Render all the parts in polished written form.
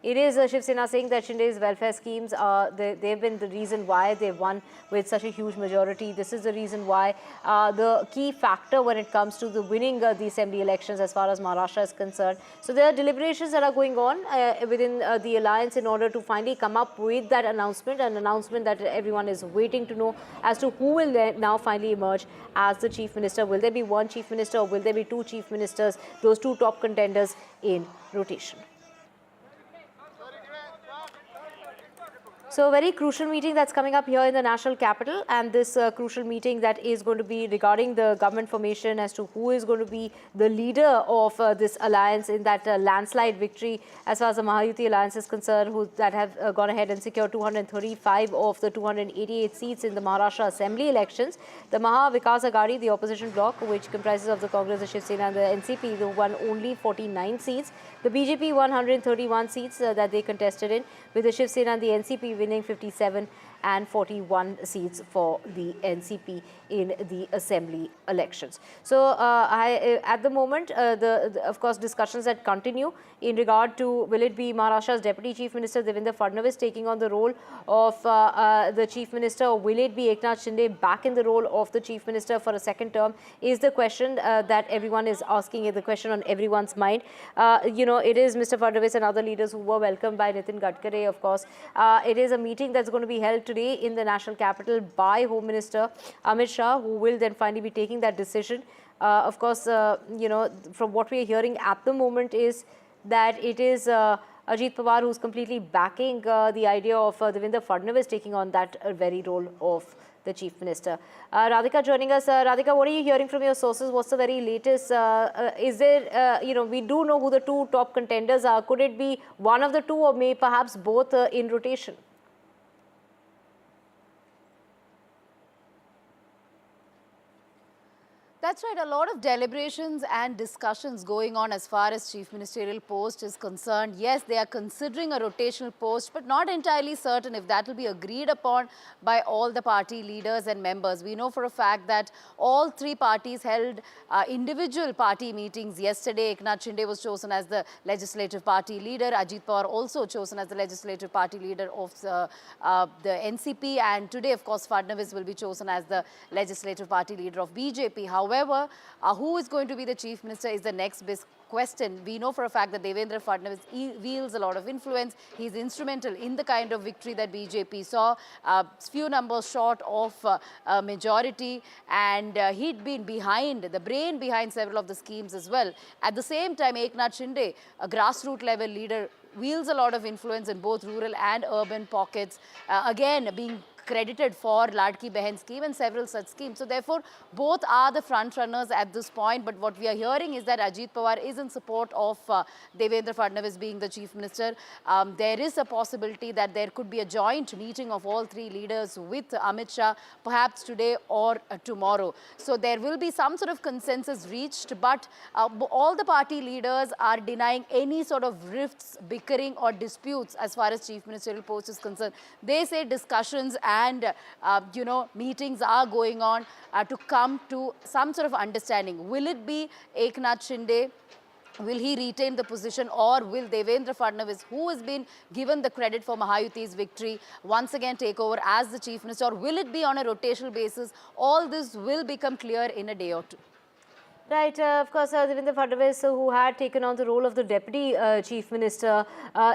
It is Shiv Sena saying that Shinde's welfare schemes, they've been the reason why they won with such a huge majority. This is the reason why the key factor when it comes to the winning the assembly elections as far as Maharashtra is concerned. So there are deliberations that are going on within the alliance in order to finally come up with that announcement, an announcement that everyone is waiting to know as to who will now finally emerge as the chief minister. Will there be one chief minister or will there be two chief ministers, those two top contenders in rotation? So a very crucial meeting that's coming up here in the national capital, and this crucial meeting that is going to be regarding the government formation as to who is going to be the leader of this alliance in that landslide victory as far as the Mahayuti alliance is concerned, who that have gone ahead and secured 235 of the 288 seats in the Maharashtra assembly elections. The Maha Vikas Aghadi, the opposition bloc, which comprises of the Congress, the Shiv Sena and the NCP, they won only 49 seats. The BJP won 131 seats that they contested in, with the Shiv Sena and the NCP winning 57 and 41 seats for the NCP in the assembly elections. So at the moment, of course, discussions that continue in regard to will it be Maharashtra's Deputy Chief Minister Devendra Fadnavis taking on the role of the Chief Minister, or will it be Eknath Shinde back in the role of the Chief Minister for a second term, is the question that everyone is asking, the question on everyone's mind. It is Mr. Fadnavis and other leaders who were welcomed by Nitin Gadkari, of course. It is a meeting that's going to be held today in the national capital by Home Minister Amit Shah, who will then finally be taking that decision. Of course, from what we are hearing at the moment is that it is Ajit Pawar who's completely backing the idea of Devendra Fadnavis taking on that very role of the Chief Minister. Radhika joining us. Radhika, what are you hearing from your sources? What's the very latest? Is there, we do know who the two top contenders are. Could it be one of the two or may perhaps both in rotation? That's right. A lot of deliberations and discussions going on as far as chief ministerial post is concerned. Yes, they are considering a rotational post, but not entirely certain if that will be agreed upon by all the party leaders and members. We know for a fact that all three parties held individual party meetings yesterday. Eknath Shinde was chosen as the legislative party leader. Ajit Pawar also chosen as the legislative party leader of the NCP. And today, of course, Fadnavis will be chosen as the legislative party leader of BJP. However, who is going to be the chief minister is the next big question. We know for a fact that Devendra Fadnavis wields a lot of influence. He's instrumental in the kind of victory that BJP saw, few numbers short of a majority, and he'd been behind, the brain behind several of the schemes as well. At the same time, Eknath Shinde, a grassroots level leader, wields a lot of influence in both rural and urban pockets, again being credited for Ladki Behan scheme and several such schemes. So therefore, both are the front runners at this point. But what we are hearing is that Ajit Pawar is in support of Devendra Fadnavis being the chief minister. There is a possibility that there could be a joint meeting of all three leaders with Amit Shah, perhaps today or tomorrow. So there will be some sort of consensus reached, but all the party leaders are denying any sort of rifts, bickering or disputes as far as chief ministerial post is concerned. They say discussions and meetings are going on to come to some sort of understanding. Will it be Eknath Shinde? Will he retain the position, or will Devendra Fadnavis, who has been given the credit for Mahayuti's victory, once again take over as the chief minister, or will it be on a rotational basis? All this will become clear in a day or two. Right, of course, Devendra Fadnavis, who had taken on the role of the Deputy Chief Minister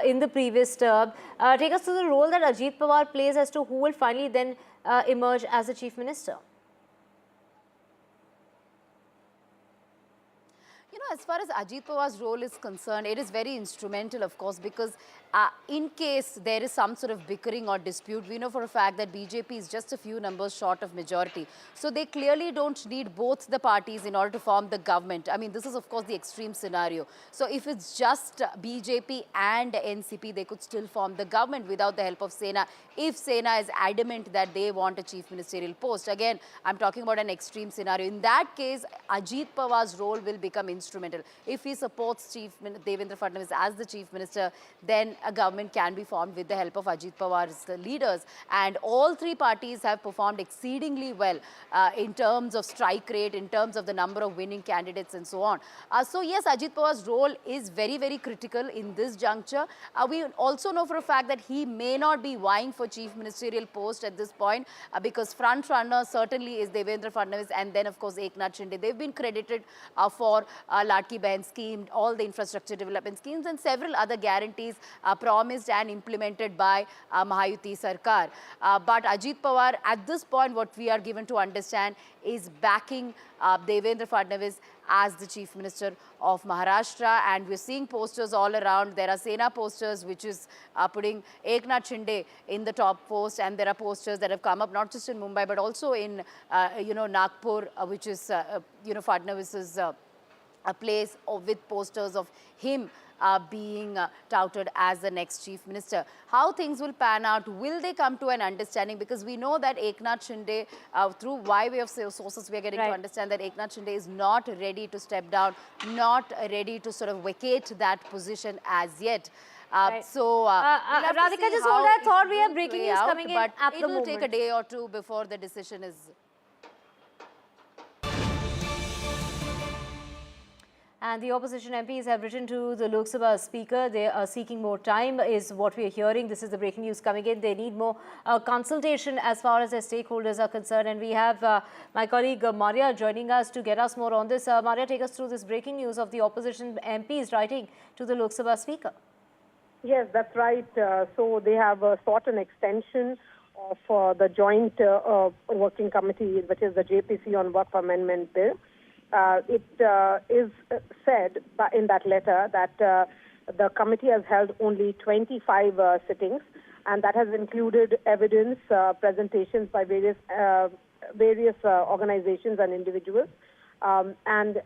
in the previous term. Take us to the role that Ajit Pawar plays as to who will finally then emerge as the Chief Minister. As far as Ajit Pawar's role is concerned, it is very instrumental, of course, because in case there is some sort of bickering or dispute, we know for a fact that BJP is just a few numbers short of majority. So they clearly don't need both the parties in order to form the government. I mean, this is, of course, the extreme scenario. So if it's just BJP and NCP, they could still form the government without the help of Sena, if Sena is adamant that they want a chief ministerial post. Again, I'm talking about an extreme scenario. In that case, Ajit Pawar's role will become instrumental. instrumental. If he supports Devendra Fadnavis as the Chief Minister, then a government can be formed with the help of Ajit Pawar's leaders. And all three parties have performed exceedingly well in terms of strike rate, in terms of the number of winning candidates and so on. So yes, Ajit Pawar's role is very, very critical in this juncture. We also know for a fact that he may not be vying for Chief Ministerial post at this point because front runner certainly is Devendra Fadnavis and then of course Eknath Shinde. They've been credited for Ladki Bahan scheme, all the infrastructure development schemes and several other guarantees promised and implemented by Mahayuti Sarkar. But Ajit Pawar at this point what we are given to understand is backing Devendra Fadnavis as the Chief Minister of Maharashtra, and we're seeing posters all around. There are Sena posters which is putting Eknath Shinde in the top post, and there are posters that have come up not just in Mumbai but also in Nagpur, which is Fadnavis's a place with posters of him being touted as the next Chief Minister. How things will pan out? Will they come to an understanding? Because we know that Eknath Shinde, through by way of sources, we are getting to understand that Eknath Shinde is not ready to step down, not ready to sort of vacate that position as yet. So, Radhika, just hold that thought. We have breaking news coming in at the moment. It will take a day or two before the decision is. And the opposition MPs have written to the Lok Sabha Speaker. They are seeking more time, is what we are hearing. This is the breaking news coming in. They need more consultation as far as their stakeholders are concerned. And we have my colleague Maria joining us to get us more on this. Maria, take us through this breaking news of the opposition MPs writing to the Lok Sabha Speaker. Yes, that's right. So they have sought an extension of the joint working committee, which is the JPC on Work Amendment Bill. It is said in that letter that the committee has held only 25 sittings, and that has included evidence presentations by various organizations and individuals. And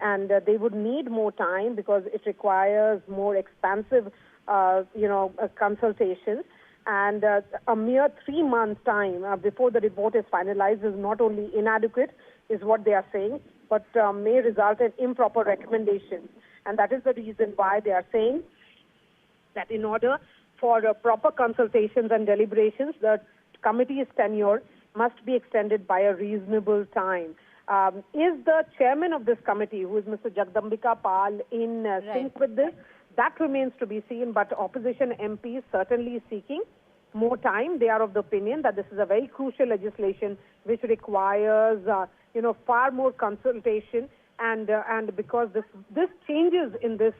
they would need more time because it requires more expansive, consultations. And a mere 3 months' time before the report is finalized is not only inadequate, is what they are saying, but may result in improper recommendations. And that is the reason why they are saying that in order for proper consultations and deliberations, the committee's tenure must be extended by a reasonable time. Is the chairman of this committee, who is Mr. Jagdambika Pal, in sync with this? That remains to be seen, but opposition MPs certainly seeking more time. They are of the opinion that this is a very crucial legislation which requires, far more consultation, and because this changes in this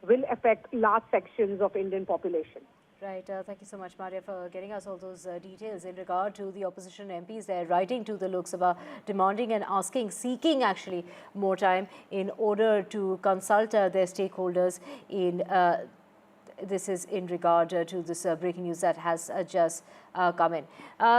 will affect large sections of Indian population. Right. Thank you so much, Maria, for getting us all those details in regard to the opposition MPs. They're writing to the Lok Sabha demanding and seeking actually more time in order to consult their stakeholders in this is in regard to this breaking news that has just come in.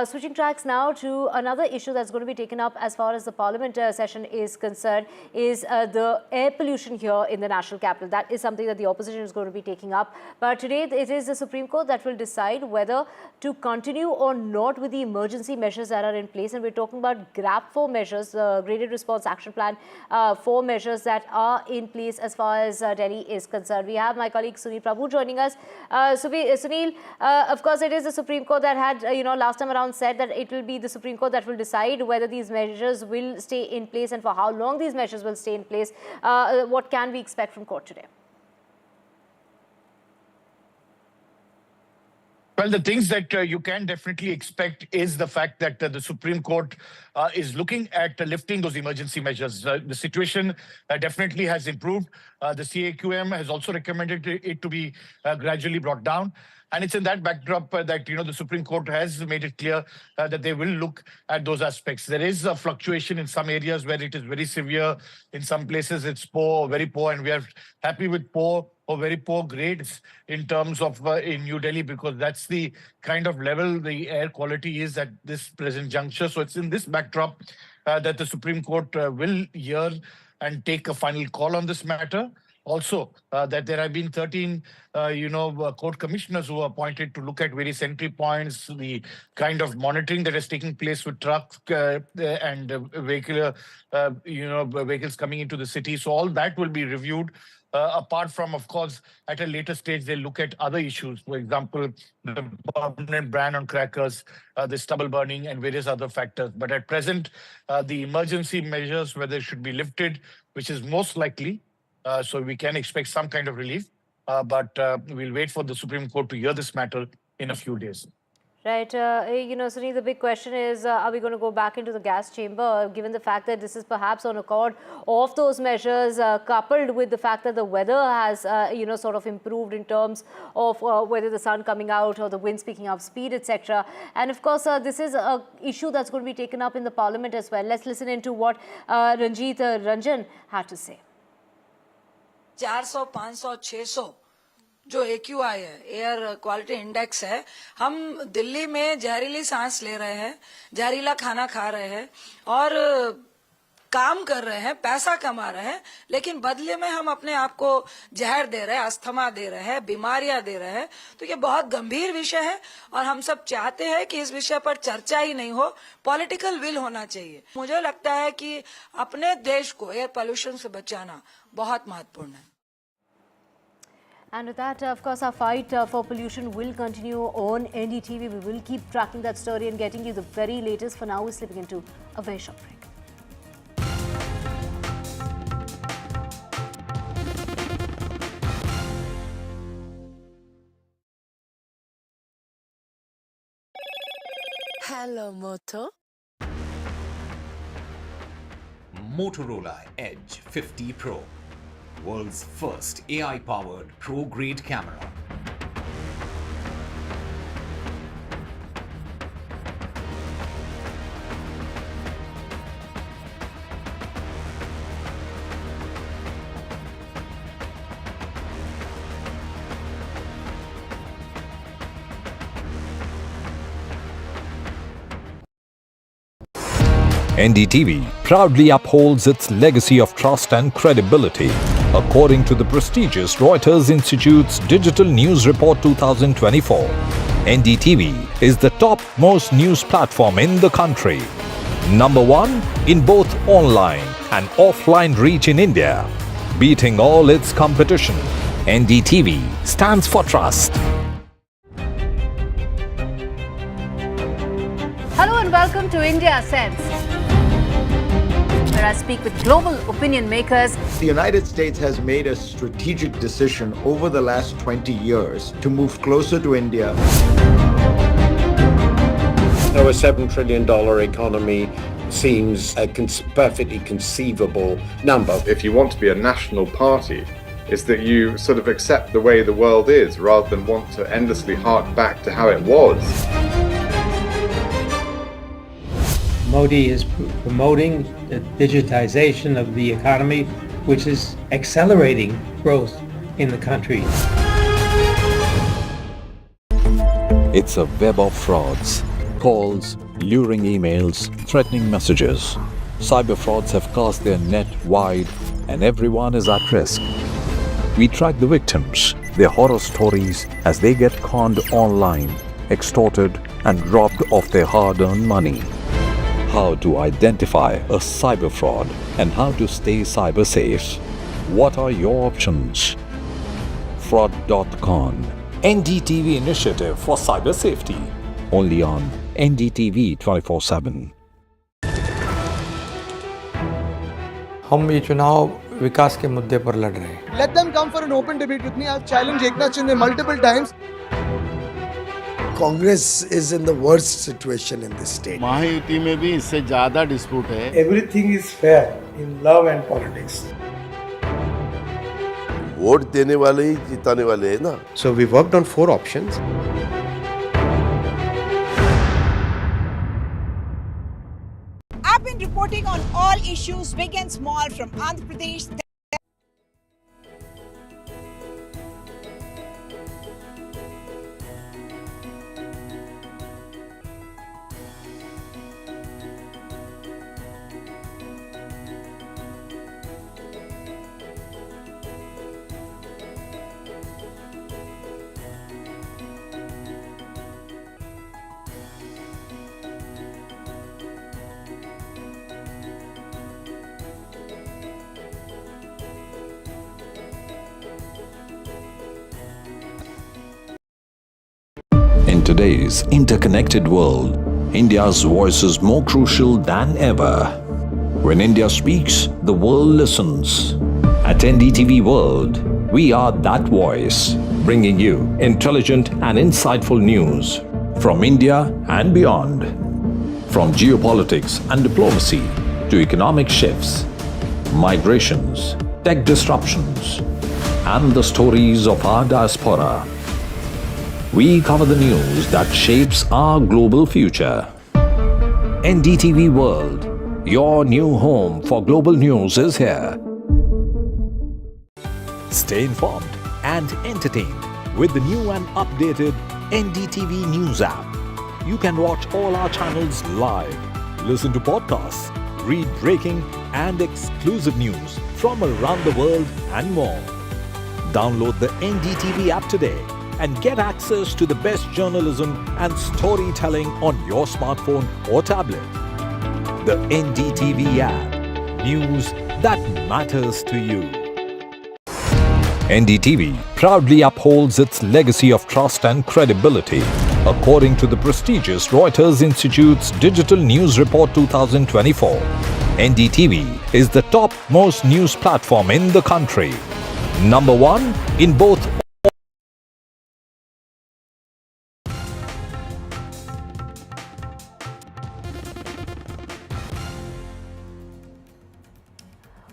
Switching tracks now to another issue that's going to be taken up as far as the Parliament session is concerned is the air pollution here in the national capital. That is something that the opposition is going to be taking up. But today it is the Supreme Court that will decide whether to continue or not with the emergency measures that are in place. And we're talking about GRAP 4 measures, Graded Response Action Plan 4 measures that are in place as far as Delhi is concerned. We have my colleague Sunil Prabhu joining us. Sunil, of course, it is the Supreme Court that had, last time around said that it will be the Supreme Court that will decide whether these measures will stay in place and for how long these measures will stay in place. What can we expect from court today? Well, the things that you can definitely expect is the fact that the Supreme Court is looking at lifting those emergency measures. The situation definitely has improved. The CAQM has also recommended it to be gradually brought down. And it's in that backdrop that, the Supreme Court has made it clear that they will look at those aspects. There is a fluctuation in some areas where it is very severe. In some places, it's poor or very poor. And we are happy with poor or very poor grades in terms of in New Delhi, because that's the kind of level the air quality is at this present juncture. So it's in this backdrop that the Supreme Court will hear and take a final call on this matter. also that there have been 13, court commissioners who are appointed to look at various entry points, the kind of monitoring that is taking place with trucks and vehicles coming into the city. So all that will be reviewed. Apart from, of course, at a later stage, they'll look at other issues. For example, the permanent ban on crackers, the stubble burning, and various other factors. But at present, the emergency measures, whether it should be lifted, which is most likely, so we can expect some kind of relief. But we'll wait for the Supreme Court to hear this matter in a few days. Right. Sunil, the big question is, are we going to go back into the gas chamber, given the fact that this is perhaps on accord of those measures, coupled with the fact that the weather has, sort of improved in terms of whether the sun coming out or the winds picking up speed, etc. And of course, this is an issue that's going to be taken up in the parliament as well. Let's listen into what Ranjit Ranjan had to say. 400, 500, 600 जो AQI है, air quality index है, हम दिल्ली में जहरीली सांस ले रहे हैं, जहरीला खाना खा रहे हैं और काम कर रहे हैं, पैसा कमा रहे हैं, लेकिन बदले में हम अपने आप को जहर दे रहे हैं, अस्थमा दे रहे हैं, बीमारियां दे रहे हैं. तो ये बहुत गंभीर विषय है और हम सब चाहते हैं कि इस विषय पर चर्चा ही नहीं हो, पॉलिटिकल विल होना चाहिए. मुझे लगता है कि अपने देश को एयर पोल्यूशन से बचाना बहुत महत्वपूर्ण है. And with that, of course, our fight for pollution will continue on NDTV. We will keep tracking that story and getting you the very latest. For now, we're slipping into a very short break. Hello, Moto. Motorola Edge 50 Pro, world's first AI-powered pro-grade camera. NDTV proudly upholds its legacy of trust and credibility. According to the prestigious Reuters Institute's Digital News Report 2024, NDTV is the top-most news platform in the country. Number one in both online and offline reach in India. Beating all its competition, NDTV stands for trust. Hello and welcome to India Sense, where I speak with global opinion makers. The United States has made a strategic decision over the last 20 years to move closer to India. So a $7 trillion economy seems a perfectly conceivable number. If you want to be a national party, it's that you sort of accept the way the world is rather than want to endlessly hark back to how it was. Modi is promoting the digitization of the economy, which is accelerating growth in the country. It's a web of frauds, calls, luring emails, threatening messages. Cyber frauds have cast their net wide and everyone is at risk. We track the victims, their horror stories as they get conned online, extorted and robbed of their hard-earned money. How to identify a cyber fraud and how to stay cyber safe. What are your options? Fraud.con, NDTV initiative for cyber safety. Only on NDTV 24/7. हम ये चुनाव विकास के मुद्दे पर लड़ रहे हैं. Let them come for an open debate with me. I've challenged Eknath Shinde multiple times. Congress is in the worst situation in this state. Mahayuti में भी इससे ज़्यादा dispute है. Everything is fair in love and politics. Vote देने वाले ही जिताने वाले हैं ना. So we worked on 4 options. I've been reporting on all issues, big and small, from Andhra Pradesh. today's interconnected world, India's voice is more crucial than ever. When India speaks, the world listens. At NDTV World, we are that voice, bringing you intelligent and insightful news from India and beyond. From geopolitics and diplomacy to economic shifts, migrations, tech disruptions, and the stories of our diaspora. We cover the news that shapes our global future. NDTV World, your new home for global news, is here. Stay informed and entertained with the new and updated NDTV News app. You can watch all our channels live, listen to podcasts, read breaking and exclusive news from around the world and more. Download the NDTV app today and get access to the best journalism and storytelling on your smartphone or tablet. The NDTV app. News that matters to you. NDTV proudly upholds its legacy of trust and credibility. According to the prestigious Reuters Institute's Digital News Report 2024, NDTV is the top-most news platform in the country. Number 1 in both.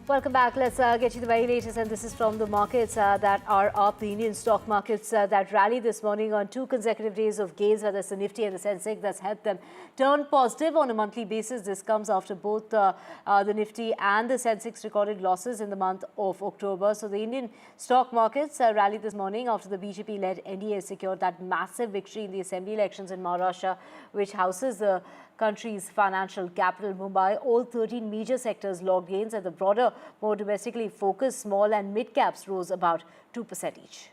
Welcome back. Let's get you the very latest, and this is from the markets that are up. The Indian stock markets that rallied this morning on 2 consecutive days of gains, whether it's the Nifty and the Sensex, that's helped them turn positive on a monthly basis. This comes after both the Nifty and the Sensex recorded losses in the month of October. So the Indian stock markets rallied this morning after the BJP-led NDA secured that massive victory in the assembly elections in Maharashtra, which houses the country's financial capital, Mumbai. All 13 major sectors logged gains, and the broader, more domestically focused small and mid caps rose about 2% each.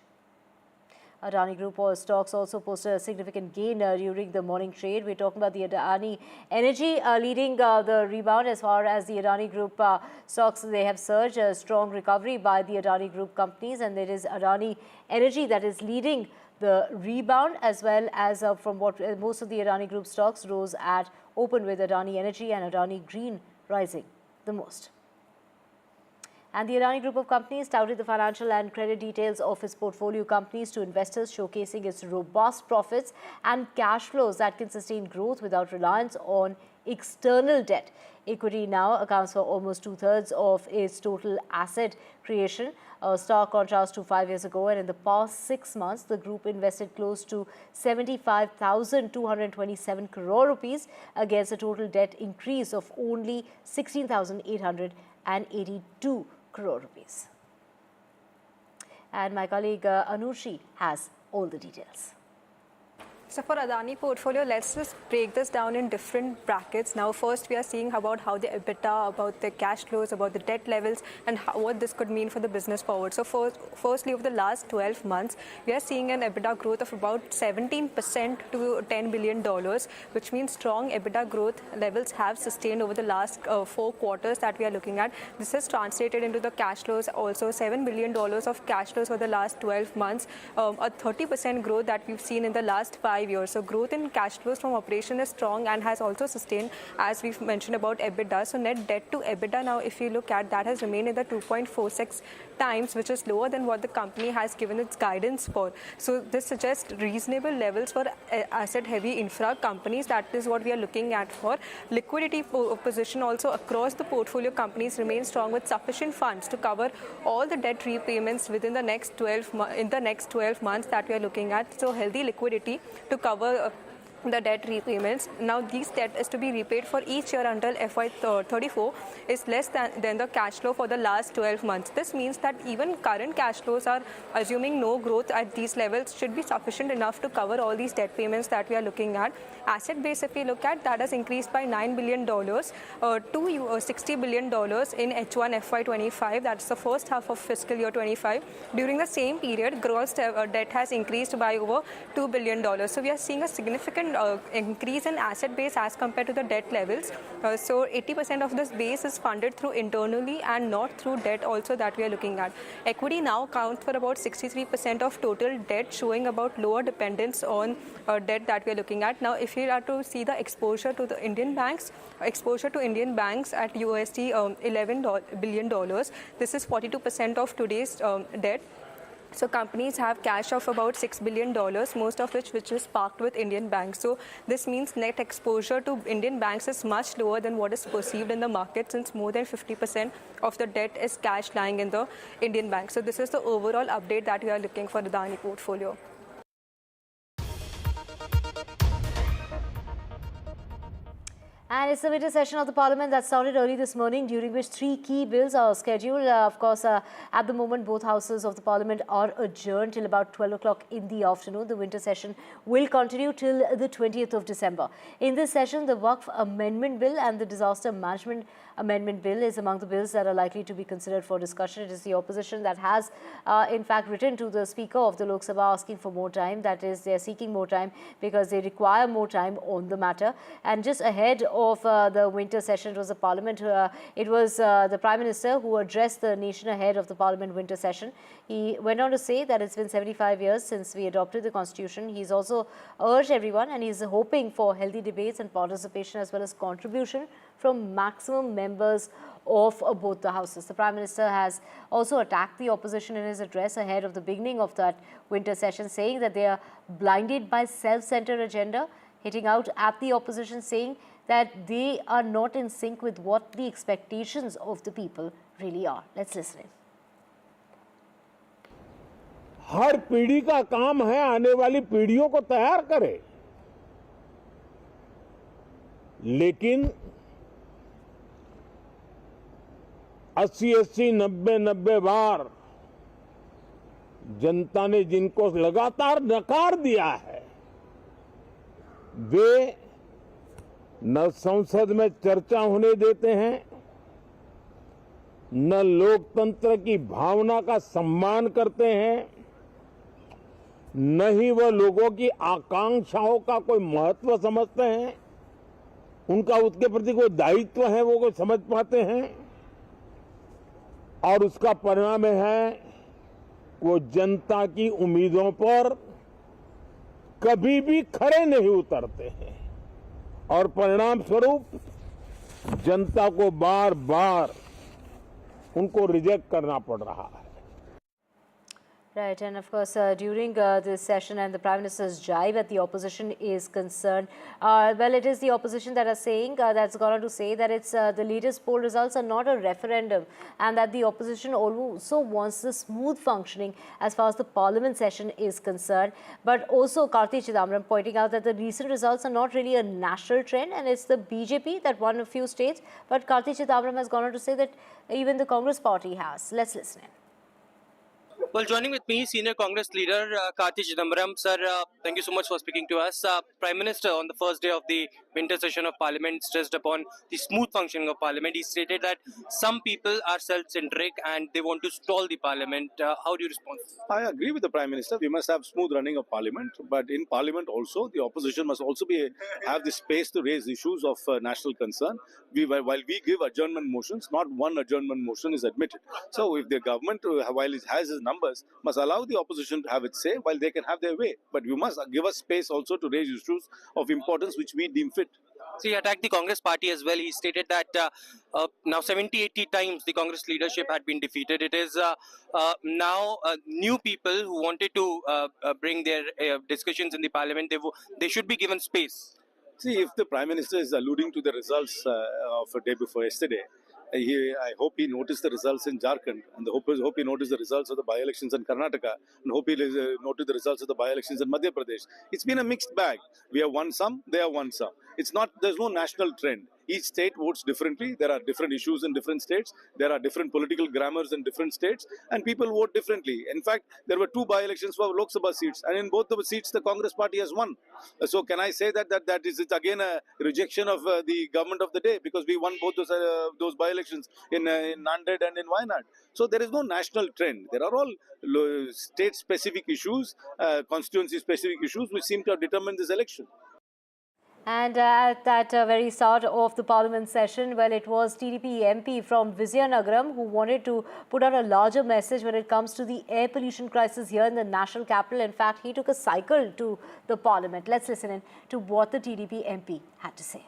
Adani Group stocks also posted a significant gain during the morning trade. We're talking about the Adani Energy leading the rebound. As far as the Adani Group stocks, they have surged. A strong recovery by the Adani Group companies, and there is Adani Energy that is leading the rebound, as well as from what most of the Adani Group stocks rose at open, with Adani Energy and Adani Green rising the most. And the Adani Group of companies touted the financial and credit details of its portfolio companies to investors, showcasing its robust profits and cash flows that can sustain growth without reliance on external debt. Equity now accounts for almost 2/3 of its total asset creation, a stark contrast to 5 years ago. And in the past 6 months, the group invested close to 75,227 crore rupees against a total debt increase of only 16,882 crore rupees. And my colleague Anushi has all the details. So for Adani portfolio, let's just break this down in different brackets. Now, first we are seeing about how the EBITDA, about the cash flows, about the debt levels, and what this could mean for the business forward. So firstly, over the last 12 months, we are seeing an EBITDA growth of about 17% to $10 billion, which means strong EBITDA growth levels have sustained over the last 4 quarters that we are looking at. This has translated into the cash flows, also $7 billion of cash flows for the last 12 months, a 30% growth that we've seen in the last 5 years. So growth in cash flows from operation is strong and has also sustained, as we've mentioned about EBITDA. So net debt to EBITDA now, if you look at, that has remained in the 2.46 times, which is lower than what the company has given its guidance for. So this suggests reasonable levels for asset heavy infra companies. That is what we are looking at for. Liquidity position also across the portfolio companies remains strong, with sufficient funds to cover all the debt repayments within the next 12 months that we are looking at. So healthy liquidity to cover the debt repayments. Now, these debt is to be repaid for each year until FY34 is less than the cash flow for the last 12 months. This means that even current cash flows are assuming no growth at these levels should be sufficient enough to cover all these debt payments that we are looking at. Asset base, if we look at, that has increased by $9 billion to $60 billion in H1 FY25. That's the first half of fiscal year 25. During the same period, gross debt has increased by over $2 billion. So we are seeing a significant increase in asset base as compared to the debt levels. So 80% of this base is funded through internally and not through debt also that we are looking at. Equity now counts for about 63% of total debt, showing about lower dependence on debt that we are looking at. Now, if you are to see the exposure to the Indian banks, exposure to Indian banks at USD $11 billion, this is 42% of today's debt. So companies have cash of about $6 billion, most of which is parked with Indian banks. So this means net exposure to Indian banks is much lower than what is perceived in the market, since more than 50% of the debt is cash lying in the Indian banks. So this is the overall update that we are looking for the Adani portfolio. And it's the winter session of the Parliament that started early this morning, during which 3 key bills are scheduled. Of course, at the moment, both houses of the Parliament are adjourned till about 12 o'clock in the afternoon. The winter session will continue till the 20th of December. In this session, the Waqf Amendment Bill and the Disaster Management Amendment Bill is among the bills that are likely to be considered for discussion. It is the opposition that has, in fact, written to the Speaker of the Lok Sabha asking for more time. That is, they are seeking more time because they require more time on the matter. And just ahead of the winter session, it was the Parliament. It was the Prime Minister who addressed the nation ahead of the Parliament winter session. He went on to say that it's been 75 years since we adopted the Constitution. He's also urged everyone, and he's hoping for healthy debates and participation as well as contribution from maximum members of both the houses. The Prime Minister has also attacked the opposition in his address ahead of the beginning of that winter session, saying that they are blinded by self-centered agenda, hitting out at the opposition, saying that they are not in sync with what the expectations of the people really are. Let's listen in. हर पीढ़ी का काम है आने वाली पीढ़ियों को तैयार करे, लेकिन 80-80, 90-90 बार जनता ने जिनको लगातार नकार दिया है, वे न संसद में चर्चा होने देते हैं, न लोकतंत्र की भावना का सम्मान करते हैं, न ही वह लोगों की आकांक्षाओं का कोई महत्व समझते हैं, उनका उसके प्रति कोई दायित्व है वो कोई समझ पाते हैं, और उसका परिणाम है वो जनता की उम्मीदों पर कभी भी खरे नहीं उतरते हैं, और परिणाम स्वरूप जनता को बार बार उनको रिजेक्ट करना पड़ रहा है. Right, and of course, during this session and the Prime Minister's jibe at the opposition is concerned, well, it is the opposition that are saying, that's gone on to say that it's the latest poll results are not a referendum, and that the opposition also wants the smooth functioning as far as the Parliament session is concerned. But also Karti Chidambaram pointing out that the recent results are not really a national trend, and it's the BJP that won a few states. But Karti Chidambaram has gone on to say that even the Congress party has. Let's listen in. Well, joining with me, senior Congress leader Karti Chidambaram. Sir, thank you so much for speaking to us. Prime Minister, on the first day of the winter session of Parliament, stressed upon the smooth functioning of Parliament. He stated that some people are self-centric and they want to stall the Parliament. How do you respond? I agree with the Prime Minister. We must have smooth running of Parliament, but in Parliament also, the opposition must also have the space to raise issues of national concern. While we give adjournment motions, not one adjournment motion is admitted. So if the government, while it has its numbers, must allow the opposition to have its say while they can have their way. But you must give us space also to raise issues of importance which we deem fit. So he attacked the Congress party as well. He stated that now 70-80 times the Congress leadership had been defeated. It is now new people who wanted to bring their discussions in the Parliament. They should be given space. See, if the Prime Minister is alluding to the results of a day before yesterday, I hope he noticed the results in Jharkhand, and hope he noticed the results of the by-elections in Karnataka, and hope he noticed the results of the by-elections in Madhya Pradesh. It's been a mixed bag. We have won some, they have won some. There's no national trend. Each state votes differently. There are different issues in different states. There are different political grammars in different states, and people vote differently. In fact, there were 2 by-elections for Lok Sabha seats, and in both the seats, the Congress party has won. So can I say that is again a rejection of the government of the day, because we won both those by-elections in Nanded and in Wayanad. So there is no national trend. There are all state-specific issues, constituency-specific issues which seem to have determined this election. And at that very start of the Parliament session, well, it was TDP MP from Vizianagaram who wanted to put out a larger message when it comes to the air pollution crisis here in the national capital. In fact, he took a cycle to the Parliament. Let's listen in to what the TDP MP had to say.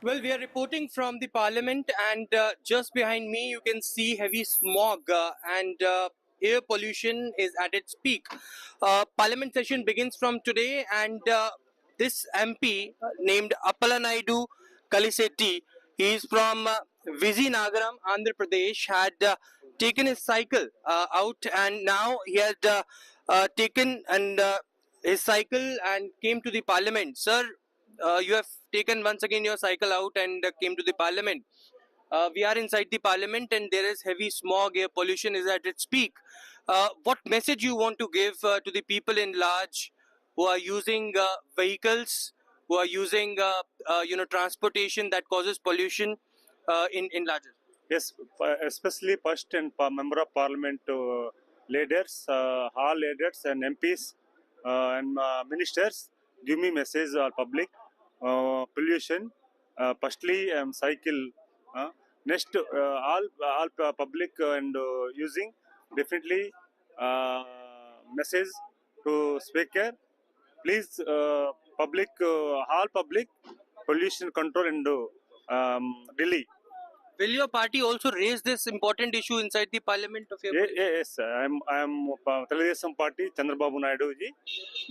Well, we are reporting from the Parliament, and just behind me you can see heavy smog and air pollution is at its peak. Parliament session begins from today, and this MP named Appala Naidu Kalisetti, he is from Vizianagaram, Andhra Pradesh, had taken his cycle out, and now he had taken his cycle and came to the Parliament. Sir, you have taken once again your cycle out and came to the Parliament. We are inside the Parliament and there is heavy smog, air pollution is at its peak. What message you want to give to the people in large who are using vehicles, who are using transportation that causes pollution in larger? Yes, especially first and member of parliament leaders, all leaders and MPs and ministers give me message or public pollution. Firstly, cycle. Next, all public and using definitely message to speaker. Please, public, all public pollution control and Delhi. Will your party also raise this important issue inside the Parliament of your party? Yes, I am Telugudesam Party, Chandrababu Naidu ji.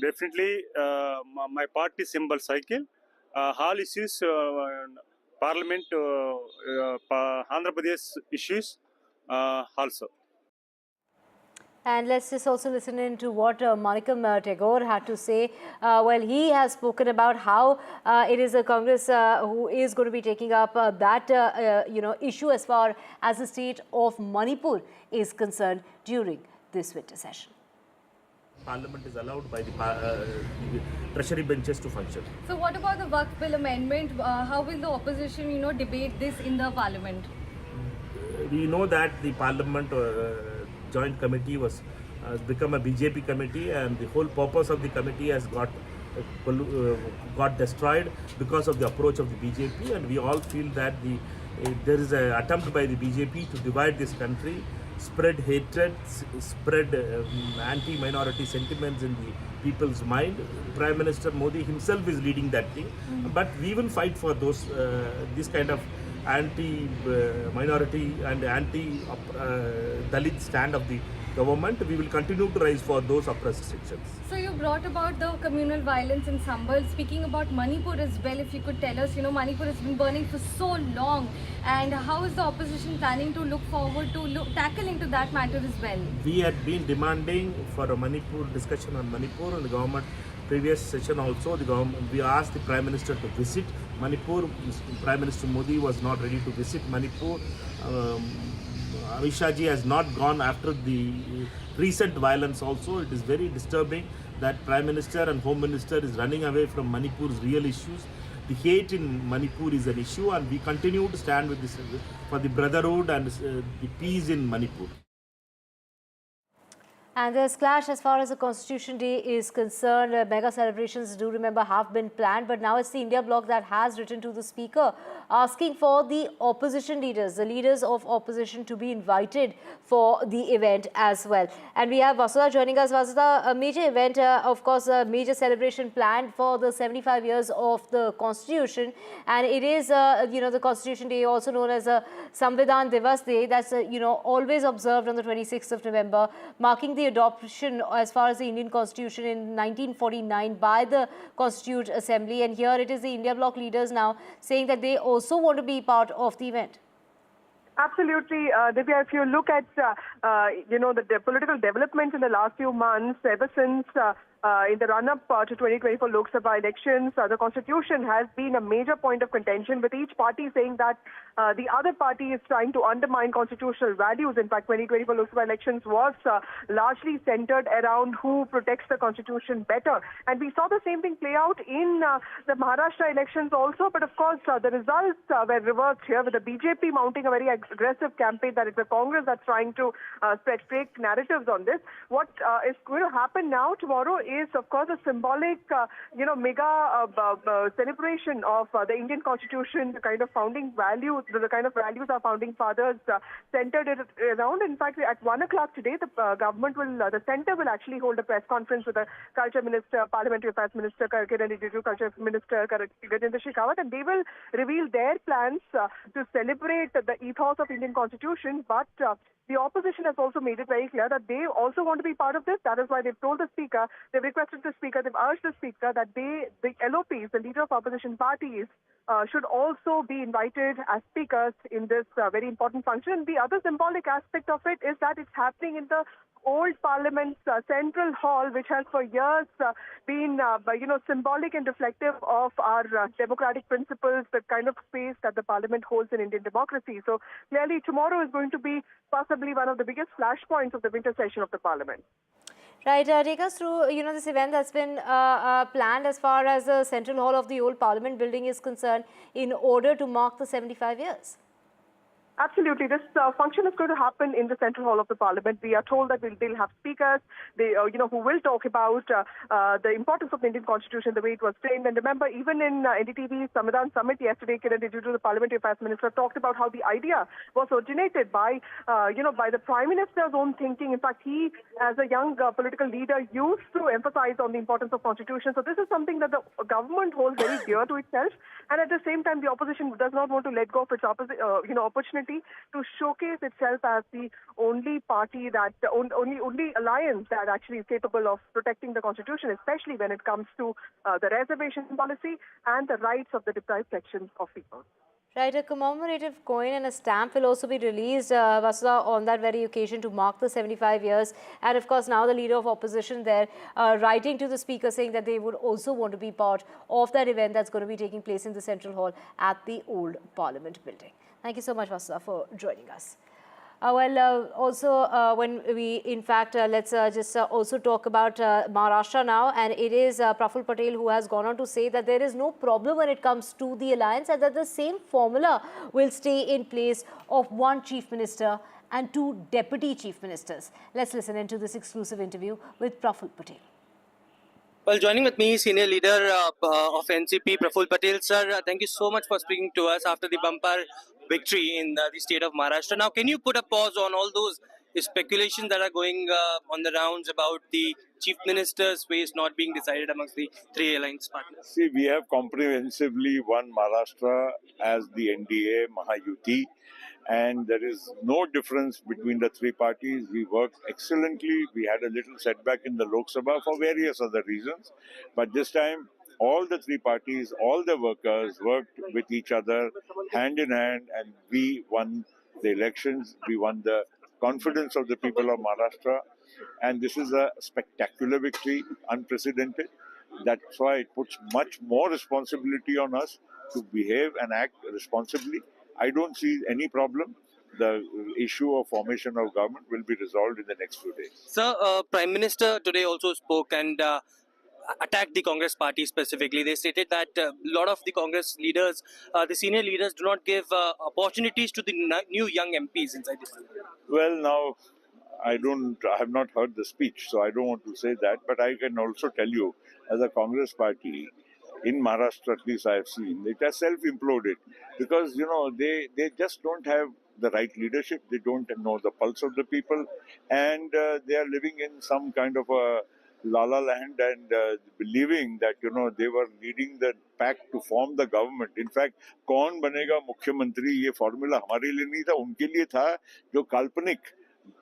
Definitely, my party symbol cycle. All issues, Parliament, Andhra Pradesh issues also. And let's just also listen in to what Manikam Tagore had to say. Well, he has spoken about how it is a Congress who is going to be taking up that issue as far as the state of Manipur is concerned during this winter session. Parliament is allowed by the treasury benches to function. So what about the Waqf Bill amendment? How will the opposition, debate this in the Parliament? We know that the Parliament joint committee has become a BJP committee, and the whole purpose of the committee has got destroyed because of the approach of the BJP, and we all feel that there is an attempt by the BJP to divide this country, spread hatred, spread anti-minority sentiments in the people's mind. Prime Minister Modi himself is leading that thing, but we will fight for those this kind of anti-minority and anti-Dalit stand of the government. We will continue to rise for those oppressed sections. So you brought about the communal violence in Sambal. Speaking about Manipur as well, if you could tell us, Manipur has been burning for so long, and how is the opposition planning to look forward to tackle into that matter as well? We had been demanding for a Manipur discussion on Manipur, and the government previous session also, we asked the Prime Minister to visit Manipur. Prime Minister Modi was not ready to visit Manipur. Amit Shah ji has not gone after the recent violence also. It is very disturbing that Prime Minister and Home Minister is running away from Manipur's real issues. The hate in Manipur is an issue, and we continue to stand with this for the brotherhood and the peace in Manipur. And this clash as far as the Constitution Day is concerned, mega celebrations, do remember, have been planned, but now it's the India bloc that has written to the Speaker asking for the opposition leaders, the leaders of opposition, to be invited for the event as well. And we have Vasudha joining us. Vasudha, a major event, of course, a major celebration planned for the 75 years of the Constitution, and it is, the Constitution Day, also known as a Samvidhan Divas Day, that's, always observed on the 26th of November, marking the adoption as far as the Indian Constitution in 1949 by the Constituent Assembly. And here it is the India bloc leaders now saying that they also want to be part of the event. Absolutely, Divya. If you look at, the political developments in the last few months, ever since in the run-up to 2024 Lok Sabha elections, the Constitution has been a major point of contention, with each party saying that the other party is trying to undermine constitutional values. In fact, 2024 Lok Sabha elections was largely centered around who protects the Constitution better. And we saw the same thing play out in the Maharashtra elections also. But of course, the results were reversed here, with the BJP mounting a very aggressive campaign that it's the Congress that's trying to spread fake narratives on this. What is going to happen now tomorrow is, of course, a symbolic, mega celebration of the Indian Constitution, the kind of founding values, the kind of values our founding fathers centered it around. In fact, at 1 o'clock today, the center will actually hold a press conference with the Culture Minister, Parliamentary Affairs Minister, Kiran Rijiju, Culture Minister, Gajendra Shekhawat, and they will reveal their plans to celebrate the ethos of Indian Constitution. But the opposition has also made it very clear that they also want to be part of this. That is why they've told the Speaker, they've requested the Speaker, they've urged the Speaker that the LOPs, the leader of opposition parties, should also be invited as speakers in this very important function. The other symbolic aspect of it is that it's happening in the old Parliament's Central Hall, which has for years been, symbolic and reflective of our democratic principles, the kind of space that the Parliament holds in Indian democracy. So clearly, tomorrow is going to be possibly one of the biggest flashpoints of the winter session of the Parliament. Right, take us through, this event that's been planned as far as the Central Hall of the old Parliament building is concerned in order to mark the 75 years. Absolutely. This function is going to happen in the Central Hall of the Parliament. We are told that they'll have speakers, who will talk about the importance of the Indian Constitution, the way it was framed. And remember, even in NDTV Samvidhan Summit yesterday, Kiran Rijiju, the Parliamentary Affairs Minister, talked about how the idea was originated by the Prime Minister's own thinking. In fact, he, as a young political leader, used to emphasize on the importance of Constitution. So this is something that the government holds very dear to itself. And at the same time, the opposition does not want to let go of its opportunity to showcase itself as the only party that only alliance that actually is capable of protecting the Constitution, especially when it comes to the reservation policy and the rights of the deprived sections of people. Right, a commemorative coin and a stamp will also be released, Vasudha, on that very occasion to mark the 75 years. And of course, now the leader of opposition there writing to the Speaker saying that they would also want to be part of that event that's going to be taking place in the Central Hall at the old Parliament building. Thank you so much, Vasudha, for joining us. When we, in fact, let's just also talk about Maharashtra now. And it is Praful Patel who has gone on to say that there is no problem when it comes to the alliance and that the same formula will stay in place of one chief minister and two deputy chief ministers. Let's listen into this exclusive interview with Praful Patel. Well, joining with me, senior leader of NCP, Praful Patel. Sir, thank you so much for speaking to us after the bumper victory in the state of Maharashtra. Now, can you put a pause on all those speculations that are going on the rounds about the chief minister's face not being decided amongst the three alliance partners? See, we have comprehensively won Maharashtra as the NDA Mahayuti, and there is no difference between the three parties. We worked excellently. We had a little setback in the Lok Sabha for various other reasons, but this time all the three parties, all the workers worked with each other hand in hand, and we won the elections. We won the confidence of the people of Maharashtra, and this is a spectacular victory, unprecedented. That's why it puts much more responsibility on us to behave and act responsibly. I don't see any problem. The issue of formation of government will be resolved in the next few days. Sir, Prime Minister today also spoke and attacked the Congress party specifically. They stated that a lot of the Congress leaders, the senior leaders, do not give opportunities to the new young MPs inside this country. Well, now, I have not heard the speech, so I don't want to say that. But I can also tell you, as a Congress party, in Maharashtra at least I have seen, it has self-imploded because, they just don't have the right leadership. They don't know the pulse of the people, and they are living in some kind of a la-la land and believing that, they were leading the pack to form the government. In fact, कौन बनेगा मुख्यमंत्री ये formula हमारे लिए नहीं था, उनके लिए था जो काल्पनिक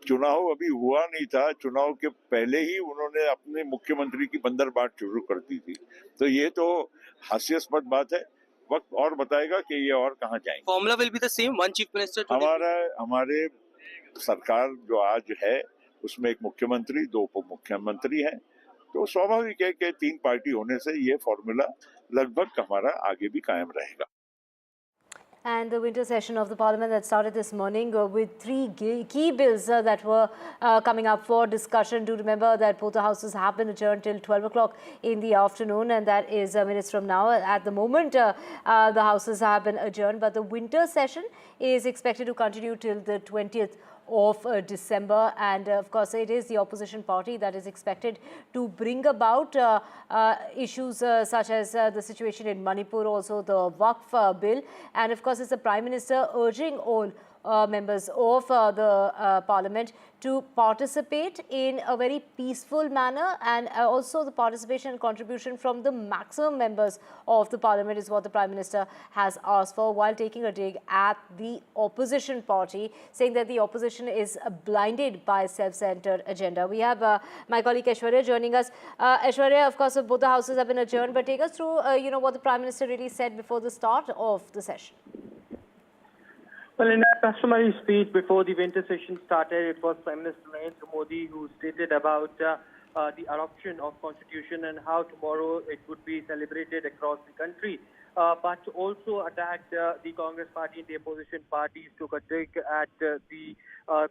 चुनाव अभी हुआ नहीं था। चुनाव के पहले ही उन्होंने अपने मुख्यमंत्री की बंदरबाट शुरू कर दी थी। तो ये तो हास्यास्पद बात है। वक्त और बताएगा कि ये और कहाँ जाएंगे। Formula will be the same, one chief minister. हमारे सरकार जो आज है उसमें एक मुख्यमंत्री, दो उप मुख्यमंत्री हैं, तो स्वाभाविक है कि तीन पार्टी होने से ये फॉर्मूला लगभग हमारा आगे भी कायम रहेगा। And the winter session of the Parliament that started this morning with three key bills that were coming up for discussion. Do remember that both the houses have been adjourned till 12 o'clock in the afternoon, and that is minutes from now. At the moment, the houses have been adjourned, but the winter session is expected to continue till the 20th of December. And of course, it is the opposition party that is expected to bring about issues such as the situation in Manipur, also the Waqf bill. And of course, it's the Prime Minister urging all members of the parliament to participate in a very peaceful manner, and also the participation and contribution from the maximum members of the parliament is what the Prime Minister has asked for, while taking a dig at the opposition party, saying that the opposition is blinded by self-centered agenda. We have my colleague Aishwarya joining us. Aishwarya, of course, both the houses have been adjourned, but take us through what the Prime Minister really said before the start of the session. Well, in a customary speech before the winter session started, it was Prime Minister Narendra Modi who stated about the adoption of constitution and how tomorrow it would be celebrated across the country, but also attacked the Congress party and the opposition parties, took a dig at the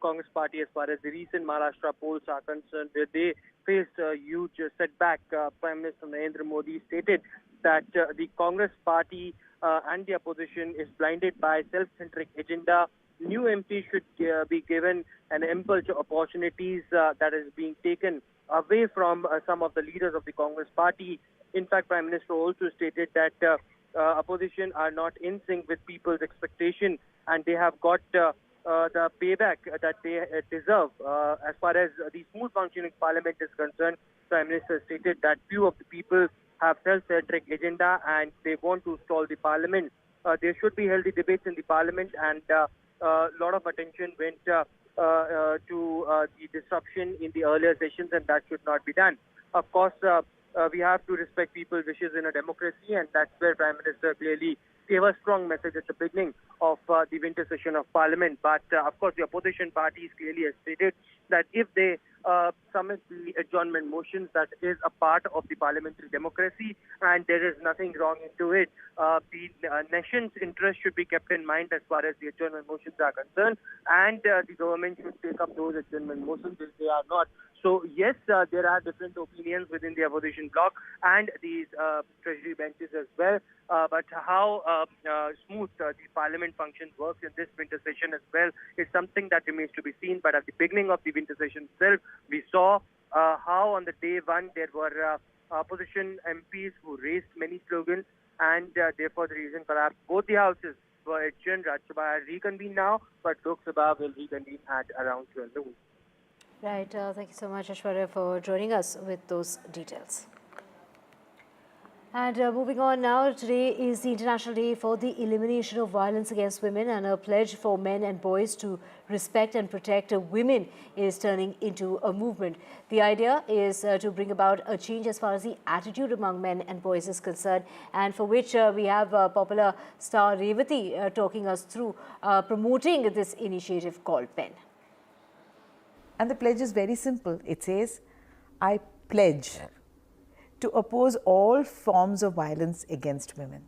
Congress party as far as the recent Maharashtra polls are concerned, where they faced a huge setback. Prime Minister Narendra Modi stated that the Congress party and the opposition is blinded by self-centric agenda. New MPs should be given an impulse to opportunities that is being taken away from some of the leaders of the Congress party. In fact, Prime Minister also stated that opposition are not in sync with people's expectation, and they have got the payback that they deserve. As far as the smooth functioning parliament is concerned, Prime Minister stated that few of the people have self-centric agenda and they want to stall the parliament. There should be healthy debates in the parliament, and a lot of attention went to the disruption in the earlier sessions, and that should not be done. Of course, we have to respect people's wishes in a democracy, and that's where Prime Minister clearly gave a strong message at the beginning of the winter session of Parliament. But of course, the opposition parties clearly has stated that if they submit the adjournment motions, that is a part of the parliamentary democracy, and there is nothing wrong into it. The nation's interest should be kept in mind as far as the adjournment motions are concerned, and the government should take up those adjournment motions if they are not. So yes, there are different opinions within the opposition bloc and these treasury benches as well. But how smooth the parliament functions works in this winter session as well is something that remains to be seen. But at the beginning of the winter session itself, we saw how on the day one there were opposition MPs who raised many slogans, and therefore the reason perhaps both the houses were adjourned. Rajya Sabha reconvened now, but Lok Sabha will reconvene at around 12 noon. Right. Thank you so much, Aishwarya, for joining us with those details. And moving on now, today is the International Day for the Elimination of Violence Against Women, and a pledge for men and boys to respect and protect women is turning into a movement. The idea is to bring about a change as far as the attitude among men and boys is concerned, and for which we have popular star Revati talking us through promoting this initiative called PEN. And the pledge is very simple. It says, I pledge to oppose all forms of violence against women.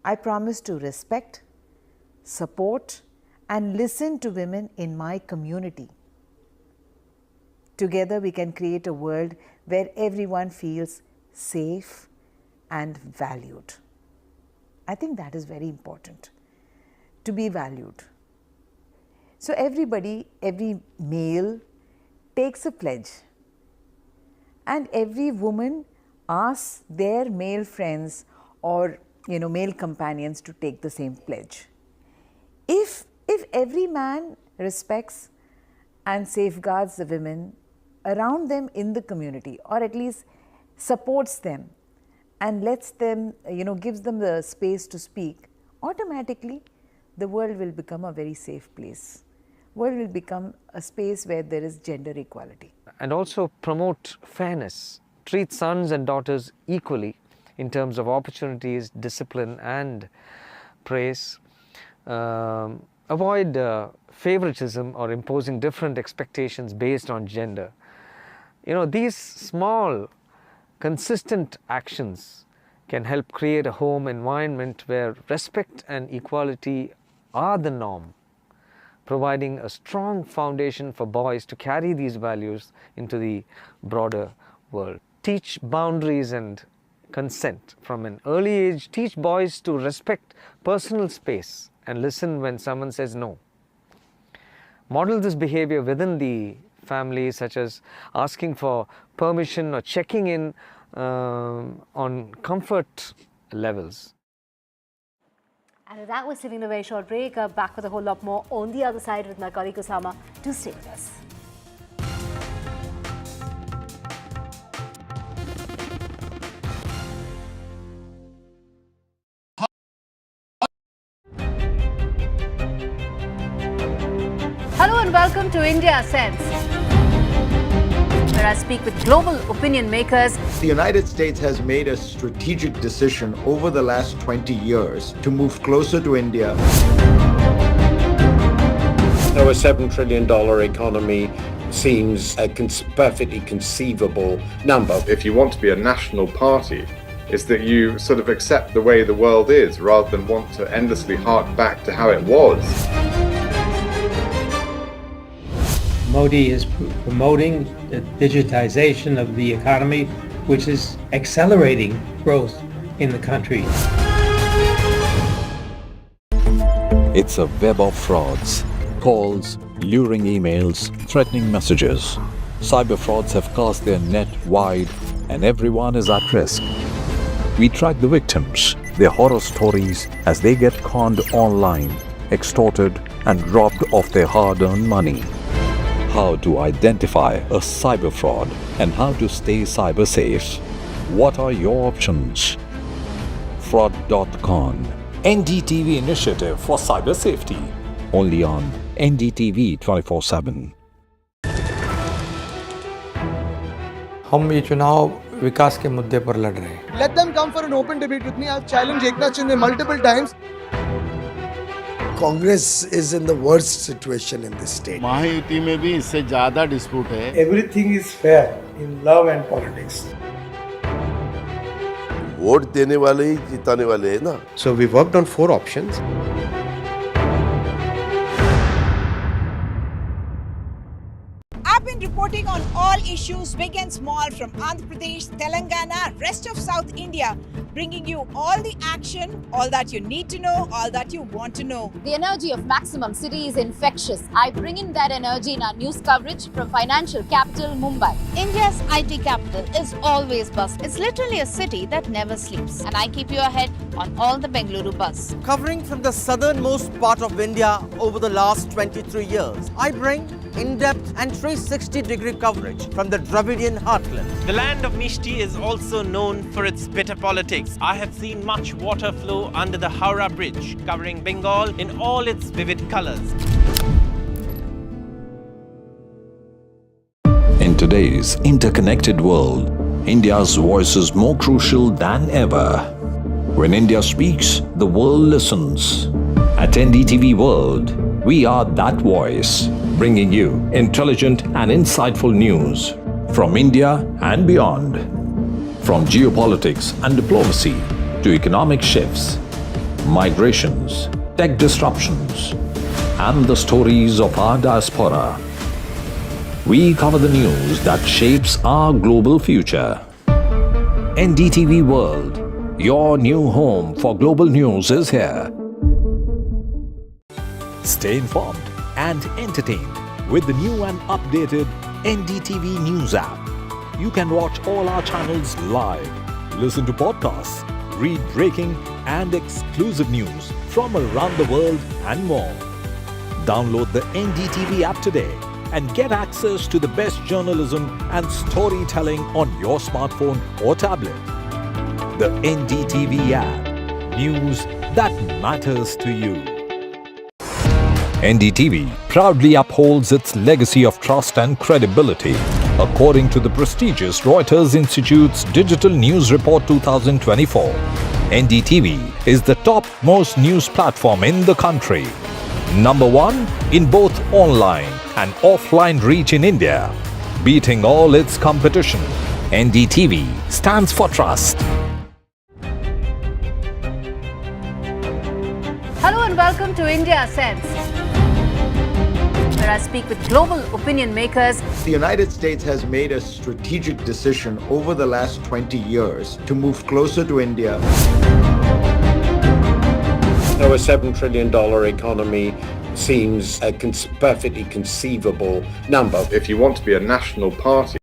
I promise to respect, support, and listen to women in my community. Together we can create a world where everyone feels safe and valued. I think that is very important, to be valued. So everybody, every male takes a pledge, and every woman asks their male friends or male companions to take the same pledge. If every man respects and safeguards the women around them in the community, or at least supports them and lets them, gives them the space to speak, automatically the world will become a very safe place. World will become a space where there is gender equality. And also promote fairness, treat sons and daughters equally in terms of opportunities, discipline and praise. Avoid favoritism or imposing different expectations based on gender. These small, consistent actions can help create a home environment where respect and equality are the norm, providing a strong foundation for boys to carry these values into the broader world. Teach boundaries and consent from an early age. Teach boys to respect personal space and listen when someone says no. model this behavior within the family, such as asking for permission or checking in on comfort levels. And with that, we're taking a very short break. Back with a whole lot more on the other side with my colleague Osama. Do stay with us. Hello and welcome to India Sense, where I speak with global opinion makers. The United States has made a strategic decision over the last 20 years to move closer to India. So a $7 trillion economy seems a perfectly conceivable number. If you want to be a national party, it's that you sort of accept the way the world is rather than want to endlessly hark back to how it was. Modi is promoting the digitization of the economy, which is accelerating growth in the country. It's a web of frauds, calls, luring emails, threatening messages. Cyber frauds have cast their net wide and everyone is at risk. We track the victims, their horror stories as they get conned online, extorted and robbed of their hard-earned money. How to identify a cyber fraud and how to stay cyber safe. What are your options? Fraud.con, NDTV initiative for cyber safety. Only on NDTV 24/7. हम ये चुनाव विकास के मुद्दे पर लड़ रहे हैं. Let them come for an open debate with me. I've challenged Eknath Shinde multiple times. Congress is in the worst situation in this state. Mahayuti में भी इससे ज्यादा डिस्प्यूट है. Everything is fair in love and politics. Vote देने वाले ही जिताने वाले हैं ना. So we worked on 4 options. I've been reporting on all issues, big and small, from Andhra Pradesh, Telangana, rest of South India, bringing you all the action, all that you need to know, all that you want to know. The energy of Maximum City is infectious. I bring in that energy in our news coverage from financial capital Mumbai. India's IT capital is always buzz. It's literally a city that never sleeps. And I keep you ahead on all the Bengaluru buzz. Covering from the southernmost part of India over the last 23 years, I bring in-depth and 360-degree coverage from the Dravidian heartland. The land of Mishti is also known for its bitter politics. I have seen much water flow under the Howrah Bridge, covering Bengal in all its vivid colors. In today's interconnected world, India's voice is more crucial than ever. When India speaks, the world listens. At NDTV World, we are that voice, bringing you intelligent and insightful news from India and beyond. From geopolitics and diplomacy to economic shifts, migrations, tech disruptions, and the stories of our diaspora. We cover the news that shapes our global future. NDTV World, your new home for global news, is here. Stay informed and entertained with the new and updated NDTV News app. You can watch all our channels live, listen to podcasts, read breaking and exclusive news from around the world and more. Download the NDTV app today and get access to the best journalism and storytelling on your smartphone or tablet. The NDTV app. News that matters to you. NDTV proudly upholds its legacy of trust and credibility. According to the prestigious Reuters Institute's Digital News Report 2024, NDTV is the topmost news platform in the country. Number 1 in both online and offline reach in India. Beating all its competition, NDTV stands for trust. Hello and welcome to India Sense, where I speak with global opinion makers. The United States has made a strategic decision over the last 20 years to move closer to India. So a $7 trillion economy seems a perfectly conceivable number. If you want to be a national party,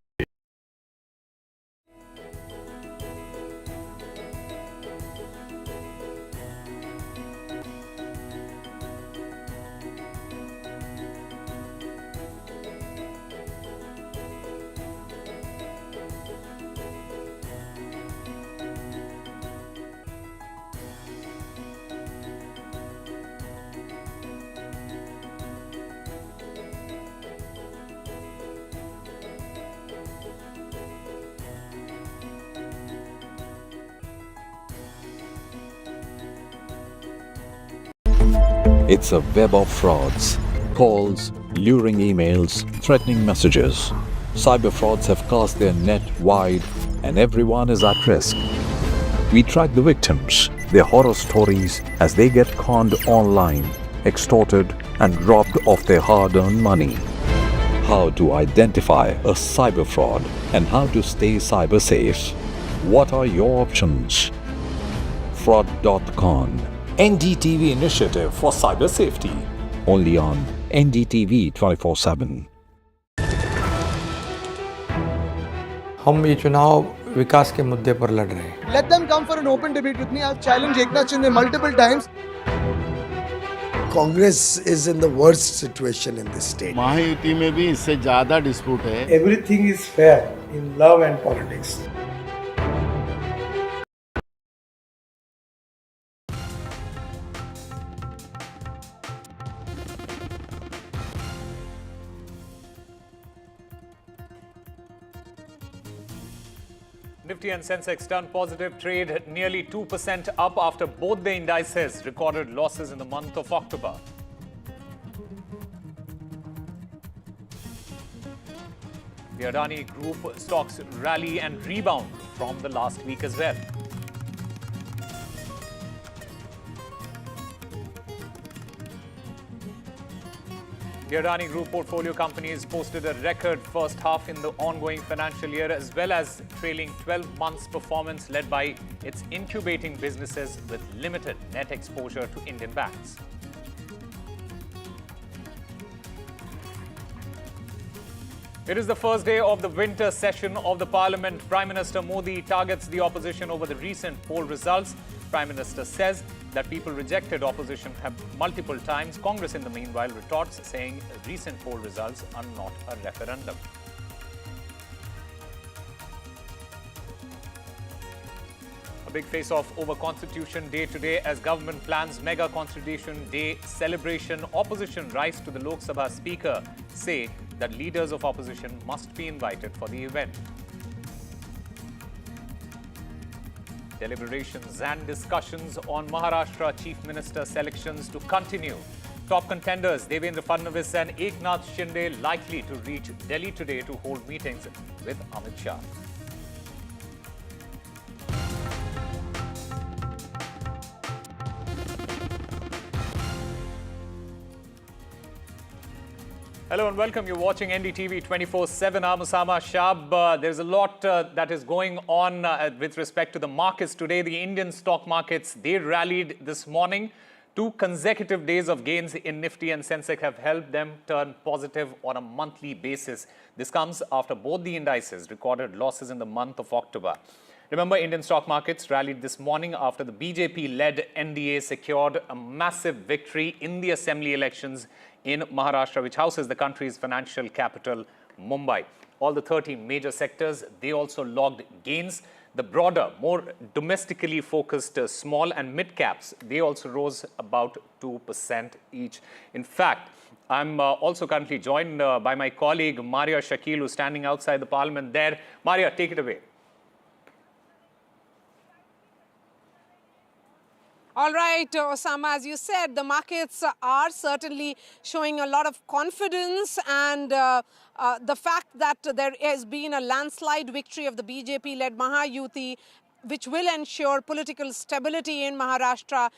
It's a web of frauds, calls, luring emails, threatening messages. Cyber frauds have cast their net wide and everyone is at risk. We track the victims, their horror stories as they get conned online, extorted and robbed of their hard-earned money. How to identify a cyber fraud and how to stay cyber safe. What are your options? Fraud.con, NDTV initiative for cyber safety. Only on NDTV 24/7. हम ये चुनाव विकास के मुद्दे पर लड़ रहे हैं. Let them come for an open debate with me. I'll challenge Eknath Shinde multiple times. Congress is in the worst situation in this state. Mahayuti में भी इससे ज्यादा डिस्प्यूट है. Everything is fair in love and politics. Nifty and Sensex turned positive, trade nearly 2% up after both the indices recorded losses in the month of October. The Adani Group stocks rally and rebound from the last week as well. The Adani Group portfolio companies posted a record first half in the ongoing financial year as well as trailing 12 months performance led by its incubating businesses with limited net exposure to Indian banks. It is the first day of the winter session of the Parliament. Prime Minister Modi targets the opposition over the recent poll results. Prime Minister says that people rejected opposition multiple times. Congress, in the meanwhile, retorts, saying recent poll results are not a referendum. A big face-off over Constitution Day today as government plans mega Constitution Day celebration. Opposition rise to the Lok Sabha Speaker say that leaders of opposition must be invited for the event. Deliberations and discussions on Maharashtra Chief Minister selections to continue. Top contenders Devendra Fadnavis and Eknath Shinde likely to reach Delhi today to hold meetings with Amit Shah. Hello and welcome. You're watching NDTV 24/7. I'm Osama Shab. There's a lot that is going on with respect to the markets today. The Indian stock markets, they rallied this morning. 2 consecutive days of gains in Nifty and Sensex have helped them turn positive on a monthly basis. This comes after both the indices recorded losses in the month of October. Remember, Indian stock markets rallied this morning after the BJP-led NDA secured a massive victory in the assembly elections in Maharashtra, which houses the country's financial capital, Mumbai. All the 13 major sectors, they also logged gains. The broader, more domestically focused small and mid caps, they also rose about 2% each. In fact, I'm also currently joined by my colleague, Maria Shakil, who's standing outside the parliament there. Maria, take it away. All right, Osama, as you said, the markets are certainly showing a lot of confidence, and the fact that there has been a landslide victory of the BJP-led Mahayuti, which will ensure political stability in Maharashtra,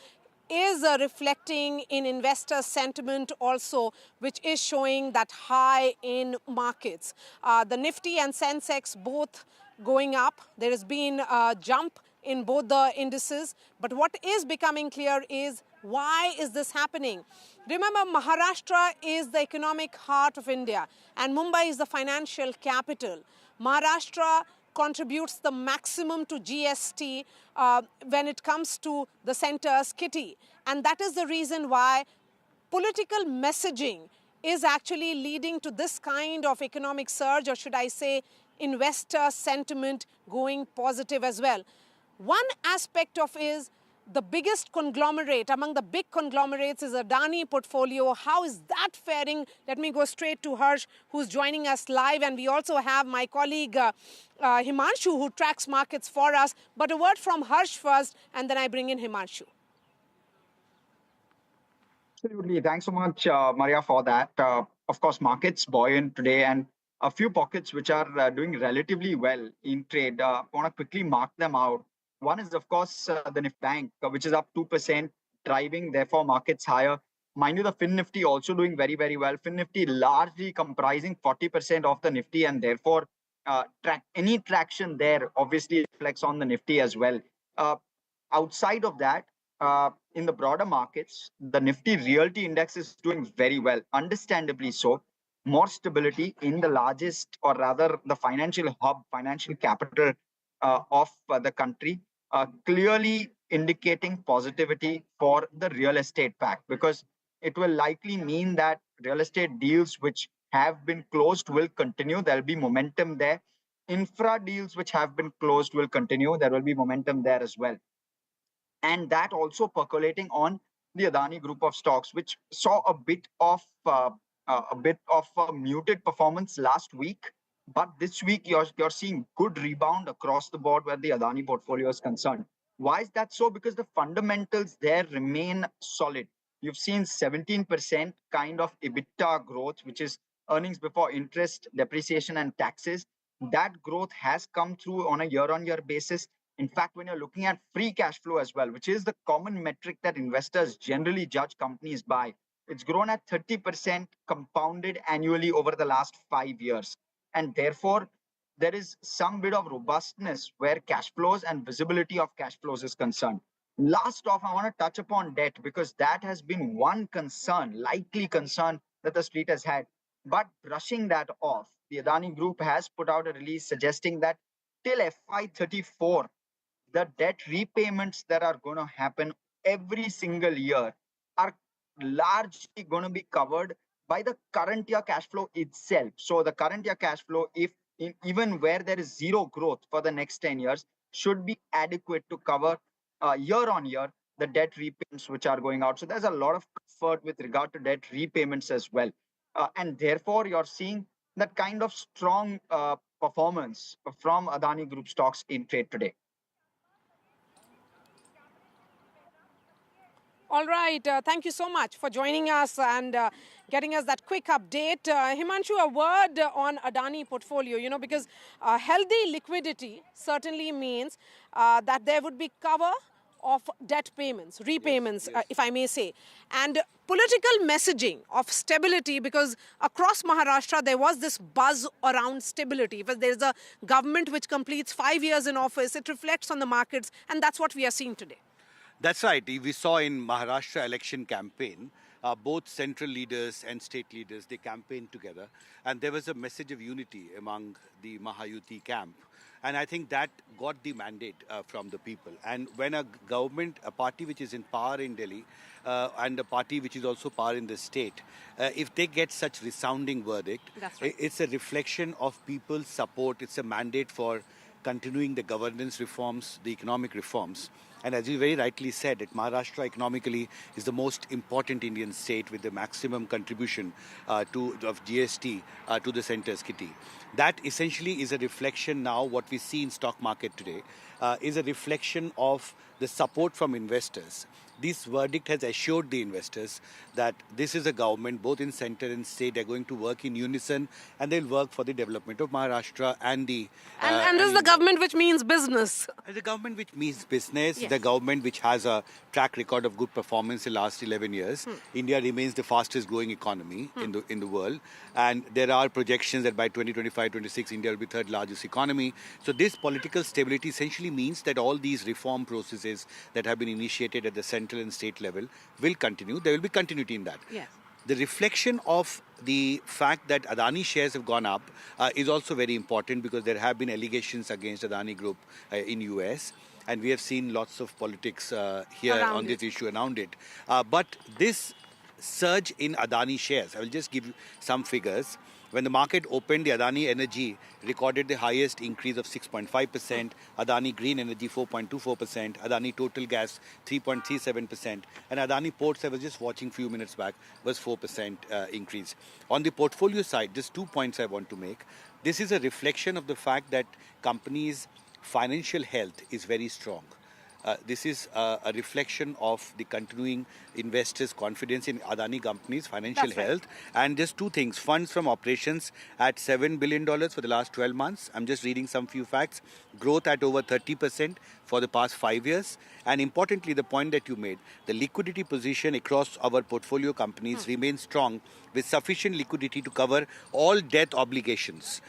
is reflecting in investor sentiment also, which is showing that high in markets. The Nifty and Sensex both going up. There has been a jump in both the indices, but what is becoming clear is Why is this happening? Remember, Maharashtra is the economic heart of India and Mumbai is the financial capital. Maharashtra contributes the maximum to GST when it comes to the centre's kitty. And that is the reason why political messaging is actually leading to this kind of economic surge, or should I say investor sentiment going positive as well. One aspect of is the biggest conglomerate, among the big conglomerates is Adani portfolio. How is that faring? Let me go straight to Harsh, who's joining us live. And we also have my colleague Himanshu, who tracks markets for us. But a word from Harsh first, and then I bring in Himanshu. Absolutely. Thanks so much, Maria, for that. Of course, markets buoyant today and a few pockets which are doing relatively well in trade. I want to quickly mark them out. One is, of course, the Nifty Bank, which is up 2%, driving, therefore, markets higher. Mind you, the Fin Nifty also doing very, very well. Fin Nifty largely comprising 40% of the Nifty, and therefore, any traction there obviously reflects on the Nifty as well. Outside of that, in the broader markets, the Nifty Realty Index is doing very well, understandably so. More stability in the largest, or rather the financial hub, financial capital of the country, clearly indicating positivity for the real estate pack, because it will likely mean that real estate deals which have been closed will continue. There'll be momentum there. Infra deals which have been closed will continue. There will be momentum there as well. And that also percolating on the Adani group of stocks, which saw a bit of a muted performance last week. But this week, you're seeing good rebound across the board where the Adani portfolio is concerned. Why is that so? Because the fundamentals there remain solid. You've seen 17% kind of EBITDA growth, which is earnings before interest, depreciation, and taxes. That growth has come through on a year-on-year basis. In fact, when you're looking at free cash flow as well, which is the common metric that investors generally judge companies by, it's grown at 30% compounded annually over the last 5 years. And therefore, there is some bit of robustness where cash flows and visibility of cash flows is concerned. Last off, I want to touch upon debt, because that has been one concern, likely concern that the street has had. But brushing that off, the Adani Group has put out a release suggesting that till FY34, the debt repayments that are going to happen every single year are largely going to be covered by the current year cash flow itself. So the current year cash flow, even where there is zero growth for the next 10 years, should be adequate to cover year on year the debt repayments which are going out. So there's a lot of comfort with regard to debt repayments as well. And therefore, you're seeing that kind of strong performance from Adani Group stocks in trade today. All right. Thank you so much for joining us and getting us that quick update. Himanshu, a word on Adani portfolio, because healthy liquidity certainly means that there would be cover of debt payments, repayments, if I may say, and political messaging of stability, because across Maharashtra there was this buzz around stability. If there's a government which completes 5 years in office, it reflects on the markets, and that's what we are seeing today. That's right. We saw in Maharashtra election campaign, both central leaders and state leaders, they campaigned together. And there was a message of unity among the Mahayuti camp. And I think that got the mandate from the people. And when a government, a party which is in power in Delhi, and a party which is also power in the state, if they get such resounding verdict, right, it's a reflection of people's support. It's a mandate for continuing the governance reforms, the economic reforms. And as you very rightly said, that Maharashtra economically is the most important Indian state with the maximum contribution of GST to the centre's kitty. That essentially is a reflection now, what we see in stock market today, is a reflection of the support from investors. This verdict has assured the investors that this is a government, both in centre and state, they're going to work in unison and they'll work for the development of Maharashtra and the... And this is the government which means business. The government which means business, yes. The government which has a track record of good performance in the last 11 years. India remains the fastest growing economy in the world. And there are projections that by 2025-26, India will be third largest economy. So this political stability essentially simply means that all these reform processes that have been initiated at the central and state level will continue. There will be continuity in that. Yes. The reflection of the fact that Adani shares have gone up is also very important, because there have been allegations against Adani Group in US, and we have seen lots of politics here on this issue around it. But this surge in Adani shares, I will just give you some figures. When the market opened, the Adani Energy recorded the highest increase of 6.5%, Adani Green Energy 4.24%, Adani Total Gas 3.37%, and Adani Ports, I was just watching a few minutes back, was 4% increase. On the portfolio side, just 2 points I want to make. This is a reflection of the fact that companies' financial health is very strong. This is a reflection of the continuing investors' confidence in Adani companies' financial health. And just two things. Funds from operations at $7 billion for the last 12 months. I'm just reading some few facts. Growth at over 30% for the past 5 years. And importantly, the point that you made, the liquidity position across our portfolio companies remains strong, with sufficient liquidity to cover all debt obligations,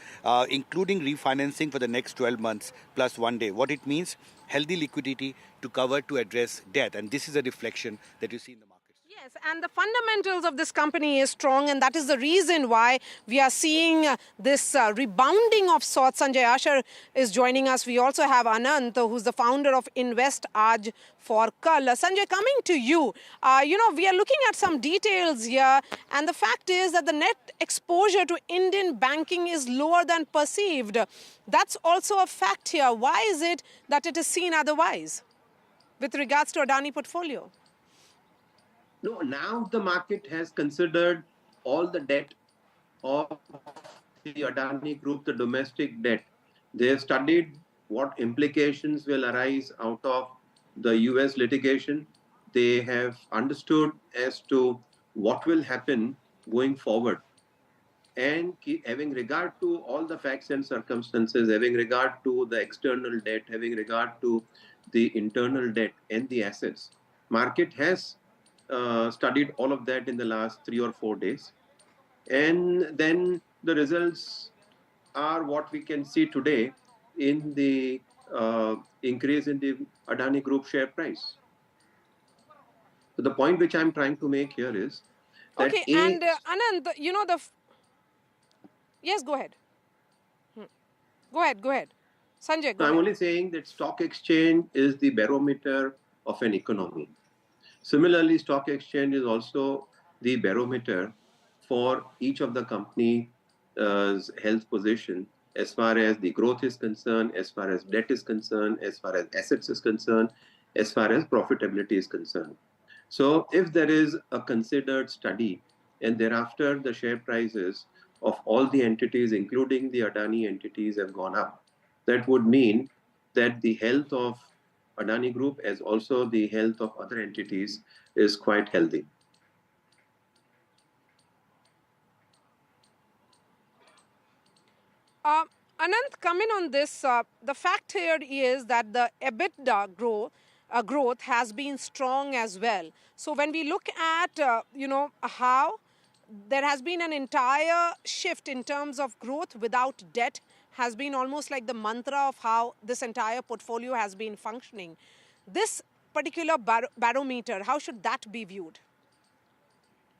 including refinancing for the next 12 months plus 1 day. What it means, healthy liquidity to address debt. And this is a reflection that you see in the market. Yes, and the fundamentals of this company is strong, and that is the reason why we are seeing this rebounding of sorts. Sanjay Asher is joining us. We also have Anant, who's the founder of Invest Aaj for Kal. Sanjay, coming to you, we are looking at some details here, and the fact is that the net exposure to Indian banking is lower than perceived. That's also a fact here. Why is it that it is seen otherwise with regards to Adani portfolio? No, now the market has considered all the debt of the Adani Group, the domestic debt. They have studied what implications will arise out of the US litigation. They have understood as to what will happen going forward. And having regard to all the facts and circumstances, having regard to the external debt, having regard to the internal debt and the assets, market has studied all of that in the last 3 or 4 days. And then the results are what we can see today in the increase in the Adani Group share price. So the point which I'm trying to make here is that and Anand, yes, go ahead. Go ahead. Sanjay, go ahead. I'm only saying that stock exchange is the barometer of an economy. Similarly, stock exchange is also the barometer for each of the company's health position as far as the growth is concerned, as far as debt is concerned, as far as assets is concerned, as far as profitability is concerned. So if there is a considered study and thereafter the share prices of all the entities, including the Adani entities, have gone up, that would mean that the health of Adani Group as also the health of other entities is quite healthy. Anand, come in on this. The fact here is that the EBITDA growth has been strong as well. So when we look at, how there has been an entire shift in terms of growth without debt, has been almost like the mantra of how this entire portfolio has been functioning. This particular barometer, how should that be viewed?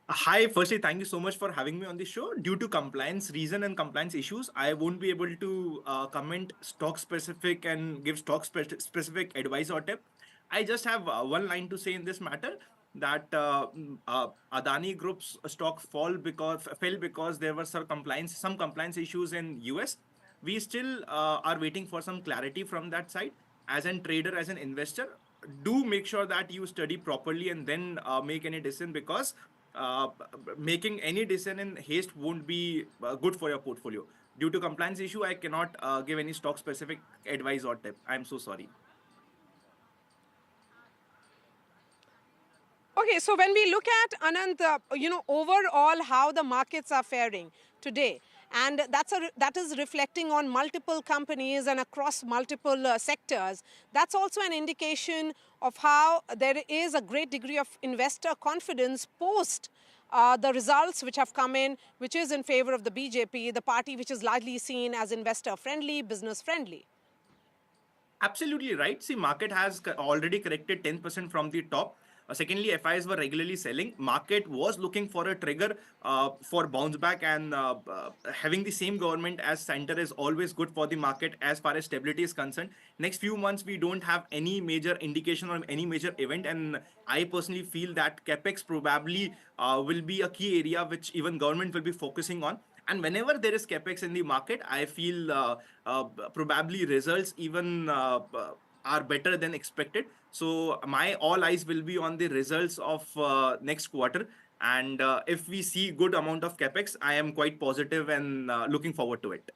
Hi, firstly, thank you so much for having me on the show. Due to compliance reason and compliance issues, I won't be able to comment stock specific and give stock specific advice or tip. I just have one line to say in this matter, that Adani Group's stock fell because there were some compliance issues in US. We still are waiting for some clarity from that side. As a trader, as an investor, do make sure that you study properly and then make any decision, because making any decision in haste won't be good for your portfolio. Due to compliance issue, I cannot give any stock specific advice or tip. I'm so sorry. Okay, so when we look at, Anant, overall how the markets are faring today, and that is reflecting on multiple companies and across multiple sectors, that's also an indication of how there is a great degree of investor confidence post the results which have come in, which is in favor of the BJP, the party which is largely seen as investor friendly, business friendly. Absolutely right. See, market has already corrected 10% from the top. Secondly, FIs were regularly selling. Market was looking for a trigger for bounce back, and having the same government as center is always good for the market as far as stability is concerned. Next few months, we don't have any major indication or any major event, and I personally feel that capex probably will be a key area which even government will be focusing on. And whenever there is capex in the market, I feel probably results even are better than expected. So my all eyes will be on the results of next quarter. And if we see good amount of capex, I am quite positive and looking forward to it.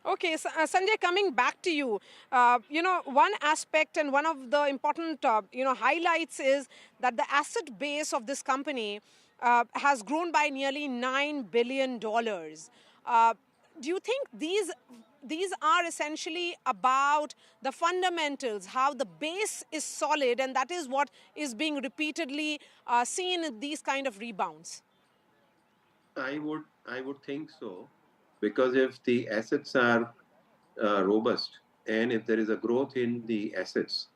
Okay, so, Sanjay, coming back to you, one aspect and one of the important, highlights is that the asset base of this company has grown by nearly $9 billion. Do you think these are essentially about the fundamentals, how the base is solid, and that is what is being repeatedly seen in these kind of rebounds? I would think so, because if the assets are robust and if there is a growth in the assets,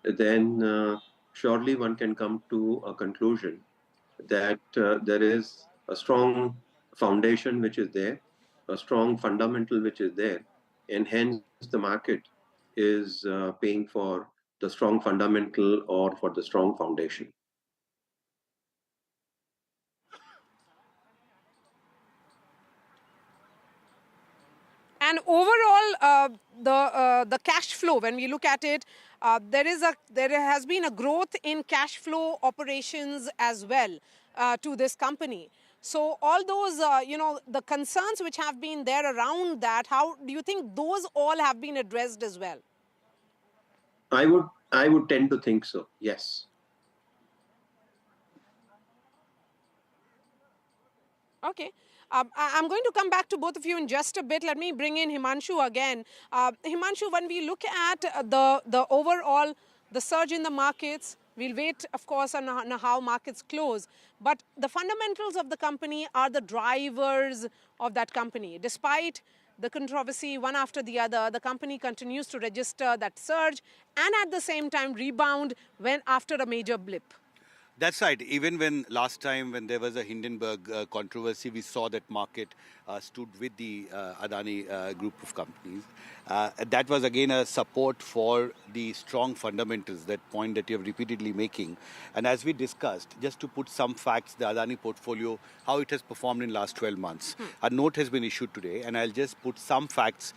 then surely one can come to a conclusion that there is a strong foundation which is there, a strong fundamental which is there, and hence the market is paying for the strong fundamental or for the strong foundation. And overall, the cash flow, when we look at it, there has been a growth in cash flow operations as well to this company. So all those, the concerns which have been there around that, how do you think those all have been addressed as well? I would tend to think so. Yes. Okay. I'm going to come back to both of you in just a bit. Let me bring in Himanshu again. Himanshu, when we look at the overall, the surge in the markets, we'll wait, of course, on how markets close. But the fundamentals of the company are the drivers of that company. Despite the controversy, one after the other, the company continues to register that surge and at the same time rebound when after a major blip. That's right. Even when last time when there was a Hindenburg controversy, we saw that market stood with the Adani group of companies. That was again a support for the strong fundamentals, that point that you're repeatedly making. And as we discussed, just to put some facts, the Adani portfolio, how it has performed in last 12 months. A note has been issued today, and I'll just put some facts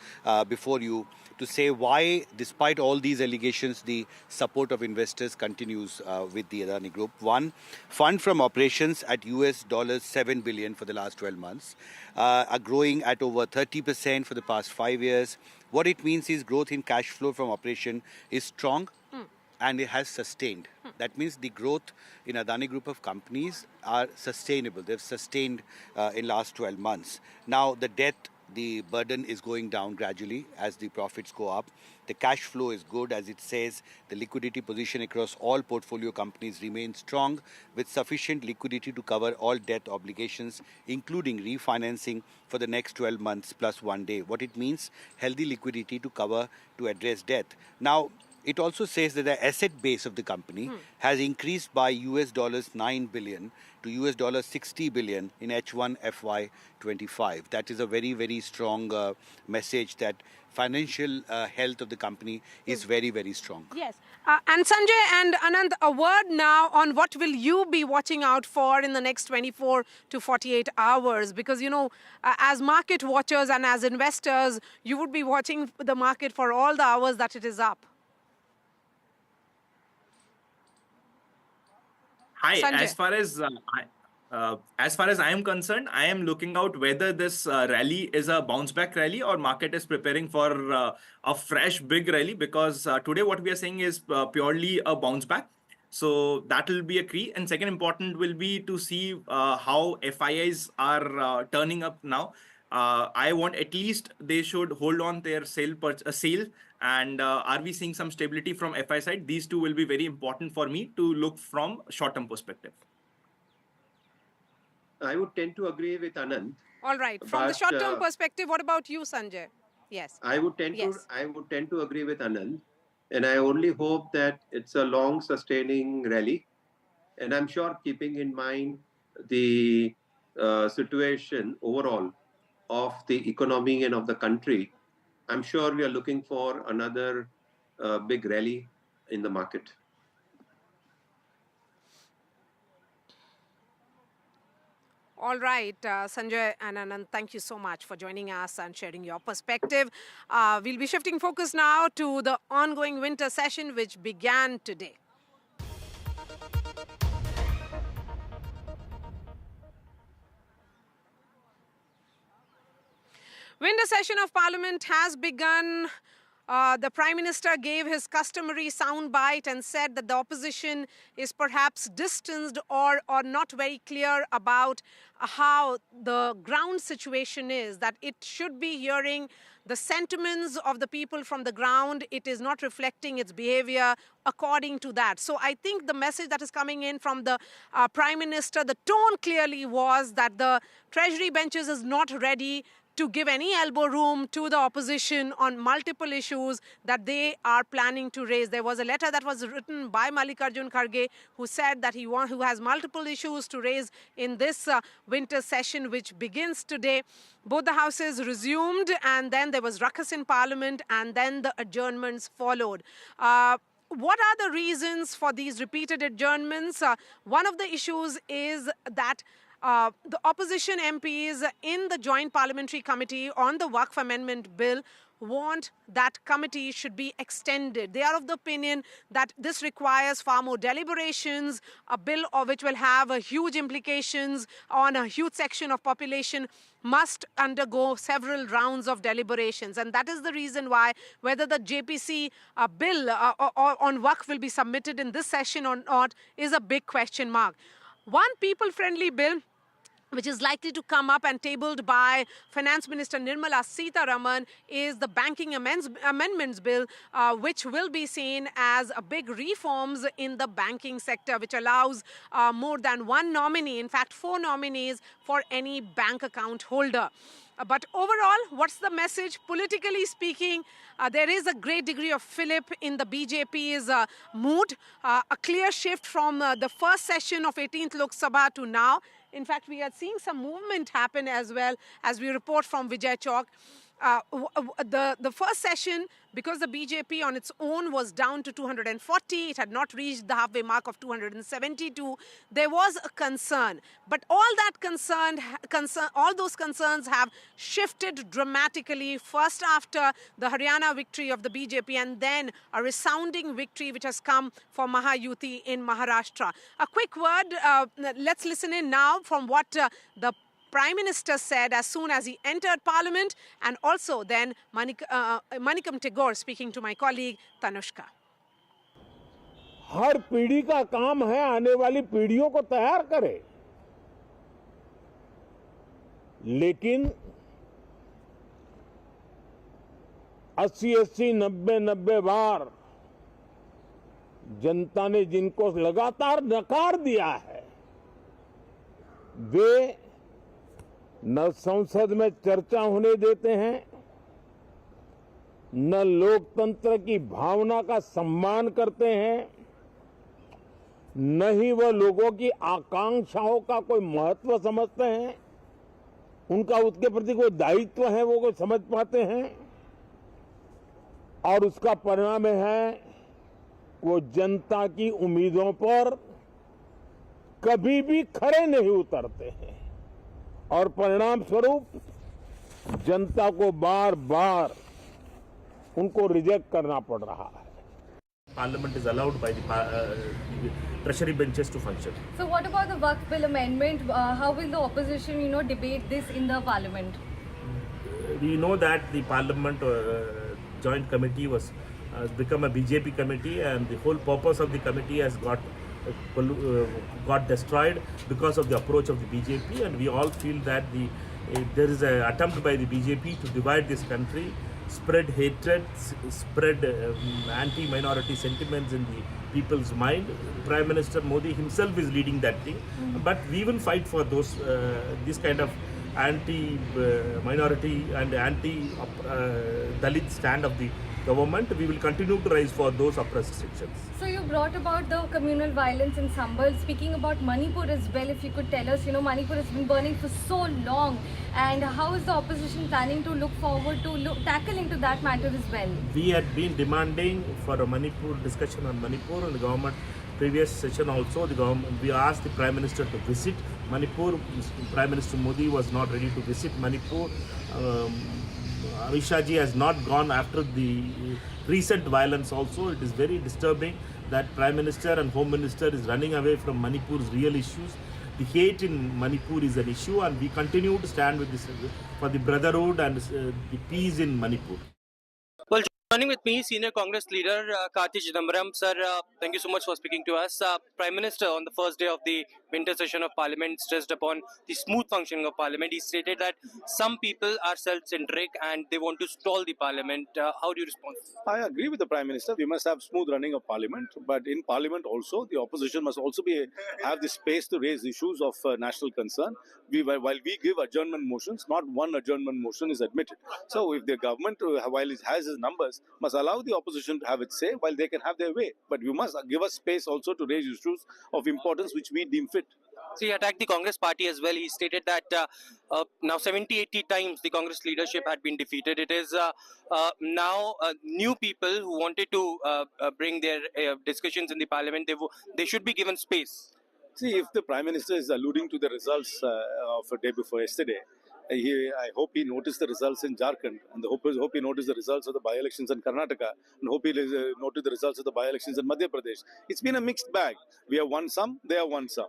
before you to say why, despite all these allegations, the support of investors continues with the Adani Group. One, fund from operations at $7 billion for the last 12 months, are growing at over 30% for the past 5 years. What it means is growth in cash flow from operation is strong and it has sustained. That means the growth in Adani Group of companies are sustainable. They've sustained in last 12 months. Now the debt, the burden is going down gradually as the profits go up. The cash flow is good, as it says. The liquidity position across all portfolio companies remains strong, with sufficient liquidity to cover all debt obligations, including refinancing for the next 12 months plus 1 day. What it means, healthy liquidity to cover, to address debt. Now, it also says that the asset base of the company has increased by $9 billion to $60 billion in H1 FY25. That is a very, very strong message that financial health of the company is very, very strong. Yes. And Sanjay and Anand, a word now on what will you be watching out for in the next 24 to 48 hours? Because, as market watchers and as investors, you would be watching the market for all the hours that it is up. Hi, Sanjay. as far as I am concerned, I am looking out whether this rally is a bounce back rally or market is preparing for a fresh big rally, because today what we are saying is purely a bounce back. So that will be a key. And second important will be to see how FIIs are turning up now. I want at least they should hold on their sale. And are we seeing some stability from FI side? These two will be very important for me to look from short-term perspective. I would tend to agree with Anand All right. From the But, short-term perspective, what about you, Sanjay? Yes. I would tend to agree with Anand, and I only hope that it's a long sustaining rally. And I'm sure, keeping in mind the situation overall of the economy and of the country, I'm sure we are looking for another big rally in the market. All right, Sanjay and Anand, thank you so much for joining us and sharing your perspective. We'll be shifting focus now to the ongoing winter session, which began today. Winter session of Parliament has begun. The Prime Minister gave his customary soundbite and said that the opposition is perhaps distanced or not very clear about how the ground situation is, that it should be hearing the sentiments of the people from the ground. It is not reflecting its behavior according to that. So I think the message that is coming in from the Prime Minister, the tone clearly was that the Treasury benches is not ready to give any elbow room to the opposition on multiple issues that they are planning to raise. There was a letter that was written by Mallikarjun Kharge, who said that who has multiple issues to raise in this winter session, which begins today. Both the houses resumed, and then there was ruckus in Parliament, and then the adjournments followed. What are the reasons for these repeated adjournments? One of the issues is that the opposition MPs in the Joint Parliamentary Committee on the Waqf Amendment Bill want that committee should be extended. They are of the opinion that this requires far more deliberations, a bill which will have huge implications on a huge section of population must undergo several rounds of deliberations. And that is the reason why whether the JPC bill on Waqf will be submitted in this session or not is a big question mark. One people-friendly bill which is likely to come up and tabled by Finance Minister Nirmala Sitharaman is the Banking Amendments Bill, which will be seen as a big reforms in the banking sector, which allows more than one nominee, in fact 4 nominees for any bank account holder. But overall, what's the message? Politically speaking, there is a great degree of fillip in the BJP's mood, a clear shift from the first session of 18th Lok Sabha to now. In fact, we are seeing some movement happen as well, as we report from Vijay Chowk. The first session, because the BJP on its own was down to 240, it had not reached the halfway mark of 272, there was a concern. But all those concerns have shifted dramatically, first after the Haryana victory of the BJP and then a resounding victory which has come for Mahayuti in Maharashtra. A quick word, let's listen in now from what the Prime Minister said as soon as he entered Parliament, and also then Manikam Tagore speaking to my colleague Tanushka. हर पीढ़ी का काम है आने वाली पीढ़ियों को तैयार करे, लेकिन 80-80, 90-90 बार जनता ने जिनको लगातार नकार दिया है, वे न संसद में चर्चा होने देते हैं, न लोकतंत्र की भावना का सम्मान करते हैं, न ही वह लोगों की आकांक्षाओं का कोई महत्व समझते हैं, उनका उसके प्रति कोई दायित्व है वो कोई समझ पाते हैं, और उसका परिणाम है वो जनता की उम्मीदों पर कभी भी खरे नहीं उतरते हैं, और परिणाम स्वरूप जनता को बार बार उनको रिजेक्ट करना पड़ रहा है. Parliament is allowed by the treasury benches to function. So what about the Waqf Bill amendment? How will the opposition, debate this in the Parliament? We know that the Parliament joint committee has become a BJP committee, and the whole purpose of the committee has got destroyed because of the approach of the BJP, and we all feel that there is an attempt by the BJP to divide this country, spread hatred, spread anti-minority sentiments in the people's mind. Prime Minister Modi himself is leading that thing, but we will fight for those this kind of anti-minority and anti-Dalit stand of the government, we will continue to rise for those oppressed sections. So you brought about the communal violence in Sambal. Speaking about Manipur as well, if you could tell us, Manipur has been burning for so long, and how is the opposition planning to look forward to tackle into that matter as well? We had been demanding for a Manipur discussion on Manipur, and the government previous session also we asked the Prime Minister to visit Manipur. Prime Minister Modi was not ready to visit Manipur. Amit Shah ji has not gone after the recent violence also. It is very disturbing that Prime Minister and Home Minister is running away from Manipur's real issues. The hate in Manipur is an issue, and we continue to stand with this for the brotherhood and the peace in Manipur. Well, joining with me, Senior Congress Leader Karti Chidambaram. Sir, thank you so much for speaking to us. Prime Minister, on the first day of the winter session of Parliament, stressed upon the smooth functioning of Parliament. He stated that some people are self-centric and they want to stall the Parliament. How do you respond? I agree with the Prime Minister. We must have smooth running of Parliament, but in Parliament also, the opposition must also have the space to raise issues of national concern. While we give adjournment motions, not one adjournment motion is admitted. So if the government, while it has its numbers, must allow the opposition to have its say while they can have their way. But you must give us space also to raise issues of importance which we deem fit. So he attacked the Congress party as well. He stated that now 70-80 times the Congress leadership had been defeated. It is now new people who wanted to bring their discussions in the Parliament. They should be given space. See, if the Prime Minister is alluding to the results of a day before yesterday, I hope he noticed the results in Jharkhand, and hope he noticed the results of the by-elections in Karnataka, and hope he noticed the results of the by-elections in Madhya Pradesh. It's been a mixed bag. We have won some, they have won some.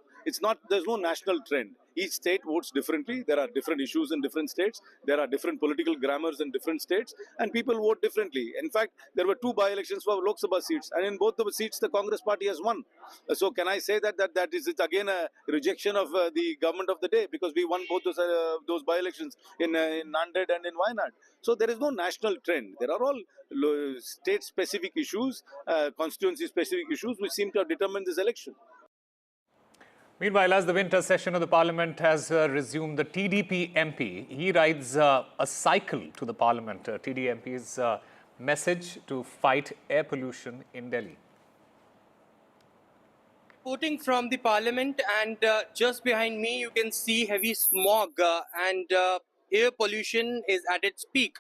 There's no national trend. Each state votes differently. There are different issues in different states. There are different political grammars in different states, and people vote differently. In fact, there were 2 by-elections for Lok Sabha seats, and in both the seats, the Congress party has won. So can I say that is again a rejection of the government of the day, because we won both those by-elections in Nanded and in Wayanad. So there is no national trend. There are all state-specific issues, constituency-specific issues, which seem to have determined this election. Meanwhile, as the winter session of the Parliament has resumed, the TDP MP, he rides a cycle to the Parliament. TDMP's message to fight air pollution in Delhi. Reporting from the Parliament, and just behind me you can see heavy smog and air pollution is at its peak.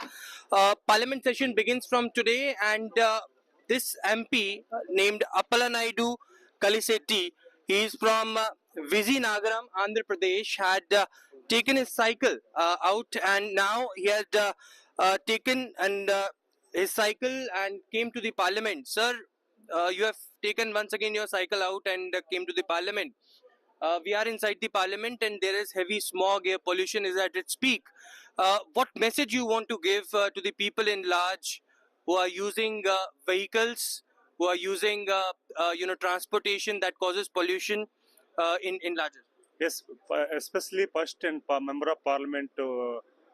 Parliament session begins from today, and this MP named Appala Naidu Kalisetti, he is from Vizianagaram, Andhra Pradesh, had taken his cycle out, and now he had taken his cycle and came to the Parliament. Sir, you have taken once again your cycle out and came to the Parliament. We are inside the Parliament and there is heavy smog, air pollution is at its peak. What message you want to give to the people in large who are using vehicles, who are using transportation that causes pollution in larger? Yes, especially first and member of Parliament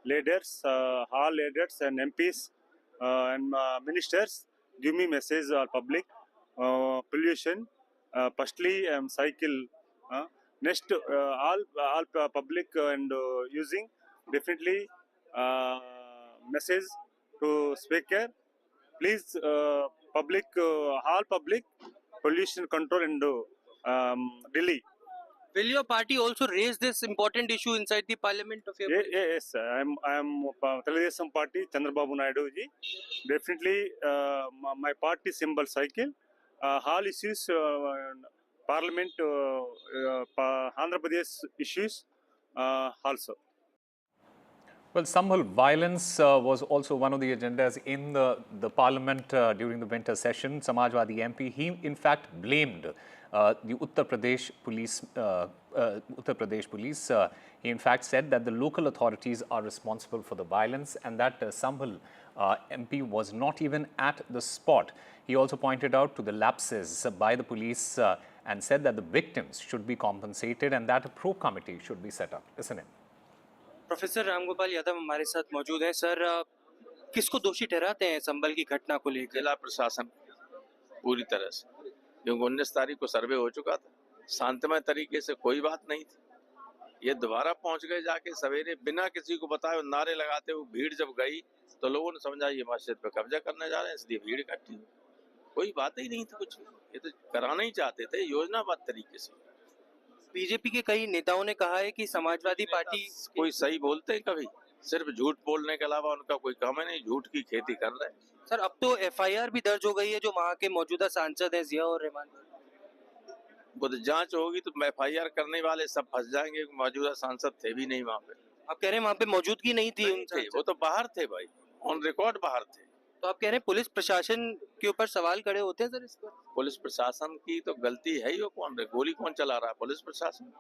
leaders, all leaders and MPs and ministers, give me message or public pollution. Firstly, cycle. Next, all public and using definitely message to speaker. Please, public, all public pollution control in Delhi. Will your party also raise this important issue inside the Parliament of your party? Yes, I am Telugudesam Party, Chandrababu Naidu ji. Definitely, my party symbol cycle. All issues, Parliament, Andhra Pradesh issues also. Well, Sambhal, violence was also one of the agendas in the Parliament during the winter session. Samajwadi MP, he in fact blamed the Uttar Pradesh police. He in fact said that the local authorities are responsible for the violence and that Sambhal MP was not even at the spot. He also pointed out to the lapses by the police and said that the victims should be compensated and that a probe committee should be set up. Listen in. Professor Ramgopal Yadav हमारे साथ मौजूद हैं। Sir, किसको दोषी ठहराते हैं संभल की घटना को लेकर? जिला प्रशासन पूरी तरह से, क्योंकि 19 तारीख को सर्वे हो चुका था, शांतिमय तरीके से कोई बात नहीं थी, ये दोबारा पहुंच गए जाके सवेरे बिना किसी को बताए नारे लगाते हुए। भीड़ जब गई तो लोगों ने समझा ये मस्जिद पर कब्जा करने जा रहे हैं, इसलिए भीड़ इकट्ठी हुई। कोई बात ही नहीं थी कुछ, ये तो कराना ही चाहते थे योजनाबद्ध तरीके से। बीजेपी के कई नेताओं ने कहा है कि समाजवादी पार्टी कोई सही बोलते हैं कभी? सिर्फ झूठ बोलने के अलावा उनका कोई काम है नहीं, झूठ की खेती कर रहे हैं। सर अब तो एफआईआर भी दर्ज हो गई है जो वहाँ के मौजूदा सांसद हैं जिया और रहमान। वो तो जांच होगी तो एफआईआर करने वाले सब फंस जाएंगे। मौजूदा सांसद थे भी नहीं वहाँ पे। आप कह रहे हैं वहाँ पे मौजूदगी नहीं थी थे, वो तो बाहर थे भाई, ऑन रिकॉर्ड बाहर थे। तो आप कह रहे हैं पुलिस प्रशासन के ऊपर सवाल खड़े होते हैं सर इस पर? पुलिस प्रशासन की तो गलती है ही, वो गोली कौन चला रहा है? पुलिस प्रशासन।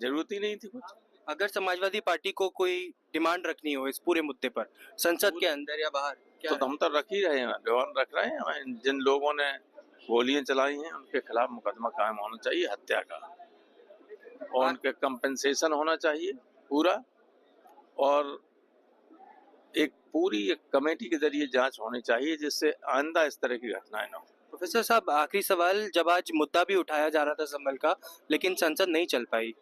जरूरत ही नहीं थी कुछ। अगर समाजवादी पार्टी को कोई डिमांड रखनी हो इस पूरे मुद्दे पर संसद के अंदर या बाहर, तो हम तो रख ही रहे हैं, डिमांड रख रहे हैं। जिन लोगों ने गोलियां चलाई हैं उनके खिलाफ मुकदमा कायम होना चाहिए हत्या का, और उनके कंपेंसेशन होना चाहिए पूरा, और एक पूरी एक कमेटी के जरिए जांच होनी चाहिए जिससे आइंदा इस तरह की घटनाएं न हो। प्रोफेसर साहब आखिरी सवाल, जब आज मुद्दा भी उठाया जा रहा था संभल का लेकिन संसद नहीं चल पाई,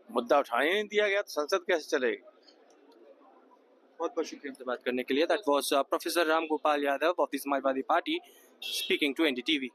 मुद्दा उठाने नहीं दिया गया तो संसद कैसे चलेगी? बहुत बहुत शुक्रिया हमसे बात करने के लिए। That was professor Ram Gopal Yadav of the Samajwadi party speaking to NDTV.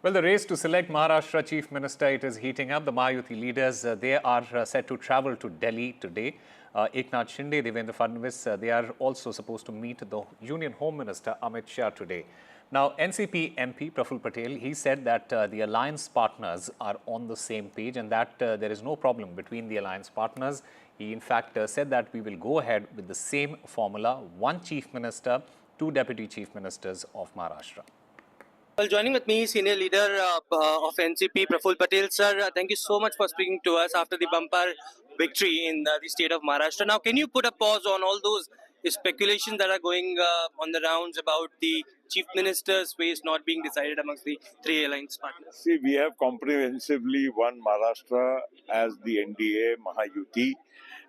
Well, the race to select Maharashtra Chief Minister, it is heating up. The Mahayuti leaders, they are set to travel to Delhi today. Eknath Shinde, Devendra Fadnavis, they are also supposed to meet the Union Home Minister Amit Shah today. Now, NCP MP Praful Patel, he said that the alliance partners are on the same page and that there is no problem between the alliance partners. He, in fact, said that we will go ahead with the same formula, one Chief Minister, two Deputy Chief Ministers of Maharashtra. Well, joining with me, senior leader of NCP, Praful Patel. Sir, thank you so much for speaking to us after the bumper victory in the state of Maharashtra. Now, can you put a pause on all those speculations that are going on the rounds about the chief minister's ways not being decided amongst the three alliance partners? See, we have comprehensively won Maharashtra as the NDA Mahayuti,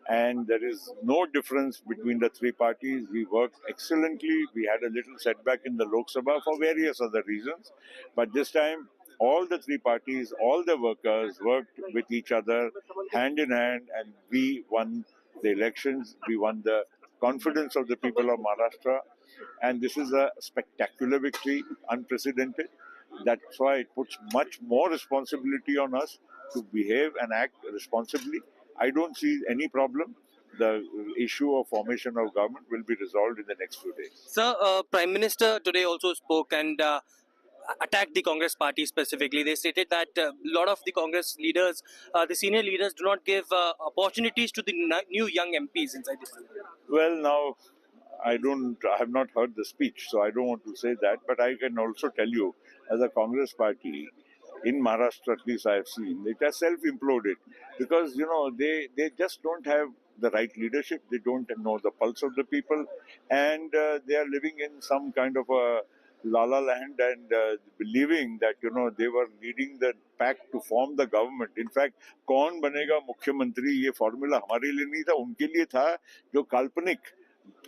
and there is no difference between the three parties. We worked excellently. We had a little setback in the Lok Sabha for various other reasons, but this time all the three parties, all the workers worked with each other hand in hand, and we won the elections. We won the confidence of the people of Maharashtra, and this is a spectacular victory, unprecedented. That's why it puts much more responsibility on us to behave and act responsibly. I don't see any problem. The issue of formation of government will be resolved in the next few days. Sir, Prime Minister today also spoke and attacked the Congress party specifically. They stated that a lot of the Congress leaders, the senior leaders, do not give opportunities to the new young MPs inside the country. Well, now, I have not heard the speech, so I don't want to say that, but I can also tell you, as a Congress party, in Maharashtra at least I have seen, it has self-imploded because, they just don't have the right leadership, they don't know the pulse of the people, and they are living in some kind of a la-la land and believing that, they were leading the pack to form the government. In fact, कौन बनेगा मुख्यमंत्री ये formula हमारे लिए नहीं था, उनके लिए था, जो काल्पनिक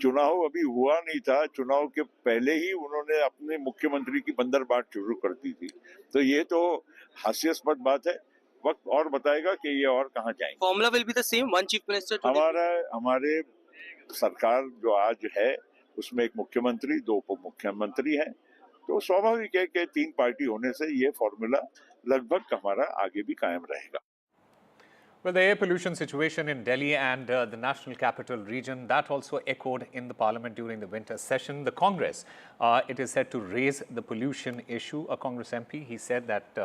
चुनाव अभी हुआ नहीं था, चुनाव के पहले ही उन्होंने अपने मुख्यमंत्री की बंदरबाट शुरू कर दी थी। तो ये तो हास्यास्पद बात है, वक्त और बताएगा कि ये और कहाँ जाएंगे। Formula will be the same, one chief minister. हमारे सरकार जो आज है उसमें एक मुख्यमंत्री, दो उप मुख्यमंत्री हैं, तो स्वाभाविक है कि तीन पार्टी होने से ये फॉर्मूला लगभग हमारा आगे भी कायम रहेगा। Well, the air pollution situation in Delhi and the national capital region, that also echoed in the parliament during the winter session. The Congress, it is said to raise the pollution issue. A Congress MP, he said that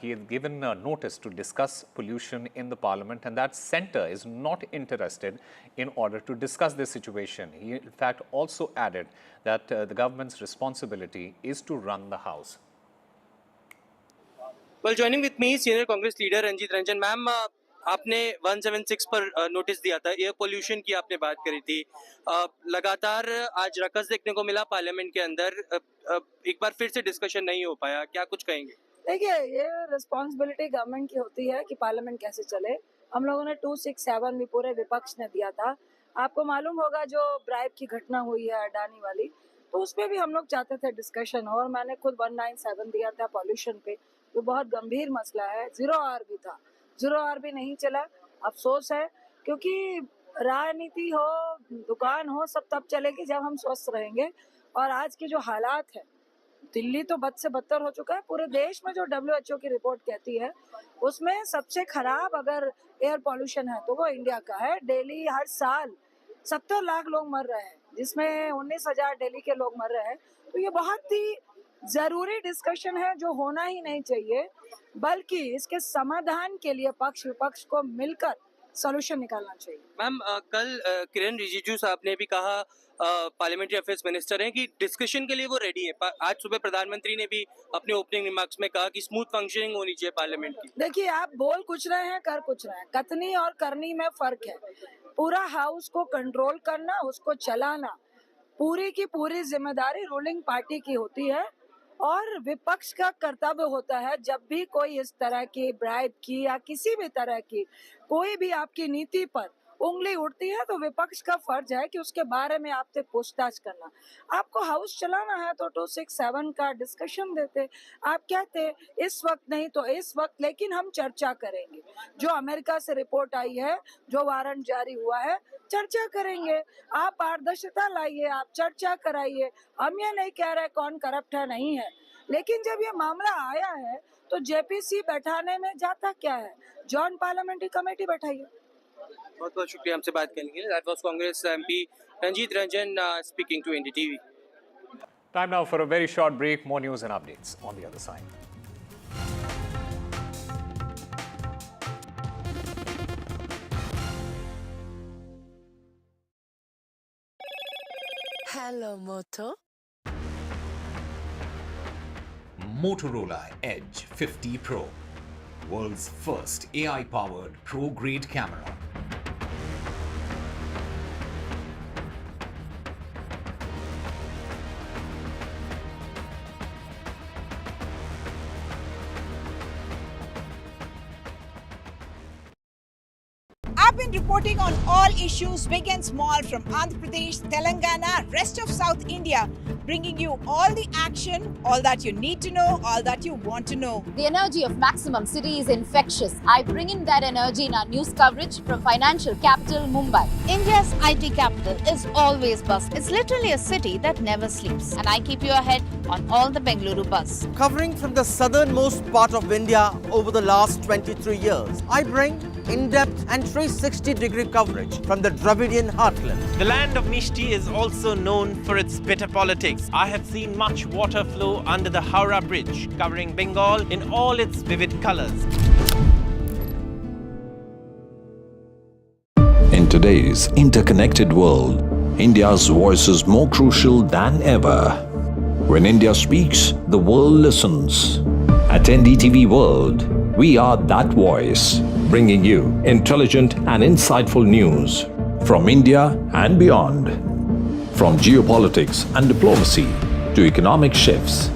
he had given notice to discuss pollution in the parliament and that centre is not interested in order to discuss this situation. He in fact also added that the government's responsibility is to run the house. Well, joining with me, senior Congress leader Ranjit Ranjan. Ma'am, आपने 176 पर notice दिया था, air pollution की आपने बात करी थी, लगातार आज रकस देखने को मिला पार्लियामेंट के अंदर, एक बार फिर से डिस्कशन नहीं हो पाया, क्या कुछ कहेंगे? देखिए, ये रिस्पॉन्सिबिलिटी गवर्नमेंट की होती है कि पार्लियामेंट कैसे चले। हम लोगों ने 267 भी पूरे विपक्ष ने दिया था। आपको मालूम होगा जो ब्राइब की घटना हुई है अडानी वाली, तो उस पर भी हम लोग चाहते थे डिस्कशन, और मैंने खुद 197 दिया था पॉल्यूशन पे, जो बहुत गंभीर मसला है। 0 आवर भी था, 0 आवर भी नहीं चला। अफसोस है, क्योंकि राजनीति हो, दुकान हो, सब तब चलेगी जब हम स्वस्थ रहेंगे। और आज के जो हालात है, दिल्ली तो बद से बदतर हो चुका है। पूरे देश में जो WHO की रिपोर्ट कहती है, उसमें सबसे खराब अगर एयर पॉल्यूशन है तो वो इंडिया का है। डेली हर साल 70 लाख लोग मर रहे हैं, जिसमें 19,000 दिल्ली के लोग मर रहे हैं। तो ये बहुत ही जरूरी डिस्कशन है जो होना ही नहीं चाहिए, बल्कि इसके समाधान के लिए पक्ष विपक्ष को मिलकर सॉल्यूशन निकालना चाहिए। मैम, कल किरण रिजिजू साहब ने भी कहा, पार्लियामेंट्री अफेयर्स मिनिस्टर हैं, कि डिस्कशन के लिए वो रेडी है। आज सुबह प्रधानमंत्री ने भी अपने ओपनिंग रिमार्क्स में कहा कि स्मूथ फंक्शनिंग होनी चाहिए पार्लियामेंट की। देखिए, आप बोल कुछ रहे हैं, कर कुछ रहे हैं। कथनी और करनी में फर्क है। पूरा हाउस को कंट्रोल करना, उसको चलाना, पूरी की पूरी जिम्मेदारी रूलिंग पार्टी की होती है। और विपक्ष का कर्तव्य होता है, जब भी कोई इस तरह की ब्राइब की या किसी भी तरह की कोई भी आपकी नीति पर उंगली उठती है, तो विपक्ष का फर्ज है कि उसके बारे में आपसे पूछताछ करना। आपको हाउस चलाना है तो 267 का डिस्कशन देते, आप कहते इस वक्त नहीं तो इस वक्त, लेकिन हम चर्चा करेंगे। जो अमेरिका से रिपोर्ट आई है, जो वारंट जारी हुआ है, चर्चा करेंगे। आप पारदर्शिता लाइए, आप चर्चा कराइए। हम ये नहीं कह रहे कौन करप्ट है, नहीं है, लेकिन जब ये मामला आया है तो JPC बैठाने में जाता क्या है? जॉइंट पार्लियामेंट्री कमेटी बैठाइए। बहुत बहुत शुक्रिया हमसे बात करने के लिए। That was Congress MP Ranjit Ranjan speaking to NDTV. Time now for a very short break. More news and updates on the other side. Hello, Moto. Motorola Edge 50 Pro, world's first AI-powered pro-grade camera. I've been reporting on all issues, big and small, from Andhra Pradesh, Telangana, rest of South India, bringing you all the action, all that you need to know, all that you want to know. The energy of Maximum City is infectious. I bring in that energy in our news coverage from financial capital Mumbai. India's IT capital is always buzz. It's literally a city that never sleeps. And I keep you ahead on all the Bengaluru buzz. Covering from the southernmost part of India over the last 23 years, I bring in-depth and 360-degree coverage from the Dravidian heartland. The land of Mishti is also known for its bitter politics. I have seen much water flow under the Howrah Bridge, covering Bengal in all its vivid colors. In today's interconnected world, India's voice is more crucial than ever. When India speaks, the world listens. At NDTV World, we are that voice, bringing you intelligent and insightful news from India and beyond. From geopolitics and diplomacy to economic shifts,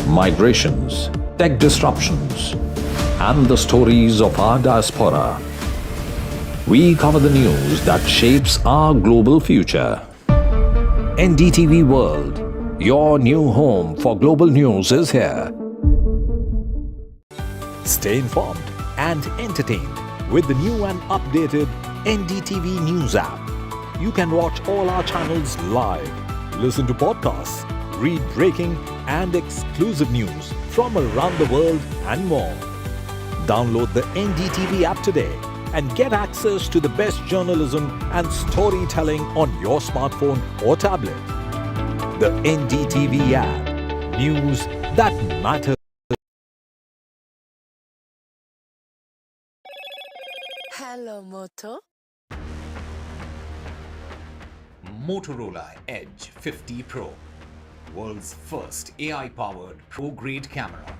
migrations, tech disruptions, and the stories of our diaspora. We cover the news that shapes our global future. NDTV World, your new home for global news, is here. Stay informed and entertained with the new and updated NDTV News app. You can watch all our channels live, listen to podcasts, read breaking and exclusive news from around the world and more. Download the NDTV app today and get access to the best journalism and storytelling on your smartphone or tablet. The NDTV app. News that matters. Hello, Moto. Motorola Edge 50 Pro, world's first AI-powered pro-grade camera.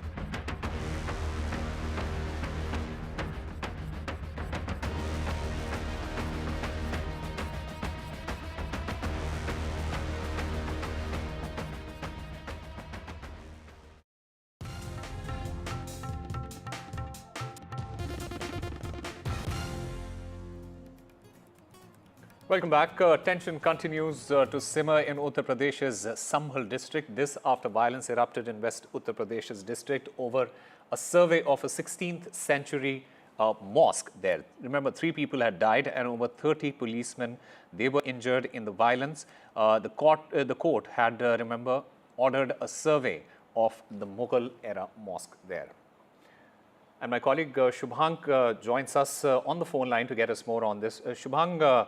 Welcome back. Tension continues to simmer in Uttar Pradesh's Sambhal district. This after violence erupted in West Uttar Pradesh's district over a survey of a 16th century mosque there. Remember, 3 people had died and over 30 policemen, they were injured in the violence. The court had, remember, ordered a survey of the Mughal-era mosque there. And my colleague Shubhang joins us on the phone line to get us more on this. Shubhang,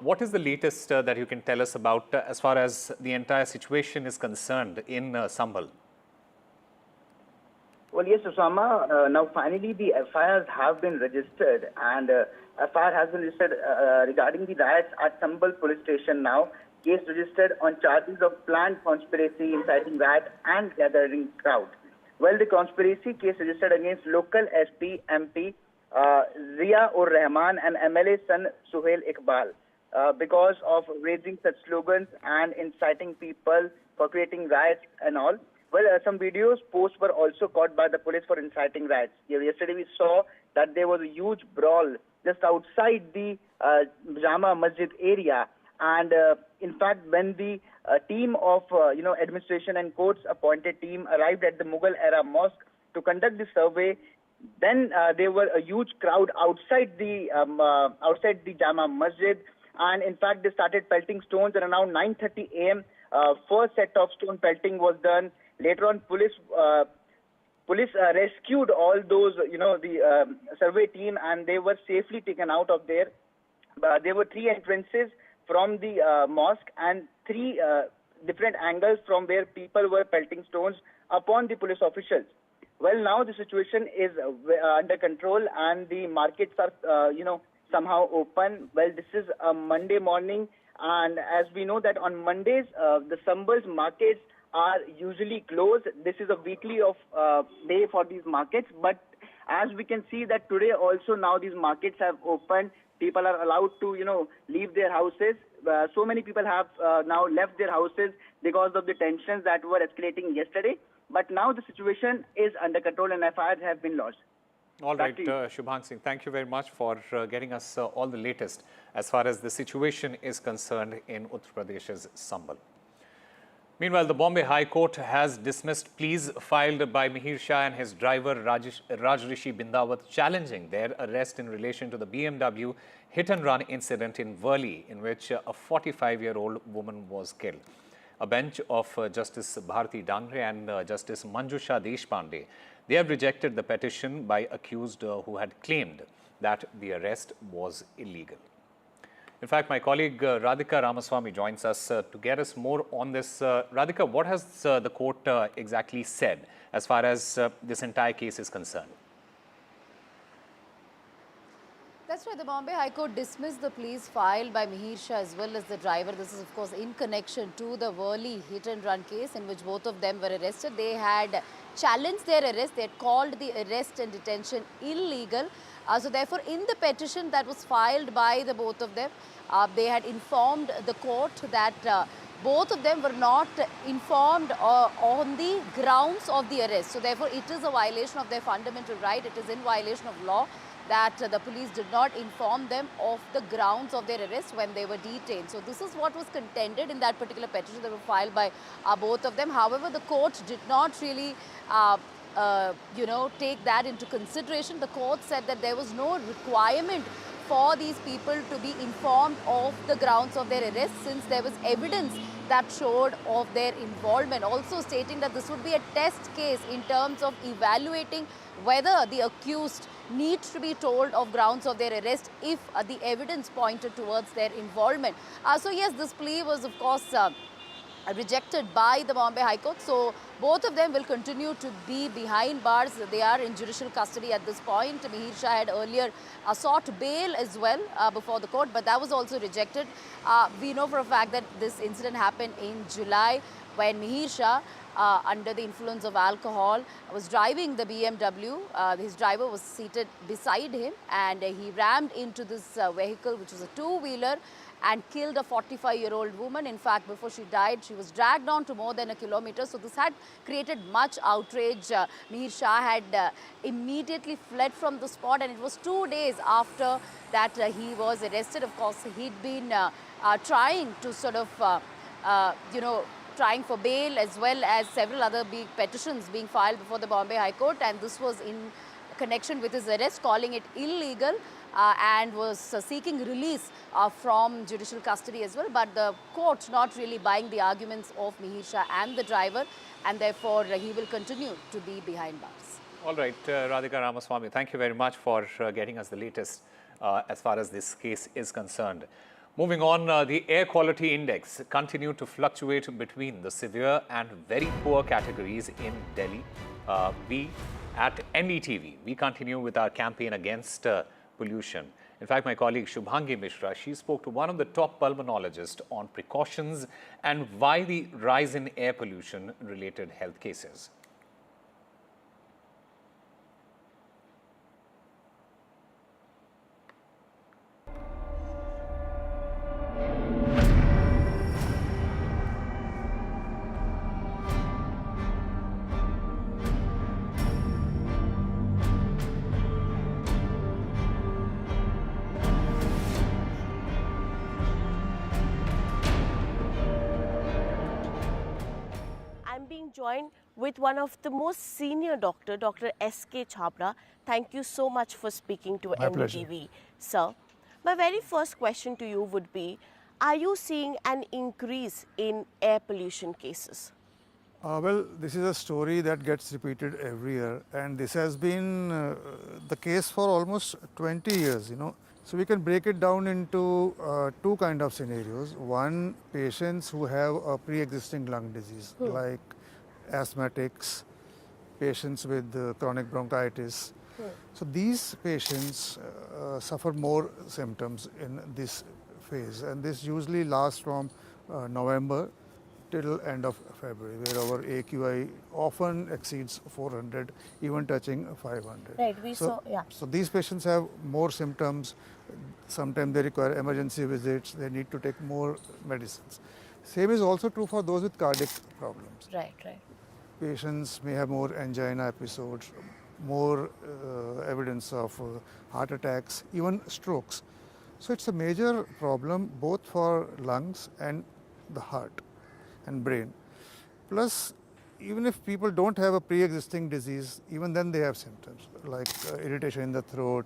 what is the latest that you can tell us about as far as the entire situation is concerned in Sambhal? Well, yes, Osama. Now, finally, the FIRs have been registered, and FIR has been registered regarding the riots at Sambhal police station now. Case registered on charges of planned conspiracy, inciting riot, and gathering crowd. Well, the conspiracy case registered against local SP, MP, Zia-ur-Rahman and MLA son Suhail Iqbal because of raising such slogans and inciting people for creating riots and all. Well, some videos posts were also caught by the police for inciting riots. Yesterday we saw that there was a huge brawl just outside the Jama Masjid area. And in fact, when the team of administration and courts appointed team arrived at the Mughal-era mosque to conduct the survey, then there were a huge crowd outside the Jama Masjid, and in fact they started pelting stones. And around 9:30 a.m., first set of stone pelting was done. Later on, police rescued all those, the survey team, and they were safely taken out of there. There were 3 entrances from the mosque and 3 different angles from where people were pelting stones upon the police officials. Well, now the situation is under control and the markets are, somehow open. Well, this is a Monday morning, and as we know that on Mondays, the Sambhal's markets are usually closed. This is a weekly day for these markets, but as we can see that today also now these markets have opened. People are allowed to, leave their houses. So many people have now left their houses because of the tensions that were escalating yesterday. But now the situation is under control and FIRs have been lodged. All right, Shubhang Singh, thank you very much for getting us all the latest as far as the situation is concerned in Uttar Pradesh's Sambhal. Meanwhile, the Bombay High Court has dismissed pleas filed by Mihir Shah and his driver Rajrishi Bindawat challenging their arrest in relation to the BMW hit-and-run incident in Worli, in which a 45-year-old woman was killed. A bench of Justice Bharati Dangre and Justice Manjusha Deshpande, they have rejected the petition by accused who had claimed that the arrest was illegal. In fact, my colleague Radhika Ramaswamy joins us to get us more on this. Radhika, what has the court exactly said as far as this entire case is concerned? That's right. The Bombay High Court dismissed the pleas filed by Mihir Shah as well as the driver. This is, of course, in connection to the Worli hit-and-run case in which both of them were arrested. They had challenged their arrest. They had called the arrest and detention illegal. So therefore, in the petition that was filed by the both of them, they had informed the court that both of them were not informed on the grounds of the arrest. So therefore, it is a violation of their fundamental right. It is in violation of law that the police did not inform them of the grounds of their arrest when they were detained. So this is what was contended in that particular petition that was filed by both of them. However, the court did not really take that into consideration. The court said that there was no requirement for these people to be informed of the grounds of their arrest since there was evidence that showed of their involvement. Also stating that this would be a test case in terms of evaluating whether the accused needs to be told of grounds of their arrest if the evidence pointed towards their involvement. So yes, this plea was of course rejected by the Bombay High Court. So both of them will continue to be behind bars. They are in judicial custody at this point. Mihir Shah had earlier sought bail as well before the court, but that was also rejected. We know for a fact that this incident happened in July when Mihir Shah, under the influence of alcohol, was driving the BMW. His driver was seated beside him and he rammed into this vehicle, which was a two-wheeler, and killed a 45-year-old woman. In fact, before she died, she was dragged on to more than a kilometer. So this had created much outrage. Mihir Shah had immediately fled from the spot, and it was 2 days after that he was arrested. Of course, he'd been trying to sort of, trying for bail, as well as several other petitions being filed before the Bombay High Court, and this was in connection with his arrest, calling it illegal and was seeking release from judicial custody as well. But the court not really buying the arguments of Mihir Shah and the driver, and therefore he will continue to be behind bars. All right, Radhika Ramaswamy, thank you very much for getting us the latest as far as this case is concerned. Moving on, the air quality index continued to fluctuate between the severe and very poor categories in Delhi. We at NDTV, we continue with our campaign against pollution. In fact, my colleague Shubhangi Mishra, she spoke to one of the top pulmonologists on precautions and why the rise in air pollution related health cases. Joined with one of the most senior doctor, Dr. S.K. Chhabra. Thank you so much for speaking to NDTV, sir. My very first question to you would be, are you seeing an increase in air pollution cases? Well, this is a story that gets repeated every year, and this has been the case for almost 20 years, So we can break it down into two kind of scenarios. One, patients who have a pre-existing lung disease, like asthmatics, patients with chronic bronchitis. So these patients suffer more symptoms in this phase, and this usually lasts from November till end of February, where our AQI often exceeds 400, even touching 500. Right, So these patients have more symptoms. Sometimes they require emergency visits. They need to take more medicines. Same is also true for those with cardiac problems. Right. Patients may have more angina episodes, more evidence of heart attacks, even strokes. So it's a major problem both for lungs and the heart and brain. Plus, even if people don't have a pre-existing disease, even then they have symptoms like irritation in the throat,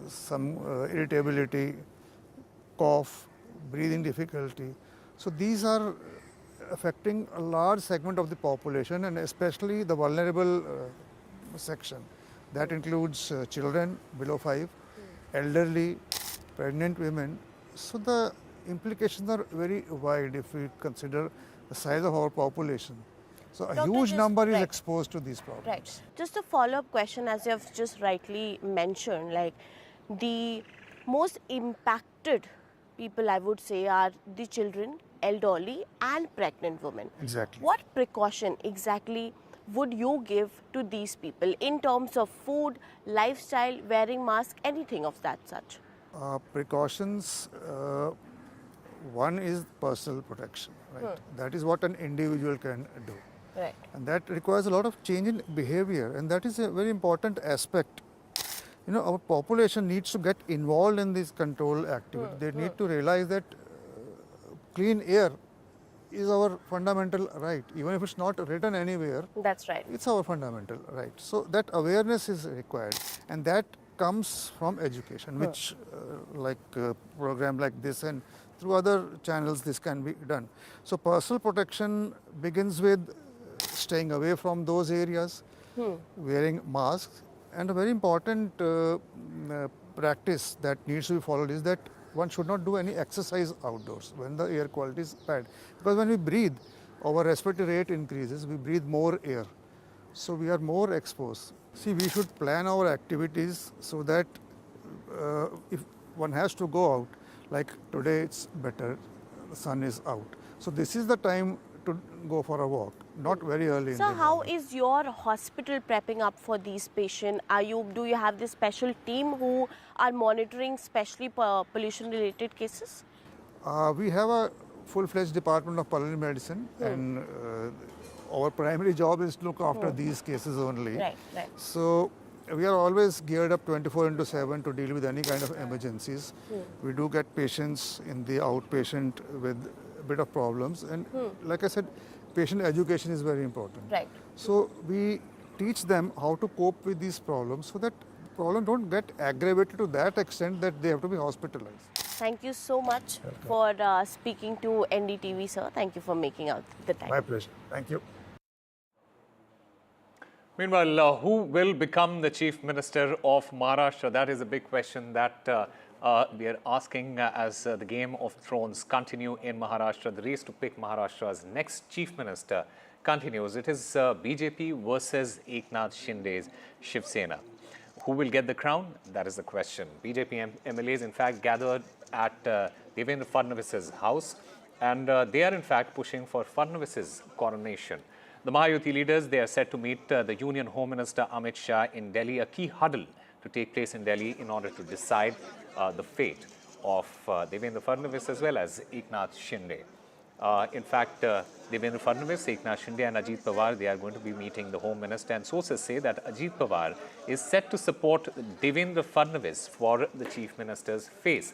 some irritability, cough, breathing difficulty. So these are affecting a large segment of the population, and especially the vulnerable section. That includes children below 5, elderly, pregnant women. So the implications are very wide if we consider the size of our population. So a huge number is exposed to these problems. Right. Just a follow-up question, as you have just rightly mentioned, like the most impacted people, I would say, are the children, elderly and pregnant women. Exactly. What precaution exactly would you give to these people in terms of food, lifestyle, wearing mask, anything of that such? Precautions, one is personal protection, right? That is what an individual can do. Right. And that requires a lot of change in behavior, and that is a very important aspect. Our population needs to get involved in this control activity. They need to realize that clean air is our fundamental right, even if it's not written anywhere. That's right. It's our fundamental right. So that awareness is required, and that comes from education, which like program like this and through other channels this can be done. So personal protection begins with staying away from those areas, wearing masks, and a very important practice that needs to be followed is that one should not do any exercise outdoors when the air quality is bad. Because when we breathe, our respiratory rate increases, we breathe more air. So we are more exposed. See, we should plan our activities so that if one has to go out, like today it's better, the sun is out. So this is the time to go for a walk, not very early in the morning. So how is your hospital prepping up for these patients? Do you have this special team who are monitoring especially pollution related cases? We have a full-fledged department of pulmonary medicine, and our primary job is to look after these cases only. Right. So we are always geared up 24/7 to deal with any kind of emergencies. We do get patients in the outpatient with a bit of problems, and like I said, patient education is very important. Right. So we teach them how to cope with these problems so that problems don't get aggravated to that extent that they have to be hospitalized. Thank you so much for speaking to NDTV, sir. Thank you for making out the time. My pleasure. Thank you. Meanwhile, who will become the Chief Minister of Maharashtra? That is a big question that we are asking as the Game of Thrones continue in Maharashtra. The race to pick Maharashtra's next Chief Minister continues. It is BJP versus Eknath Shinde's Shiv Sena. Who will get the crown? That is the question. BJP MLAs, in fact, gathered at Devendra Fadnavis's house, and they are, in fact, pushing for Fadnavis's coronation. The Mahayuti leaders, they are set to meet the Union Home Minister Amit Shah in Delhi, a key huddle to take place in Delhi in order to decide the fate of Devendra Fadnavis as well as Eknath Shinde. In fact, Devendra Fadnavis, Eknath Shinde and Ajit Pawar, they are going to be meeting the Home Minister, and sources say that Ajit Pawar is set to support Devendra Fadnavis for the Chief Minister's face.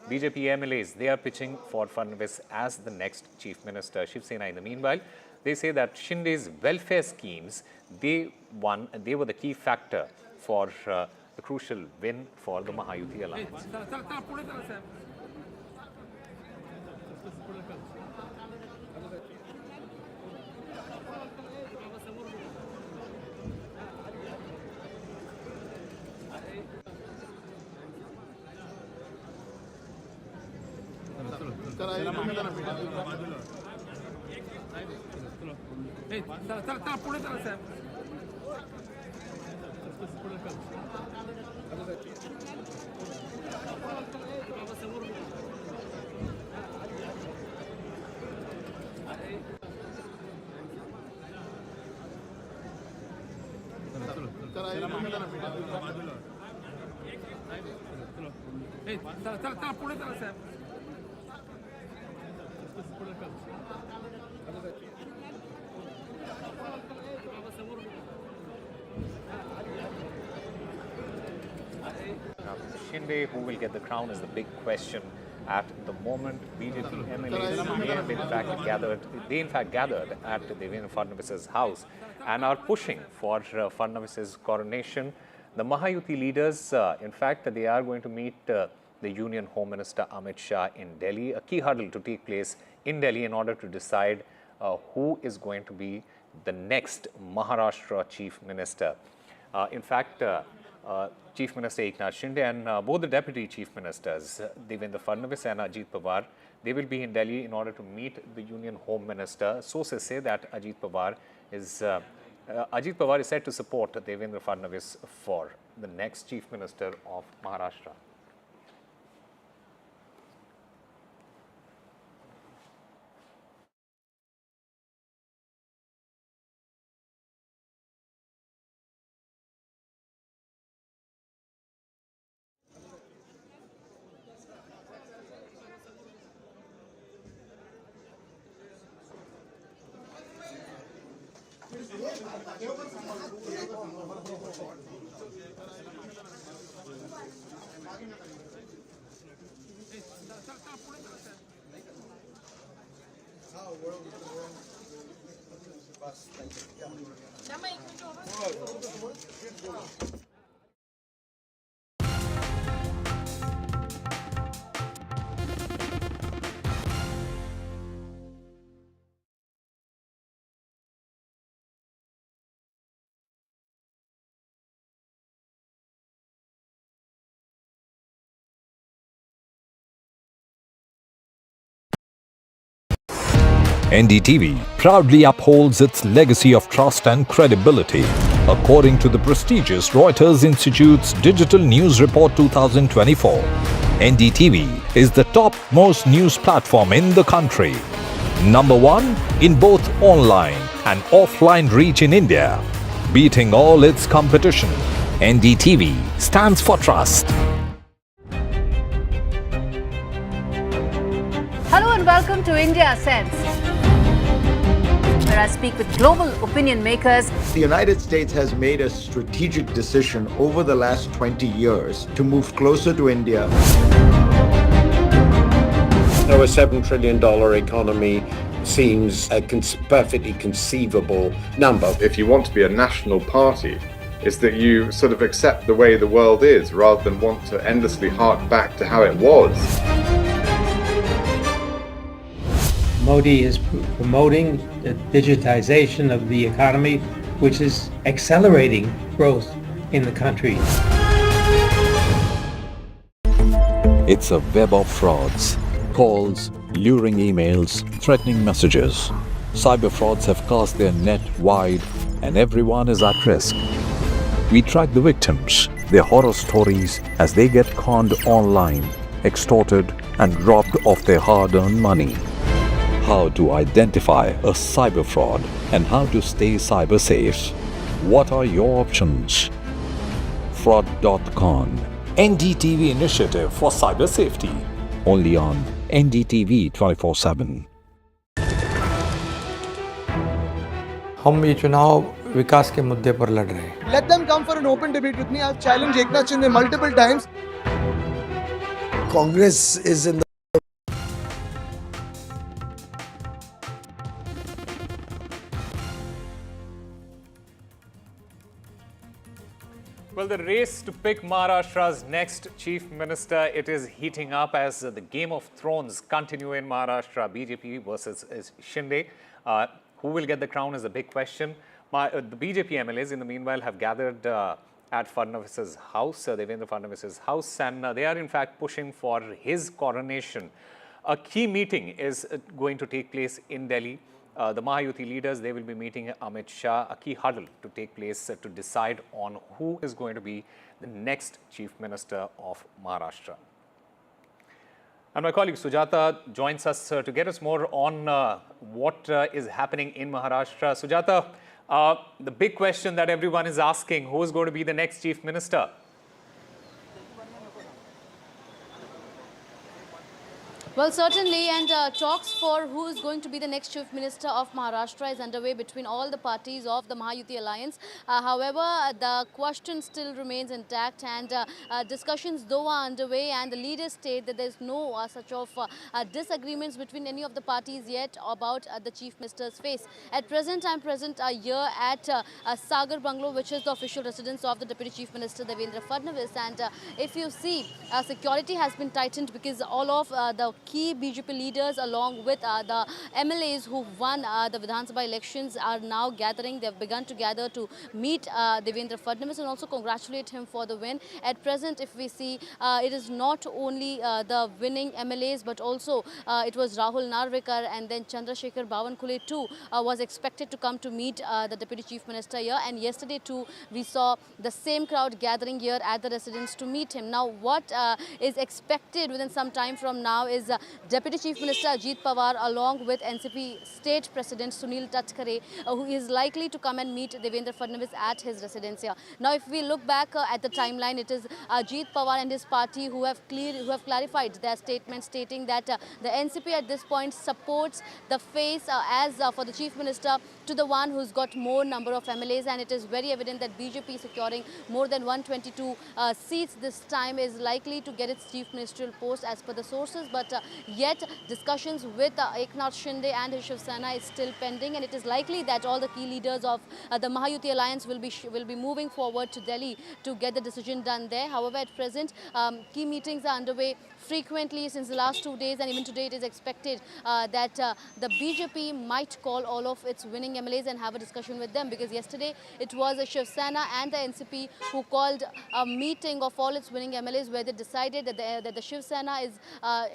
BJP MLAs, they are pitching for Fadnavis as the next Chief Minister. Shiv Sena, in the meanwhile, they say that Shinde's welfare schemes, they were the key factor for the crucial win for the Mahayuti alliance. Shinde, who will get the crown, is the big question at the moment. BJP MLAs, they have in fact gathered at Devendra Fadnavis's house and are pushing for Fadnavis's coronation. The Mahayuti leaders, in fact, they are going to meet the Union Home Minister Amit Shah in Delhi, a key huddle to take place in Delhi in order to decide who is going to be the next Maharashtra Chief Minister. In fact, Chief Minister Eknath Shinde and both the Deputy Chief Ministers, Devendra Fadnavis and Ajit Pawar, they will be in Delhi in order to meet the Union Home Minister. Sources say that Ajit Pawar is set to support Devendra Fadnavis for the next Chief Minister of Maharashtra. NDTV proudly upholds its legacy of trust and credibility. According to the prestigious Reuters Institute's Digital News Report 2024, NDTV is the top-most news platform in the country. Number 1 in both online and offline reach in India. Beating all its competition, NDTV stands for trust. Hello and welcome to India Sense, where I speak with global opinion makers. The United States has made a strategic decision over the last 20 years to move closer to India. So a $7 trillion economy seems a perfectly conceivable number. If you want to be a national party, is that you sort of accept the way the world is rather than want to endlessly hark back to how it was. Modi is promoting the digitization of the economy, which is accelerating growth in the country. It's a web of frauds, calls, luring emails, threatening messages. Cyber frauds have cast their net wide and everyone is at risk. We track the victims, their horror stories as they get conned online, extorted and robbed of their hard-earned money. How to identify a cyber fraud and how to stay cyber safe. What are your options? Fraud.con, NDTV initiative for cyber safety. Only on NDTV 24/7. हम ये चुनाव विकास के मुद्दे पर लड़ रहे हैं. Let them come for an open debate with me. I've challenged Eknath Shinde multiple times. Congress is in the Well, the race to pick Maharashtra's next chief minister, it is heating up as the Game of Thrones continue in Maharashtra. BJP versus Shinde. Who will get the crown is a big question. The BJP MLAs, in the meanwhile, have gathered at Fadnavis's house, Devendra Fadnavis's house, and they are in fact pushing for his coronation. A key meeting is going to take place in Delhi. The Mahayuti leaders, they will be meeting Amit Shah, a key huddle to take place to decide on who is going to be the next chief minister of Maharashtra. And my colleague Sujata joins us to get us more on what is happening in Maharashtra. Sujata, the big question that everyone is asking, who is going to be the next chief minister? Well, certainly, and talks for who is going to be the next chief minister of Maharashtra is underway between all the parties of the Mahayuti alliance. However, the question still remains intact, and discussions though are underway, and the leaders state that there is no such of disagreements between any of the parties yet about the chief minister's face. At present, I am present here at Sagar Bungalow, which is the official residence of the deputy chief minister Devendra Fadnavis, and if you see, security has been tightened because all of the key BJP leaders along with the MLAs who won the Vidhan Sabha elections are now gathering. They have begun to gather to meet Devendra Fadnavis and also congratulate him for the win. At present, if we see, it is not only the winning MLAs but also it was Rahul Narvekar and then Chandrasekhar Bawankule too was expected to come to meet the Deputy Chief Minister here, and yesterday too we saw the same crowd gathering here at the residence to meet him. Now what is expected within some time from now is Deputy Chief Minister Ajit Pawar along with NCP State President Sunil Tatkare, who is likely to come and meet Devendra Fadnavis at his residence here. Now, if we look back at the timeline, it is Ajit Pawar and his party who have clarified their statement, stating that the NCP at this point supports the face as for the Chief Minister to the one who's got more number of MLAs, and it is very evident that BJP securing more than 122 seats this time is likely to get its Chief Ministerial post as per the sources, but yet discussions with Eknath Shinde and his Shiv Sena is still pending, and it is likely that all the key leaders of the Mahayuti alliance will be moving forward to Delhi to get the decision done there. However, at present, key meetings are underway frequently since the last 2 days, and even today it is expected that the BJP might call all of its winning MLAs and have a discussion with them, because yesterday it was a Shiv Sena and the NCP who called a meeting of all its winning MLAs where they decided that the Shiv Sena is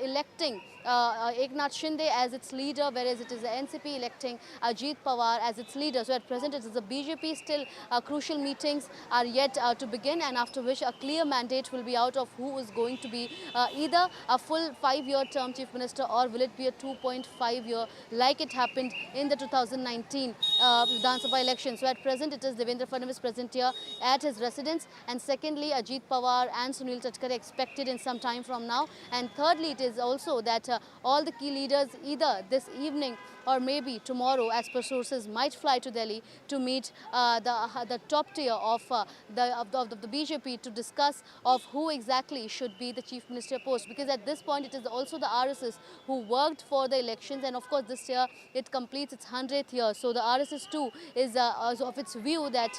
electing Eknath Shinde as its leader, whereas it is the NCP electing Ajit Pawar as its leader. So at present it is the BJP. Still crucial meetings are yet to begin, and after which a clear mandate will be out of who is going to be either a full 5-year term chief minister, or will it be a 2.5-year like it happened in the 2019 Vidhan Sabha election. So at present it is Devendra Fadnavis present here at his residence, and secondly Ajit Pawar and Sunil Tatkare expected in some time from now, and thirdly it is also that all the key leaders either this evening or maybe tomorrow, as per sources, might fly to Delhi to meet the top tier of the BJP to discuss of who exactly should be the Chief Minister post. Because at this point, it is also the RSS who worked for the elections, and of course this year it completes its 100th year. So the RSS too is of its view that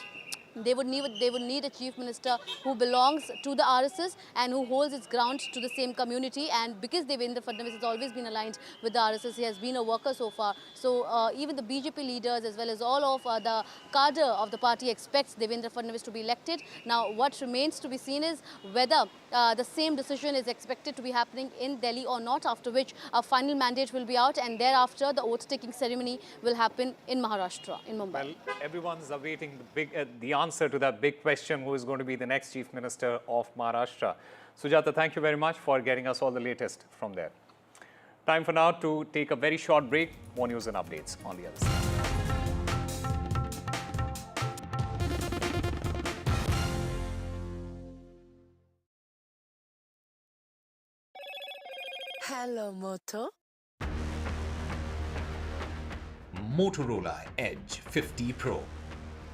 they would need a chief minister who belongs to the RSS and who holds its ground to the same community. And because Devendra Fadnavis has always been aligned with the RSS, he has been a worker so far. So even the BJP leaders as well as all of the cadre of the party expects Devendra Fadnavis to be elected. Now what remains to be seen is whether the same decision is expected to be happening in Delhi or not, after which a final mandate will be out, and thereafter the oath-taking ceremony will happen in Maharashtra, in Mumbai. Well, everyone's awaiting the answer to that big question, who is going to be the next Chief Minister of Maharashtra. Sujata, thank you very much for getting us all the latest from there. Time for now to take a very short break. More news and updates on the other side. Hello, Moto. Motorola Edge 50 Pro,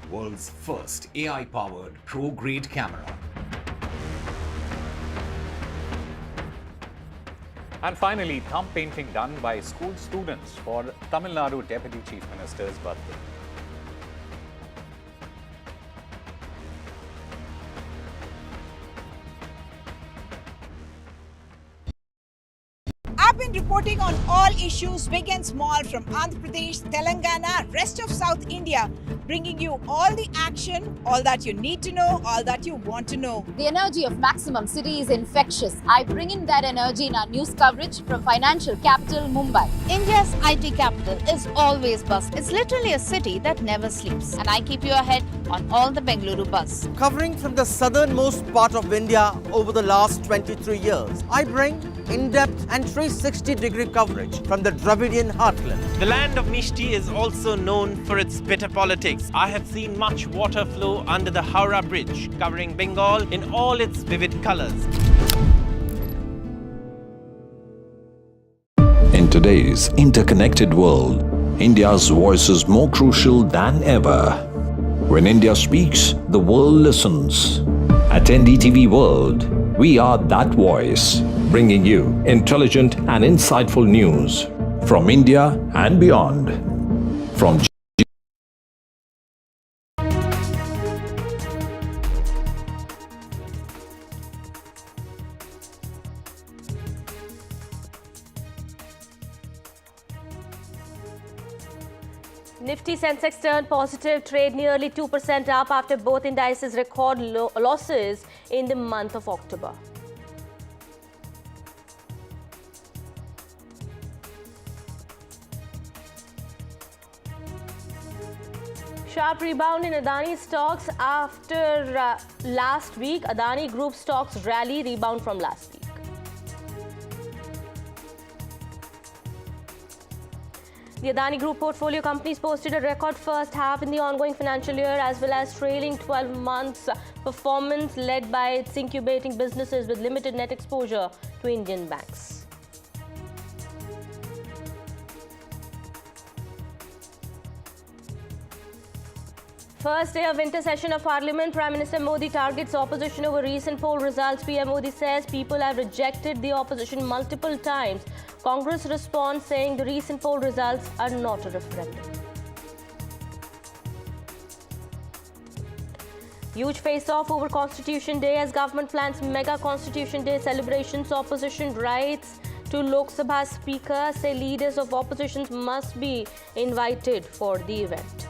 world's first AI-powered pro-grade camera. And finally, thumb painting done by school students for Tamil Nadu Deputy Chief Minister's birthday. I've been reporting on all issues big and small from Andhra Pradesh, Telangana, rest of South India, bringing you all the action, all that you need to know, all that you want to know. The energy of Maximum City is infectious. I bring in that energy in our news coverage from financial capital Mumbai. India's IT capital is always buzz. It's literally a city that never sleeps. And I keep you ahead on all the Bengaluru buzz. Covering from the southernmost part of India over the last 23 years, I bring in-depth and 360-degree coverage from the Dravidian heartland. The land of Mishti is also known for its bitter politics. I have seen much water flow under the Howrah Bridge, covering Bengal in all its vivid colors. In today's interconnected world, India's voice is more crucial than ever. When India speaks, the world listens. At NDTV World, we are that voice, bringing you intelligent and insightful news from India and beyond. From Nifty Sensex turned positive, trade nearly 2% up after both indices record losses in the month of October. Sharp rebound in Adani stocks after last week. Adani Group stocks rally, rebound from last week. The Adani Group portfolio companies posted a record first half in the ongoing financial year as well as trailing 12 months performance led by its incubating businesses with limited net exposure to Indian banks. First day of winter session of Parliament, Prime Minister Modi targets opposition over recent poll results. PM Modi says people have rejected the opposition multiple times. Congress responds saying the recent poll results are not a referendum. Huge face-off over Constitution Day as government plans mega Constitution Day celebrations. Opposition writes to Lok Sabha Speaker, say leaders of oppositions must be invited for the event.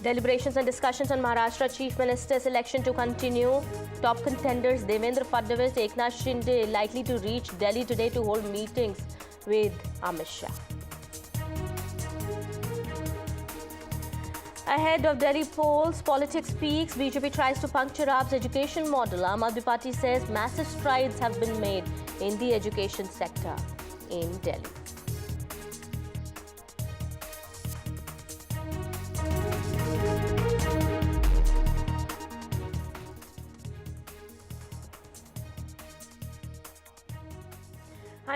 Deliberations and discussions on Maharashtra Chief Minister's election to continue. Top contenders Devendra Fadnavis, Eknath Shinde likely to reach Delhi today to hold meetings with Amit Shah. Ahead of Delhi polls, politics peaks. BJP tries to puncture AAP's education model. Aam Aadmi Party says massive strides have been made in the education sector in Delhi.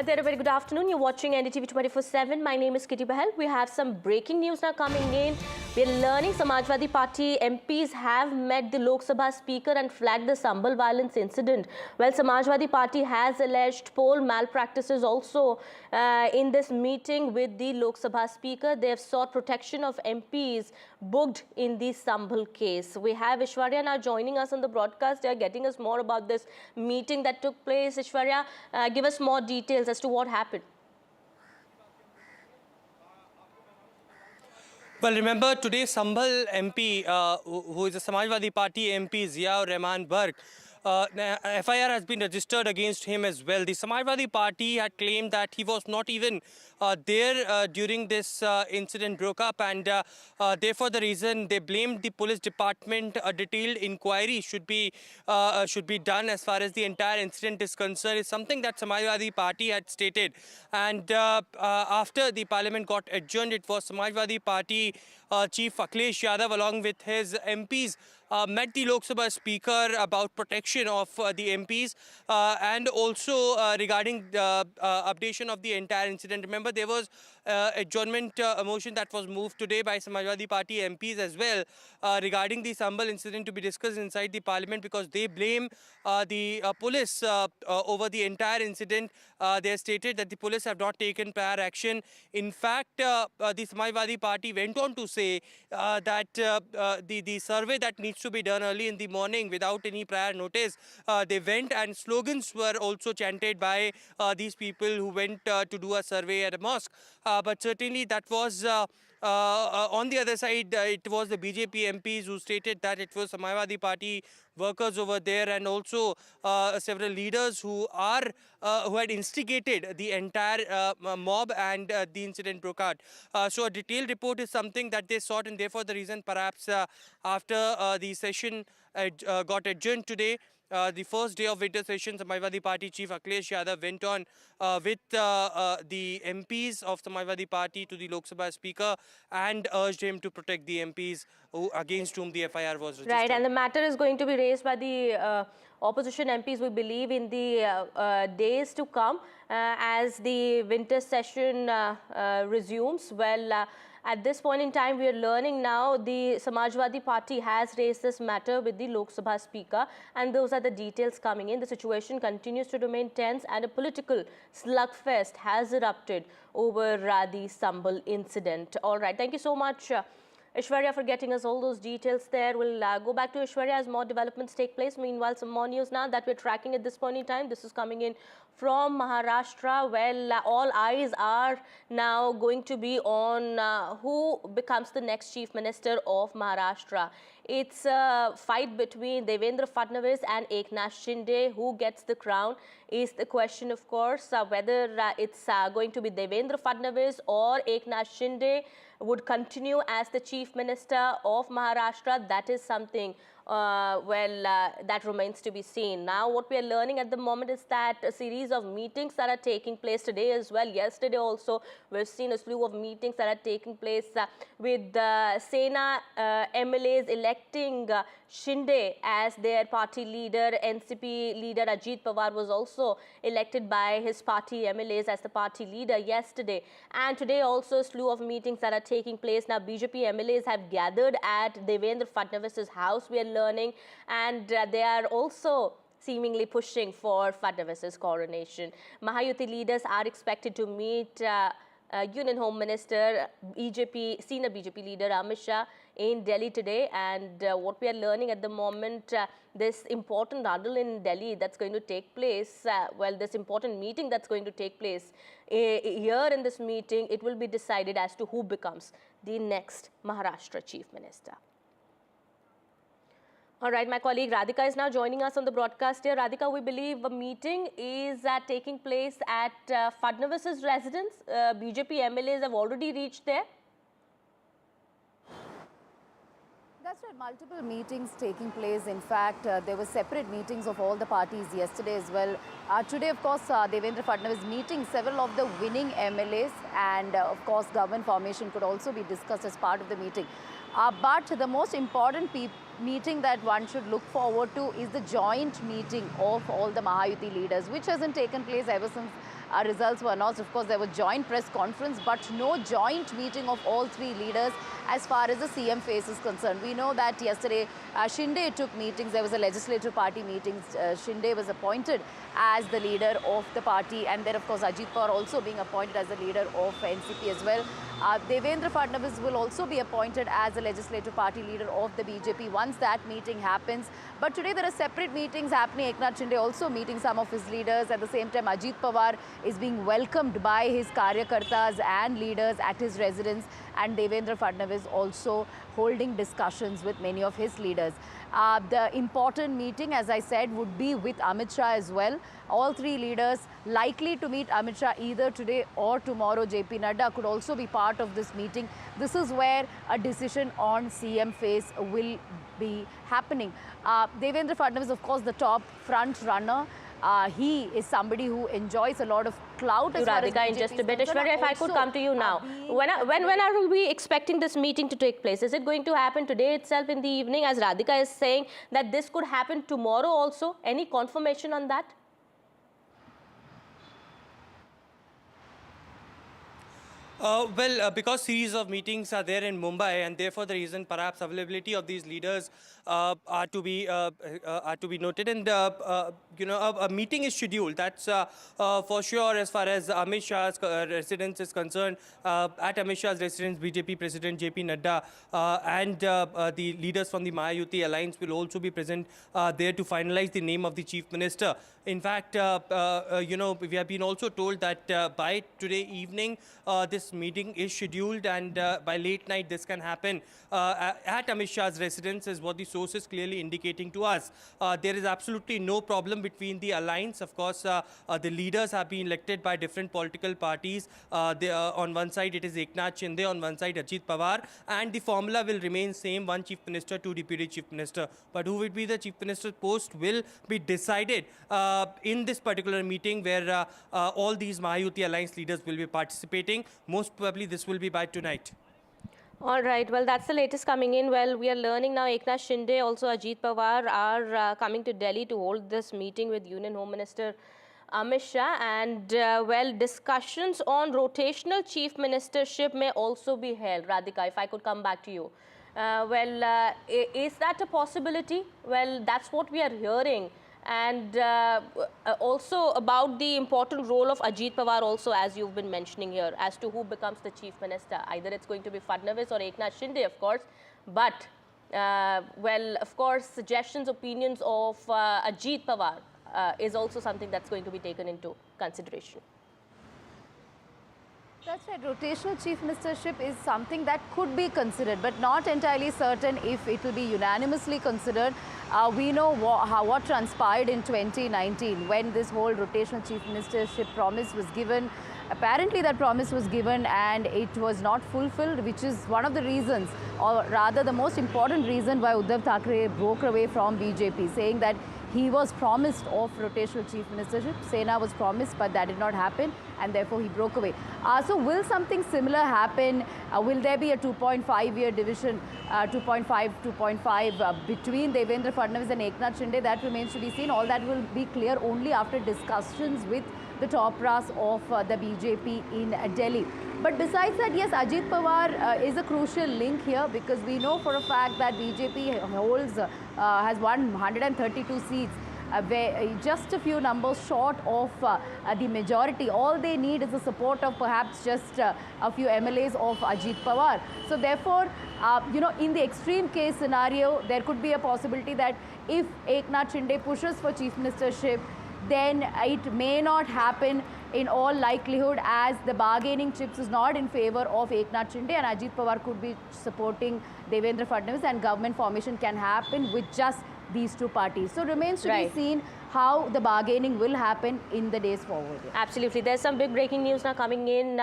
Hi there, a very good afternoon. You're watching NDTV 24/7. My name is Kitty Bahal. We have some breaking news now coming in. We're learning Samajwadi Party MPs have met the Lok Sabha Speaker and flagged the Sambal violence incident. Well, Samajwadi Party has alleged poll malpractices also in this meeting with the Lok Sabha Speaker. They have sought protection of MPs booked in the Sambal case. We have Ishwarya now joining us on the broadcast. They are getting us more about this meeting that took place. Ishwarya, give us more details as to what happened. Well, remember today Sambal MP, who is a Samajwadi Party MP, Ziaur Rahman Bark, FIR has been registered against him as well. The Samajwadi Party had claimed that he was not even there during this incident broke up, and therefore the reason they blamed the police department. A detailed inquiry should be done as far as the entire incident is concerned, is something that Samajwadi Party had stated. And after the parliament got adjourned, it was Samajwadi Party Chief Akhilesh Yadav along with his MPs met the Lok Sabha Speaker about protection of the MPs and also regarding the updation of the entire incident. Remember, there was adjournment motion that was moved today by Samajwadi Party MPs as well regarding the Sambal incident to be discussed inside the parliament, because they blame the police over the entire incident. They stated that the police have not taken prior action. In fact, the Samajwadi Party went on to say that the survey that needs to be done early in the morning without any prior notice, they went, and slogans were also chanted by these people who went to do a survey at a mosque. But certainly that was on the other side, it was the BJP MPs who stated that it was Samajwadi Party workers over there, and also several leaders who had instigated the entire mob, and the incident broke out. So a detailed report is something that they sought, and therefore the reason perhaps after the session got adjourned today, the first day of winter session, Samajwadi Party Chief Akhilesh Yadav went on with the MPs of Samajwadi Party to the Lok Sabha Speaker and urged him to protect the MPs against whom the FIR was registered. Right, and the matter is going to be raised by the opposition MPs, we believe, in the days to come as the winter session resumes. Well, at this point in time, we are learning now the Samajwadi Party has raised this matter with the Lok Sabha Speaker, and those are the details coming in. The situation continues to remain tense, and a political slugfest has erupted over the Sambal incident. All right, thank you so much, Ishwarya, for getting us all those details there. We'll go back to Ishwarya as more developments take place. Meanwhile, some more news now that we're tracking at this point in time. This is coming in from Maharashtra. Well, all eyes are now going to be on who becomes the next Chief Minister of Maharashtra. It's a fight between Devendra Fadnavis and Eknath Shinde. Who gets the crown is the question, of course. Whether it's going to be Devendra Fadnavis or Eknath Shinde would continue as the Chief Minister of Maharashtra, that is something that remains to be seen. Now, what we are learning at the moment is that a series of meetings that are taking place today as well. Yesterday also, we've seen a slew of meetings that are taking place with Sena MLAs electing Shinde as their party leader. NCP leader Ajit Pawar was also elected by his party MLAs as the party leader yesterday. And today also a slew of meetings that are taking place. Now, BJP MLAs have gathered at Devendra Fadnavis's house, we are learning, and they are also seemingly pushing for Fadnavis's coronation. Mahayuti leaders are expected to meet Union Home Minister, senior BJP leader Amit Shah in Delhi today, and what we are learning at the moment, this important huddle in Delhi that's going to take place, this important meeting that's going to take place, here in this meeting, it will be decided as to who becomes the next Maharashtra Chief Minister. All right, my colleague Radhika is now joining us on the broadcast here. Radhika, we believe a meeting is taking place at Fadnavis's residence. BJP MLAs have already reached there. That's right, multiple meetings taking place. In fact, there were separate meetings of all the parties yesterday as well. Today, of course, Devendra Fadnavis meeting several of the winning MLAs, and of course, government formation could also be discussed as part of the meeting. But the most important meeting that one should look forward to is the joint meeting of all the Mahayuti leaders, which hasn't taken place ever since results were announced. Of course, there was joint press conference, but no joint meeting of all three leaders as far as the CM phase is concerned. We know that yesterday Shinde took meetings. There was a legislative party meeting. Shinde was appointed as the leader of the party, and then of course Ajit Pawar also being appointed as the leader of NCP as well. Devendra Fadnavis will also be appointed as the legislative party leader of the BJP once that meeting happens. But today there are separate meetings happening. Eknath Shinde also meeting some of his leaders. At the same time, Ajit Pawar is being welcomed by his karyakartas and leaders at his residence, and Devendra Fadnavis also holding discussions with many of his leaders. The important meeting, as I said, would be with Amit Shah as well. All three leaders likely to meet Amit Shah either today or tomorrow. JP Nadda could also be part of this meeting. This is where a decision on CM phase will be happening. Devendra Fadnavis, of course, the top front runner. He is somebody who enjoys a lot of clout as far as Radhika, in just a bit. Ishwarya, if I could come to you now. When are we expecting this meeting to take place? Is it going to happen today itself in the evening, as Radhika is saying that this could happen tomorrow also? Any confirmation on that? Because series of meetings are there in Mumbai, and therefore the reason perhaps availability of these leaders are to be noted, and a meeting is scheduled. That's for sure as far as Amit Shah's residence is concerned. At Amit Shah's residence, BJP President JP Nadda and the leaders from the Mahayuti Alliance will also be present there to finalize the name of the Chief Minister. In fact, we have been also told that by today evening, this meeting is scheduled, and by late night this can happen at Amit Shah's residence, is what the source is clearly indicating to us. There is absolutely no problem between the alliance. Of course, the leaders have been elected by different political parties. On one side it is Eknath Shinde, on one side Ajit Pawar, and the formula will remain same: one Chief Minister, two Deputy Chief Minister. But who will be the Chief Minister's post will be decided in this particular meeting, where all these Mahayuti Alliance leaders will be participating. Most probably this will be by tonight. All right. Well, that's the latest coming in. Well, we are learning now Eknath Shinde, also Ajit Pawar are coming to Delhi to hold this meeting with Union Home Minister Amit Shah. And, well, discussions on rotational chief ministership may also be held. Radhika, if I could come back to you. Is that a possibility? Well, that's what we are hearing. And also about the important role of Ajit Pawar also, as you've been mentioning here, as to who becomes the chief minister. Either it's going to be Fadnavis or Eknath Shinde, of course. But, well, of course, suggestions, opinions of Ajit Pawar is also something that's going to be taken into consideration. That's right. Rotational chief ministership is something that could be considered, but not entirely certain if it will be unanimously considered. We know what transpired in 2019 when this whole rotational chief ministership promise was given. Apparently that promise was given and it was not fulfilled, which is one of the reasons, or rather the most important reason, why Uddhav Thackeray broke away from BJP, saying that he was promised of rotational chief ministership. Sena was promised, but that did not happen, and therefore he broke away. So will something similar happen? Will there be a 2.5-year division, 2.5 between Devendra Fadnavis and Eknath Shinde? That remains to be seen. All that will be clear only after discussions with the top brass of the BJP in Delhi. But besides that, yes, Ajit Pawar is a crucial link here, because we know for a fact that BJP has won 132 seats, just a few numbers short of the majority. All they need is the support of perhaps just a few MLAs of Ajit Pawar. So therefore, in the extreme case scenario, there could be a possibility that if Eknath Shinde pushes for chief ministership, then it may not happen in all likelihood, as the bargaining chips is not in favor of Eknath Shinde, and Ajit Pawar could be supporting Devendra Fadnavis, and government formation can happen with just these two parties. So remains to be seen how the bargaining will happen in the days forward. Absolutely. There's some big breaking news now coming in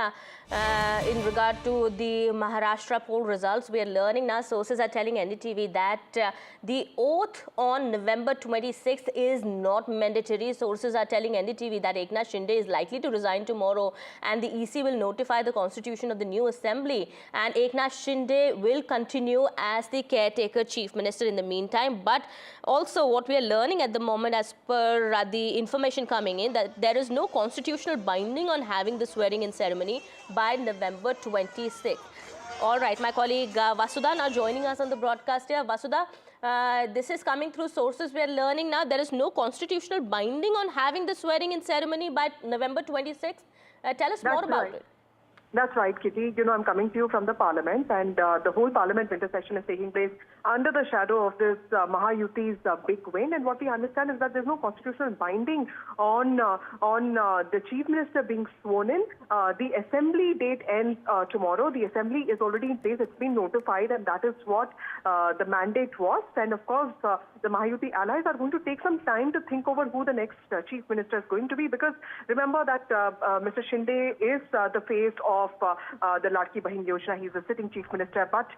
regard to the Maharashtra poll results. We are learning now, sources are telling NDTV that the oath on November 26th is not mandatory. Sources are telling NDTV that Eknath Shinde is likely to resign tomorrow, and the EC will notify the constitution of the new assembly, and Eknath Shinde will continue as the caretaker chief minister in the meantime. But also what we are learning at the moment, as per per the information coming in, that there is no constitutional binding on having the swearing-in ceremony by November 26th. All right, my colleague Vasudha now joining us on the broadcast here. Vasudha, this is coming through sources we are learning now. There is no constitutional binding on having the swearing-in ceremony by November 26th. Tell us more about it. That's right, Kitty. You know, I'm coming to you from the Parliament, and the whole Parliament winter session is taking place under the shadow of this Mahayuti's big win. And what we understand is that there's no constitutional binding on the Chief Minister being sworn in. The Assembly date ends tomorrow. The Assembly is already in place. It's been notified, and that is what the mandate was. And of course, the Mahayuti allies are going to take some time to think over who the next Chief Minister is going to be, because remember that Mr. Shinde is the face of the Ladki Bahin Yojana. He's the sitting Chief Minister, but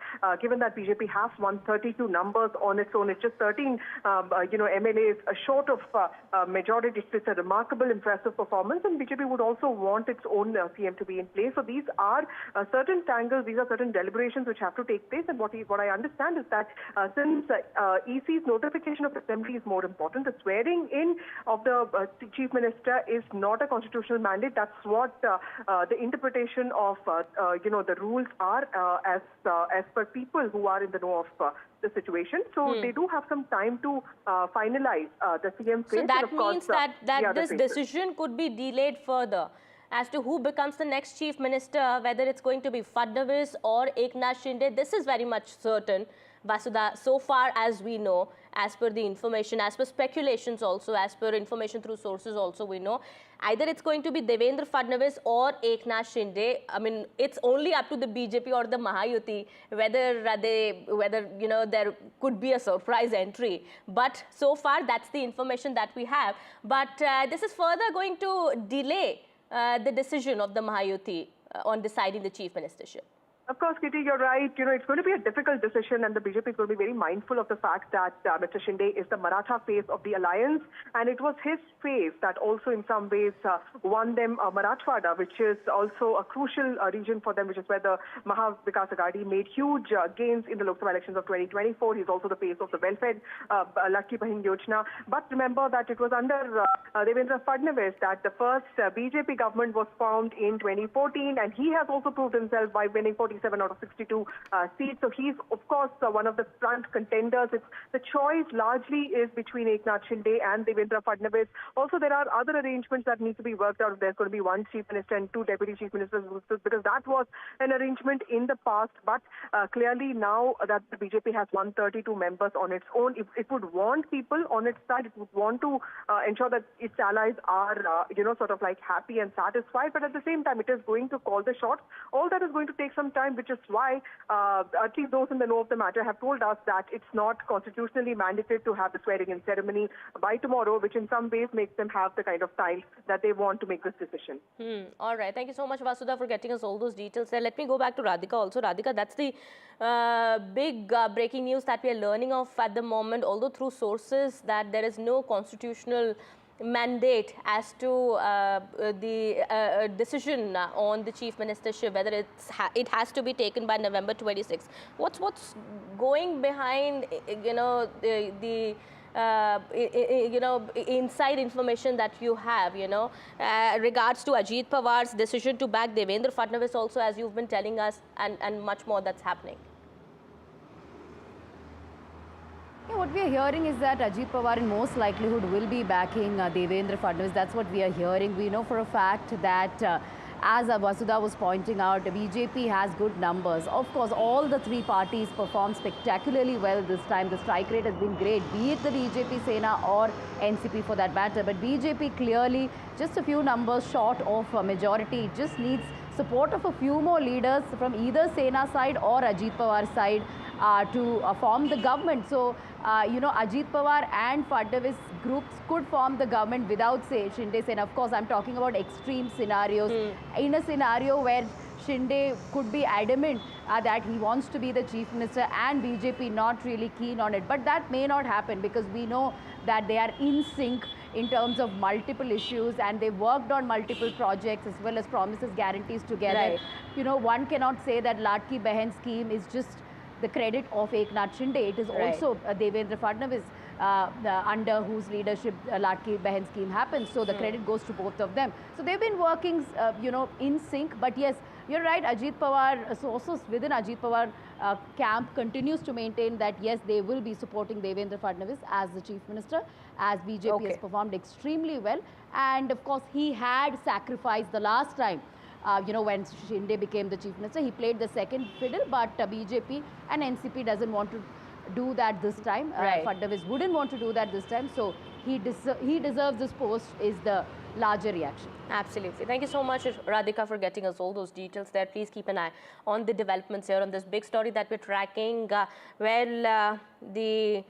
given that BJP has 132 numbers on its own, it's just 13 MLAs short of majority. It's a remarkable, impressive performance, and BJP would also want its own CM to be in place. So these are certain tangles, these are certain deliberations which have to take place. And what I understand is that since EC's notification of assembly is more important, the swearing in of the Chief Minister is not a constitutional mandate. That's what the interpretation of the rules are as per people who are in the know of the situation. So they do have some time to finalize the CM phase. So that means that this decision could be delayed further as to who becomes the next Chief Minister, whether it's going to be Fadnavis or Eknath Shinde. This is very much certain, Vasudha, so far as we know, as per the information, as per speculations also, as per information through sources also, we know either it's going to be Devendra Fadnavis or Eknath Shinde. I mean, it's only up to the BJP or the Mahayuti whether there could be a surprise entry. But so far, that's the information that we have. But this is further going to delay the decision of the Mahayuti on deciding the Chief Ministership. Of course, Kitty, you're right. You know, it's going to be a difficult decision, and the BJP is going to be very mindful of the fact that Mr. Shinde is the Maratha face of the alliance, and it was his face that also in some ways won them Marathwada, which is also a crucial region for them, which is where the Maha Vikas Aghadi made huge gains in the Lok Sabha elections of 2024. He's also the face of the welfare Ladki Bahin Yojana. But remember that it was under Devendra Fadnavis that the first BJP government was formed in 2014, and he has also proved himself by winning 47 out of 62 seats. So he's, of course, one of the front contenders. The choice largely is between Eknath Shinde and Devendra Fadnavis. Also, there are other arrangements that need to be worked out. There's going to be one Chief Minister and two Deputy Chief Ministers, because that was an arrangement in the past. But clearly now that the BJP has 132 members on its own, it would want people on its side. It would want to ensure that its allies are, sort of like happy and satisfied. But at the same time, it is going to call the shots. All that is going to take some time, which is why at least those in the know of the matter have told us that it's not constitutionally mandated to have the swearing-in ceremony by tomorrow, which in some ways makes them have the kind of time that they want to make this decision. All right. Thank you so much, Vasudha, for getting us all those details there. Let me go back to Radhika also. Radhika, that's the big breaking news that we are learning of at the moment, although through sources that there is no constitutional mandate as to the decision on the Chief Ministership, whether it has to be taken by November 26th. What's going behind, the inside information that you have, regards to Ajit Pawar's decision to back Devendra Fadnavis also, as you've been telling us, and much more that's happening? Yeah, what we are hearing is that Ajit Pawar in most likelihood will be backing Devendra Fadnavis. That's what we are hearing. We know for a fact that as Vasudha was pointing out, the BJP has good numbers. Of course, all the three parties performed spectacularly well this time. The strike rate has been great, be it the BJP Sena or NCP for that matter. But BJP clearly just a few numbers short of a majority. It just needs support of a few more leaders from either Sena side or Ajit Pawar side to form the government. So, Ajit Pawar and Fadnavis groups could form the government without, say, Shinde Sena. Of course, I'm talking about extreme scenarios. In a scenario where Shinde could be adamant that he wants to be the Chief Minister and BJP not really keen on it. But that may not happen, because we know that they are in sync in terms of multiple issues, and they worked on multiple projects as well as promises, guarantees together. Right. One cannot say that Ladki Bahin scheme is just the credit of Eknath Shinde. It is also Devendra Fadnavis. under whose leadership Latki Behan scheme happens. So the credit goes to both of them. So they've been working, in sync. But yes, you're right. Ajit Pawar, sources within Ajit Pawar camp continues to maintain that yes, they will be supporting Devendra Fadnavis as the chief minister, as BJP has performed extremely well. And of course, he had sacrificed the last time. When Shinde became the chief minister, he played the second fiddle, but BJP and NCP doesn't want to do that this time. Right. Fadnavis wouldn't want to do that this time, so he deserves this post is the larger reaction. Absolutely. Thank you so much, Radhika, for getting us all those details there. Please keep an eye on the developments here on this big story that we're tracking. The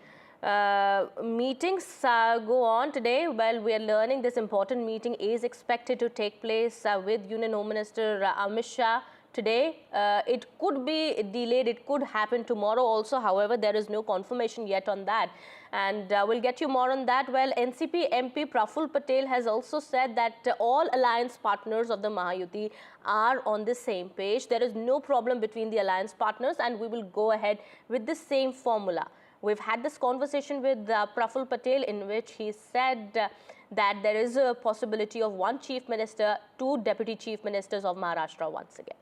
meetings go on today. Well, we are learning this important meeting is expected to take place with Union Home Minister Amit Shah today. It could be delayed. It could happen tomorrow also. However, there is no confirmation yet on that. And we'll get you more on that. Well, NCP MP Praful Patel has also said that all alliance partners of the Mahayuti are on the same page. There is no problem between the alliance partners and we will go ahead with the same formula. We've had this conversation with Praful Patel in which he said that there is a possibility of one chief minister, two deputy chief ministers of Maharashtra once again.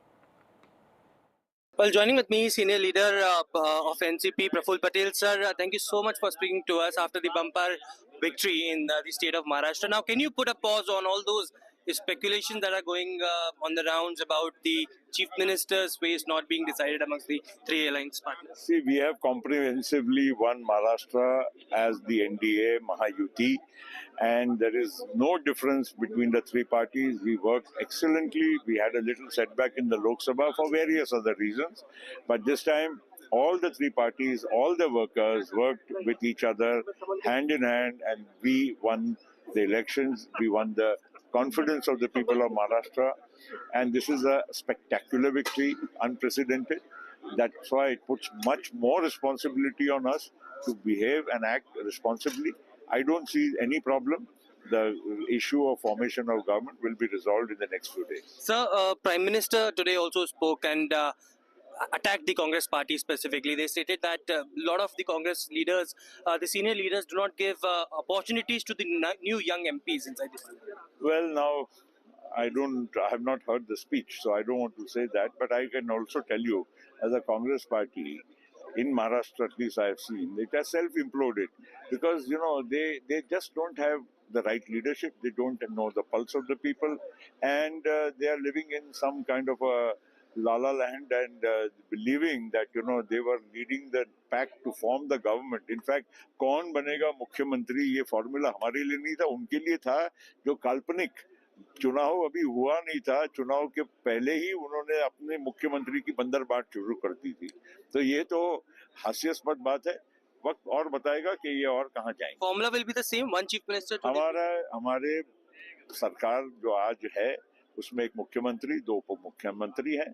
Well, joining with me, senior leader of NCP, Praful Patel. Sir, thank you so much for speaking to us after the bumper victory in the state of Maharashtra. Now, can you put a pause on all those speculations that are going on the rounds about the chief minister's space not being decided amongst the three alliance partners? See, we have comprehensively won Maharashtra as the NDA Mahayuti, and there is no difference between the three parties. We worked excellently. We had a little setback in the Lok Sabha for various other reasons, but this time all the three parties, all the workers worked with each other hand in hand, and we won the elections. We won the confidence of the people of Maharashtra, and this is a spectacular victory, unprecedented. That's why it puts much more responsibility on us to behave and act responsibly. I don't see any problem. The issue of formation of government will be resolved in the next few days. Sir, Prime Minister today also spoke and attacked the Congress party specifically. They stated that a lot of the Congress leaders, the senior leaders, do not give opportunities to the new young MPs inside the parliament. Well, now, I have not heard the speech, so I don't want to say that. But I can also tell you, as a Congress party, in Maharashtra at least I have seen, it has self-imploded because, they just don't have the right leadership. They don't know the pulse of the people, and they are living in some kind of a la-la land and believing that, they were leading the pack to form the government. In fact, कौन बनेगा मुख्यमंत्री ये formula हमारे लिए नहीं था, उनके लिए था जो काल्पनिक चुनाव अभी हुआ नहीं था। चुनाव के पहले ही उन्होंने अपने मुख्यमंत्री की बंदरबाट शुरू कर दी थी। तो ये तो हास्यास्पद बात है। वक्त और बताएगा कि ये और कहाँ जाएंगे। Formula will be the same, one chief minister. हमारे सरकार जो आज है उसमें एक मुख्यमंत्री, दो उप मुख्यमंत्री हैं,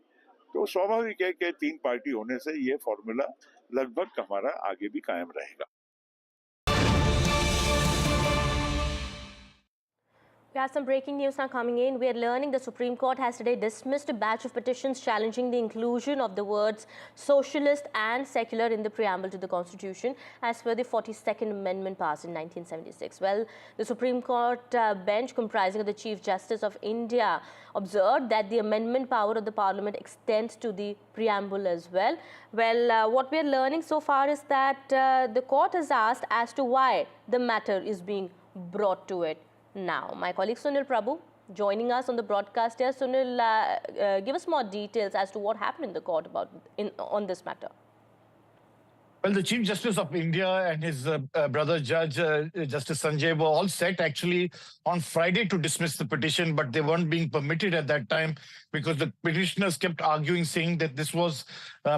तो स्वाभाविक है कि तीन पार्टी होने से ये फॉर्मूला लगभग हमारा आगे भी कायम रहेगा। We have some breaking news now coming in. We are learning the Supreme Court has today dismissed a batch of petitions challenging the inclusion of the words socialist and secular in the preamble to the Constitution as per the 42nd Amendment passed in 1976. Well, the Supreme Court bench comprising of the Chief Justice of India observed that the amendment power of the Parliament extends to the preamble as well. Well, what we are learning so far is that the court has asked as to why the matter is being brought to it now. My colleague Sunil Prabhu joining us on the broadcast here. Sunil, give us more details as to what happened in the court on this matter. Well, the Chief Justice of India and his brother Judge Justice Sanjay were all set actually on Friday to dismiss the petition, but they weren't being permitted at that time because the petitioners kept arguing, saying that this was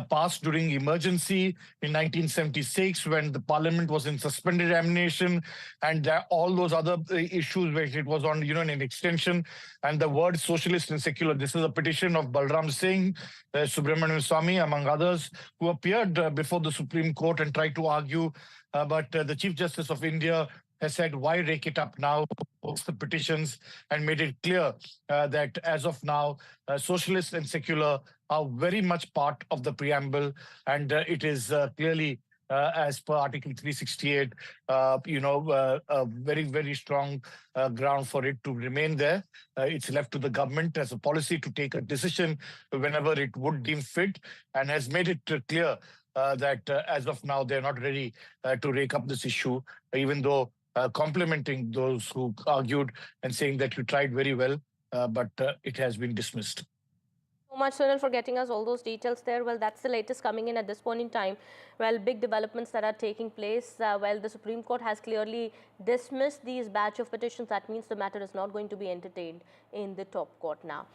passed during emergency in 1976 when the Parliament was in suspended animation, and all those other issues where it was on, an extension, and the word socialist and secular. This is a petition of Balram Singh, Subramanian Swamy, among others, who appeared before the Supreme Court and tried to argue, but the Chief Justice of India has said, why rake it up now, the petitions, and made it clear that as of now, socialist and secular are very much part of the preamble, and it is clearly as per Article 368, a very, very strong ground for it to remain there. It's left to the government as a policy to take a decision whenever it would deem fit, and has made it clear that as of now, they're not ready to rake up this issue, even though complimenting those who argued and saying that you tried very well, but it has been dismissed. So much, Sunil, for getting us all those details there. Well, that's the latest coming in at this point in time. Well, big developments that are taking place. Well, the Supreme Court has clearly dismissed these batch of petitions. That means the matter is not going to be entertained in the top court now.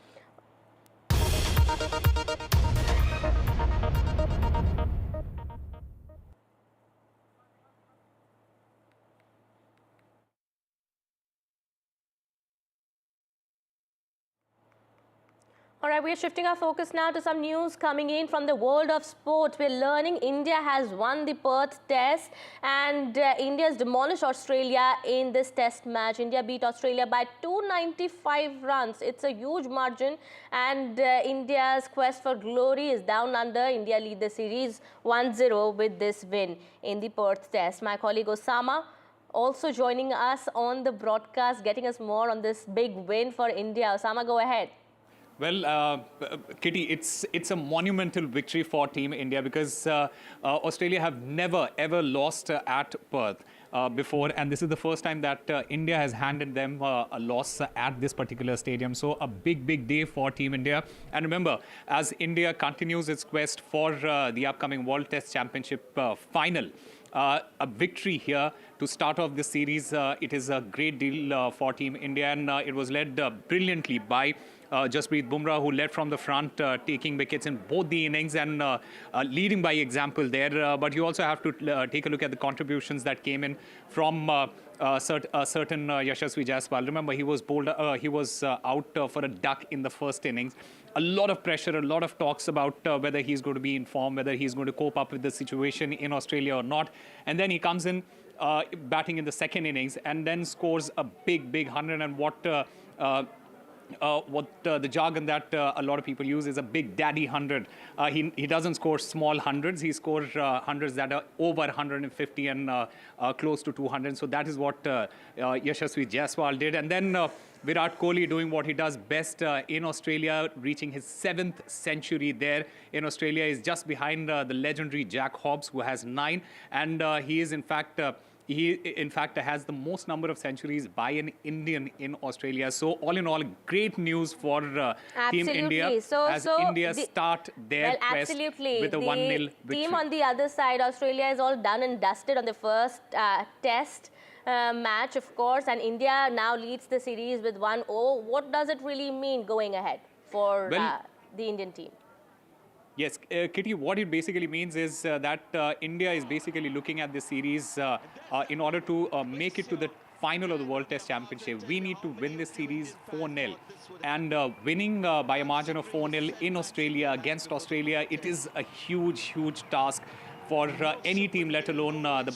All right, we are shifting our focus now to some news coming in from the world of sport. We're learning India has won the Perth Test, and India has demolished Australia in this Test match. India beat Australia by 295 runs. It's a huge margin, and India's quest for glory is down under. India lead the series 1-0 with this win in the Perth Test. My colleague Osama also joining us on the broadcast, getting us more on this big win for India. Osama, go ahead. Well, Kitty, it's a monumental victory for Team India because Australia have never ever lost at Perth before, and this is the first time that India has handed them a loss at this particular stadium. So a big day for Team India. And remember, as India continues its quest for the upcoming World Test Championship final, a victory here to start off this series, it is a great deal for Team India, and it was led brilliantly by Jasprit Bumrah, who led from the front, taking wickets in both the innings and leading by example there. But you also have to take a look at the contributions that came in from certain Yashasvi Jaiswal. Remember, he was bowled, he was out for a duck in the first innings. A lot of pressure, a lot of talks about whether he's going to be in form, whether he's going to cope up with the situation in Australia or not. And then he comes in batting in the second innings and then scores a big 100. And what the jargon that a lot of people use is a big daddy 100. He doesn't score small hundreds. He scores hundreds that are over 150 and close to 200. So that is what Yashasvi Jaiswal did. And then Virat Kohli doing what he does best in Australia, reaching his 7th century there in Australia. Is just behind the legendary Jack Hobbs, who has 9. And he is, in fact, has the most number of centuries by an Indian in Australia. So all in all, great news for Team India as India start their quest with a 1-0 victory. Team on the other side, Australia is all done and dusted on the first test match, of course, and India now leads the series with 1-0. What does it really mean going ahead for the Indian team? Yes, Kitty, what it basically means is that India is basically looking at this series in order to make it to the final of the World Test Championship. We need to win this series 4-0. And winning by a margin of 4-0 in Australia against Australia, it is a huge task for any team, let alone the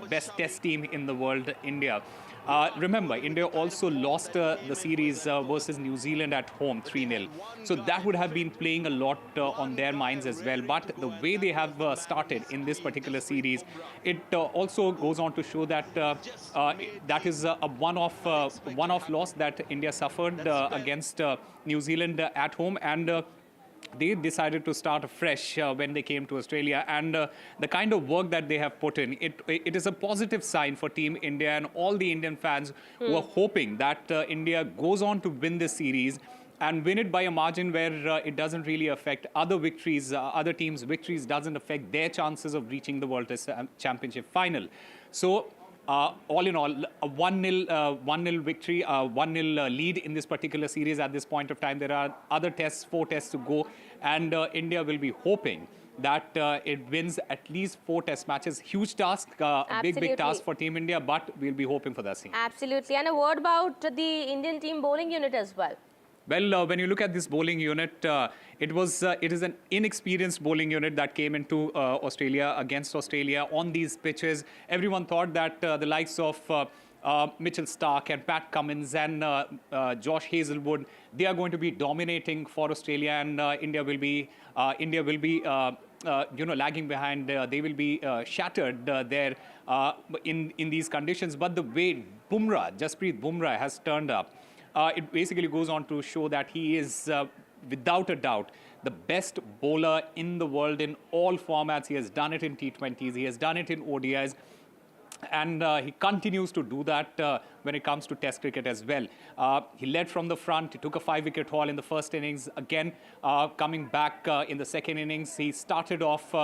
best test team in the world, India. Remember, India also lost the series versus New Zealand at home 3-0. So that would have been playing a lot on their minds as well. But the way they have started in this particular series, it also goes on to show that that is a one-off loss that India suffered against New Zealand at home. And they decided to start afresh when they came to Australia, and the kind of work that they have put in, it is a positive sign for Team India and all the Indian fans who are hoping that India goes on to win this series and win it by a margin where it doesn't really affect other victories, other teams' victories doesn't affect their chances of reaching the World Test Championship final. So all in all, a 1-0 victory, 1-0 lead in this particular series at this point of time. There are other tests, 4 tests to go, and India will be hoping that it wins at least 4 test matches. Huge task, a big task for Team India, but we'll be hoping for that scene. Absolutely. And a word about the Indian team bowling unit as well. Well, when you look at this bowling unit, it is an inexperienced bowling unit that came into Australia against Australia on these pitches. Everyone thought that the likes of Mitchell Stark and Pat Cummins and Josh Hazelwood, they are going to be dominating for Australia, and India will be lagging behind. They will be shattered there in these conditions. But the way Jasprit Bumrah has turned up, it basically goes on to show that he is, without a doubt, the best bowler in the world in all formats. He has done it in T20s, he has done it in ODIs, and he continues to do that when it comes to Test cricket as well. He led from the front. He took a 5-wicket haul in the first innings. Again, coming back in the second innings, he started off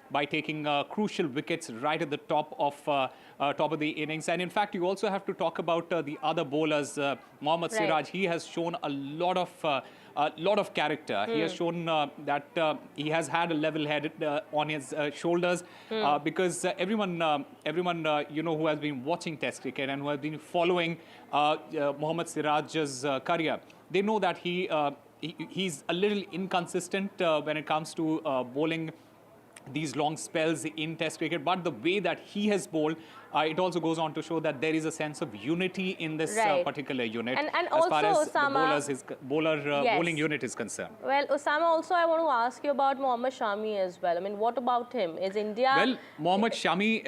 by taking crucial wickets right at the top of the innings. And in fact, you also have to talk about the other bowlers. Mohammad Siraj, he has shown a lot of character. He has shown that he has had a level head on his shoulders, because everyone who has been watching Test cricket and who has been following Mohammad Siraj's career, they know that he's a little inconsistent when it comes to bowling these long spells in Test cricket, but the way that he has bowled, it also goes on to show that there is a sense of unity in this particular unit, and as also, far as Osama, the bowling unit is concerned. Well, Osama, also I want to ask you about Mohammad Shami as well. I mean, what about him? Is India... Well, Mohammad Shami,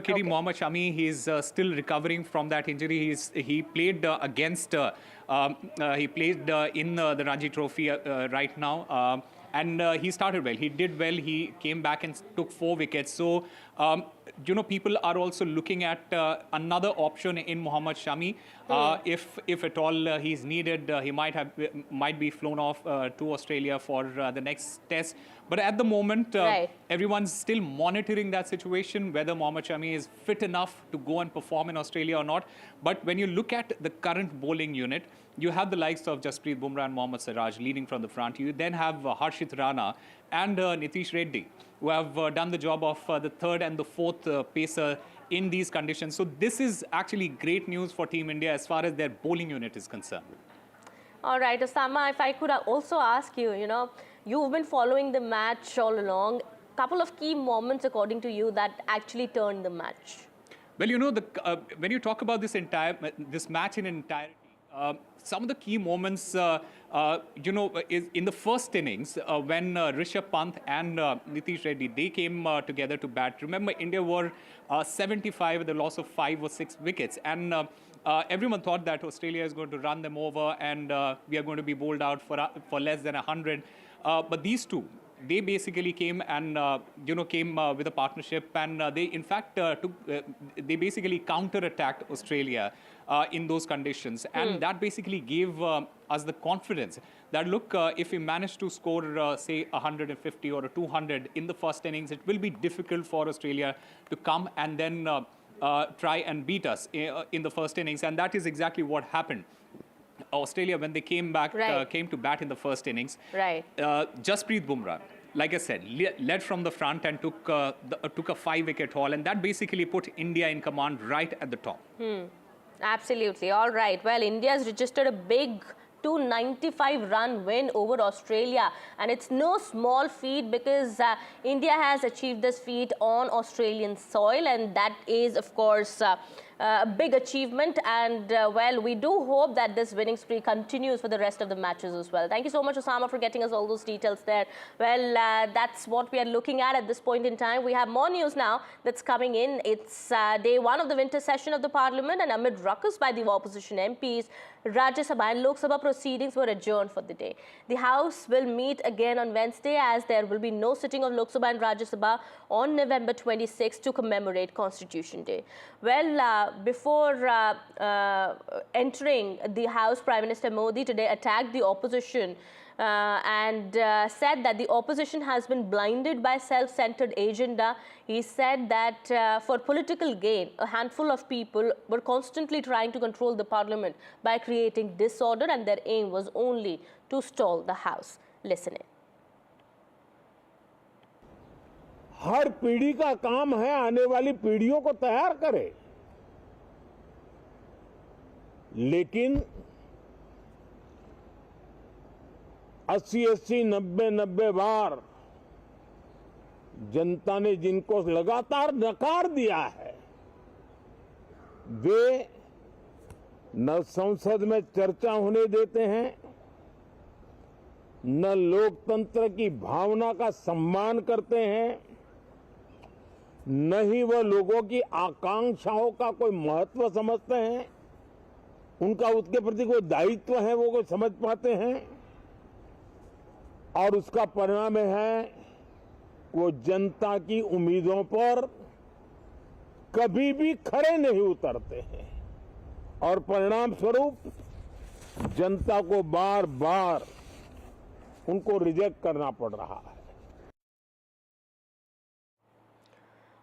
Kitty, Mohammad Shami, he's still recovering from that injury. He played against... he played in the Ranji Trophy right now. And he started well. He did well. He came back and took 4 wickets. So, people are also looking at another option in Mohammad Shami. If at all he's needed, he might be flown off to Australia for the next test. But at the moment, everyone's still monitoring that situation, whether Mohammad Shami is fit enough to go and perform in Australia or not. But when you look at the current bowling unit, you have the likes of Jasprit Bumrah and Mohammad Siraj leading from the front. You then have Harshit Rana and Nitish Reddy, who have done the job of the third and the fourth pacer in these conditions. So this is actually great news for Team India as far as their bowling unit is concerned. All right, Osama, if I could also ask you, you've been following the match all along. Couple of key moments, according to you, that actually turned the match. Well, when you talk about this match in entirety, some of the key moments, is in the first innings when Rishabh Pant and Nitish Reddy, they came together to bat. Remember, India were 75 with a loss of 5 or 6 wickets, and everyone thought that Australia is going to run them over and we are going to be bowled out for less than 100. But these two, they basically came and came with a partnership, and they in fact they basically counter-attacked Australia in those conditions, and that basically gave us the confidence that look, if we manage to score say 150 or 200 in the first innings, it will be difficult for Australia to come and then try and beat us in the first innings, and that is exactly what happened. Australia, when they came back, came to bat in the first innings. Jasprit Bumrah, like I said, led from the front and took a 5-wicket haul, and that basically put India in command right at the top. Absolutely. All right. Well, India has registered a big 295-run win over Australia, and it's no small feat because India has achieved this feat on Australian soil, and that is, of course, a big achievement. And well, we do hope that this winning spree continues for the rest of the matches as well. Thank you so much, Osama, for getting us all those details there. Well, that's what we are looking at this point in time. We have more news now that's coming in. It's day 1 of the winter session of the Parliament, and amid ruckus by the opposition MPs, Rajya Sabha and Lok Sabha proceedings were adjourned for the day. The House will meet again on Wednesday, as there will be no sitting of Lok Sabha and Rajya Sabha on November 26 to commemorate Constitution Day. Well, before entering the House, Prime Minister Modi today attacked the opposition and said that the opposition has been blinded by self-centered agenda. He said that for political gain, a handful of people were constantly trying to control the parliament by creating disorder, and their aim was only to stall the House. Listen in. हर पीढ़ी का काम है आने वाली पीढ़ियों को तैयार करे, लेकिन 80-80, 90-90 बार जनता ने जिनको लगातार नकार दिया है, वे न संसद में चर्चा होने देते हैं, न लोकतंत्र की भावना का सम्मान करते हैं, न ही वह लोगों की आकांक्षाओं का कोई महत्व समझते हैं, उनका उसके प्रति कोई दायित्व है वो कोई समझ पाते हैं। और उसका परिणाम है वो जनता की उम्मीदों पर कभी भी खरे नहीं उतरते हैं और परिणाम स्वरूप जनता को बार बार उनको रिजेक्ट करना पड़ रहा है।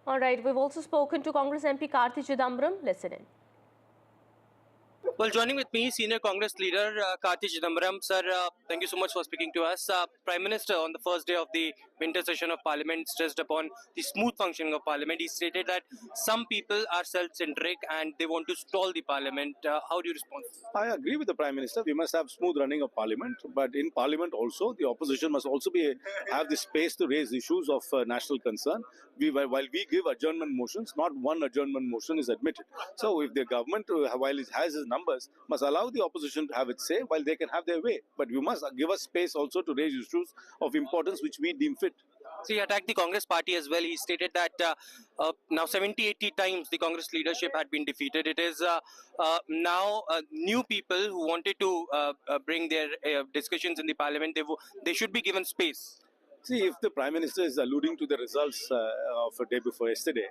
All right, we've also spoken to Congress MP Karthi Chidambaram. Listen in. Well, joining with me, senior Congress leader Karthi Chidambaram. Sir, thank you so much for speaking to us. Prime Minister, on the first day of the winter session of Parliament, stressed upon the smooth functioning of Parliament. He stated that some people are self-centric and they want to stall the Parliament. How do you respond? I agree with the Prime Minister. We must have smooth running of Parliament, but in Parliament also, the opposition must also have the space to raise issues of national concern. While we give adjournment motions, not one adjournment motion is admitted. So if the government, while it has its numbers, must allow the opposition to have its say while they can have their way. But we must give us space also to raise issues of importance which we deem fit. So he attacked the Congress party as well. He stated that now 70-80 times the Congress leadership had been defeated. It is now new people who wanted to bring their discussions in the Parliament. They should be given space. See, if the Prime Minister is alluding to the results of a day before yesterday,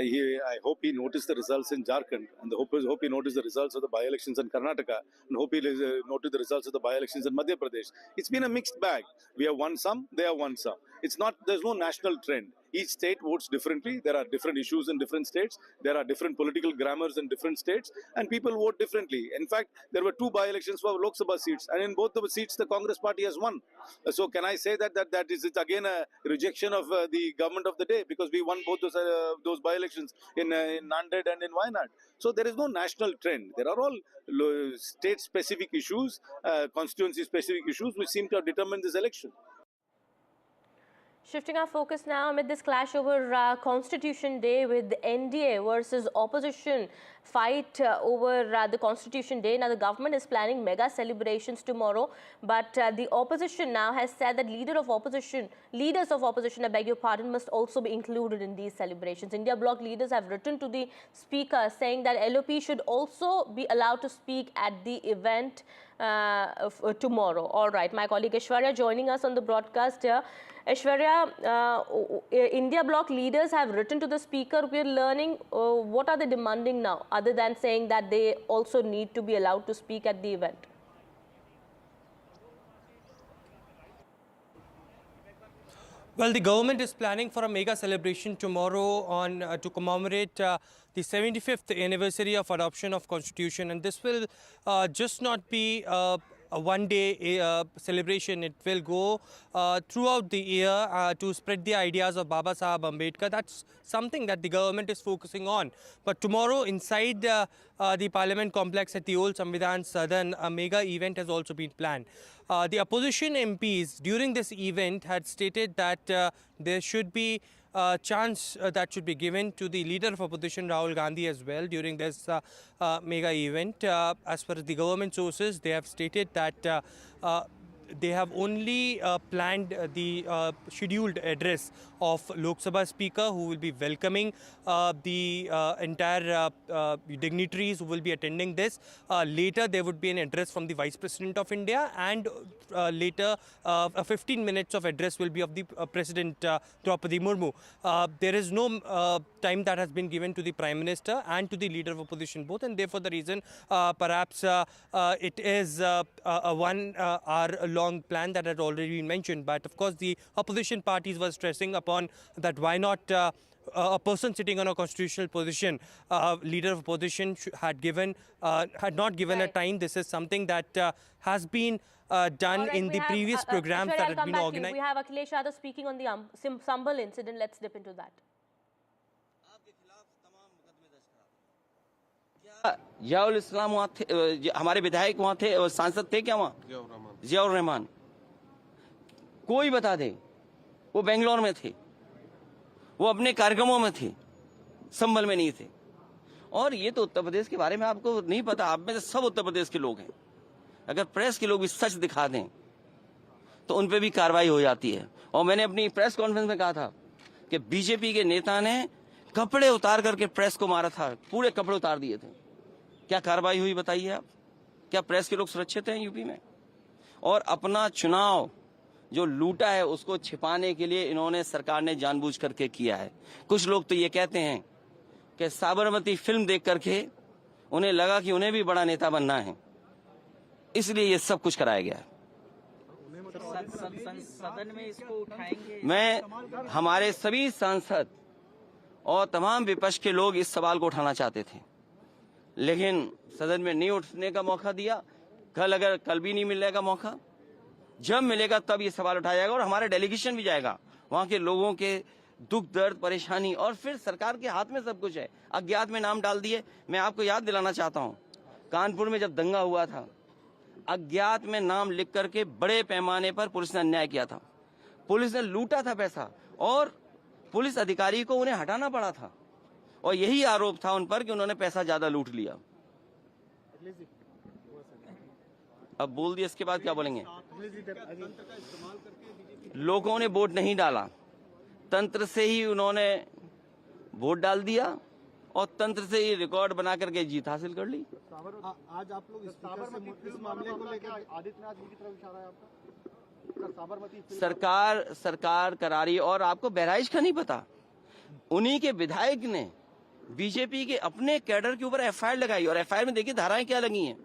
I hope he noticed the results in Jharkhand, and hope he noticed the results of the by-elections in Karnataka, and hope he noted the results of the by-elections in Madhya Pradesh. It's been a mixed bag. We have won some, they have won some. There's no national trend. Each state votes differently. There are different issues in different states. There are different political grammars in different states, and people vote differently. In fact, there were 2 by-elections for Lok Sabha seats, and in both the seats, the Congress party has won. So can I say that is again a rejection of the government of the day, because we won both those by-elections in Nanded and in Wayanad. So there is no national trend. There are all state-specific issues, constituency-specific issues, which seem to have determined this election. Shifting our focus now amid this clash over Constitution Day with NDA versus opposition fight over the Constitution Day. Now the government is planning mega celebrations tomorrow, but the opposition now has said that leaders of opposition, I beg your pardon, must also be included in these celebrations. India bloc leaders have written to the speaker saying that LOP should also be allowed to speak at the event tomorrow. All right, my colleague Aishwarya joining us on the broadcast here. Aishwarya, India bloc leaders have written to the speaker. We are learning what are they demanding now, other than saying that they also need to be allowed to speak at the event? Well, the government is planning for a mega celebration tomorrow to commemorate the 75th anniversary of adoption of Constitution, and this will just not be a one-day celebration. It will go throughout the year to spread the ideas of Baba Saheb Ambedkar. That's something that the government is focusing on. But tomorrow, inside the Parliament complex at the old Samvidhan Sadan, a mega event has also been planned. The opposition MPs during this event had stated that there should be a chance that should be given to the leader of opposition, Rahul Gandhi, as well during this mega event. As per the government sources, they have stated that they have only planned the scheduled address of Lok Sabha Speaker, who will be welcoming the entire dignitaries who will be attending this. Later, there would be an address from the Vice President of India, and later 15 minutes of address will be of the President Draupadi Murmu. There is no time that has been given to the Prime Minister and to the leader of opposition both, and therefore the reason perhaps it is a 1 hour long plan that had already been mentioned. But of course the opposition parties were stressing upon that why not a person sitting on a constitutional position, leader of opposition had not given a time. This is something that has been done in the previous programs that had been organized. We have Akhilesh Yadav speaking on the Sambal incident. Let's dip into that. Ziaul इस्लाम वहाँ थे, हमारे विधायक वहाँ थे, सांसद थे क्या वहाँ? जियाउर रहमान। कोई बता दे, वो बेंगलोर में थे, वो अपने कार्यक्रमों में थे, संभल में नहीं थे। और ये तो उत्तर प्रदेश के बारे में आपको नहीं पता, आप में से सब उत्तर प्रदेश के लोग हैं। अगर प्रेस के लोग भी सच दिखा दें तो उन पे भी कार्रवाई हो जाती है। और मैंने अपनी प्रेस कॉन्फ्रेंस में कहा था कि बीजेपी के नेता ने कपड़े उतार करके प्रेस को मारा था, पूरे कपड़े उतार दिए थे। क्या कार्रवाई हुई बताइए आप? क्या प्रेस के लोग सुरक्षित हैं यूपी में? और अपना चुनाव जो लूटा है उसको छिपाने के लिए इन्होंने, सरकार ने जानबूझ करके किया है। कुछ लोग तो ये कहते हैं कि साबरमती फिल्म देख करके उन्हें लगा कि उन्हें भी बड़ा नेता बनना है, इसलिए ये सब कुछ कराया गया है। सदन में इसको उठाएंगे। मैं, हमारे सभी सांसद और तमाम विपक्ष के लोग इस सवाल को उठाना चाहते थे, लेकिन सदन में नहीं उठने का मौका दिया। कल भी नहीं मिलेगा मौका, जब मिलेगा तब ये सवाल उठाया जाएगा और हमारा डेलीगेशन भी जाएगा। वहां के लोगों के दुख दर्द परेशानी, और फिर सरकार के हाथ में सब कुछ है। अज्ञात में नाम डाल दिए। मैं आपको याद दिलाना चाहता हूं, कानपुर में जब दंगा हुआ था, अज्ञात में नाम लिख करके बड़े पैमाने पर पुलिस ने अन्याय किया था। पुलिस ने लूटा था पैसा और पुलिस अधिकारी को उन्हें हटाना पड़ा था, और यही आरोप था उन पर कि उन्होंने पैसा ज्यादा लूट लिया। अब बोल दिया, इसके बाद क्या बोलेंगे? लोगों ने वोट नहीं डाला, तंत्र से ही उन्होंने वोट डाल दिया और तंत्र से ही रिकॉर्ड बना करके जीत हासिल कर ली। आज आप लोग इस मामले को लेकर आदित्यनाथ जी की तरफ इशारा है आपका? साबरमती सरकार करा रही है। और आपको बहराइच का नहीं पता, उन्हीं के विधायक ने बीजेपी के अपने कैडर के ऊपर एफआईआर लगाई, और एफआईआर में देखिए धाराएं क्या लगी हैं।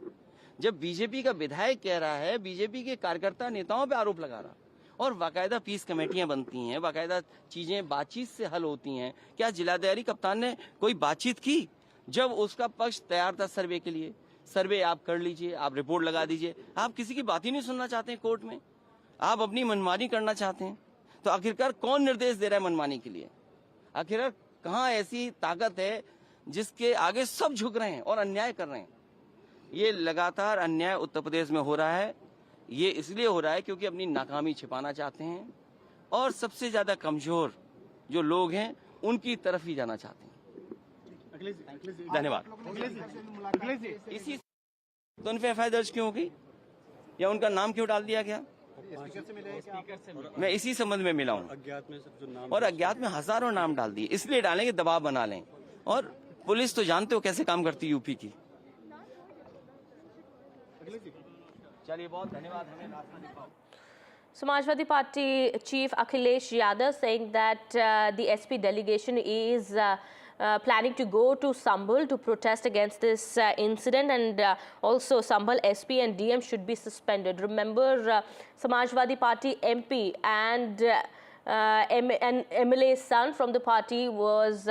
जब बीजेपी का विधायक कह रहा है, बीजेपी के कार्यकर्ता नेताओं पे आरोप लगा रहा, और बाकायदा पीस कमेटियां बनती हैं, बाकायदा चीजें बातचीत से हल होती हैं। क्या जिलाधिकारी कप्तान ने कोई बातचीत की? जब उसका पक्ष तैयार था सर्वे के लिए, सर्वे आप कर लीजिए, आप रिपोर्ट लगा दीजिए। आप किसी की बात ही नहीं सुनना चाहते हैं कोर्ट में, आप अपनी मनमानी करना चाहते हैं। तो आखिरकार कौन निर्देश दे रहा है मनमानी के लिए? आखिरकार कहाँ ऐसी ताकत है जिसके आगे सब झुक रहे हैं और अन्याय कर रहे हैं? ये लगातार अन्याय उत्तर प्रदेश में हो रहा है। ये इसलिए हो रहा है क्योंकि अपनी नाकामी छिपाना चाहते हैं, और सबसे ज्यादा कमजोर जो लोग हैं उनकी तरफ ही जाना चाहते हैं। धन्यवाद। इसी तो उन पे एफआईआर दर्ज क्यों होगी, या उनका नाम क्यों डाल दिया गया? मैं इसी संबंध में मिला हूँ, और अज्ञात में हजारों नाम डाल दिए। इसलिए डालेंगे, दबाव बना लें। और पुलिस तो जानते हो कैसे काम करती है यूपी की। चलिए, बहुत धन्यवाद। Samajwadi Party Chief Akhilesh Yadav saying that the SP delegation is planning to go to Sambal to protest against this incident, and also Sambal SP and DM should be suspended. Remember, Samajwadi Party MP and MLA's son from the party was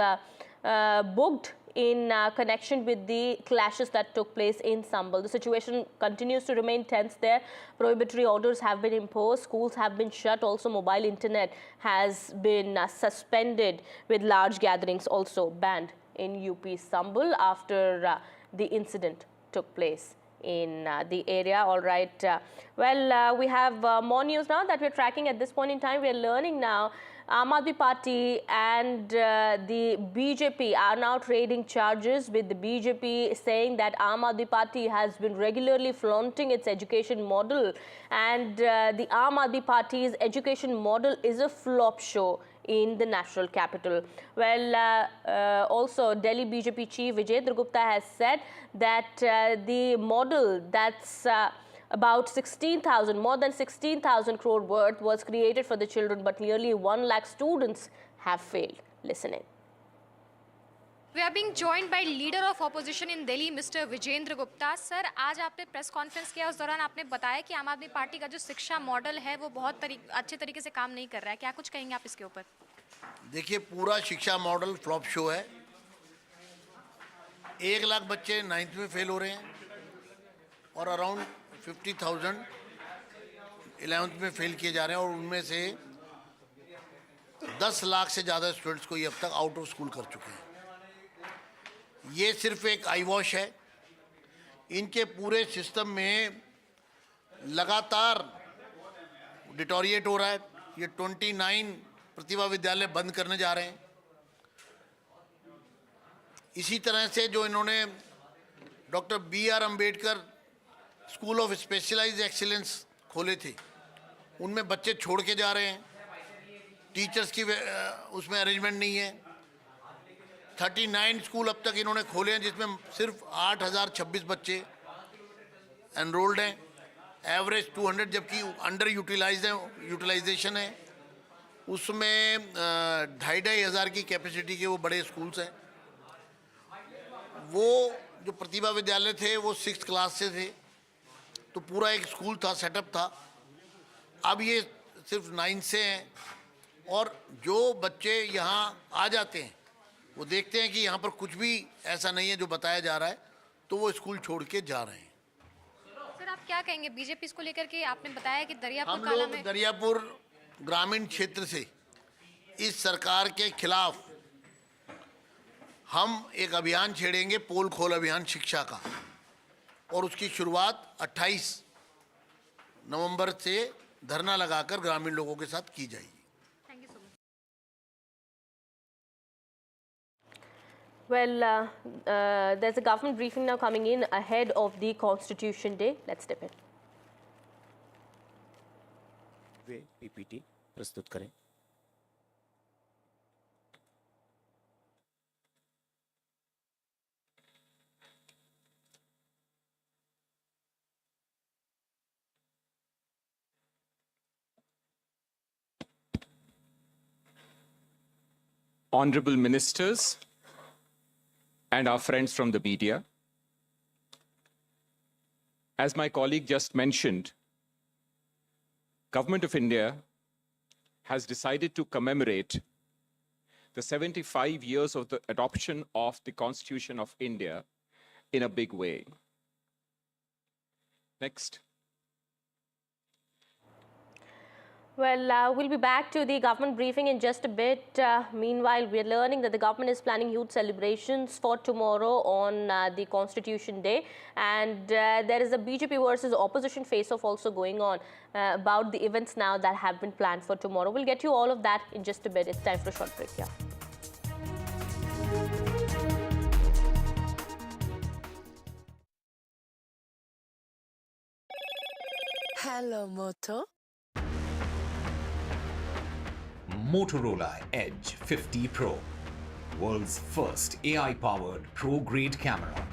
booked in connection with the clashes that took place in Sambal. The situation continues to remain tense there. Prohibitory orders have been imposed, schools have been shut, also mobile internet has been suspended, with large gatherings also banned in UP Sambal after the incident took place in the area. All right, we have more news now that we're tracking at this point in time. We're learning now Aam Aadmi Party and the BJP are now trading charges, with the BJP saying that Aam Aadmi Party has been regularly flaunting its education model, and the Aam Aadmi Party's education model is a flop show in the national capital. Well, also Delhi BJP chief Vijendra Gupta has said that the model that's about 16,000, more than 16,000 crore worth was created for the children, but nearly 1 lakh students have failed. Listen in. We are being joined by leader of opposition in Delhi, Mr. Vijendra Gupta. Sir, आज आपने press conference किया, उस दौरान आपने बताया कि आम आदमी पार्टी का जो शिक्षा मॉडल है वो बहुत अच्छे तरीके से काम नहीं कर रहा है। क्या कुछ कहेंगे आप इसके ऊपर? देखिए, पूरा शिक्षा मॉडल फ्लॉप शो है। 1 लाख बच्चे 9th में फेल हो रहे हैं और अराउंड 50,000 11th में फेल किए जा रहे हैं, और उनमें से 10 लाख से ज़्यादा स्टूडेंट्स को ये अब तक आउट ऑफ स्कूल कर चुके हैं। ये सिर्फ एक आई वॉश है। इनके पूरे सिस्टम में लगातार डिटोरिएट हो रहा है। ये 29 प्रतिभा विद्यालय बंद करने जा रहे हैं। इसी तरह से जो इन्होंने doctor B.R. Ambedkar school of specialised excellence खोले थे, उनमें बच्चे छोड़ के जा रहे हैं, टीचर्स की उसमें अरेंजमेंट नहीं है। 39 स्कूल अब तक इन्होंने खोले हैं जिसमें सिर्फ 8,026 बच्चे एनरोल्ड हैं, एवरेज 200, जबकि अंडर यूटिलाइजेशन है। उसमें 2,500 की कैपेसिटी के वो बड़े स्कूल्स हैं। वो जो प्रतिभा विद्यालय थे वो 6th क्लास से थे, तो पूरा एक स्कूल था, सेटअप था। अब ये सिर्फ 9 से हैं, और जो बच्चे यहाँ आ जाते हैं वो देखते हैं कि यहाँ पर कुछ भी ऐसा नहीं है जो बताया जा रहा है, तो वो स्कूल छोड़ के जा रहे हैं। सर आप क्या कहेंगे बीजेपी इसको लेकर के? आपने बताया कि दरियापुर हम काला लोग में दरियापुर ग्रामीण क्षेत्र से इस सरकार के खिलाफ हम एक अभियान छेड़ेंगे, पोल खोल अभियान शिक्षा का, और उसकी शुरुआत 28 नवंबर से धरना लगाकर ग्रामीण लोगों के साथ की जाएगी। Well, there's a government briefing now coming in ahead of the Constitution Day. Let's step in. Way PPT प्रस्तुत करें। Honorable Ministers and our friends from the media. As my colleague just mentioned, Government of India has decided to commemorate the 75 years of the adoption of the Constitution of India in a big way. Next. Well, we'll be back to the government briefing in just a bit. Meanwhile, we're learning that the government is planning huge celebrations for tomorrow on the Constitution Day. And there is a BJP versus opposition face-off also going on about the events now that have been planned for tomorrow. We'll get you all of that in just a bit. It's time for a short break. Yeah. Hello, Moto. Motorola Edge 50 Pro, world's first AI-powered pro-grade camera.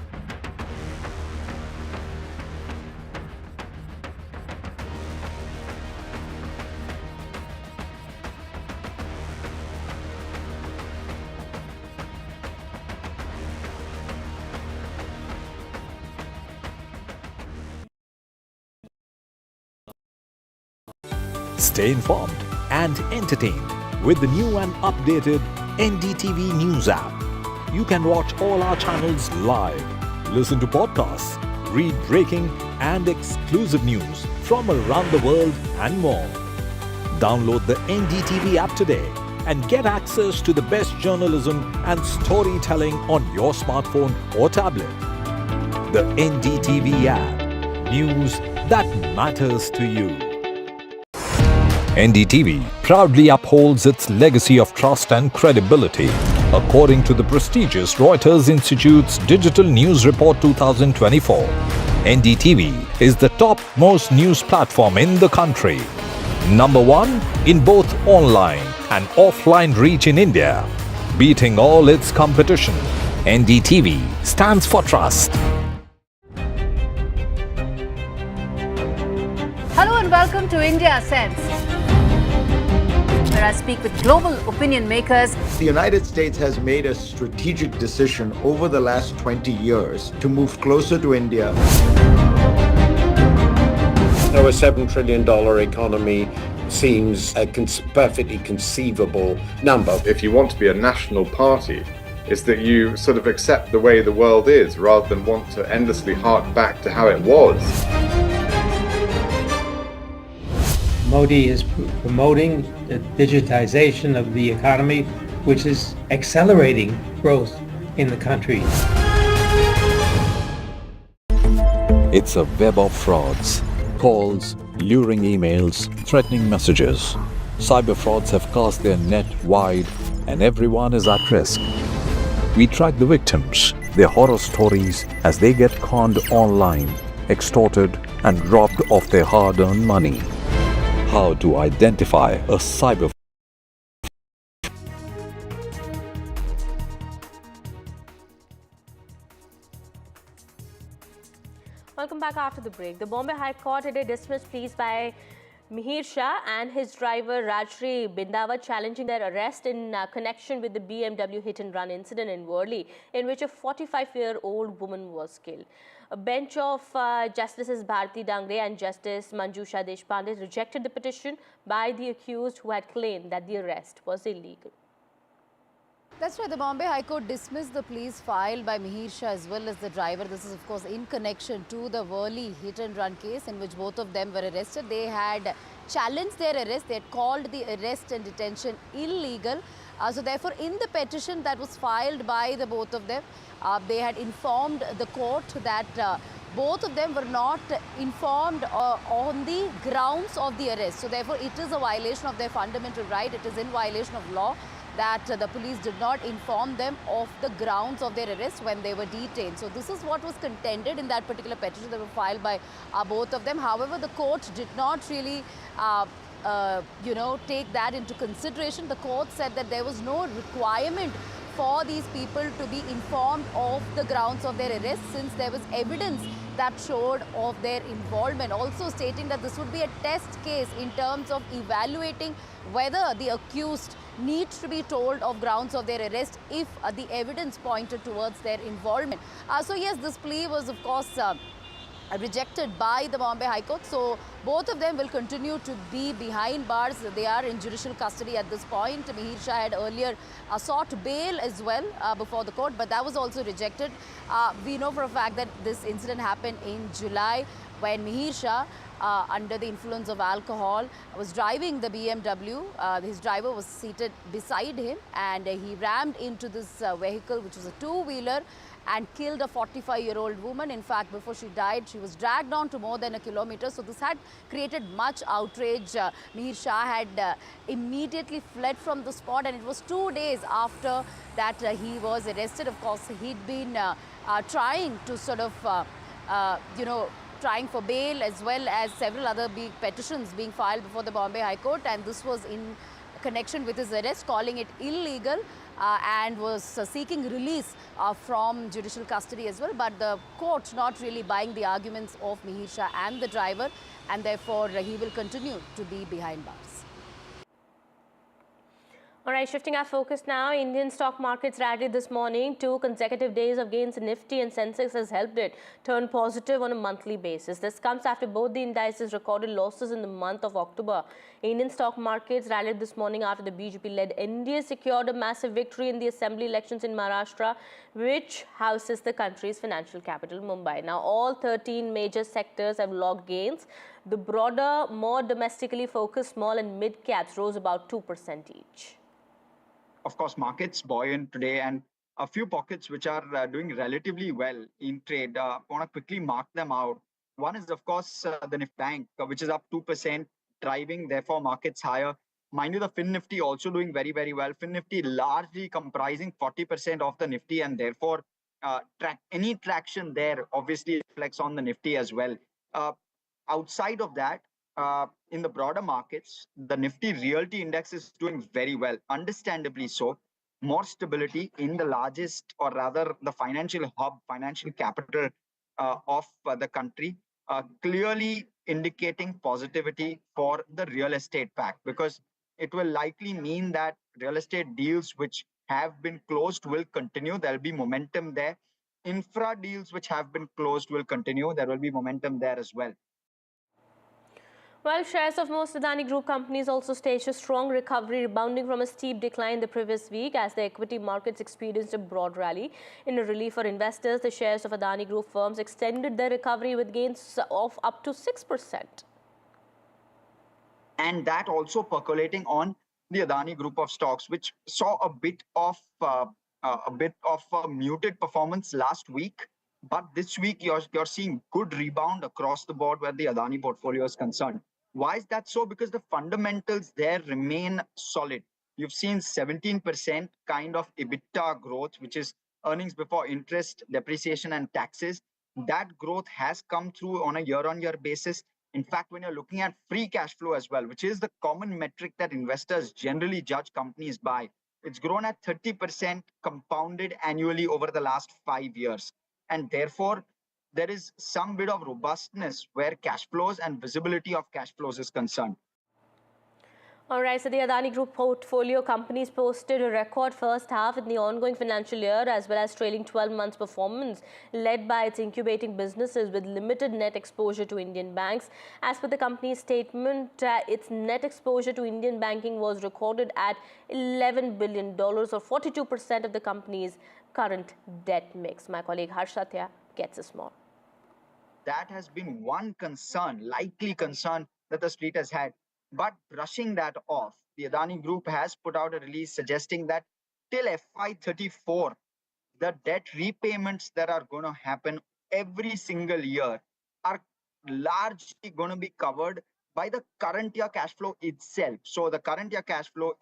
Stay informed and entertained with the new and updated NDTV News app. You can watch all our channels live, listen to podcasts, read breaking and exclusive news from around the world and more. Download the NDTV app today and get access to the best journalism and storytelling on your smartphone or tablet. The NDTV app. News that matters to you. NDTV proudly upholds its legacy of trust and credibility. According to the prestigious Reuters Institute's Digital News Report 2024, NDTV is the top-most news platform in the country. Number 1 in both online and offline reach in India. Beating all its competition, NDTV stands for trust. Hello and welcome to India Sense, where I speak with global opinion makers. The United States has made a strategic decision over the last 20 years to move closer to India. Now, a $7 trillion economy seems a perfectly conceivable number. If you want to be a national party, it's that you sort of accept the way the world is rather than want to endlessly hark back to how it was. Modi is promoting the digitization of the economy, which is accelerating growth in the country. It's a web of frauds, calls, luring emails, threatening messages. Cyber frauds have cast their net wide and everyone is at risk. We track the victims, their horror stories as they get conned online, extorted, and robbed of their hard-earned money. How to identify a cyber Welcome back after the break. The Bombay High Court today dismissed pleas by Mihir Shah and his driver Rajshri Bindawa challenging their arrest in connection with the BMW hit-and-run incident in Worli, in which a 45-year-old woman was killed. A bench of Justices Bharti Dangre and Justice Manjusha Deshpande rejected the petition by the accused, who had claimed that the arrest was illegal. That's right. The Bombay High Court dismissed the pleas filed by Mihir Shah as well as the driver. This is, of course, in connection to the Worli hit-and-run case in which both of them were arrested. They had challenged their arrest. They had called the arrest and detention illegal. So, therefore, in the petition that was filed by the both of them, they had informed the court that both of them were not informed on the grounds of the arrest. So, therefore, it is a violation of their fundamental right. It is in violation of law that the police did not inform them of the grounds of their arrest when they were detained. So this is what was contended in that particular petition that were filed by both of them. However, the court did not really take that into consideration. The court said that there was no requirement for these people to be informed of the grounds of their arrest, since there was evidence that showed of their involvement. Also stating that this would be a test case in terms of evaluating whether the accused needs to be told of grounds of their arrest if the evidence pointed towards their involvement. So yes, this plea was, of course, rejected by the Bombay High Court. So both of them will continue to be behind bars. They are in judicial custody at this point. Mihir Shah had earlier sought bail as well before the court, but that was also rejected. We know for a fact that this incident happened in July when Mihir Shah, under the influence of alcohol, was driving the BMW. His driver was seated beside him and he rammed into this vehicle, which was a two-wheeler, and killed a 45-year-old woman. In fact, before she died, she was dragged on to more than a kilometer. So this had created much outrage. Mihir Shah had immediately fled from the spot, and it was 2 days after that he was arrested. Of course, he'd been trying to sort of, trying for bail, as well as several other big petitions being filed before the Bombay High Court, and this was in connection with his arrest, calling it illegal, and was seeking release from judicial custody as well. But the court not really buying the arguments of Mihir Shah and the driver, and therefore he will continue to be behind bars. All right, shifting our focus now, Indian stock markets rallied this morning. 2 consecutive days of gains in Nifty and Sensex has helped it turn positive on a monthly basis. This comes after both the indices recorded losses in the month of October. Indian stock markets rallied this morning after the BJP-led NDA secured a massive victory in the assembly elections in Maharashtra, which houses the country's financial capital, Mumbai. Now, all 13 major sectors have logged gains. The broader, more domestically focused small and mid caps rose about 2% each. Of course, markets buoyant today, and a few pockets which are doing relatively well in trade. I want to quickly mark them out. One is, of course, the Nifty Bank, which is up 2%, driving, therefore, markets higher. Mind you, the Fin Nifty also doing very, very well. Fin Nifty largely comprising 40% of the Nifty, and therefore, any traction there obviously reflects on the Nifty as well. Outside of that, in the broader markets, the Nifty Realty Index is doing very well, understandably so. More stability in the largest, or rather the financial hub, financial capital of the country, clearly indicating positivity for the real estate pack, because it will likely mean that real estate deals which have been closed will continue. There will be momentum there. Infra deals which have been closed will continue. There will be momentum there as well. Well, shares of most Adani Group companies also staged a strong recovery, rebounding from a steep decline the previous week as the equity markets experienced a broad rally. In a relief for investors, the shares of Adani Group firms extended their recovery with gains of up to 6%. And that also percolating on the Adani Group of stocks, which saw a bit of muted performance last week. But this week, you're seeing good rebound across the board where the Adani portfolio is concerned. Why is that so? Because the fundamentals there remain solid. you've seen 17% kind of EBITDA growth, which is earnings before interest, depreciation, and taxes. That growth has come through on a year-on-year basis. In fact, when you're looking at free cash flow as well, which is the common metric that investors generally judge companies by, it's grown at 30% compounded annually over the last 5 years. And therefore, there is some bit of robustness where cash flows and visibility of cash flows is concerned. All right, so the Adani Group portfolio companies posted a record first half in the ongoing financial year as well as trailing 12 months performance led by its incubating businesses with limited net exposure to Indian banks. As per the company's statement, its net exposure to Indian banking was recorded at $11 billion or 42% of the company's current debt mix. My colleague Harsh Satya gets us more. That has been one concern, likely concern that the street has had. But brushing that off, the Adani Group has put out a release suggesting that till FY34, the debt repayments that are going to happen every single year are largely going to be covered by the current year cash flow itself. So the current year cash flow,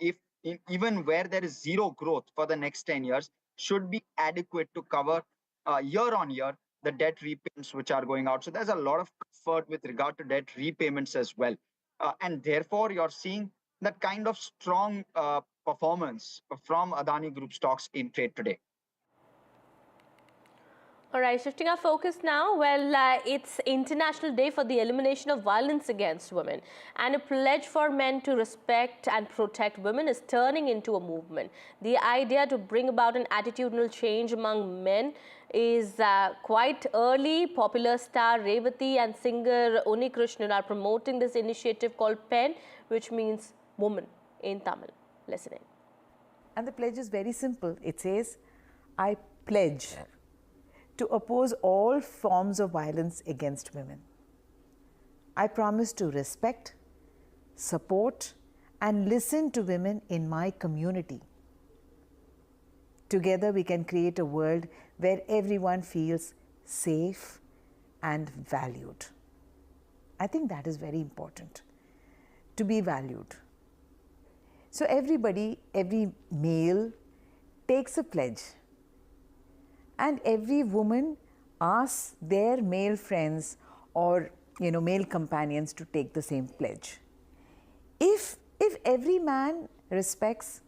even where there is zero growth for the next 10 years, should be adequate to cover year on year the debt repayments which are going out. So there's a lot of comfort with regard to debt repayments as well. And therefore, you're seeing that kind of strong performance from Adani Group stocks in trade today. All right, shifting our focus now. Well, it's International Day for the Elimination of Violence Against Women, and a pledge for men to respect and protect women is turning into a movement. The idea to bring about an attitudinal change among men is quite early. Popular star Revati and singer Uni Krishnan are promoting this initiative called PEN, which means woman in Tamil. Listen in. And the pledge is very simple. It says, I pledge to oppose all forms of violence against women. I promise to respect, support, and listen to women in my community. Together we can create a world where everyone feels safe and valued. I think that is very important, to be valued. So everybody, every male takes a pledge, and every woman asks their male friends or male companions to take the same pledge. If every man respects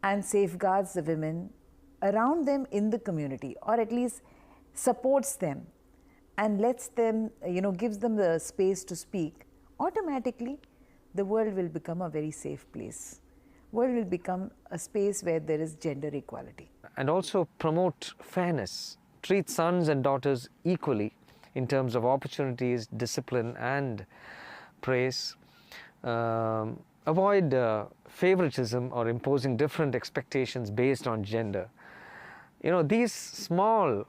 and safeguards the women around them in the community, or at least supports them and lets them, gives them the space to speak, automatically the world will become a very safe place. World will become a space where there is gender equality. And also promote fairness, treat sons and daughters equally in terms of opportunities, discipline and praise. Avoid favoritism or imposing different expectations based on gender. These small,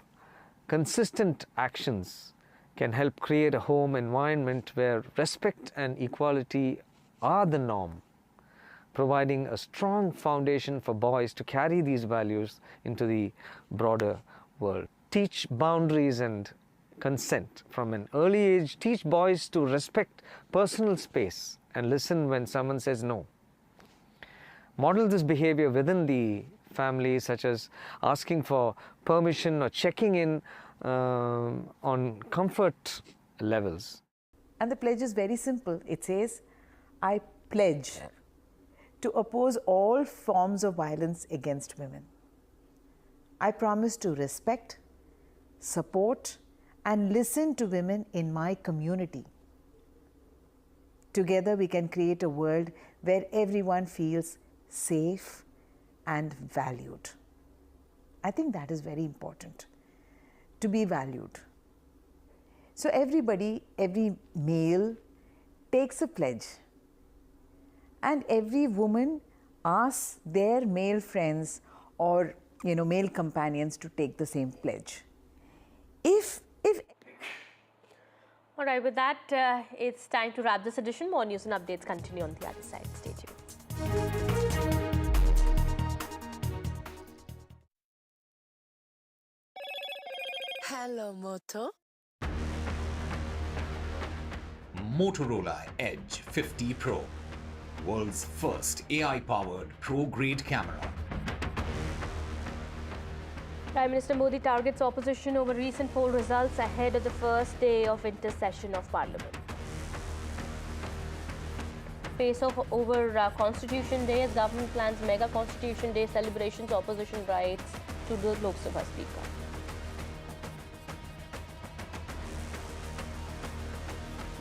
consistent actions can help create a home environment where respect and equality are the norm, providing a strong foundation for boys to carry these values into the broader world. Teach boundaries and consent from an early age. Teach boys to respect personal space and listen when someone says no. Model this behavior within the family, such as asking for permission or checking in on comfort levels. And the pledge is very simple. It says, I pledge to oppose all forms of violence against women. I promise to respect, support, and listen to women in my community. Together we can create a world where everyone feels safe and valued. I think that is very important, to be valued. So everybody, every male takes a pledge, and every woman asks their male friends or male companions to take the same pledge. All right, with that, it's time to wrap this edition. More news and updates continue on the other side. Stay tuned. Hello, Moto. Motorola Edge 50 Pro. world's first AI-powered pro-grade camera. Prime Minister Modi targets opposition over recent poll results ahead of the first day of intersession of Parliament. Face-off over Constitution Day as government plans mega Constitution Day celebrations, opposition writes to the Lok Sabha Speaker.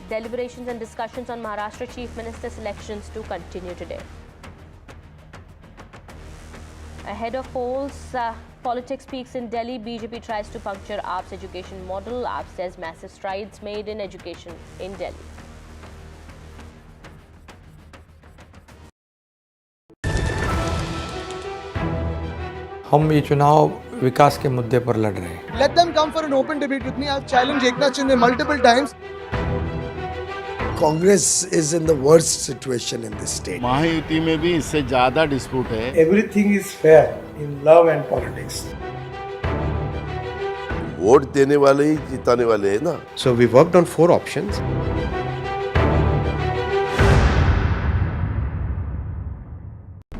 Deliberations and discussions on Maharashtra Chief Minister's elections to continue today. Ahead of polls, politics peaks in Delhi. BJP tries to puncture AAP's education model. AAP says massive strides made in education in Delhi. हम ये चुनाव विकास के मुद्दे पर लड़ रहे हैं. Let them come for an open debate with me. I've challenged Eknath Shinde multiple times. Congress is in the worst situation in this state. Mahayuti में भी इससे ज्यादा डिस्प्यूट है. Everything is fair in love and politics. Vote देने वाले ही जिताने वाले हैं ना. So we worked on 4 options.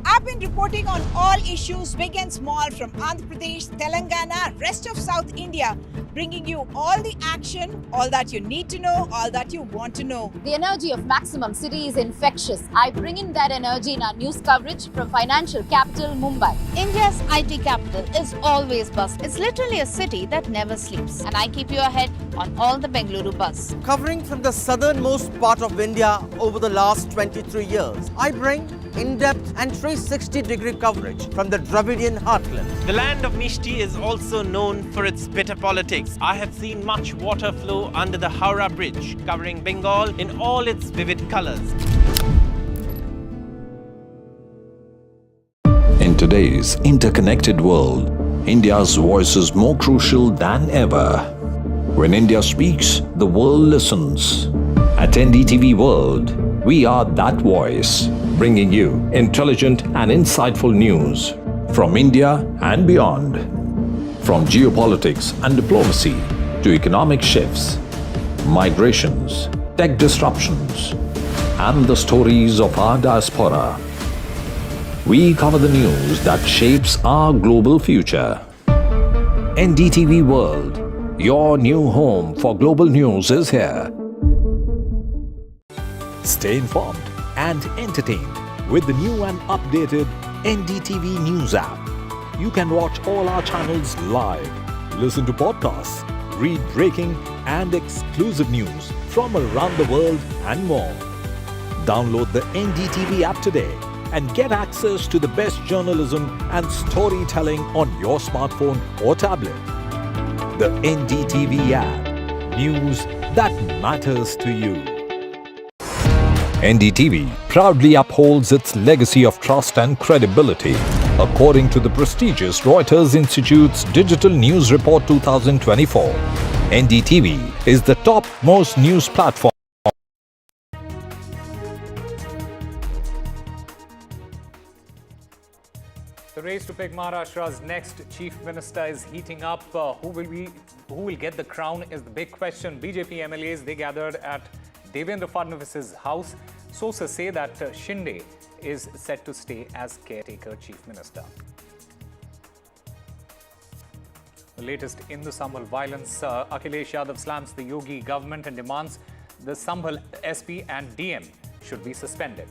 I've been reporting on all issues, big and small, from Andhra Pradesh, Telangana, rest of South India, bringing you all the action, all that you need to know, all that you want to know. The energy of Maximum City is infectious. I bring in that energy in our news coverage from financial capital Mumbai. India's IT capital is always buzz. It's literally a city that never sleeps. And I keep you ahead on all the Bengaluru buzz. Covering from the southernmost part of India over the last 23 years, I bring in-depth and 360-degree coverage from the Dravidian heartland. The land of Mishti is also known for its bitter politics. I have seen much water flow under the Howrah Bridge, covering Bengal in all its vivid colors. In today's interconnected world, India's voice is more crucial than ever. When India speaks, the world listens. At NDTV World, we are that voice, bringing you intelligent and insightful news from India and beyond. From geopolitics and diplomacy to economic shifts, migrations, tech disruptions, and the stories of our diaspora. We cover the news that shapes our global future. NDTV World, your new home for global news, is here. Stay informed and entertained with the new and updated NDTV News app. You can watch all our channels live, listen to podcasts, read breaking and exclusive news from around the world and more. Download the NDTV app today and get access to the best journalism and storytelling on your smartphone or tablet. The NDTV app. News that matters to you. NDTV proudly upholds its legacy of trust and credibility. According to the prestigious Reuters Institute's Digital News Report 2024, NDTV is the top-most news platform. The race to pick Maharashtra's next chief minister is heating up. Who will get the crown is the big question. BJP MLAs, they gathered at Devendra Fadnavis's house. Sources say that Shinde is set to stay as caretaker chief minister. The latest in the Sambhal violence, Akhilesh Yadav slams the Yogi government and demands the Sambhal SP and DM should be suspended.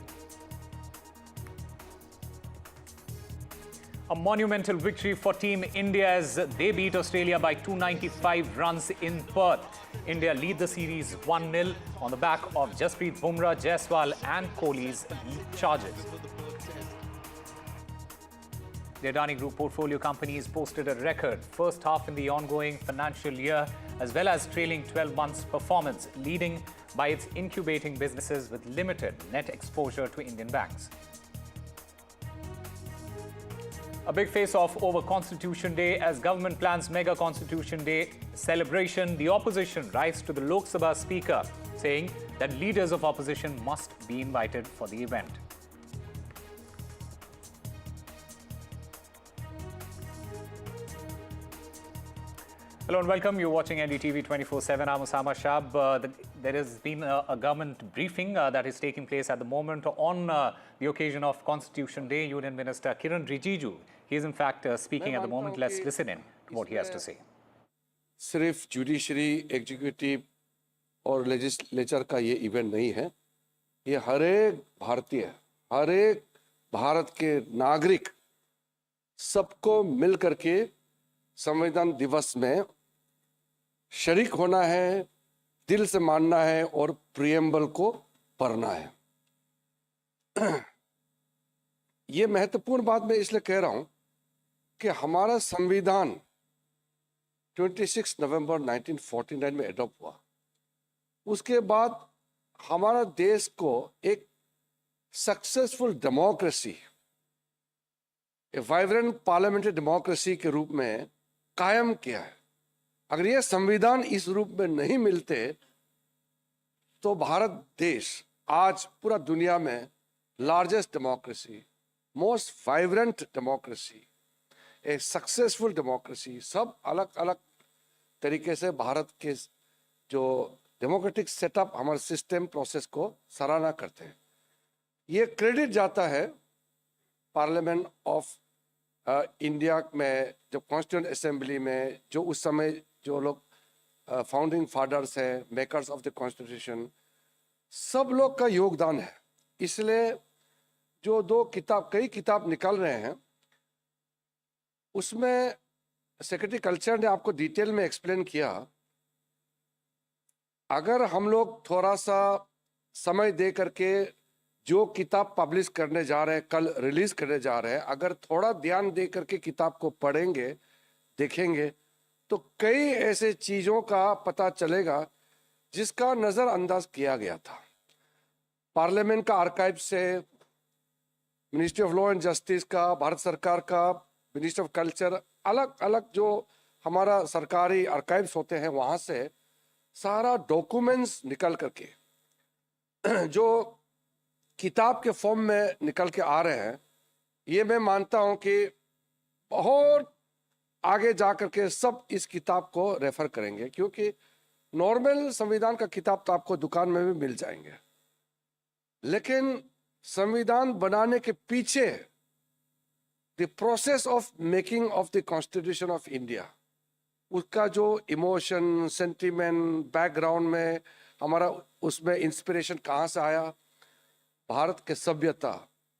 A monumental victory for Team India as they beat Australia by 295 runs in Perth. India lead the series 1-0 on the back of Jasprit Bumrah, Jaiswal and Kohli's charges. The Adani Group portfolio companies posted a record first half in the ongoing financial year, as well as trailing 12 months performance, leading by its incubating businesses with limited net exposure to Indian banks. A big face-off over Constitution Day as government plans mega Constitution Day celebration. The opposition writes to the Lok Sabha Speaker saying that leaders of opposition must be invited for the event. Hello and welcome. You're watching NDTV 24/7. I'm Osama Shab. There has been a government briefing that is taking place at the moment on the occasion of Constitution Day. Union Minister Kiran Rijiju, he is in fact speaking at the moment. Let's listen in to what he has to say. सिर्फ judiciary, executive और legislature का ये event नहीं है. ये हर एक भारतीय, हर एक भारत के नागरिक सबको मिल करके संविधान दिवस में शरीक होना है, दिल से मानना है और प्रियम्बल को पढ़ना है. ये महत्वपूर्ण बात मैं इसलिए कह रहा हूं कि हमारा संविधान 26 नवंबर 1949 में एडॉप्ट हुआ. उसके बाद हमारा देश को एक सक्सेसफुल डेमोक्रेसी, ए वाइब्रेंट पार्लियामेंट्री डेमोक्रेसी के रूप में कायम किया है. अगर ये संविधान इस रूप में नहीं मिलते तो भारत देश आज पूरा दुनिया में largest democracy, most vibrant democracy, एक सक्सेसफुल डेमोक्रेसी, सब अलग अलग तरीके से भारत के जो डेमोक्रेटिक सेटअप, हमारे सिस्टम प्रोसेस को सराहना करते हैं. ये क्रेडिट जाता है पार्लियामेंट ऑफ इंडिया में, जब कॉन्स्टिट्यूएंट असेंबली में जो उस समय जो लोग फाउंडिंग फादर्स हैं, मेकर्स ऑफ द कॉन्स्टिट्यूशन, सब लोग का योगदान है. इसलिए जो कई किताब निकल रहे हैं उसमें सेक्रेटरी कल्चर ने आपको डिटेल में एक्सप्लेन किया. अगर हम लोग थोड़ा सा समय दे करके जो किताब पब्लिश करने जा रहे हैं, कल रिलीज करने जा रहे हैं, अगर थोड़ा ध्यान दे करके किताब को पढ़ेंगे, देखेंगे तो कई ऐसे चीजों का पता चलेगा जिसका नजरअंदाज किया गया था. पार्लियामेंट का आर्काइव से, ministry of law and justice का, भारत सरकार का, मिनिस्ट्री ऑफ कल्चर, अलग अलग जो हमारा सरकारी आर्काइव्स होते हैं वहां से सारा डॉक्यूमेंट्स निकल करके जो किताब के फॉर्म में निकल के आ रहे हैं. ये मैं मानता हूं कि बहुत आगे जा करके सब इस किताब को रेफर करेंगे, क्योंकि नॉर्मल संविधान का किताब तो आपको दुकान में भी मिल जाएंगे, लेकिन संविधान बनाने के पीछे the process of making of the constitution of India, उसका जो इमोशन, सेंटिमेंट, बैकग्राउंड में हमारा उसमें इंस्पिरेशन कहाँ से आया, भारत के सभ्यता,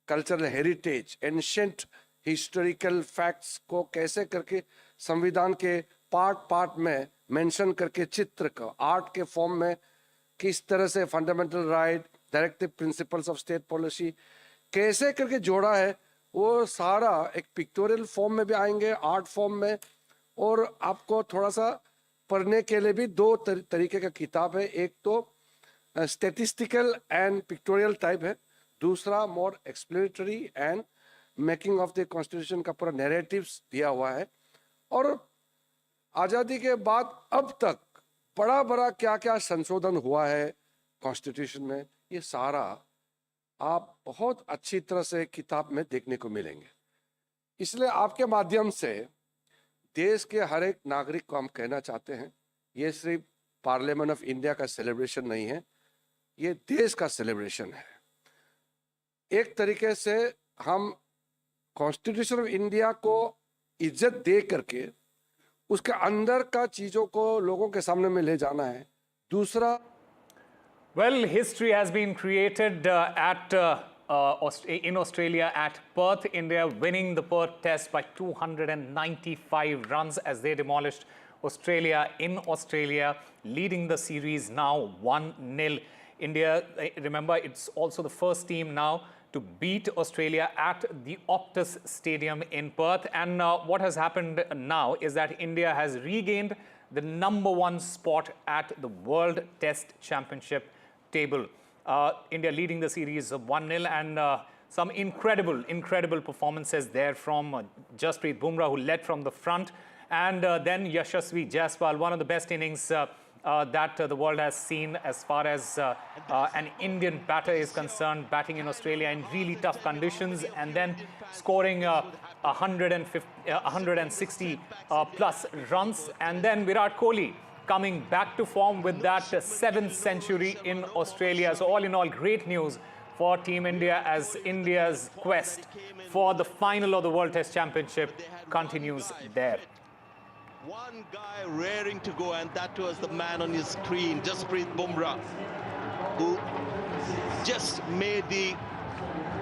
cultural heritage, ancient historical facts को कैसे करके संविधान के पार्ट में मेंशन करके चित्र का आर्ट के फॉर्म में किस तरह से fundamental right, directive principles of state policy कैसे करके जोड़ा है, वो सारा एक पिक्टोरियल फॉर्म में भी आएंगे, आर्ट फॉर्म में. और आपको थोड़ा सा पढ़ने के लिए भी दो तरीके का किताब है. एक तो स्टैटिस्टिकल एंड पिक्टोरियल टाइप है, दूसरा more explanatory and making of the constitution का पूरा नैरेटिव्स दिया हुआ है. और आज़ादी के बाद अब तक बड़ा क्या क्या संशोधन हुआ है कॉन्स्टिट्यूशन में, ये सारा आप बहुत अच्छी तरह से किताब में देखने को मिलेंगे. इसलिए आपके माध्यम से देश के हर एक नागरिक को हम कहना चाहते हैं, ये सिर्फ पार्लियामेंट ऑफ इंडिया का सेलिब्रेशन नहीं है, ये देश का सेलिब्रेशन है. एक तरीके से हम कॉन्स्टिट्यूशन ऑफ इंडिया को इज्जत दे करके उसके अंदर का चीजों को लोगों के सामने में ले जाना है. दूसरा, Well, history has been created in Australia at Perth. India winning the Perth Test by 295 runs as they demolished Australia in Australia, leading the series now 1-0. India, remember, it's also the first team now to beat Australia at the Optus Stadium in Perth. And what has happened now is that India has regained the #1 spot at the World Test Championship table. India leading the series 1-0, and some incredible performances there from Jasprit Bumrah, who led from the front, and then Yashasvi Jaiswal, one of the best innings that the world has seen as far as an Indian batter is concerned, batting in Australia in really tough conditions and then scoring 160 plus runs. And then Virat Kohli coming back to form with that 7th century in Australia. So all in all, great news for Team India as India's quest for the final of the World Test Championship continues there. One guy raring to go, and that was the man on your screen, Jasprit Bumrah, who just made the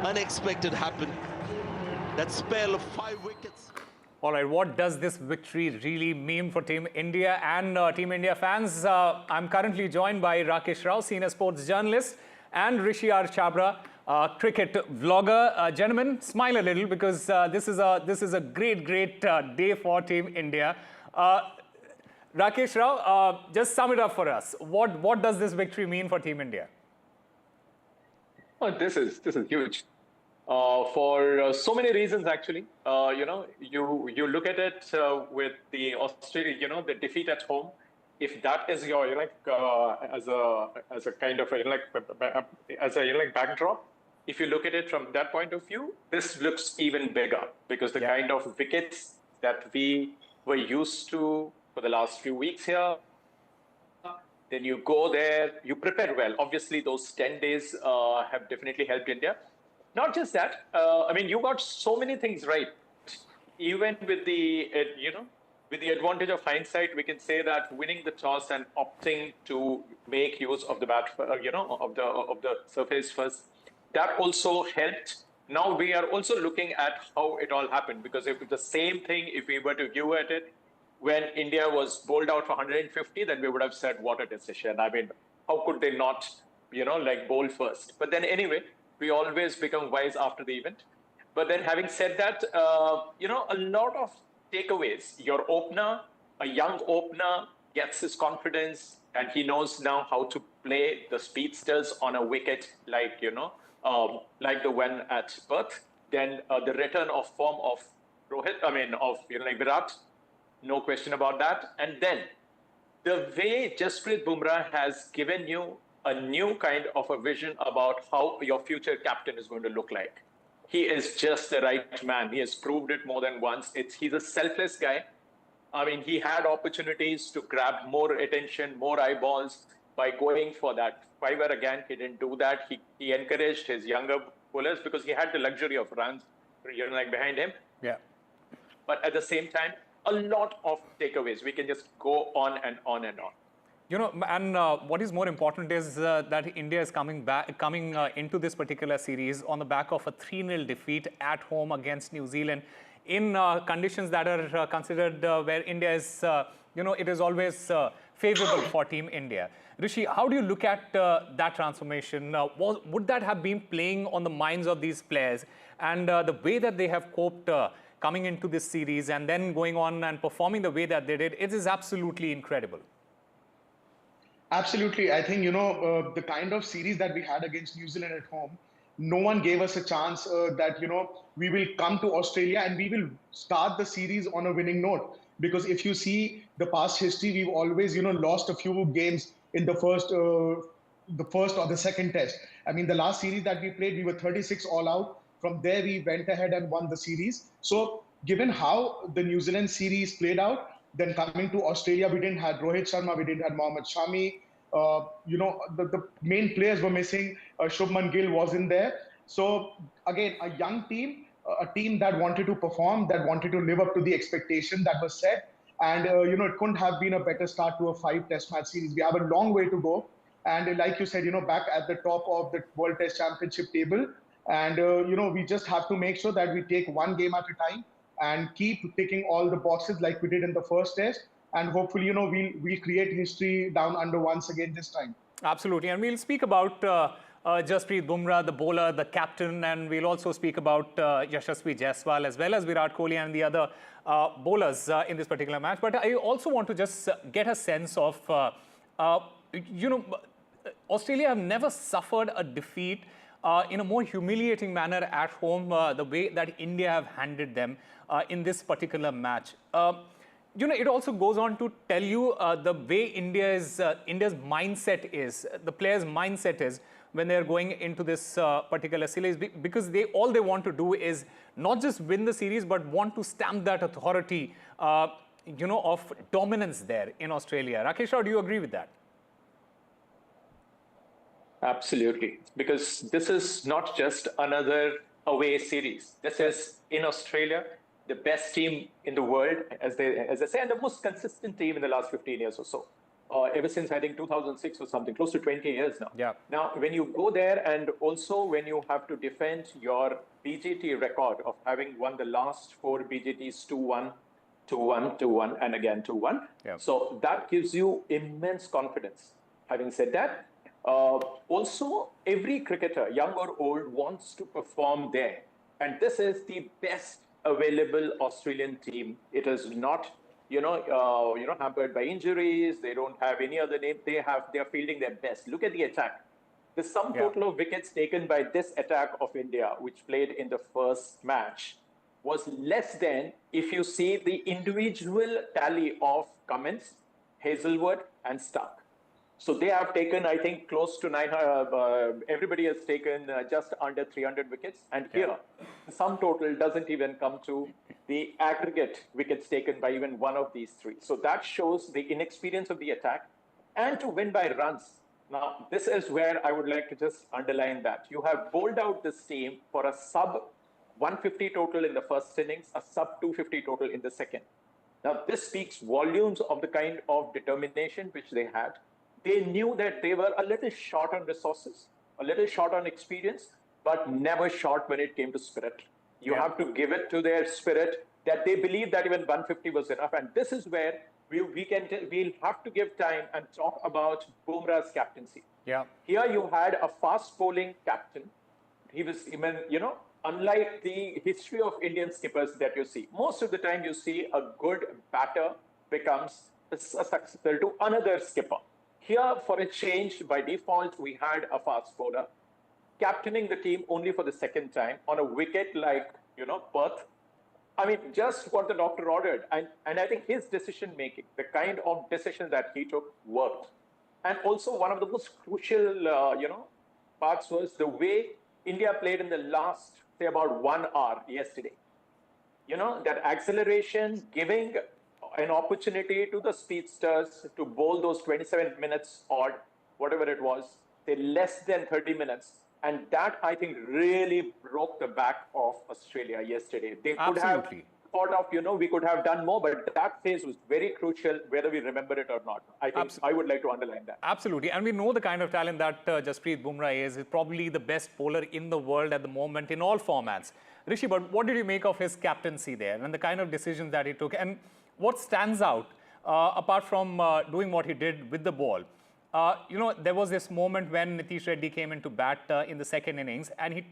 unexpected happen. That spell of 5 wickets. All right, what does this victory really mean for Team India and Team India fans? I'm currently joined by Rakesh Rao, senior sports journalist, and Rishi R. Chabra, cricket vlogger. Gentlemen, smile a little because this is a great day for Team India. Rakesh Rao, just sum it up for us. What does this victory mean for Team India? Oh, this is huge for so many reasons. Actually, you look at it with the Australia, the defeat at home. If that is your as a kind of backdrop, if you look at it from that point of view, this looks even bigger because the kind of wickets that we were used to for the last few weeks here. Then you go there, you prepare well. Obviously, those 10 days have definitely helped India. Not just that, I mean, you got so many things right. Even with the, with the advantage of hindsight, we can say that winning the toss and opting to make use of the bat, of the surface first, that also helped. Now we are also looking at how it all happened, because if the same thing, if we were to view at it, when India was bowled out for 150, then we would have said, what a decision. I mean, how could they not, bowl first? But then anyway, we always become wise after the event. But then having said that, a lot of takeaways. Your opener, a young opener, gets his confidence and he knows now how to play the speedsters on a wicket like the one at Perth. Then the return of form of Virat, no question about that. And then the way Jasprit Bumrah has given you a new kind of a vision about how your future captain is going to look like. He is just the right man. He has proved it more than once. He's a selfless guy. I mean, he had opportunities to grab more attention, more eyeballs by going for that fiver again. He didn't do that. He encouraged his younger bowlers because he had the luxury of runs, behind him. Yeah. But at the same time, a lot of takeaways. We can just go on and on and on. And what is more important is that India is coming into this particular series on the back of a 3-0 defeat at home against New Zealand in conditions that are considered where India is, it is always favorable for Team India. Rishi, how do you look at that transformation? Would that have been playing on the minds of these players? And the way that they have coped coming into this series and then going on and performing the way that they did, it is absolutely incredible. Absolutely. I think, the kind of series that we had against New Zealand at home, no one gave us a chance that, we will come to Australia and we will start the series on a winning note. Because if you see the past history, we've always, lost a few games in the first or the second test. I mean, the last series that we played, we were 36 all out. From there, we went ahead and won the series. So given how the New Zealand series played out, then coming to Australia, we didn't have Rohit Sharma, we didn't have Mohammad Shami. The main players were missing. Shubman Gill wasn't there. So again, a young team, a team that wanted to perform, that wanted to live up to the expectation that was set. And, it couldn't have been a better start to a 5-test match series. We have a long way to go. And like you said, back at the top of the World Test Championship table. And, we just have to make sure that we take one game at a time and keep ticking all the boxes like we did in the first test. And hopefully, we'll create history down under once again this time. Absolutely. And we'll speak about Jasprit Bumrah, the bowler, the captain, and we'll also speak about Yashasvi Jaiswal as well as Virat Kohli and the other bowlers in this particular match. But I also want to just get a sense of, Australia have never suffered a defeat in a more humiliating manner at home, the way that India have handled them in this particular match. it also goes on to tell you the way India's mindset is, the players' mindset is when they're going into this particular series, because all they want to do is not just win the series, but want to stamp that authority, of dominance there in Australia. Rakesh, do you agree with that? Absolutely, because this is not just another away series. This is in Australia, the best team in the world, as they say, and the most consistent team in the last 15 years or so. Ever since, I think, 2006 or something, close to 20 years now. Yeah. Now, when you go there and also when you have to defend your BGT record of having won the last 4 BGTs 2-1, 2-1, 2-1, and again 2-1. Yeah. So that gives you immense confidence. Having said that, also every cricketer, young or old, wants to perform there. And this is the best available Australian team. It is not, hampered by injuries. They don't have any other name. They're fielding their best. Look at the attack. The sum total of wickets taken by this attack of India, which played in the first match, was less than if you see the individual tally of Cummins, Hazelwood, and Stark. So they have taken, I think, close to 900. Everybody has taken just under 300 wickets. And here, the sum total doesn't even come to the aggregate wickets taken by even one of these three. So that shows the inexperience of the attack. And to win by runs. Now, this is where I would like to just underline that. You have bowled out this team for a sub 150 total in the first innings, a sub 250 total in the second. Now, this speaks volumes of the kind of determination which they had. They knew that they were a little short on resources, a little short on experience, but never short when it came to spirit. You have to give it to their spirit that they believed that even 150 was enough. And this is where we'll have to give time and talk about Bumrah's captaincy. Yeah. Here you had a fast bowling captain. He was even, unlike the history of Indian skippers that you see. Most of the time you see a good batter becomes a successor to another skipper. Here, for a change, by default, we had a fast bowler captaining the team only for the second time on a wicket like, Perth. I mean, just what the doctor ordered. And I think his decision-making, the kind of decision that he took, worked. And also one of the most crucial, parts was the way India played in the last, say, about 1 hour yesterday. That acceleration, giving an opportunity to the speedsters to bowl those 27 minutes odd, whatever it was, say less than 30 minutes. And that, I think, really broke the back of Australia yesterday. They could have thought of, we could have done more, but that phase was very crucial, whether we remember it or not. I think I would like to underline that. Absolutely. And we know the kind of talent that Jasprit Bumrah is. He's probably the best bowler in the world at the moment in all formats. Rishi, but what did you make of his captaincy there and the kind of decisions that he took? And what stands out, apart from doing what he did with the ball? There was this moment when Nitish Reddy came into bat in the second innings, and he,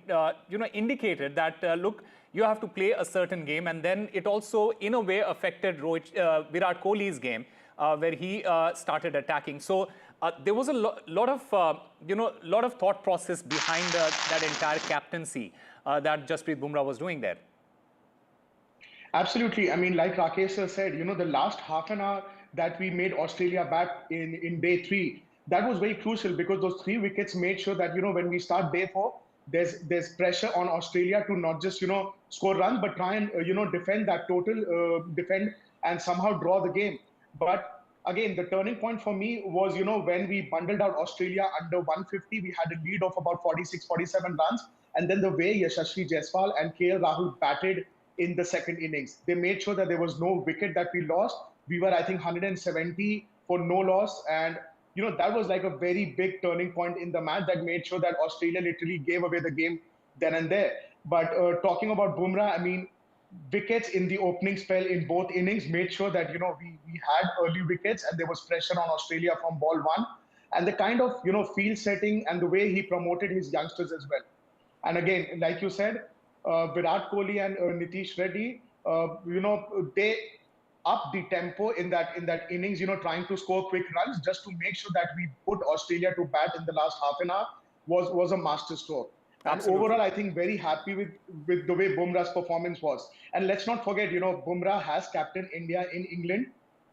indicated that, look, you have to play a certain game, and then it also, in a way, affected Virat Kohli's game, where he started attacking. So there was a lot of thought process behind that entire captaincy that Jasprit Bumrah was doing there. Absolutely. I mean, like Rakesh said, the last half an hour that we made Australia back in day 3, that was very crucial because those 3 wickets made sure that, when we start day 4, there's pressure on Australia to not just, score runs, but try and, defend that total, defend and somehow draw the game. But again, the turning point for me was, when we bundled out Australia under 150, we had a lead of about 46, 47 runs. And then the way Yashasvi Jaiswal and KL Rahul batted in the second innings, they made sure that there was no wicket that we lost. We were, I think, 170 for no loss. And, that was like a very big turning point in the match that made sure that Australia literally gave away the game then and there. But talking about Bumrah, I mean, wickets in the opening spell in both innings made sure that, we had early wickets and there was pressure on Australia from ball 1. And the kind of, field setting and the way he promoted his youngsters as well. And again, like you said, Virat Kohli and Nitish Reddy, they up the tempo in that innings, trying to score quick runs just to make sure that we put Australia to bat in the last half an hour was a master stroke. And Absolutely. overall, I think very happy with the way Bumrah's performance was. And let's not forget, Bumrah has captained India in England.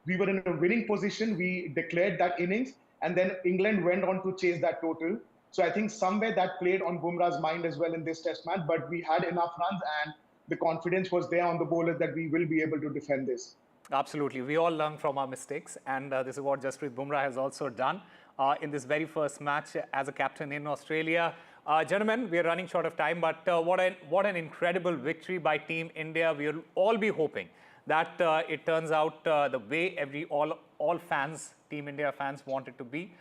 We were in a winning position. We declared that innings, and then England went on to chase that total. So I think somewhere that played on Bumrah's mind as well in this test match. But we had enough runs, and the confidence was there on the bowlers that we will be able to defend this. Absolutely. We all learn from our mistakes, and this is what Jasprit Bumrah has also done in this very first match as a captain in Australia. Gentlemen, we are running short of time, but what an incredible victory by Team India. We'll all be hoping that it turns out the way all fans, Team India fans, want it to be.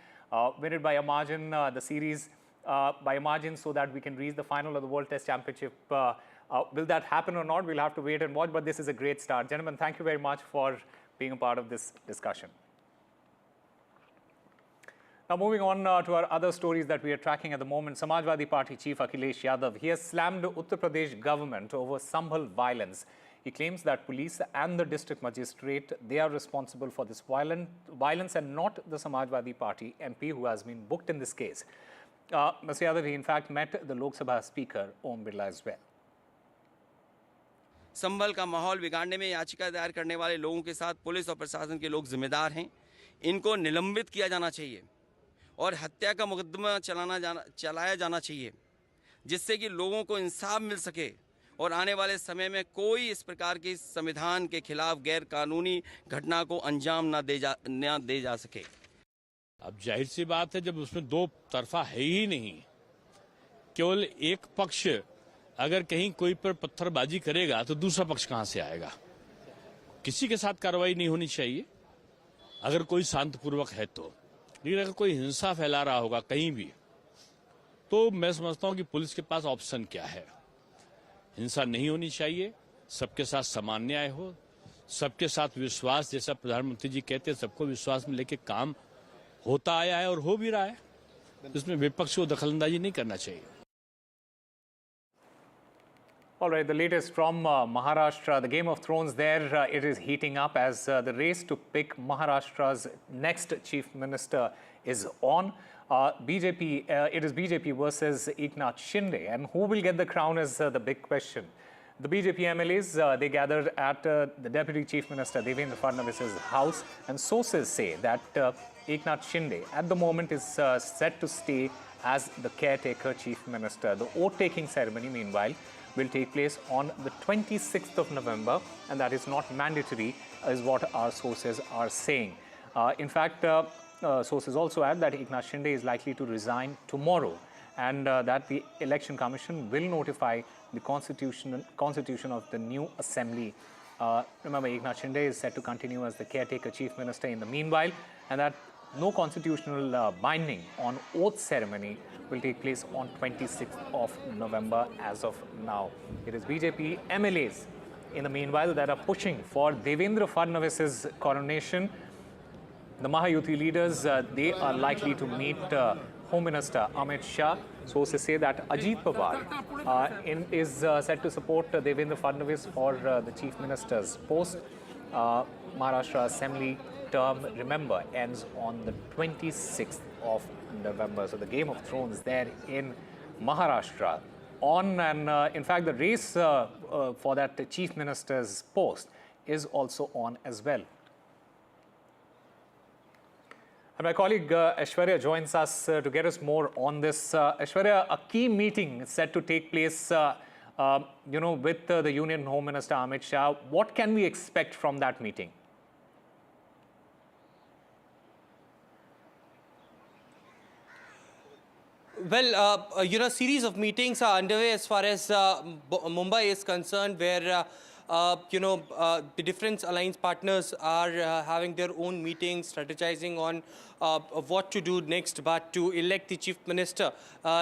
Win it by a margin, the series by a margin, so that we can reach the final of the World Test Championship. Will that happen or not? We'll have to wait and watch, but this is a great start. Gentlemen, thank you very much for being a part of this discussion. Now, moving on to our other stories that we are tracking at the moment. Samajwadi Party Chief Akhilesh Yadav, he has slammed Uttar Pradesh government over Sambhal violence. He claims that police and the district magistrate, they are responsible for this violence and not the Samajwadi Party MP who has been booked in this case. Mr. Yadav, he in fact met the Lok Sabha Speaker Om Birla as well. संभल का माहौल बिगाड़ने में याचिका दायर करने वाले लोगों के साथ पुलिस और प्रशासन के लोग जिम्मेदार हैं। इनको निलंबित किया जाना चाहिए और हत्या का मुकदमा चलाया जाना चाहिए, जिससे कि लोगों को इंसाफ मिल सके और आने वाले समय में कोई इस प्रकार की संविधान के खिलाफ गैर कानूनी घटना को अंजाम न दे जा सके। अब जाहिर सी बात है, जब उसमें दो तरफा है ही नहीं, केवल एक पक्ष अगर कहीं कोई पर पत्थरबाजी करेगा तो दूसरा पक्ष कहां से आएगा। किसी के साथ कार्रवाई नहीं होनी चाहिए अगर कोई शांतिपूर्वक है तो, लेकिन अगर कोई हिंसा फैला रहा होगा कहीं भी, तो मैं समझता हूं कि पुलिस के पास ऑप्शन क्या है। हिंसा नहीं होनी चाहिए, सबके साथ समान न्याय हो, सबके साथ विश्वास, जैसा प्रधानमंत्री जी कहते हैं, सबको विश्वास में लेके काम होता आया है और हो भी रहा है। इसमें विपक्ष को दखलंदाजी नहीं करना चाहिए। All right, the latest from Maharashtra, the Game of Thrones there, it is heating up as the race to pick Maharashtra's next chief minister is on. It is BJP versus Eknath Shinde, and who will get the crown is the big question. The BJP MLAs, they gathered at the Deputy Chief Minister Devendra Fadnavis's house, and sources say that Eknath Shinde at the moment is set to stay as the caretaker chief minister. The oath-taking ceremony, meanwhile, will take place on the 26th of November, and that is not mandatory, is what our sources are saying. In fact, sources also add that Eknath Shinde is likely to resign tomorrow, and that the Election Commission will notify the constitution of the new assembly. Remember, Eknath Shinde is set to continue as the caretaker chief minister in the meanwhile, and that no constitutional binding on oath ceremony will take place on 26th of November as of now. It is BJP MLAs in the meanwhile that are pushing for Devendra Fadnavis's coronation. The Mahayuti leaders, they are likely to meet Home Minister Amit Shah. Sources say that Ajit Pawar is set to support Devendra Fadnavis for the chief minister's post. Maharashtra Assembly term, remember, ends on the 26th of November. So the Game of Thrones there in Maharashtra on, and in fact the race for that chief minister's post is also on as well. And my colleague Aishwarya joins us to get us more on this. Aishwarya, a key meeting is set to take place with the Union Home Minister Amit Shah. What can we expect from that meeting? Well, a series of meetings are underway as far as Mumbai is concerned, where the different alliance partners are having their own meetings, strategizing on what to do next. But to elect the chief minister,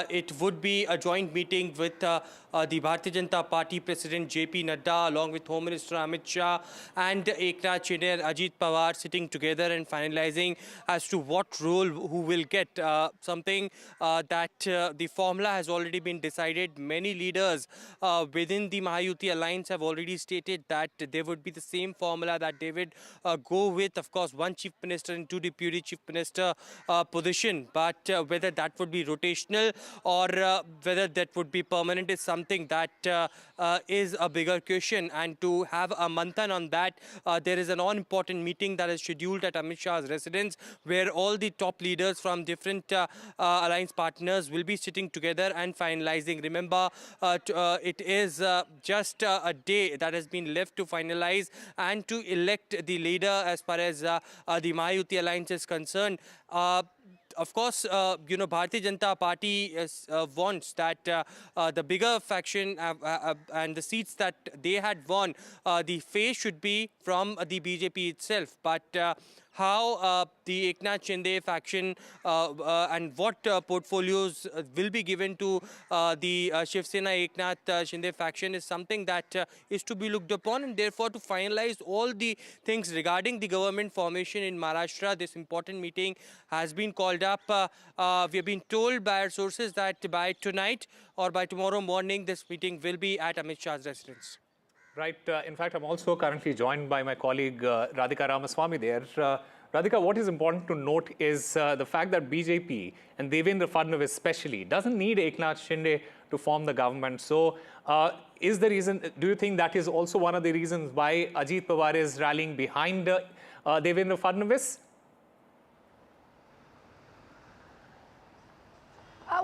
it would be a joint meeting with the Bharatiya Janata Party President JP Nadda, along with Home Minister Amit Shah and Eknath Shinde and Ajit Pawar, sitting together and finalizing as to what role who will get. Something that the formula has already been decided. Many leaders within the Mahayuti alliance have already stated stated that there would be the same formula that they would go with, of course, one chief minister and two deputy chief minister position. But whether that would be rotational or whether that would be permanent is something that is a bigger question. And to have a manthan on that, there is an all-important meeting that is scheduled at Amit Shah's residence, where all the top leaders from different alliance partners will be sitting together and finalizing. Remember, it is just a day that has been left to finalize and to elect the leader as far as the Mahayuti alliance is concerned. Of course, Bharatiya Janata Party wants that the bigger faction and the seats that they had won, the face should be from the BJP itself. But how the Eknath Shinde faction and what portfolios will be given to the Shiv Sena Eknath Shinde faction is something that is to be looked upon, and therefore to finalize all the things regarding the government formation in Maharashtra, this important meeting has been called up. We have been told by our sources that by tonight or by tomorrow morning this meeting will be at Amit Shah's residence. Right. In fact, I'm also currently joined by my colleague Radhika Ramaswamy there. Radhika, what is important to note is the fact that BJP and Devendra Fadnavis especially doesn't need Eknath Shinde to form the government. So is the reason, do you think that is also one of the reasons why Ajit Pawar is rallying behind Devendra Fadnavis?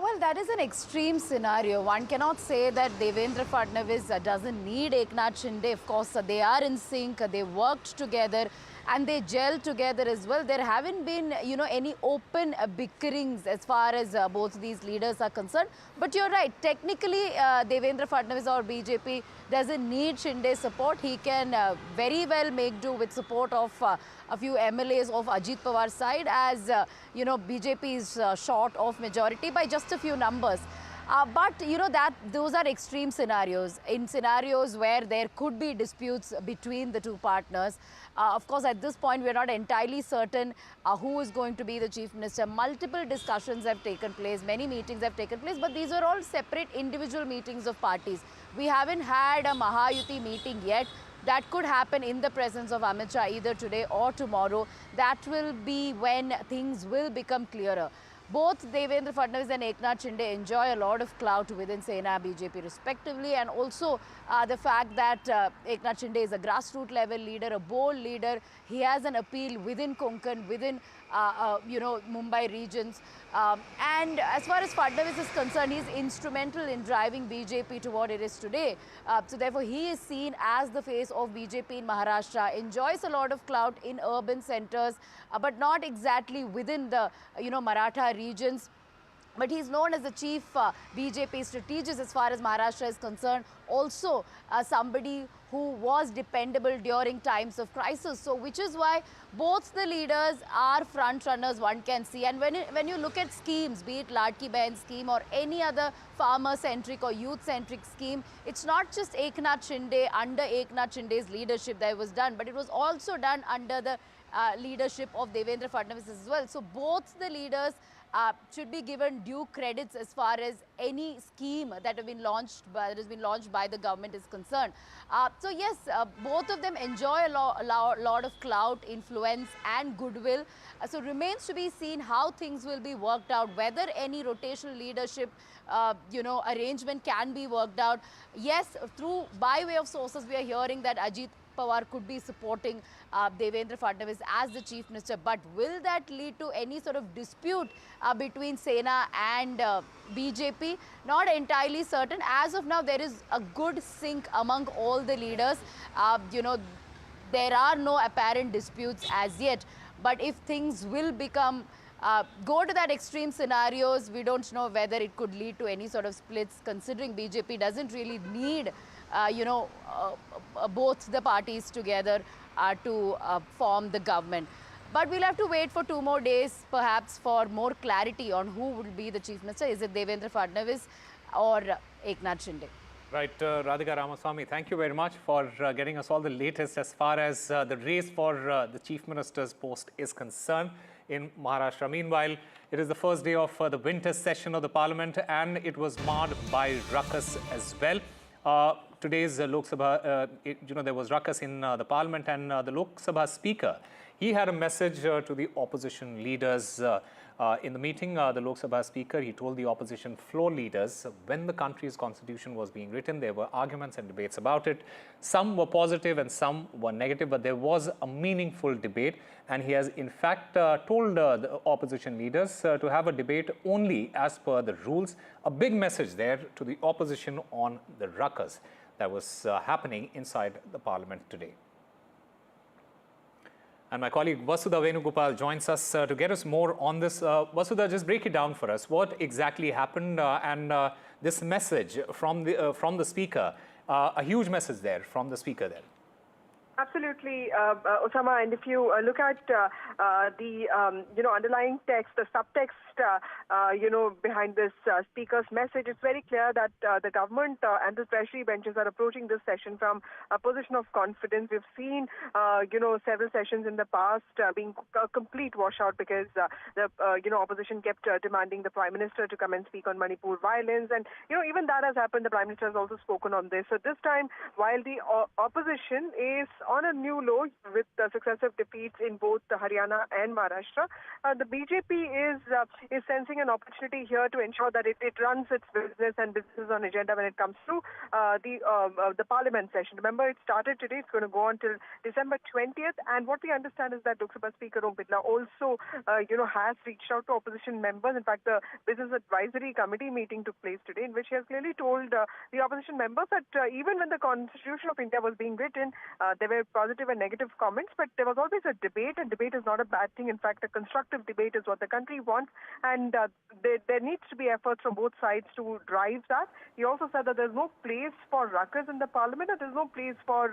Well, that is an extreme scenario. One cannot say that Devendra Fadnavis doesn't need Eknath Shinde. Of course, they are in sync. They worked together and they gel together as well. There haven't been, any open bickerings as far as both these leaders are concerned. But you're right. Technically, Devendra Fadnavis or BJP doesn't need Shinde's support. He can very well make do with support of a few MLAs of Ajit Pawar's side, as BJP is short of majority by just a few numbers. But those are extreme scenarios. In scenarios where there could be disputes between the two partners, of course, at this point, we're not entirely certain who is going to be the chief minister. Multiple discussions have taken place, many meetings have taken place, but these are all separate individual meetings of parties. We haven't had a Mahayuti meeting yet. That could happen in the presence of Amit Shah either today or tomorrow. That will be when things will become clearer. Both Devendra Fadnavis and Eknath Shinde enjoy a lot of clout within Sena, BJP respectively, and also the fact that Eknath Shinde is a grassroots level leader, a bold leader. He has an appeal within Konkan, within Mumbai regions. And as far as Fadnavis is concerned, he's instrumental in driving BJP to what it is today. So therefore, he is seen as the face of BJP in Maharashtra, enjoys a lot of clout in urban centers, but not exactly within the, Maratha regions. But he's known as the chief BJP strategist as far as Maharashtra is concerned. Also somebody who was dependable during times of crisis. So which is why both the leaders are front runners, one can see. And when you look at schemes, be it Ladki Behan scheme or any other farmer-centric or youth-centric scheme, it's not just Eknath Shinde, under Eknath Shinde's leadership that was done, but it was also done under the leadership of Devendra Fadnavis as well. So both the leaders should be given due credits as far as any scheme that has been launched by the government is concerned. So yes, both of them enjoy a lot of clout, influence and goodwill. So remains to be seen how things will be worked out, whether any rotational leadership arrangement can be worked out. Yes, by way of sources we are hearing that Ajit Pawar could be supporting Devendra Fadnavis as the chief minister, but will that lead to any sort of dispute between Sena and BJP? Not entirely certain. As of now, there is a good sync among all the leaders. There are no apparent disputes as yet, but if things will become go to that extreme scenarios, we don't know whether it could lead to any sort of splits, considering BJP doesn't really need both the parties together to form the government. But we'll have to wait for 2 more days, perhaps, for more clarity on who will be the chief minister. Is it Devendra Fadnavis or Eknath Shinde? Right, Radhika Ramaswamy, thank you very much for getting us all the latest as far as the race for the chief minister's post is concerned in Maharashtra. Meanwhile, it is the first day of the winter session of the parliament, and it was marred by ruckus as well. today's Lok Sabha, there was ruckus in the parliament, and the Lok Sabha speaker, he had a message to the opposition leaders. In the meeting, the Lok Sabha speaker, he told the opposition floor leaders when the country's constitution was being written, there were arguments and debates about it. Some were positive and some were negative, but there was a meaningful debate. And he has in fact told the opposition leaders to have a debate only as per the rules. A big message there to the opposition on the ruckus that was happening inside the parliament today. And my colleague Vasudha Venugopal joins us to get us more on this. Vasudha, just break it down for us. What exactly happened and this message from the speaker, a huge message there from the speaker there. Absolutely, Osama. And if you look at the underlying text, the subtext, behind this speaker's message, it's very clear that the government and the treasury benches are approaching this session from a position of confidence. We've seen, several sessions in the past being a complete washout because the opposition kept demanding the Prime Minister to come and speak on Manipur violence, and even that has happened. The Prime Minister has also spoken on this. So this time, while the opposition is on a new low with successive defeats in both Haryana and Maharashtra, the BJP is sensing an opportunity here to ensure that it runs its business and business on agenda when it comes to the parliament session. Remember, it started today. It's going to go on till December 20th. And what we understand is that Lok Sabha Speaker Om Birla also, has reached out to opposition members. In fact, the Business Advisory Committee meeting took place today, in which he has clearly told the opposition members that even when the Constitution of India was being written, there were positive and negative comments, but there was always a debate, and debate is not a bad thing. In fact, a constructive debate is what the country wants, and there needs to be efforts from both sides to drive that. He also said that there's no place for ruckus in the parliament, and there's no place for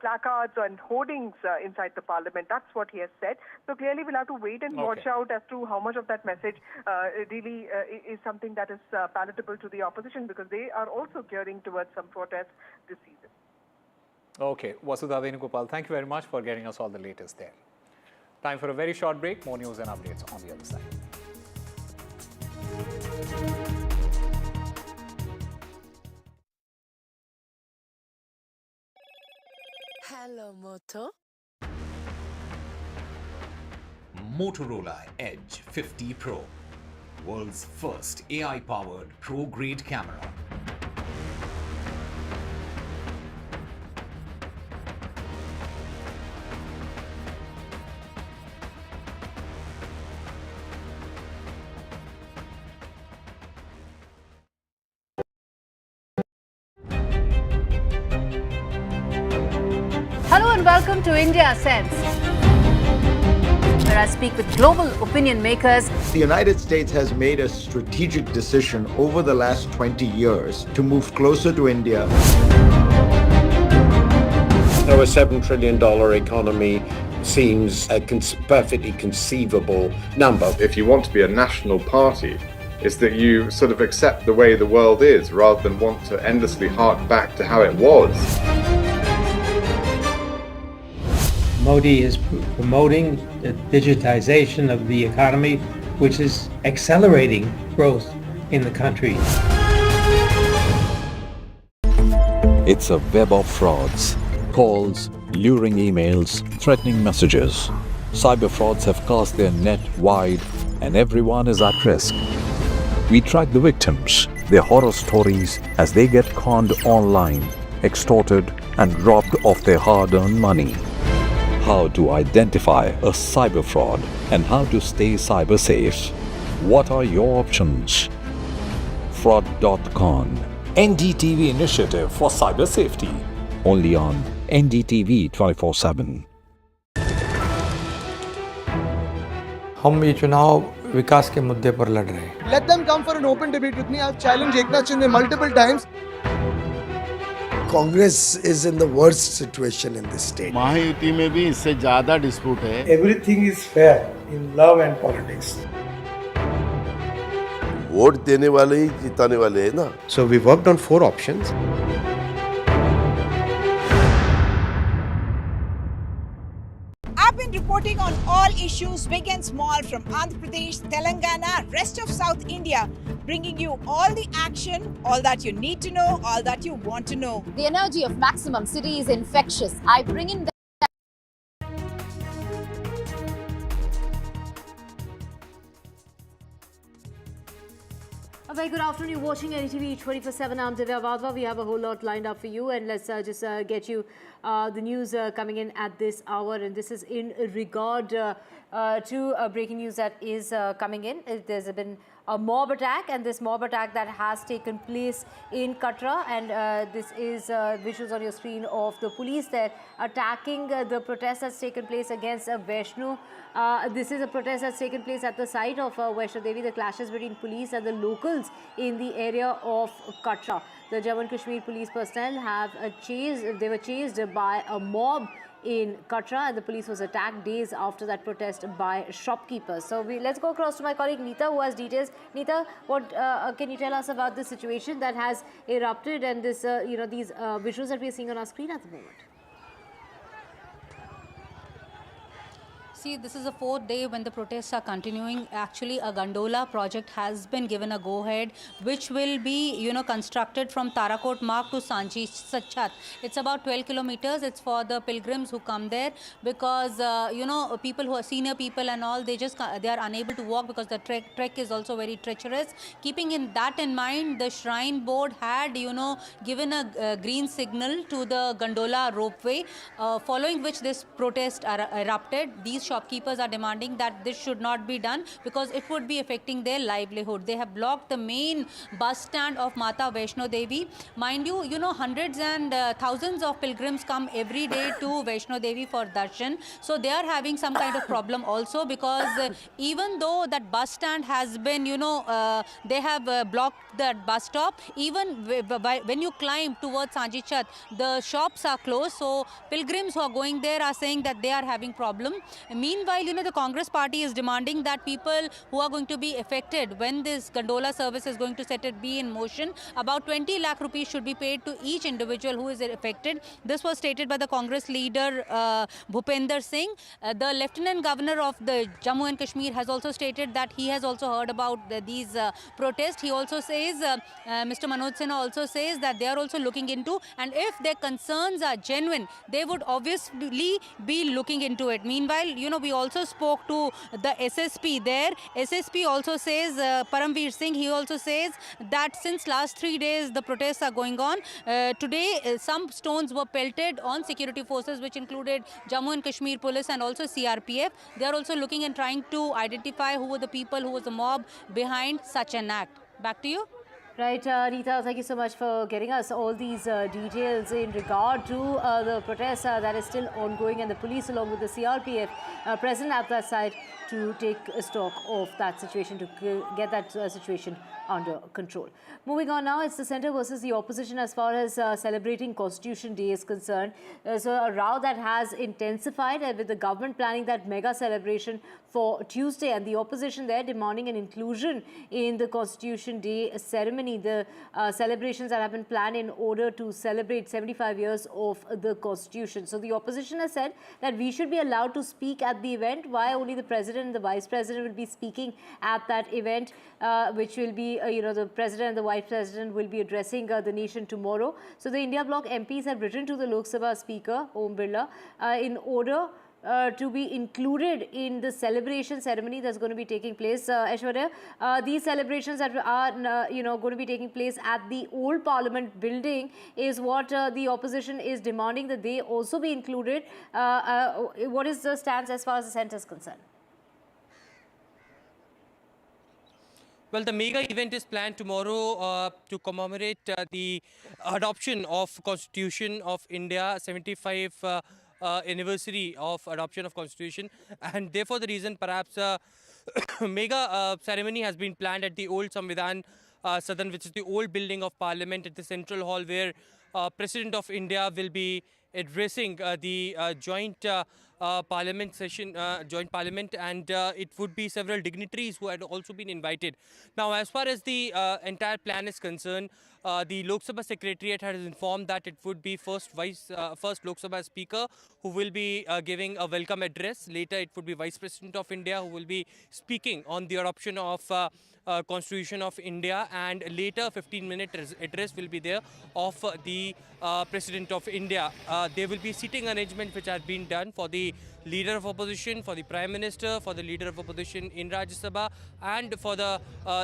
placards and hoardings inside the parliament. That's what he has said. So clearly, we'll have to wait and watch out as to how much of that message really is something that is palatable to the opposition, because they are also gearing towards some protest this season. Okay, Vasudha Venugopal, thank you very much for getting us all the latest there. Time for a very short break. More news and updates on the other side. Hello, Moto. Motorola Edge 50 Pro, world's first AI-powered pro-grade camera. Hello and welcome to India Sense, where I speak with global opinion makers. The United States has made a strategic decision over the last 20 years to move closer to India. So a $7 trillion economy seems a perfectly conceivable number. If you want to be a national party, it's that you sort of accept the way the world is rather than want to endlessly hark back to how it was. Modi is promoting the digitization of the economy, which is accelerating growth in the country. It's a web of frauds, calls, luring emails, threatening messages. Cyber frauds have cast their net wide and everyone is at risk. We track the victims, their horror stories as they get conned online, extorted and robbed of their hard-earned money. How to identify a cyber fraud and how to stay cyber safe. What are your options? Fraud.con, NDTV initiative for cyber safety. Only on NDTV 24/7. हम ये चुनाव विकास के मुद्दे पर लड़ रहे हैं. Let them come for an open debate with me. I've challenged Eknath Shinde multiple times. Congress is in the worst situation in this state. Mahayuti में भी इससे ज़्यादा dispute है. Everything is fair in love and politics. Vote देने वाले ही जिताने वाले हैं ना. So we worked on 4 options. have been reporting on all issues big and small from Andhra Pradesh, Telangana, rest of South India, bringing you all the action, all that you need to know, all that you want to know. The energy of Maximum City is infectious. I bring in A very good afternoon. You're watching NDTV 24/7. I'm Divya Vadva. We have a whole lot lined up for you, and let's just get you the news coming in at this hour. And this is in regard to breaking news that is coming in. There's been a mob attack, and this mob attack that has taken place in Katra, and this is visuals on your screen of the police there attacking the protest that's taken place against Vaishno. This is a protest that's taken place at the site of Vaishno Devi. The clashes between police and the locals in the area of Katra. The Jammu and Kashmir police personnel have they were chased by a mob in Katra, and the police was attacked days after that protest by shopkeepers. So let's go across to my colleague Neeta, who has details. Neeta, what can you tell us about the situation that has erupted and this, these visuals that we are seeing on our screen at the moment? See, this is the fourth day when the protests are continuing. Actually, a gondola project has been given a go-ahead, which will be, constructed from Tarakot Marg to Sanchi Sachat. It's about 12 kilometers. It's for the pilgrims who come there because, people who are senior people and all, they are unable to walk because the trek is also very treacherous. Keeping that in mind, the Shrine Board had, given a green signal to the gondola ropeway, following which this protest erupted. These shopkeepers are demanding that this should not be done because it would be affecting their livelihood. They have blocked the main bus stand of Mata Vaishno Devi. Mind you, hundreds and thousands of pilgrims come every day to Vaishno Devi for darshan. So they are having some kind of problem also because even though that bus stand has been, they have blocked that bus stop, even when you climb towards Sanjichat, the shops are closed. So pilgrims who are going there are saying that they are having problem. Meanwhile, the Congress party is demanding that people who are going to be affected when this gondola service is going to be in motion, about 20 lakh rupees should be paid to each individual who is affected. This was stated by the Congress leader Bhupender Singh. The Lieutenant Governor of the Jammu and Kashmir has also stated that he has also heard about these protests. He also says, Mr. Manoj Sinha also says that they are also looking into, and if their concerns are genuine, they would obviously be looking into it. Meanwhile, we also spoke to the SSP there. SSP also says, Paramveer Singh, he also says that since last 3 days the protests are going on. Today, some stones were pelted on security forces, which included Jammu and Kashmir Police and also CRPF. They are also looking and trying to identify who were the people, who was the mob behind such an act. Back to you. Right, Neeta, thank you so much for getting us all these details in regard to the protest that is still ongoing, and the police along with the CRPF present at that site to take stock of that situation, to get that situation under control. Moving on now, it's the centre versus the opposition as far as celebrating Constitution Day is concerned. So a row that has intensified with the government planning that mega celebration for Tuesday, and the opposition there demanding an inclusion in the Constitution Day ceremony. The celebrations that have been planned in order to celebrate 75 years of the Constitution. So the opposition has said that we should be allowed to speak at the event. Why only the President and the Vice President will be speaking at that event, which will be, the President and the Vice President will be addressing the nation tomorrow. So the India Bloc MPs have written to the Lok Sabha Speaker, Om Birla, in order to be included in the celebration ceremony that's going to be taking place. Aishwarya, these celebrations that are going to be taking place at the old Parliament building is what the opposition is demanding, that they also be included. What is the stance as far as the centre is concerned? Well, the mega event is planned tomorrow to commemorate the adoption of Constitution of India, 75 anniversary of adoption of Constitution, and therefore the reason perhaps mega ceremony has been planned at the old Samvidhan Sadan, which is the old building of Parliament, at the Central Hall, where President of India will be addressing the joint parliament session, joint parliament, and it would be several dignitaries who had also been invited. Now, as far as the entire plan is concerned, the Lok Sabha Secretariat has informed that it would be first Lok Sabha Speaker who will be giving a welcome address. Later, it would be Vice President of India who will be speaking on the adoption of Constitution of India, and later 15-minute address will be there of the President of India. There will be seating arrangement which have been done for the Leader of Opposition, for the Prime Minister, for the Leader of Opposition in Rajya Sabha, and for the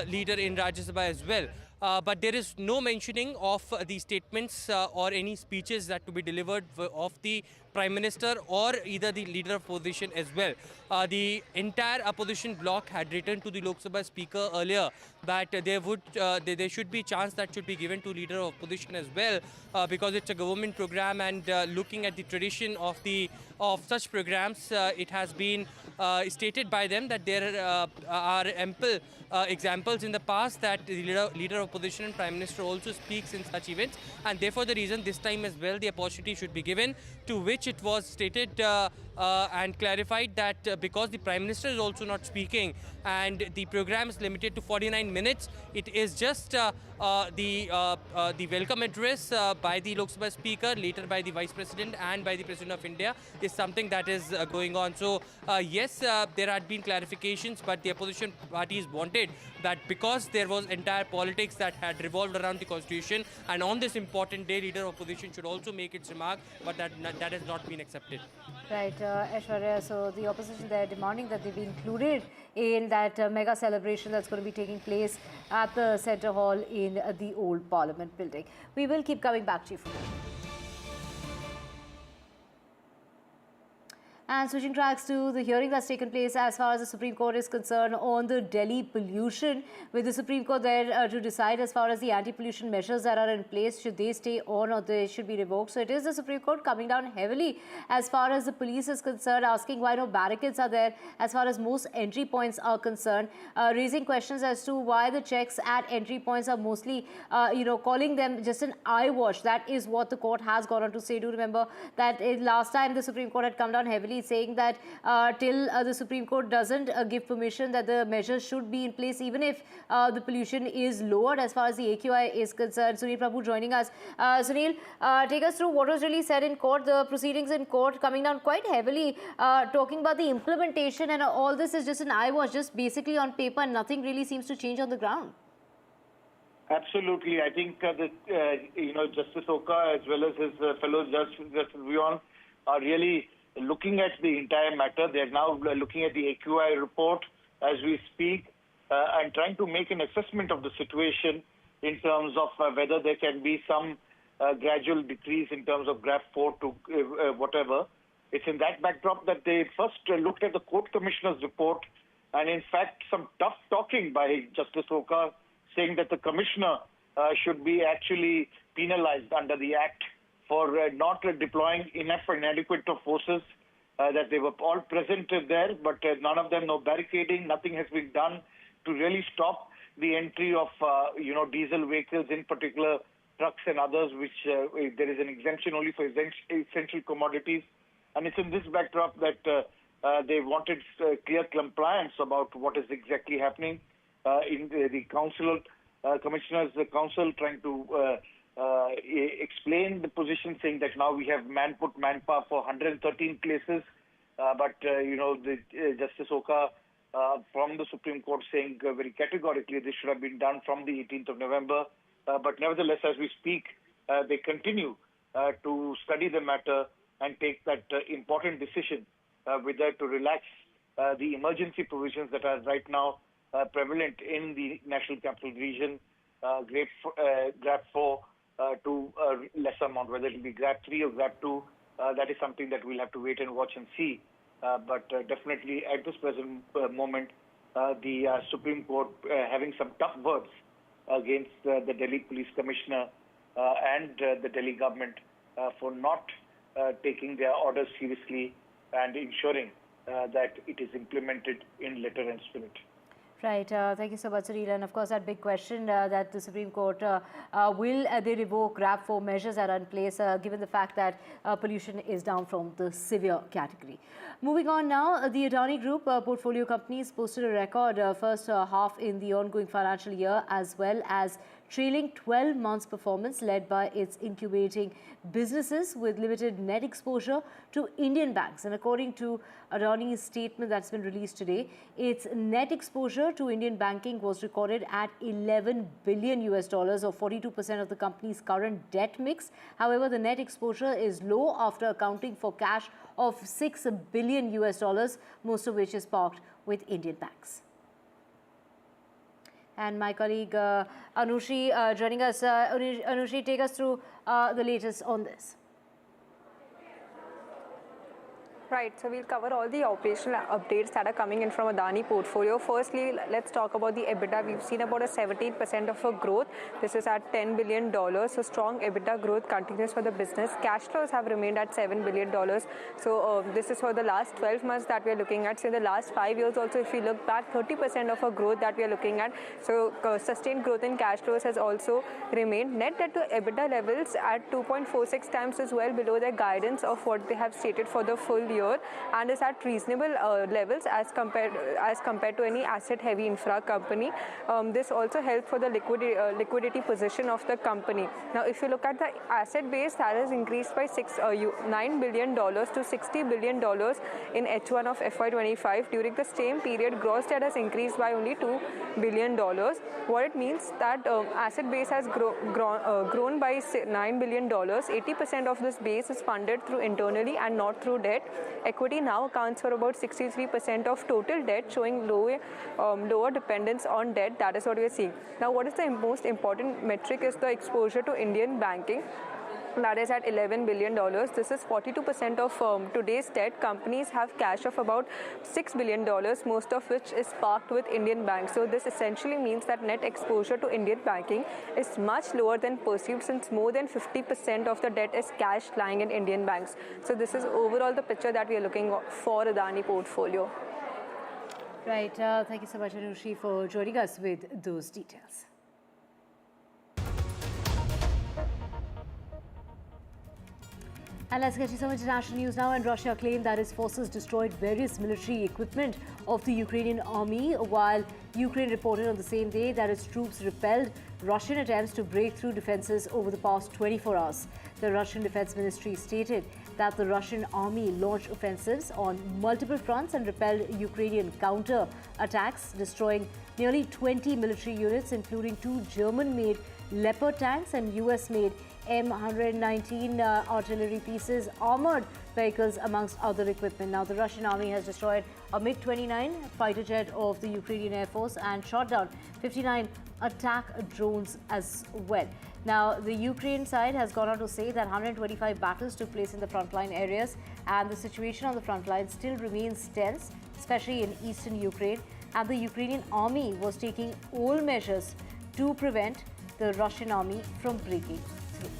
Leader in Rajya Sabha as well. But there is no mentioning of the statements or any speeches that to be delivered of the Prime Minister or either the Leader of Opposition as well. The entire opposition bloc had written to the Lok Sabha Speaker earlier that there should be chance that should be given to Leader of Opposition as well, because it's a government program, and looking at the tradition of such programs, it has been stated by them that there are ample examples in the past that the leader of opposition and Prime Minister also speaks in such events, and therefore the reason this time as well the opportunity should be given, to which it was stated and clarified that because the Prime Minister is also not speaking and the program is limited to 49 minutes, it is just the welcome address by the Lok Sabha Speaker, later by the Vice President and by the President of India, is something that is going on. So yes, there had been clarifications, but the opposition parties wanted that because there was entire politics that had revolved around the Constitution, and on this important day, Leader of Opposition should also make its remark, but that has not been accepted. Right, Aishwarya, so the opposition, they're demanding that they be included in that mega celebration that's going to be taking place at the Centre Hall in the old Parliament building. We will keep coming back to you for more. And switching tracks to the hearing that's taken place as far as the Supreme Court is concerned on the Delhi pollution, with the Supreme Court there to decide as far as the anti-pollution measures that are in place, should they stay on or they should be revoked. So it is the Supreme Court coming down heavily as far as the police is concerned, asking why no barricades are there as far as most entry points are concerned, raising questions as to why the checks at entry points are mostly, calling them just an eye wash. That is what the court has gone on to say. Do remember that last time the Supreme Court had come down heavily, saying that till the Supreme Court doesn't give permission, that the measures should be in place even if the pollution is lowered as far as the AQI is concerned. Sunil Prabhu joining us. Sunil, take us through what was really said in court, the proceedings in court coming down quite heavily, talking about the implementation, and all this is just an eye wash, just basically on paper, and nothing really seems to change on the ground. Absolutely. I think Justice Oka as well as his fellow Justice Vion are really looking at the entire matter. They are now looking at the AQI report as we speak and trying to make an assessment of the situation in terms of whether there can be some gradual decrease in terms of graph 4 to whatever. It's in that backdrop that they first looked at the Court Commissioner's report, and in fact some tough talking by Justice Oka, saying that the Commissioner should be actually penalized under the Act for not deploying enough and adequate of forces, that they were all present there, but none of them, no barricading, nothing has been done to really stop the entry of, diesel vehicles, in particular trucks and others, which there is an exemption only for essential commodities. And it's in this backdrop that they wanted clear compliance about what is exactly happening in the council, Commissioners' Council, trying to explain the position, saying that now we have manpower for 113 places, but Justice Oka from the Supreme Court saying very categorically this should have been done from the 18th of November. But nevertheless, as we speak, they continue to study the matter and take that important decision whether to relax the emergency provisions that are right now prevalent in the National Capital Region, graph 4 to a lesser amount, whether it will be graph 3 or graph 2. That is something that we'll have to wait and watch and see. But definitely at this present moment, the Supreme Court having some tough words against the Delhi Police Commissioner and the Delhi government for not taking their orders seriously and ensuring that it is implemented in letter and spirit. Right. Thank you so much, Sunil. And of course, that big question that the Supreme Court, will they revoke RAP4 measures that are in place, given the fact that pollution is down from the severe category. Moving on now, the Adani Group portfolio companies posted a record first half in the ongoing financial year, as well as trailing 12 months performance led by its incubating businesses with limited net exposure to Indian banks. And according to Adani's statement that's been released today, its net exposure to Indian banking was recorded at $11 billion US, or 42% of the company's current debt mix. However, the net exposure is low after accounting for cash of $6 billion US, most of which is parked with Indian banks. And my colleague Anushi joining us. Anushi, take us through the latest on this. Right, so we'll cover all the operational updates that are coming in from Adani portfolio. Firstly, let's talk about the EBITDA. We've seen about a 17% of a growth. This is at $10 billion. So strong EBITDA growth continues for the business. Cash flows have remained at $7 billion. So this is for the last 12 months that we are looking at. So in the last 5 years also, if we look back, 30% of a growth that we are looking at. So sustained growth in cash flows has also remained. Net debt to EBITDA levels at 2.46 times is well below their guidance of what they have stated for the full year, and is at reasonable levels as compared to any asset-heavy infra company. This also helped for the liquidity position of the company. Now, if you look at the asset base, that has increased by $9 billion to $60 billion in H1 of FY25. During the same period, gross debt has increased by only $2 billion. What it means that asset base has grown by $9 billion. 80% of this base is funded through internally and not through debt. Equity now accounts for about 63% of total debt, showing lower dependence on debt. That is what we are seeing. Now, what is the most important metric is the exposure to Indian banking. That is at $11 billion. This is 42% of today's debt. Companies have cash of about $6 billion, most of which is parked with Indian banks. So this essentially means that net exposure to Indian banking is much lower than perceived, since more than 50% of the debt is cash lying in Indian banks. So this is overall the picture that we are looking for Adani portfolio. Right. Thank you so much, Anushi, for joining us with those details. And let's get to some international news now. And Russia claimed that its forces destroyed various military equipment of the Ukrainian army, while Ukraine reported on the same day that its troops repelled Russian attempts to break through defenses over the past 24 hours. The Russian Defense Ministry stated that the Russian army launched offensives on multiple fronts and repelled Ukrainian counter-attacks, destroying nearly 20 military units, including 2 German-made Leopard tanks and US-made M119 artillery pieces, armored vehicles, amongst other equipment. Now, the Russian army has destroyed a MiG-29 fighter jet of the Ukrainian Air Force and shot down 59 attack drones as well. Now, the Ukraine side has gone on to say that 125 battles took place in the frontline areas, and the situation on the front line still remains tense, especially in eastern Ukraine. And the Ukrainian army was taking all measures to prevent the Russian army from breaking through.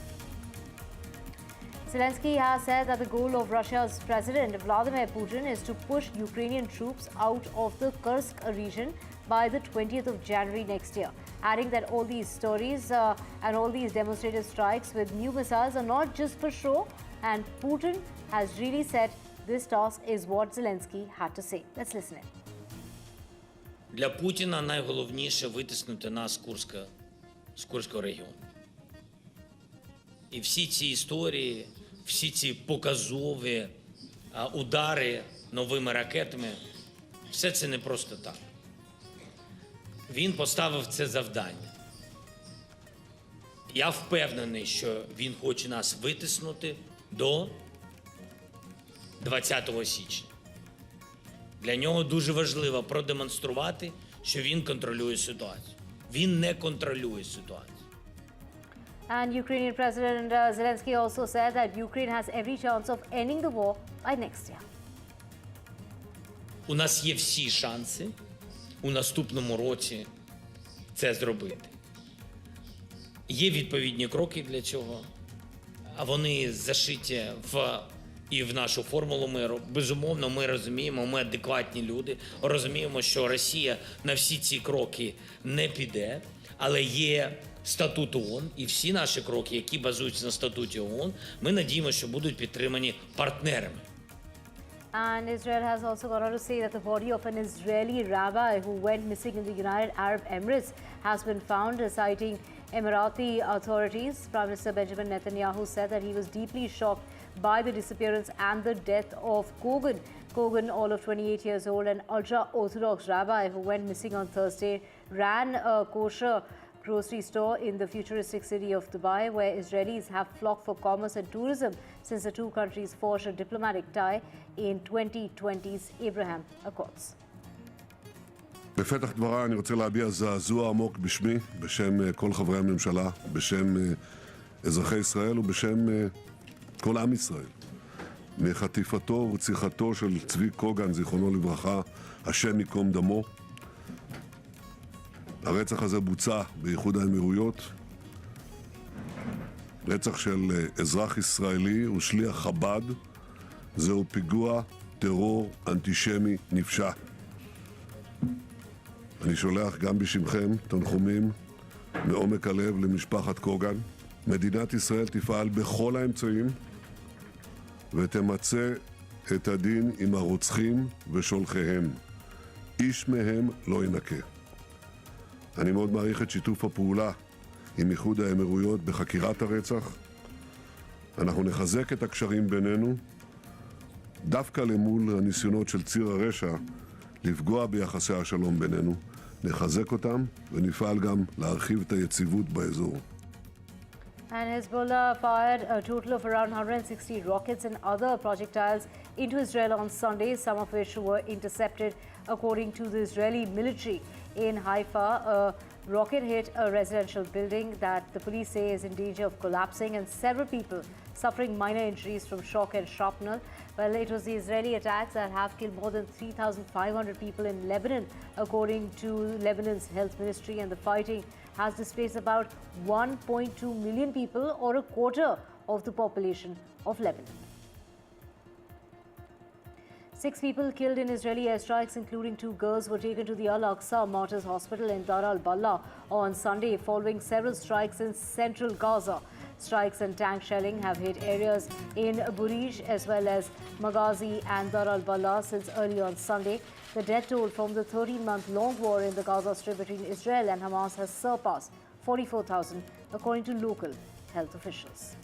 Zelensky has said that the goal of Russia's President Vladimir Putin is to push Ukrainian troops out of the Kursk region by the 20th of January next year, adding that all these stories and all these demonstrative strikes with new missiles are not just for show, and Putin has really said this task is what Zelensky had to say. Let's listen in. Для Путіна найголовніше витиснути нас з Курського регіону. І всі ці історії, всі ці показові удари новими ракетами, все це не просто так. Він поставив це завдання. Я впевнений, що він хоче нас витиснути до 20 січня. Для нього дуже важливо продемонструвати, що він контролює ситуацію. Він не контролює ситуацію. And Ukrainian President Zelensky also said that Ukraine has every chance of ending the war by next year. У нас є всі шанси у наступному році це зробити. Є відповідні кроки для цього, а вони зашиті в і в нашу формулу миру. Безумовно, ми розуміємо, ми адекватні люди, розуміємо, що Росія на всі ці кроки не піде, але є статут ООН, і всі наші кроки, які базуються на статуті ООН, ми надіємося, що будуть підтримані партнерами. And Israel has also gone on to say that the body of an Israeli rabbi who went missing in the United Arab Emirates has been found, citing Emirati authorities. Prime Minister Benjamin Netanyahu said that he was deeply shocked by the disappearance and the death of Kogan. Kogan, all of 28 years old, an ultra-Orthodox rabbi who went missing on Thursday, ran a kosher grocery store in the futuristic city of Dubai, where Israelis have flocked for commerce and tourism since the two countries forged a diplomatic tie in 2020's Abraham Accords. בפתח דבריי אני רוצה להביע זעזוע עמוק בשמי, בשם כל חברי הממשלה, בשם אזרחי ישראל ובשם כל עם ישראל. מחטיפתו ורציחתו של צבי קוגן, זיכרונו לברכה, השם ייקום דמו. הרצח הזה בוצע באיחוד האמירויות. רצח של אזרח ישראלי ושליח חב"ד. זהו פיגוע טרור אנטישמי נפשע. אני שולח גם בשמכם תנחומים מעומק הלב למשפחת קוגן. מדינת ישראל תפעל בכל האמצעים ותמצא את הדין עם הרוצחים ושולחיהם. איש מהם לא ינקה. אני מאוד מעריך את שיתוף הפעולה עם איחוד האמירויות בחקירת הרצח. אנחנו נחזק את הקשרים בינינו, דווקא למול הניסיונות של ציר הרשע לפגוע ביחסי השלום בינינו. נחזק אותם ונפעל גם להרחיב את היציבות באזור. And Hezbollah fired a total of around 160 rockets and other projectiles into Israel on Sunday, some of which were intercepted, according to the Israeli military. In Haifa, a rocket hit a residential building that the police say is in danger of collapsing, and several people suffering minor injuries from shock and shrapnel. Well, it was the Israeli attacks that have killed more than 3,500 people in Lebanon, according to Lebanon's health ministry, and the fighting has displaced about 1.2 million people, or a quarter of the population of Lebanon. 6 people killed in Israeli airstrikes, including 2 girls, were taken to the Al-Aqsa Martyrs Hospital in Dar al-Ballah on Sunday, following several strikes in central Gaza. Strikes and tank shelling have hit areas in Burij as well as Maghazi and Dar al-Ballah since early on Sunday. The death toll from the 13-month-long war in the Gaza Strip between Israel and Hamas has surpassed 44,000, according to local health officials.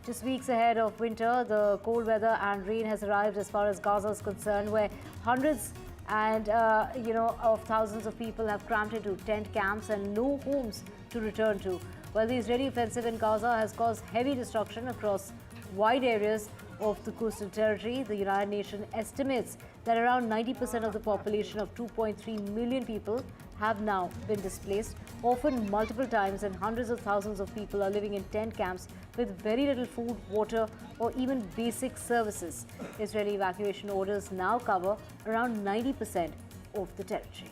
Just weeks ahead of winter, the cold weather and rain has arrived as far as Gaza is concerned, where hundreds and of thousands of people have cramped into tent camps and no homes to return to. Well, the Israeli offensive in Gaza has caused heavy destruction across wide areas of the coastal territory. The United Nations estimates that around 90% of the population of 2.3 million people have now been displaced, often multiple times, and hundreds of thousands of people are living in tent camps with very little food, water, or even basic services. Israeli evacuation orders now cover around 90% of the territory.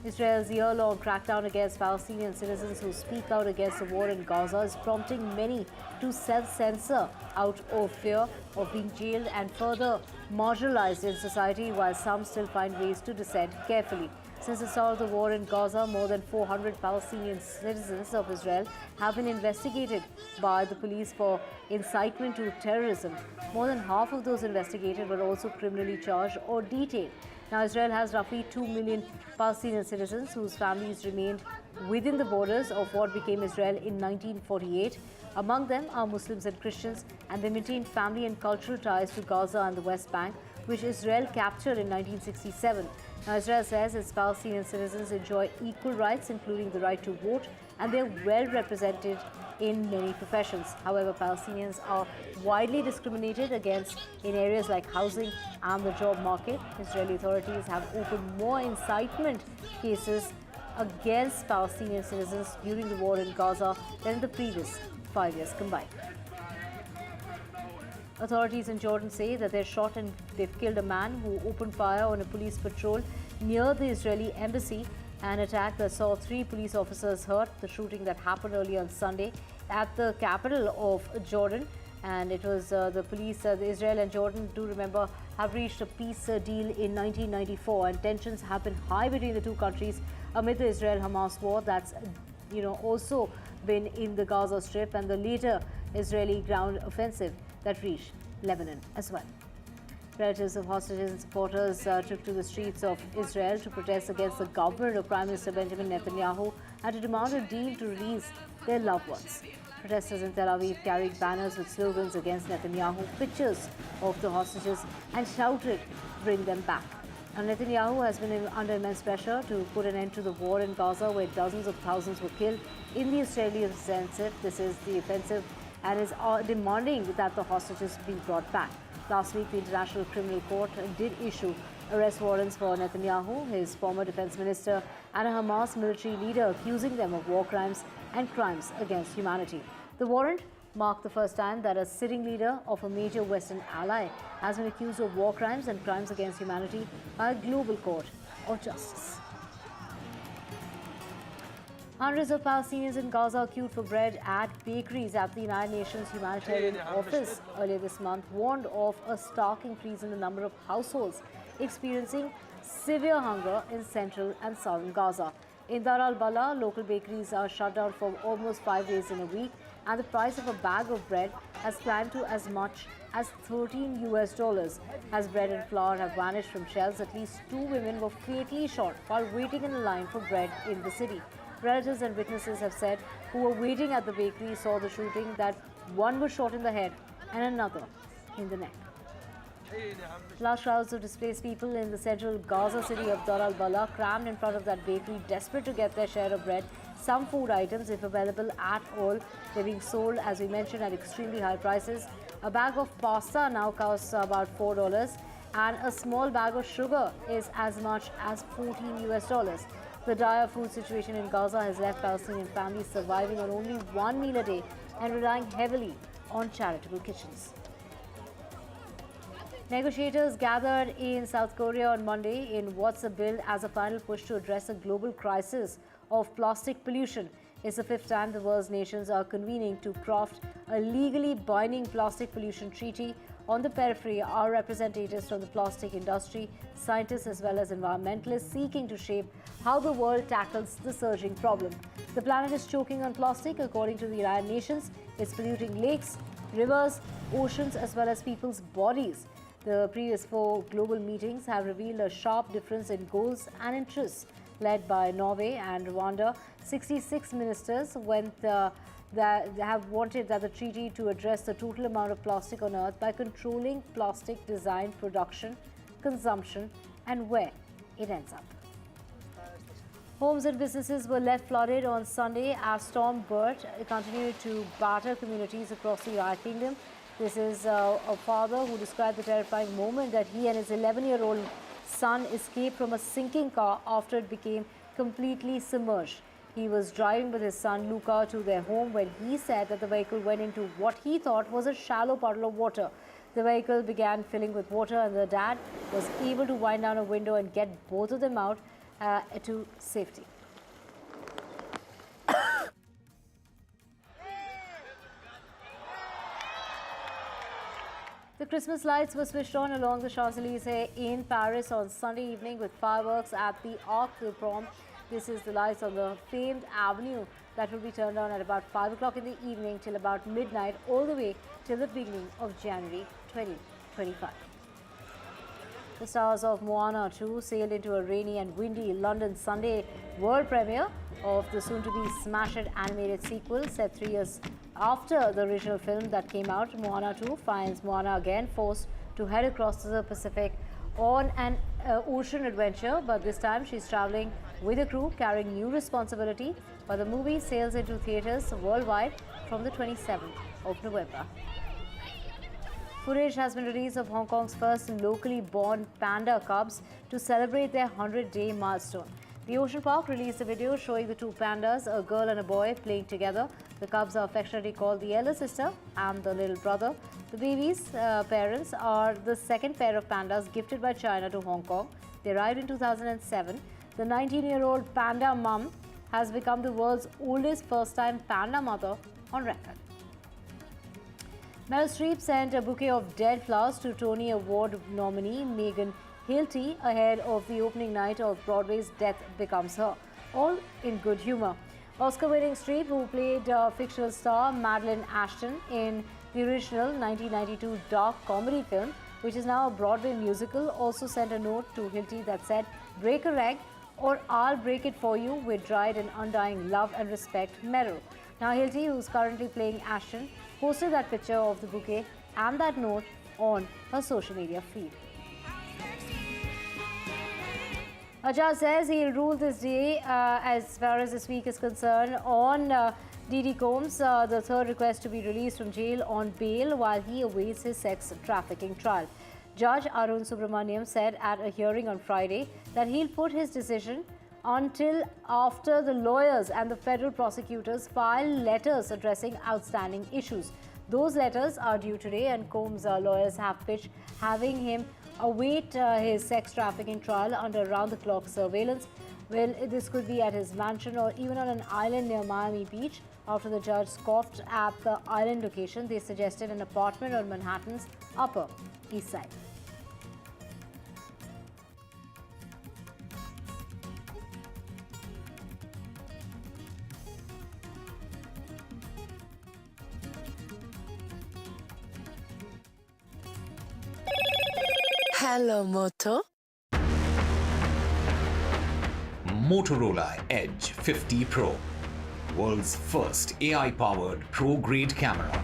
Israel's year-long crackdown against Palestinian citizens who speak out against the war in Gaza is prompting many to self-censor out of fear of being jailed and further marginalized in society, while some still find ways to dissent carefully. Since the start of the war in Gaza, more than 400 Palestinian citizens of Israel have been investigated by the police for incitement to terrorism. More than half of those investigated were also criminally charged or detained. Now, Israel has roughly 2 million Palestinian citizens whose families remained within the borders of what became Israel in 1948. Among them are Muslims and Christians, and they maintain family and cultural ties to Gaza and the West Bank, which Israel captured in 1967. Now, Israel says its Palestinian citizens enjoy equal rights, including the right to vote, and they are well represented in many professions. However, Palestinians are widely discriminated against in areas like housing and the job market. Israeli authorities have opened more incitement cases against Palestinian citizens during the war in Gaza than in the previous 5 years combined. Authorities in Jordan say that they've shot and they've killed a man who opened fire on a police patrol near the Israeli embassy, an attack that saw 3 police officers hurt. The shooting that happened early on Sunday at the capital of Jordan And it was the police, Israel and Jordan, do remember, have reached a peace deal in 1994, and tensions have been high between the two countries amid the Israel-Hamas war that's, also been in the Gaza Strip, and the later Israeli ground offensive that reached Lebanon as well. Relatives of hostages and supporters took to the streets of Israel to protest against the government of Prime Minister Benjamin Netanyahu and to demand a deal to release their loved ones. Protesters in Tel Aviv carried banners with slogans against Netanyahu, pictures of the hostages, and shouted, "Bring them back." And Netanyahu has been under immense pressure to put an end to the war in Gaza, where dozens of thousands were killed in the Israeli offensive. This is the offensive, and is demanding that the hostages be brought back. Last week, the International Criminal Court did issue arrest warrants for Netanyahu, his former defense minister, and a Hamas military leader, accusing them of war crimes and crimes against humanity. The warrant marked the first time that a sitting leader of a major Western ally has been accused of war crimes and crimes against humanity by a global court of justice. Hundreds of Palestinians in Gaza queued for bread at bakeries at the United Nations Humanitarian Office earlier this month, warned of a stark increase in the number of households experiencing severe hunger in central and southern Gaza. In Dar al-Bala, local bakeries are shut down for almost 5 days in a week, and the price of a bag of bread has climbed to as much as $13 As bread and flour have vanished from shelves, at least 2 women were fatally shot while waiting in a line for bread in the city. Relatives and witnesses have said who were waiting at the bakery saw the shooting, that one was shot in the head and another in the neck. Large crowds of displaced people in the central Gaza city of Dar al-Bala crammed in front of that bakery, desperate to get their share of bread. Some food items, if available at all, they're being sold, as we mentioned, at extremely high prices. A bag of pasta now costs about $4, and a small bag of sugar is as much as $14. The dire food situation in Gaza has left Palestinian families surviving on only one meal a day and relying heavily on charitable kitchens. Negotiators gathered in South Korea on Monday in what's billed as a final push to address a global crisis of plastic pollution. It's the 5th time the world's nations are convening to craft a legally binding plastic pollution treaty. On the periphery are representatives from the plastic industry, scientists as well as environmentalists seeking to shape how the world tackles the surging problem. The planet is choking on plastic, according to the United Nations. It's polluting lakes, rivers, oceans as well as people's bodies. The previous 4 global meetings have revealed a sharp difference in goals and interests. Led by Norway and Rwanda, 66 ministers have wanted that the treaty to address the total amount of plastic on Earth by controlling plastic design, production, consumption, and where it ends up. Homes and businesses were left flooded on Sunday as Storm Bert continued to batter communities across the United Kingdom. This is a father who described the terrifying moment that he and his 11-year-old son escaped from a sinking car after it became completely submerged. He was driving with his son Luca to their home when he said that the vehicle went into what he thought was a shallow puddle of water. The vehicle began filling with water, and the dad was able to wind down a window and get both of them out to safety. The Christmas lights were switched on along the Champs-Élysées in Paris on Sunday evening with fireworks at the Arc de Triomphe. This is the lights on the famed avenue that will be turned on at about 5 o'clock in the evening till about midnight, all the way till the beginning of January 2025. The stars of Moana 2 sailed into a rainy and windy London Sunday world premiere of the soon-to-be smash-hit animated sequel set 3 years after the original film that came out. Moana 2 finds Moana again forced to head across the Pacific on an ocean adventure, but this time she's traveling with a crew carrying new responsibility. But the movie sails into theaters worldwide from the 27th of November. Footage has been released of Hong Kong's first locally born panda cubs to celebrate their 100-day milestone. The Ocean Park released a video showing the 2 pandas, a girl and a boy, playing together. The cubs are affectionately called the elder sister and the little brother. The babies' parents are the second pair of pandas gifted by China to Hong Kong. They arrived in 2007. The 19-year-old panda mum has become the world's oldest first-time panda mother on record. Meryl Streep sent a bouquet of dead flowers to Tony Award nominee Megan Hilty ahead of the opening night of Broadway's Death Becomes Her, all in good humor. Oscar-winning Streep, who played fictional star Madeline Ashton in the original 1992 dark comedy film, which is now a Broadway musical, also sent a note to Hilty that said, "Break a reg or I'll break it for you with dried and undying love and respect, Meryl." Now Hilty, who's currently playing Ashton, posted that picture of the bouquet and that note on her social media feed. A judge says he'll rule this day as far as this week is concerned on D.D. Combs, the third request to be released from jail on bail while he awaits his sex trafficking trial. Judge Arun Subramaniam said at a hearing on Friday that he'll put his decision until after the lawyers and the federal prosecutors file letters addressing outstanding issues. Those letters are due today, and Combs' lawyers have pitched having him await his sex trafficking trial under round-the-clock surveillance. Well, this could be at his mansion or even on an island near Miami Beach. After the judge scoffed at the island location, they suggested an apartment on Manhattan's Upper East Side. Hello, Moto. Motorola Edge 50 Pro, world's first AI-powered pro-grade camera.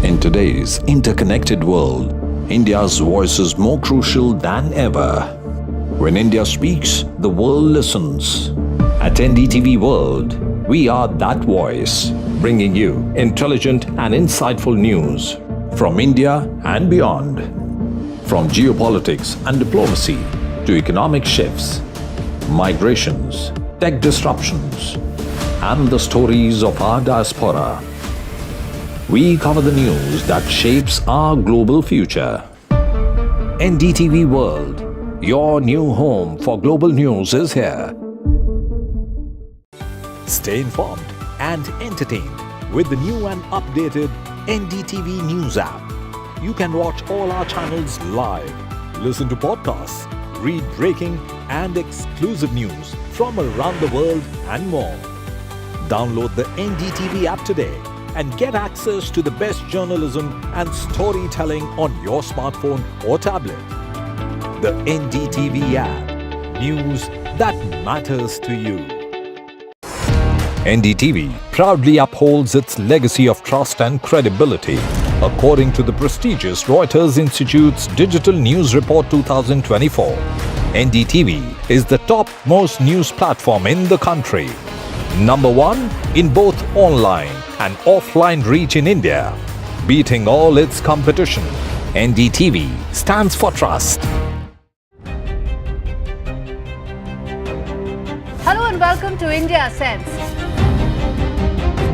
In today's interconnected world, India's voice is more crucial than ever. When India speaks, the world listens. At NDTV World, we are that voice, bringing you intelligent and insightful news from India and beyond. From geopolitics and diplomacy to economic shifts, migrations, tech disruptions, and the stories of our diaspora. We cover the news that shapes our global future. NDTV World, your new home for global news, is here. Stay informed and entertained with the new and updated NDTV News app. You can watch all our channels live, listen to podcasts, read breaking and exclusive news from around the world and more. Download the NDTV app today and get access to the best journalism and storytelling on your smartphone or tablet. The NDTV app. News that matters to you. NDTV proudly upholds its legacy of trust and credibility. According to the prestigious Reuters Institute's Digital News Report 2024, NDTV is the top-most news platform in the country. Number 1 in both online and offline reach in India. Beating all its competition, NDTV stands for trust. Hello and welcome to India Sense,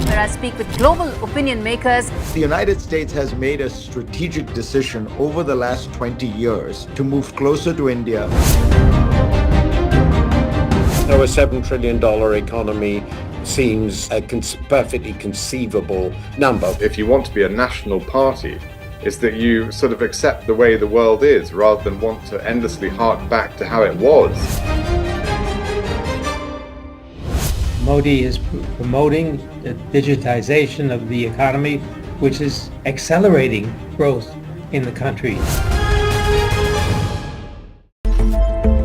where I speak with global opinion makers. The United States has made a strategic decision over the last 20 years to move closer to India. Now, a $7 trillion economy seems a perfectly conceivable number. If you want to be a national party, it's that you sort of accept the way the world is rather than want to endlessly hark back to how it was. Modi is promoting the digitization of the economy, which is accelerating growth in the country.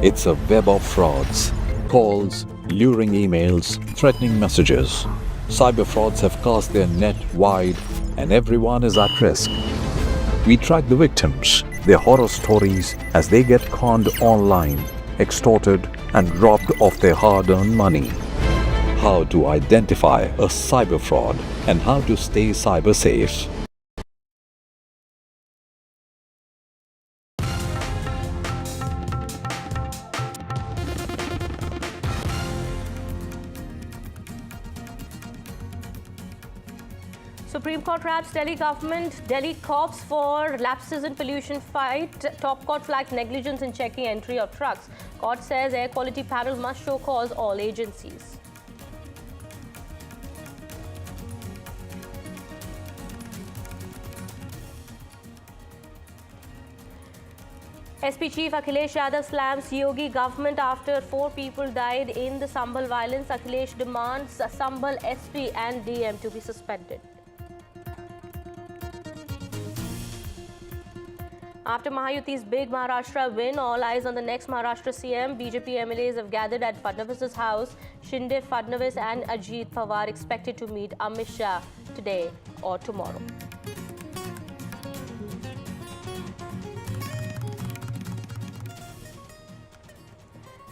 It's a web of frauds, calls, luring emails, threatening messages. Cyber frauds have cast their net wide and everyone is at risk. We track the victims, their horror stories as they get conned online, extorted and robbed of their hard-earned money. How to identify a cyber fraud and how to stay cyber safe. Supreme Court wraps Delhi government, Delhi cops for lapses in pollution fight. Top court flags negligence in checking entry of trucks. Court says air quality panel must show cause all agencies. SP Chief Akhilesh Yadav slams Yogi government after 4 people died in the Sambhal violence. Akhilesh demands Sambhal SP and DM to be suspended. After Mahayuti's big Maharashtra win, all eyes on the next Maharashtra CM. BJP MLAs have gathered at Fadnavis's house. Shinde, Fadnavis and Ajit Pawar expected to meet Amit Shah today or tomorrow.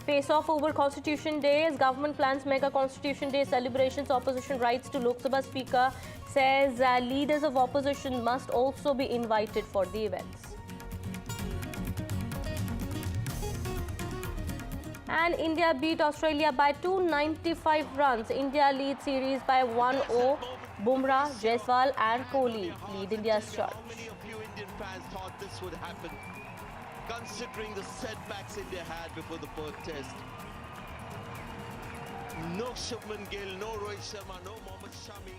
Face-off over Constitution Day as government plans mega Constitution Day celebrations. Opposition writes to Lok Sabha Speaker, says leaders of opposition must also be invited for the events. And India beat Australia by 295 runs. India leads series by 1-0. Bumrah, Jaiswal and Kohli lead India's charge. Few Indian fans thought this would happen, considering the setbacks India had before the Perth test. No Shubman Gill, no Rohit Sharma, no Mohammad Shami.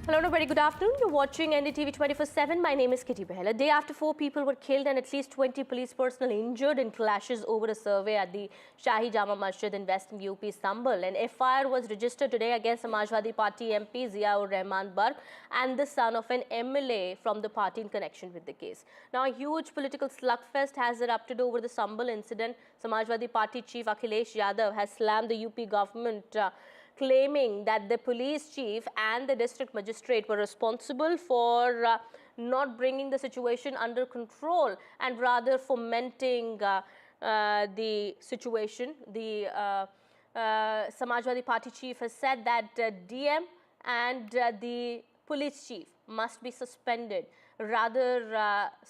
Hello and a very good afternoon. You're watching NDTV 24/7. My name is Kitty Behel. A day after 4 people were killed and at least 20 police personnel injured in clashes over a survey at the Shahi Jama Masjid in Western UP, Sambhal. An FIR was registered today against Samajwadi Party MP Ziaur Rahman Barg and the son of an MLA from the party in connection with the case. Now, a huge political slugfest has erupted over the Sambhal incident. Samajwadi Party Chief Akhilesh Yadav has slammed the UP government, claiming that the police chief and the district magistrate were responsible for not bringing the situation under control and rather fomenting the situation. The Samajwadi Party chief has said that DM and the police chief must be suspended. Rather,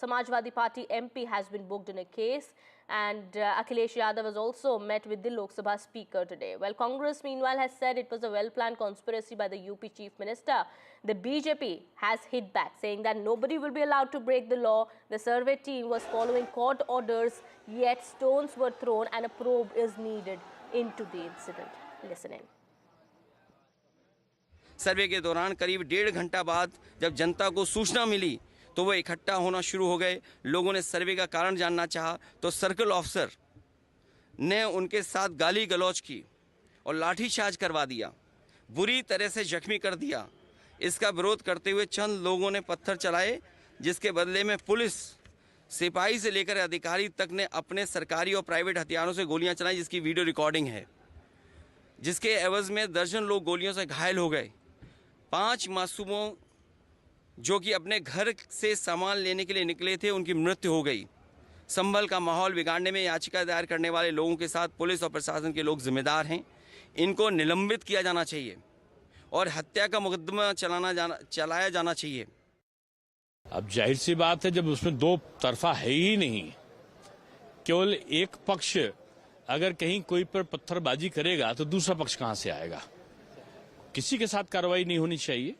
Samajwadi Party MP has been booked in a case, and Akhilesh Yadav has also met with the Lok Sabha Speaker today. Well, Congress meanwhile has said it was a well-planned conspiracy by the UP Chief Minister. The BJP has hit back, saying that nobody will be allowed to break the law. The survey team was following court orders, yet stones were thrown and a probe is needed into the incident. Listen in. सर्वे के दौरान करीब 1.5 घंटा बाद जब जनता को सूचना मिली तो वो इकट्ठा होना शुरू हो गए। लोगों ने सर्वे का कारण जानना चाहा तो सर्कल ऑफिसर ने उनके साथ गाली गलौज की और लाठीचार्ज करवा दिया, बुरी तरह से जख्मी कर दिया। इसका विरोध करते हुए चंद लोगों ने पत्थर चलाए, जिसके बदले में पुलिस सिपाही से लेकर अधिकारी तक ने अपने सरकारी और प्राइवेट हथियारों से गोलियां चलाई, जिसकी वीडियो रिकॉर्डिंग है, जिसके एवज में दर्जन लोग गोलियों से घायल हो गए। 5 मासूमों जो कि अपने घर से सामान लेने के लिए निकले थे, उनकी मृत्यु हो गई। संभल का माहौल बिगाड़ने में याचिका दायर करने वाले लोगों के साथ पुलिस और प्रशासन के लोग जिम्मेदार हैं। इनको निलंबित किया जाना चाहिए और हत्या का मुकदमा चलाया जाना चाहिए। अब जाहिर सी बात है, जब उसमें 2 तरफा है ही नहीं, केवल एक पक्ष अगर कहीं कोई पर पत्थरबाजी करेगा तो दूसरा पक्ष कहां से आएगा। किसी के साथ कार्रवाई नहीं होनी चाहिए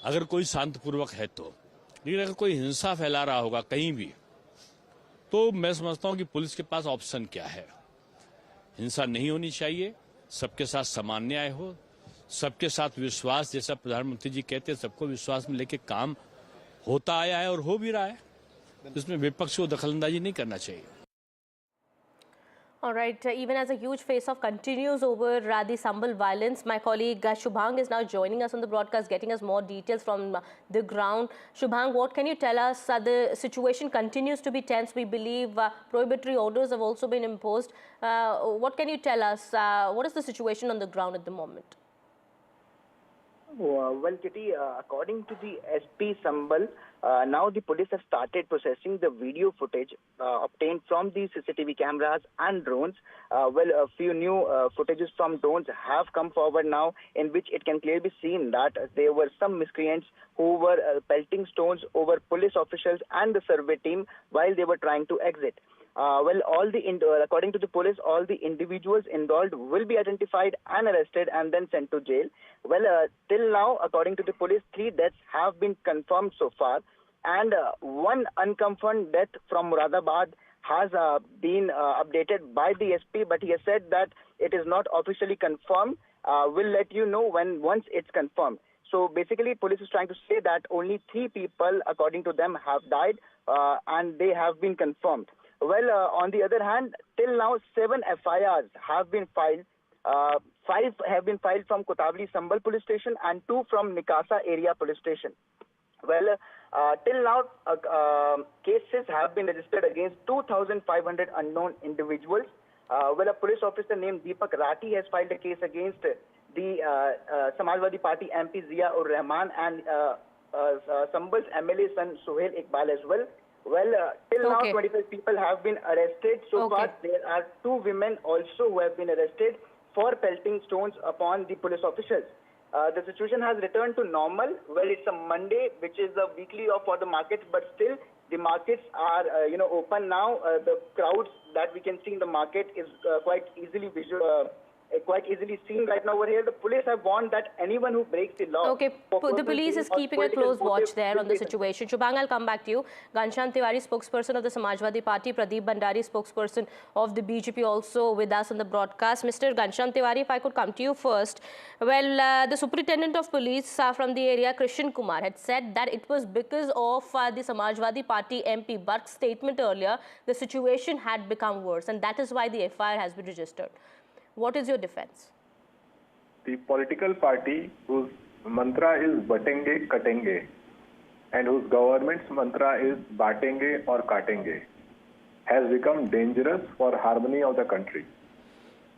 अगर कोई शांतिपूर्वक है तो, लेकिन अगर कोई हिंसा फैला रहा होगा कहीं भी, तो मैं समझता हूं कि पुलिस के पास ऑप्शन क्या है। हिंसा नहीं होनी चाहिए, सबके साथ समान न्याय हो, सबके साथ विश्वास, जैसा प्रधानमंत्री जी कहते हैं, सबको विश्वास में लेके काम होता आया है और हो भी रहा है। इसमें विपक्ष को दखलंदाजी नहीं करना चाहिए। All right, even as a huge face-off continues over the Sambhal violence, my colleague Shubhang is now joining us on the broadcast, getting us more details from the ground. Shubhang, what can you tell us? The situation continues to be tense. We believe prohibitory orders have also been imposed. What can you tell us? What is the situation on the ground at the moment? Well, Kitty, according to the SP Sambhal, now the police have started processing the video footage obtained from the CCTV cameras and drones. A few new footages from drones have come forward now, in which it can clearly be seen that there were some miscreants who were pelting stones over police officials and the survey team while they were trying to exit. according to the police, all the individuals involved will be identified and arrested and then sent to jail. Till now, according to the police, 3 deaths have been confirmed so far, and one unconfirmed death from Muradabad has been updated by the SP, but he has said that it is not officially confirmed. We'll let you know once it's confirmed. So basically, police is trying to say that only 3 people, according to them, have died, and they have been confirmed. On the other hand, till now, 7 FIRs have been filed. 5 have been filed from Kothavli Sambal Police Station and 2 from Nikasa Area Police Station. Till now, cases have been registered against 2,500 unknown individuals. A police officer named Deepak Rati has filed a case against the Samajwadi Party MP Zia-ur-Rahman and Sambal's MLA son Sohail Iqbal as well. Till now, 25 people have been arrested. So far, there are 2 women also who have been arrested for pelting stones upon the police officials. The situation has returned to normal. It's a Monday, which is a weekly off for the markets, but still the markets are open now. The crowds that we can see in the market is quite easily seen right now over here. The police have warned that anyone who breaks the law... The police is keeping a close watch there on the situation. Shubhang, I'll come back to you. Ghanshyam Tiwari, spokesperson of the Samajwadi Party, Pradeep Bhandari, spokesperson of the BJP, also with us on the broadcast. Mr. Ghanshyam Tiwari, if I could come to you first. The superintendent of police from the area, Krishan Kumar, had said that it was because of the Samajwadi Party MP Bark's statement earlier, the situation had become worse, and that is why the FIR has been registered. What is your defense? The political party whose mantra is batenge katenge and whose government's mantra is batenge or katenge has become dangerous for harmony of the country.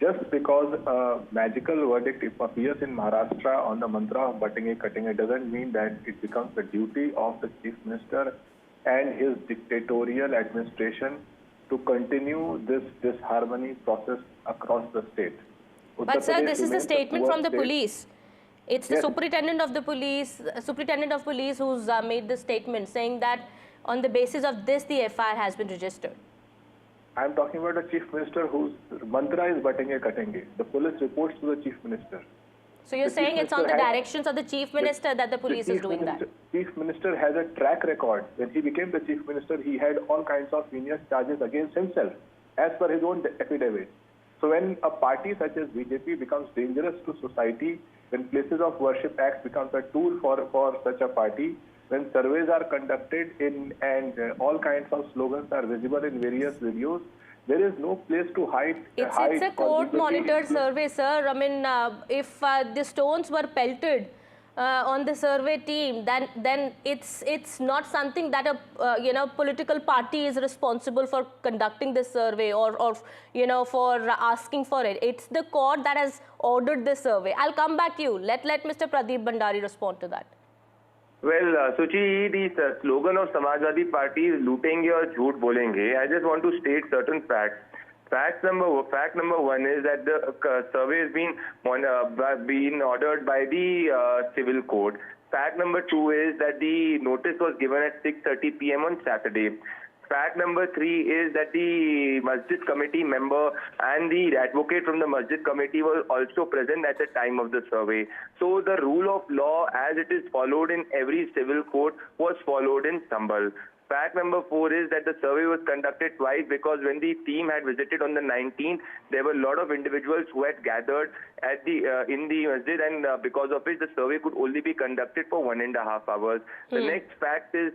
Just because a magical verdict appears in Maharashtra on the mantra of batenge katenge doesn't mean that it becomes the duty of the Chief Minister and his dictatorial administration to continue this disharmony process across the state. But sir, this is the statement from the police. It's the superintendent of the police, who's made the statement saying that on the basis of this, the FIR has been registered. I'm talking about a Chief Minister whose mantra is batenge katenge. The police reports to the Chief Minister. So you're saying it's on the directions of the Chief Minister that the police is doing that? Chief Minister has a track record. When he became the Chief Minister, he had all kinds of heinous charges against himself, as per his own affidavit. So when a party such as BJP becomes dangerous to society, when Places of Worship Act becomes a tool for such a party, when surveys are conducted and all kinds of slogans are visible in various videos, there is no place to hide. It's a court-monitored survey, sir. I mean, if the stones were pelted on the survey team, then it's not something that a political party is responsible for conducting this survey or for asking for it. It's the court that has ordered this survey. I'll come back to you. Let Mr. Pradeep Bhandari respond to that. Well, Suchi, the slogan of Samajwadi Party is "Lootenge aur jhoot bolenge." I just want to state certain facts. Fact number 1 is that the survey has been ordered by the Civil Code. Fact number 2 is that the notice was given at 6:30 p.m. on Saturday. Fact number 3 is that the Masjid Committee member and the advocate from the Masjid Committee were also present at the time of the survey. So the rule of law as it is followed in every civil court was followed in Sambal. Fact number 4 is that the survey was conducted twice because when the team had visited on the 19th, there were a lot of individuals who had gathered at in the masjid, and because of which the survey could only be conducted for 1.5 hours. The next fact is,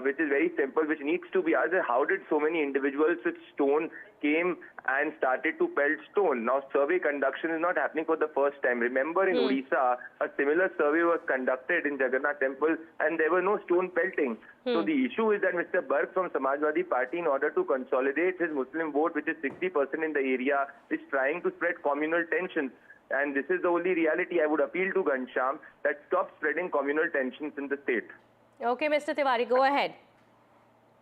which is very simple, which needs to be asked, how did so many individuals with stone came and started to pelt stone? Now, survey conduction is not happening for the first time. Remember, in Odisha, a similar survey was conducted in Jagannath Temple, and there were no stone pelting. So the issue is that Mr. Bark from Samajwadi Party, in order to consolidate his Muslim vote, which is 60% in the area, is trying to spread communal tensions. And this is the only reality. I would appeal to Ghanshyam that stop spreading communal tensions in the state. Okay, Mr. Tiwari, go ahead.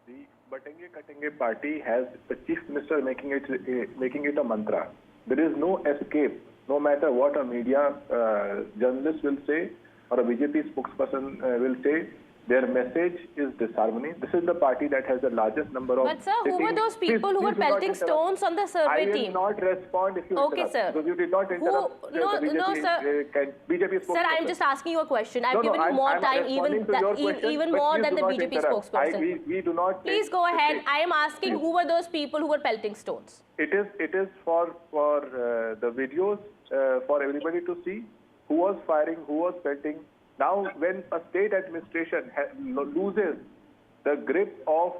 The Batenge Katenge party has the Chief Minister making it a mantra. There is no escape, no matter what a media journalist will say or a BJP spokesperson will say. Their message is disharmony. This is the party that has the largest number of... But sir, who were those people who were pelting stones on the survey team? I will not respond if you okay, interrupt. sir. Because you did not interrupt. No, sir. BJP spokesperson. Sir, I'm just asking you a question. I've given you more time, even more than the BJP spokesperson. We do not... Please go ahead. I am asking who were those people who were pelting stones? It is for the videos for everybody to see who was firing, who was pelting. Now, when a state administration loses the grip of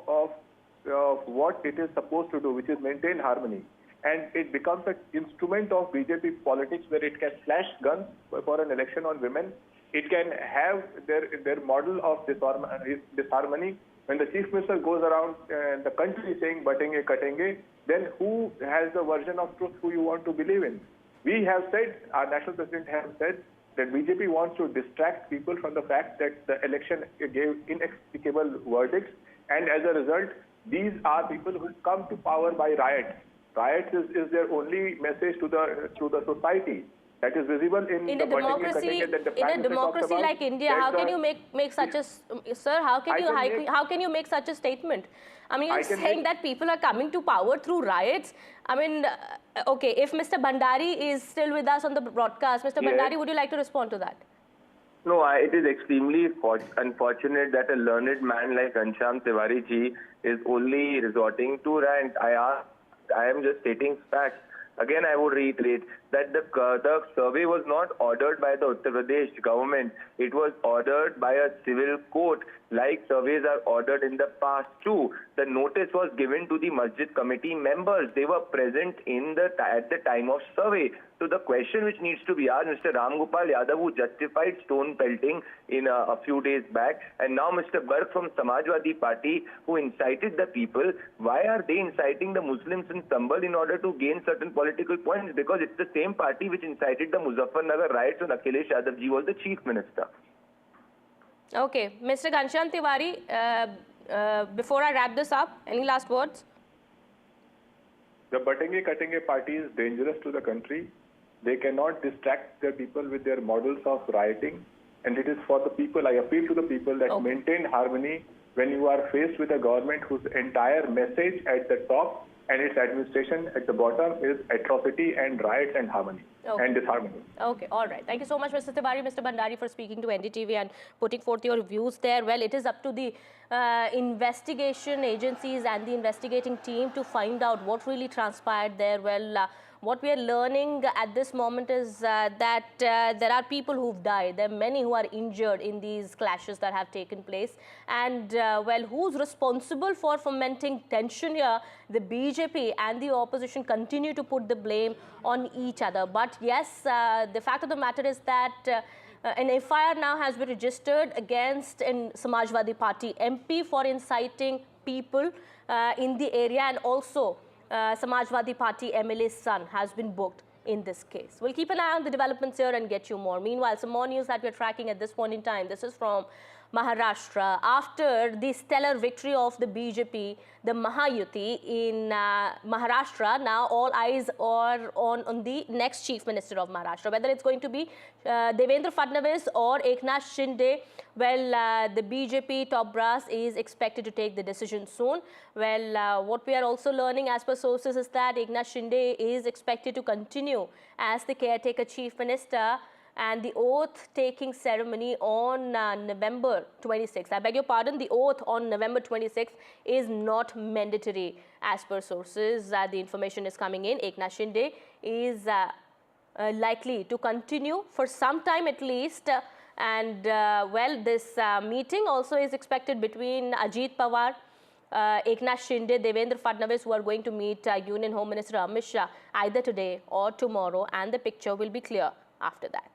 what it is supposed to do, which is maintain harmony, and it becomes an instrument of BJP politics where it can flash guns for an election on women, it can have their model of disharmony. When the chief minister goes around the country saying "batenge katenge," then who has the version of truth who you want to believe in? We have said, our national president has said, that BJP wants to distract people from the fact that the election gave inexplicable verdicts, and as a result, these are people who come to power by riots. Riots is their only message to the society. That is visible in a democracy like India. How can you make such a sir? How can you make such a statement? I mean, you're saying that people are coming to power through riots. I mean, okay, if Mr. Bhandari is still with us on the broadcast, Mr. Bhandari, would you like to respond to that? No, it is extremely unfortunate that a learned man like Ghanshyam Tiwari ji is only resorting to rant. I am just stating facts. Again, I would reiterate that the survey was not ordered by the Uttar Pradesh government. It was ordered by a civil court, like surveys are ordered in the past too. The notice was given to the Masjid committee members. They were present at the time of survey. So the question which needs to be asked, Mr. Ram Gopal Yadav, who justified stone pelting in a few days back, and now Mr. Garg from Samajwadi Party, who incited the people, why are they inciting the Muslims in Sambal in order to gain certain political points? Because it's the same party which incited the Muzaffarnagar riots when Akhilesh Yadav ji was the chief minister. Okay, Mr. Ghanshyam Tiwari, before I wrap this up, any last words? The batenge katenge party is dangerous to the country. They cannot distract their people with their models of rioting. And it is for the people, I appeal to the people that maintain harmony when you are faced with a government whose entire message at the top and its administration at the bottom is atrocity and riots and harmony and disharmony. Okay, all right. Thank you so much, Mr. Tiwari, Mr. Bhandari, for speaking to NDTV and putting forth your views there. Well, it is up to the investigation agencies and the investigating team to find out what really transpired there. Well, what we are learning at this moment is that there are people who've died. There are many who are injured in these clashes that have taken place. And, well, who's responsible for fomenting tension here? The BJP and the opposition continue to put the blame on each other. But, yes, the fact of the matter is that an FIR now has been registered against an Samajwadi Party MP for inciting people in the area, and also Samajwadi Party MLA's son has been booked in this case. We'll keep an eye on the developments here and get you more. Meanwhile, some more news that we're tracking at this point in time. This is from Maharashtra. After the stellar victory of the BJP, the Mahayuti in Maharashtra, now all eyes are on the next chief minister of Maharashtra, whether it's going to be Devendra Fadnavis or Eknath Shinde. Well, the BJP top brass is expected to take the decision soon. Well, what we are also learning as per sources is that Eknath Shinde is expected to continue as the caretaker chief minister, and the oath-taking ceremony on November 26th. I beg your pardon, the oath on November 26th is not mandatory as per sources. The information is coming in. Eknath Shinde is likely to continue for some time at least. And, well, this meeting also is expected between Ajit Pawar, Eknath Shinde, Devendra Fadnavis, who are going to meet Union Home Minister Amit Shah either today or tomorrow, and the picture will be clear after that.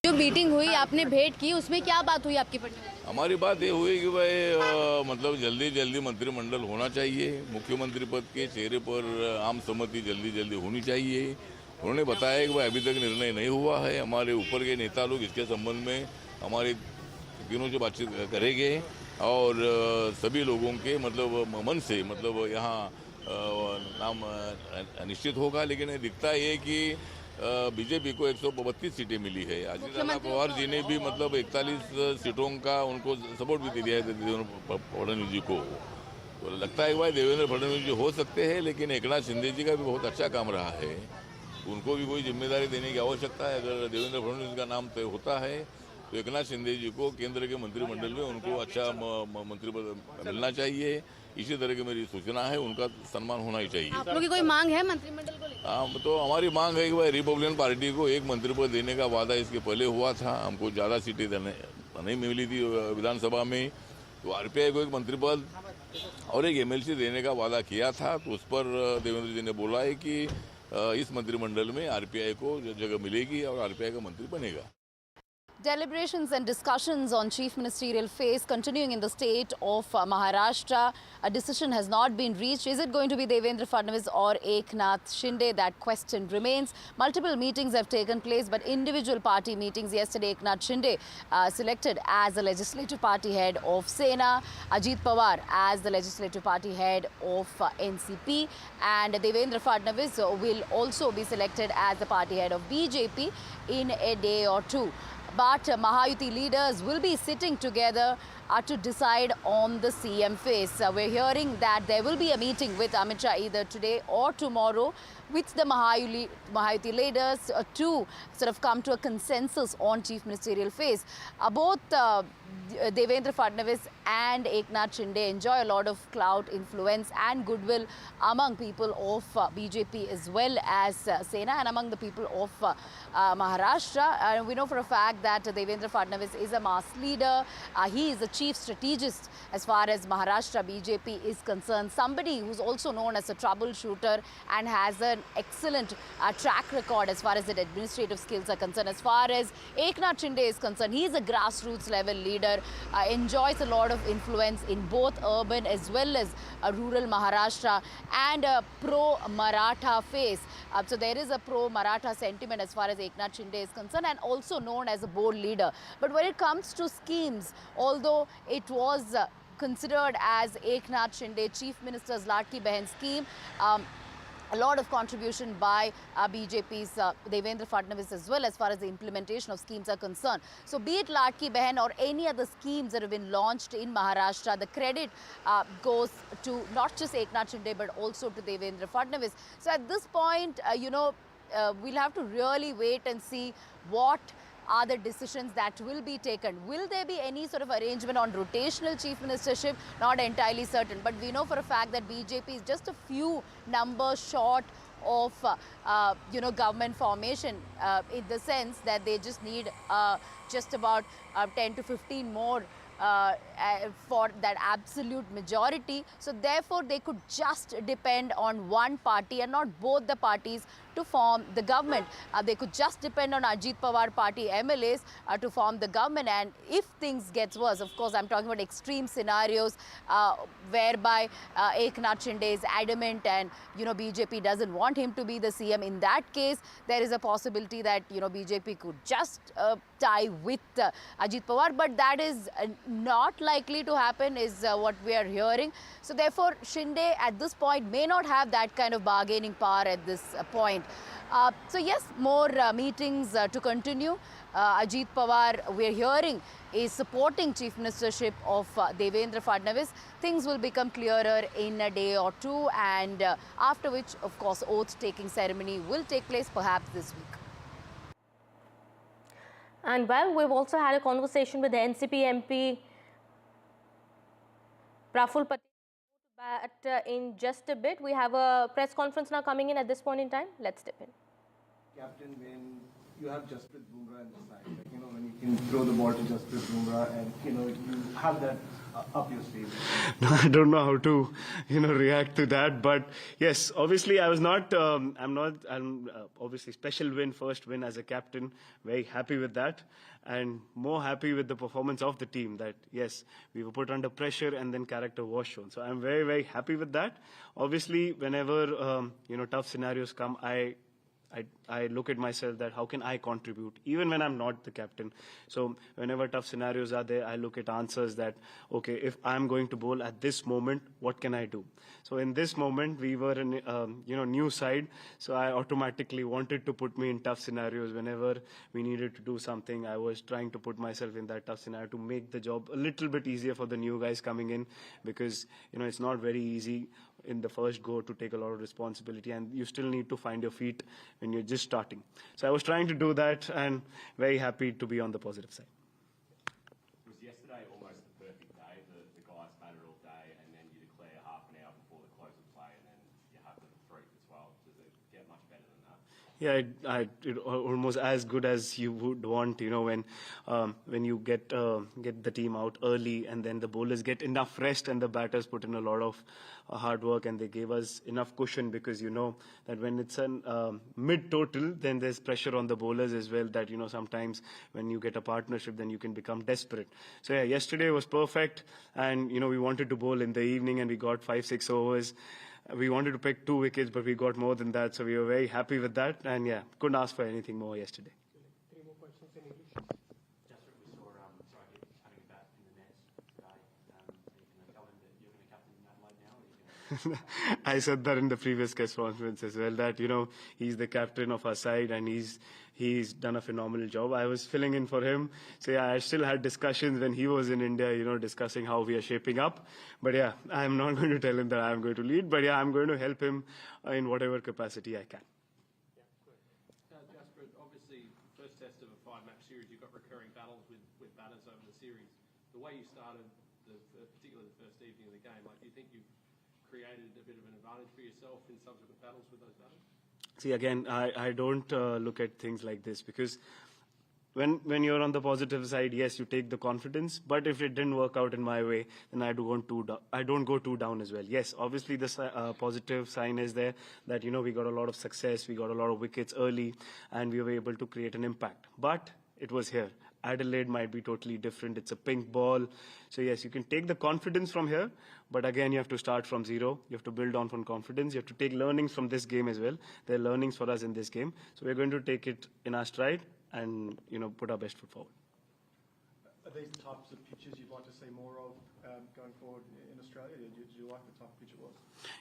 जो meeting हुई, आपने भेंट की, उसमें क्या बात हुई आपकी? हमारी बात ये हुई कि भाई मतलब जल्दी मंत्रिमंडल होना चाहिए, मुख्यमंत्री पद के चेहरे पर आम सहमति जल्दी होनी चाहिए। उन्होंने बताया कि भाई अभी तक निर्णय नहीं हुआ है, हमारे ऊपर के नेता लोग इसके संबंध में हमारे दिनों से बातचीत करेंगे और सभी लोगों के मतलब मन से मतलब यहाँ नाम निश्चित होगा। लेकिन दिखता है कि बीजेपी को 132 सीटें मिली है। अजीत पवार जी ने भी मतलब 41 सीटों का उनको सपोर्ट भी दिया है देवेंद्र फडणवीस जी को। तो लगता है भाई देवेंद्र फडणवीस जी हो सकते हैं, लेकिन एकनाथ शिंदे जी का भी बहुत अच्छा काम रहा है, उनको भी कोई जिम्मेदारी देने की आवश्यकता है। अगर देवेंद्र फडणवीस का नाम तय होता है तो एकनाथ शिंदे जी को केंद्र के मंत्रिमंडल में उनको अच्छा मंत्री पद मिलना चाहिए। इसी तरह की मेरी सूचना है, उनका सम्मान होना ही चाहिए। आप लोगों की कोई मांग है मंत्रिमंडल को लेकर? हाँ, तो हमारी मांग है कि भाई रिपब्लिकन पार्टी को एक मंत्री पद देने का वादा इसके पहले हुआ था, हमको ज़्यादा सीटें नहीं मिली थी विधानसभा में, तो आरपीआई को एक मंत्री पद और एक एमएलसी देने का वादा किया था। तो उस पर देवेंद्र जी ने बोला है कि इस मंत्रिमंडल में आरपीआई को जगह मिलेगी और आरपीआई का मंत्री बनेगा। Deliberations and discussions on chief ministerial phase continuing in the state of Maharashtra. A decision has not been reached. Is it going to be Devendra Fadnavis or Eknath Shinde? That question remains. Multiple meetings have taken place, but individual party meetings. Yesterday, Eknath Shinde selected as the legislative party head of Sena, Ajit Pawar as the legislative party head of NCP, and Devendra Fadnavis will also be selected as the party head of BJP in a day or two. But Mahayuti leaders will be sitting together to decide on the CM phase. We're hearing that there will be a meeting with Amit Shah either today or tomorrow with the Mahayuti leaders to sort of come to a consensus on chief ministerial phase. Both Devendra Fadnavis and Eknath Shinde enjoy a lot of clout, influence and goodwill among people of BJP as well as Sena and among the people of Maharashtra. We know for a fact that Devendra Fadnavis is a mass leader. He is a chief strategist as far as Maharashtra BJP is concerned. Somebody who's also known as a troubleshooter and has an excellent track record as far as his administrative skills are concerned. As far as Eknath Shinde is concerned, he is a grassroots level leader, enjoys a lot of influence in both urban as well as rural Maharashtra, and a pro-Maratha face. So there is a pro-Maratha sentiment as far as Eknath Shinde is concerned, and also known as a bold leader. But when it comes to schemes, although it was considered as Eknath Shinde Chief Minister's Ladki Behan scheme, a lot of contribution by BJP's Devendra Fadnavis as well as far as the implementation of schemes are concerned. So be it Ladki Behan or any other schemes that have been launched in Maharashtra, the credit goes to not just Eknath Shinde but also to Devendra Fadnavis. So at this point, we'll have to really wait and see what are the decisions that will be taken. Will there be any sort of arrangement on rotational chief ministership? Not entirely certain, but we know for a fact that BJP is just a few numbers short of government formation, in the sense that they just need just about 10 to 15 more for that absolute majority. So therefore they could just depend on one party and not both the parties to form the government. They could just depend on Ajit Pawar party MLAs to form the government, and if things gets worse, of course I'm talking about extreme scenarios whereby Eknath Shinde is adamant and BJP doesn't want him to be the CM. In that case, there is a possibility that BJP could just tie with Ajit Pawar, but that is not likely to happen is what we are hearing. So therefore Shinde at this point may not have that kind of bargaining power at this point. So yes, more meetings to continue. Ajit Pawar, we are hearing, is supporting chief ministership of Devendra Fadnavis. Things will become clearer in a day or two, and after which, of course, oath-taking ceremony will take place perhaps this week. And well, we've also had a conversation with the NCP MP Praful Patel. But in just a bit, we have a press conference now coming in at this point in time. Let's step in. Captain, when you have Jasprit Bumrah in the side, when you can throw the ball to Jasprit Bumrah and, you have that up your sleeve. No, I don't know how to, react to that. But yes, obviously I was not, I'm obviously special win, first win as a captain. Very happy with that. And more happy with the performance of the team, that yes, we were put under pressure and then character was shown. So I'm very, very happy with that. Obviously, whenever, tough scenarios come, I I look at myself that how can I contribute, even when I'm not the captain. So whenever tough scenarios are there, I look at answers that, okay, if I'm going to bowl at this moment, what can I do? So in this moment, we were in, new side, so I automatically wanted to put me in tough scenarios. Whenever we needed to do something, I was trying to put myself in that tough scenario to make the job a little bit easier for the new guys coming in, because, it's not very easy in the first go to take a lot of responsibility, and you still need to find your feet when you're just starting. So I was trying to do that, and very happy to be on the positive side. Was yesterday almost the perfect day? The guys batted all day, and then you declare half an hour before the close of play, and then you have the freak as well. Does it get much better than that? Yeah, it almost as good as you would want, when you get the team out early, and then the bowlers get enough rest, and the batters put in a lot of hard work, and they gave us enough cushion, because that when it's a mid-total, then there's pressure on the bowlers as well, that sometimes when you get a partnership, then you can become desperate. So yeah, yesterday was perfect, and we wanted to bowl in the evening, and we got 5-6 overs. We wanted to pick 2 wickets, but we got more than that, so we were very happy with that, and yeah, couldn't ask for anything more yesterday. 3 more questions in English. Just what we saw, having a bat in the nets today. Can you tell him that you're going to captain Adelaide now? Or you I said that in the previous correspondence as well, that he's the captain of our side, and he's done a phenomenal job. I was filling in for him, so yeah, I still had discussions when he was in India, discussing how we are shaping up. But yeah, I'm not going to tell him that I'm going to lead, but yeah, I'm going to help him in whatever capacity I can. Jasper, obviously, first test of a 5-match series, you've got recurring battles with batters over the series. The way you started, particularly the first evening of the game, do you think you've created a bit of an advantage for yourself in subsequent battles with those batters? See, again, I don't look at things like this, because when you're on the positive side, yes, you take the confidence, but if it didn't work out in my way, then I don't go too down as well. Yes, obviously the positive sign is there that, we got a lot of success, we got a lot of wickets early, and we were able to create an impact. But it was here. Adelaide might be totally different. It's a pink ball. So yes, you can take the confidence from here, but again, you have to start from zero. You have to build on from confidence. You have to take learnings from this game as well. There are learnings for us in this game. So we're going to take it in our stride and, put our best foot forward. Are these the types of pitches you'd like to see more of going forward in Australia? Did you like the type of pitch it was?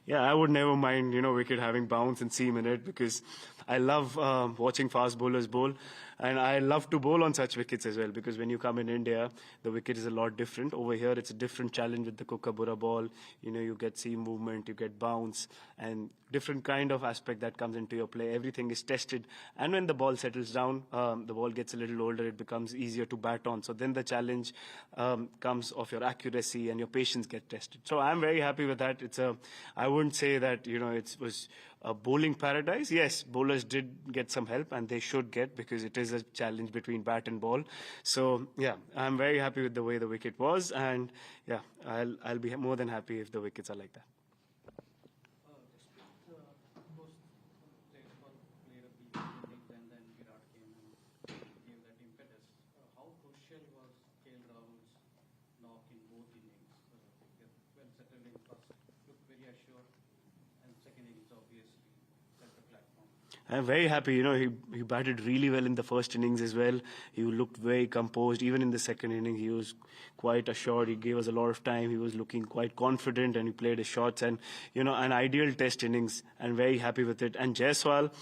Yeah, I would never mind, wicket having bounce and seam in it, because I love watching fast bowlers bowl, and I love to bowl on such wickets as well, because when you come in India, the wicket is a lot different. Over here, it's a different challenge with the Kookaburra ball. You get seam movement, you get bounce, and different kind of aspect that comes into your play. Everything is tested, and when the ball settles down, the ball gets a little older, it becomes easier to bat on. So then the challenge comes of your accuracy, and your patience get tested. So I'm very happy with that. I wouldn't say that, it was a bowling paradise. Yes, bowlers did get some help, and they should get, because it is a challenge between bat and ball. So yeah, I'm very happy with the way the wicket was, and yeah, I'll be more than happy if the wickets are like that. I'm very happy. He batted really well in the first innings as well. He looked very composed. Even in the second inning, he was quite assured. He gave us a lot of time. He was looking quite confident, and he played his shots. And, an ideal test innings, and very happy with it. And Jaiswal,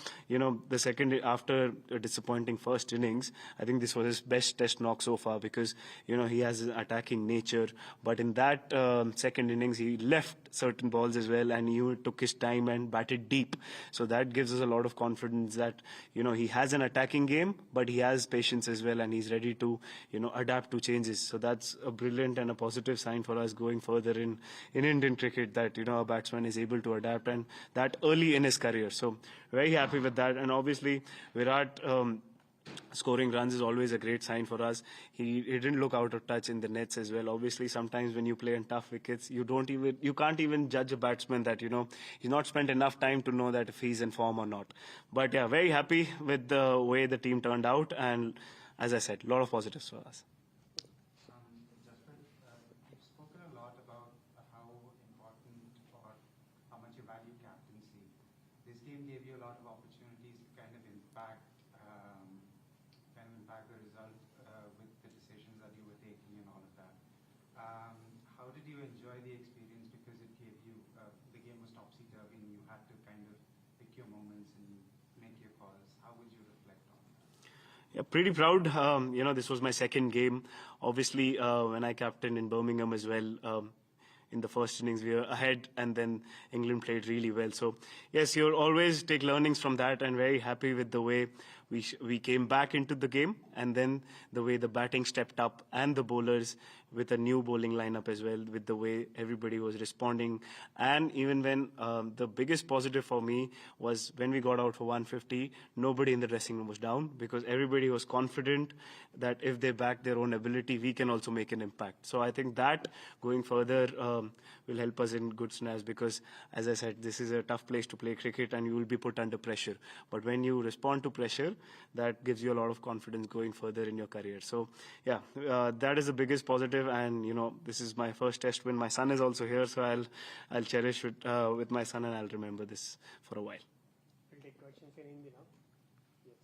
the second, after a disappointing first innings, I think this was his best test knock so far, because, he has an attacking nature. But in that second innings, he left certain balls as well, and he took his time and batted deep. So that gives us a lot of confidence that, he has an attacking game, but he has patience as well, and he's ready to, adapt to changes. So that's a brilliant and a positive sign for us going further in Indian cricket, that, a batsman is able to adapt, and that early in his career. So very happy with that. And obviously, Virat, scoring runs is always a great sign for us. He didn't look out of touch in the nets as well. Obviously, sometimes when you play in tough wickets, you can't even judge a batsman that, he's not spent enough time to know that if he's in form or not. But yeah, very happy with the way the team turned out, and as I said, a lot of positives for us. You've spoken a lot about how important or how much you value captaincy. This game game gave you a lot of opportunities to kind of impact the result with the decisions that you were taking and all of that. How did you enjoy the experience? Because it gave you, the game was topsy-turvy and you had to kind of pick your moments and make your calls. How would you reflect on that? Yeah, pretty proud. This was my second game. Obviously, when I captained in Birmingham as well, in the first innings we were ahead and then England played really well. So yes, you'll always take learnings from that, and very happy with the way we came back into the game, and then the way the batting stepped up and the bowlers with a new bowling lineup as well, with the way everybody was responding. And even when the biggest positive for me was when we got out for 150, nobody in the dressing room was down, because everybody was confident that if they back their own ability, we can also make an impact. So I think that going further will help us in good scenarios, because as I said, this is a tough place to play cricket and you will be put under pressure. But when you respond to pressure, that gives you a lot of confidence going further in your career. So yeah, that is the biggest positive. And this is my first test win. My son is also here, so I'll cherish it with my son, and I'll remember this for a while. We'll take questions in Hindi now. Yes.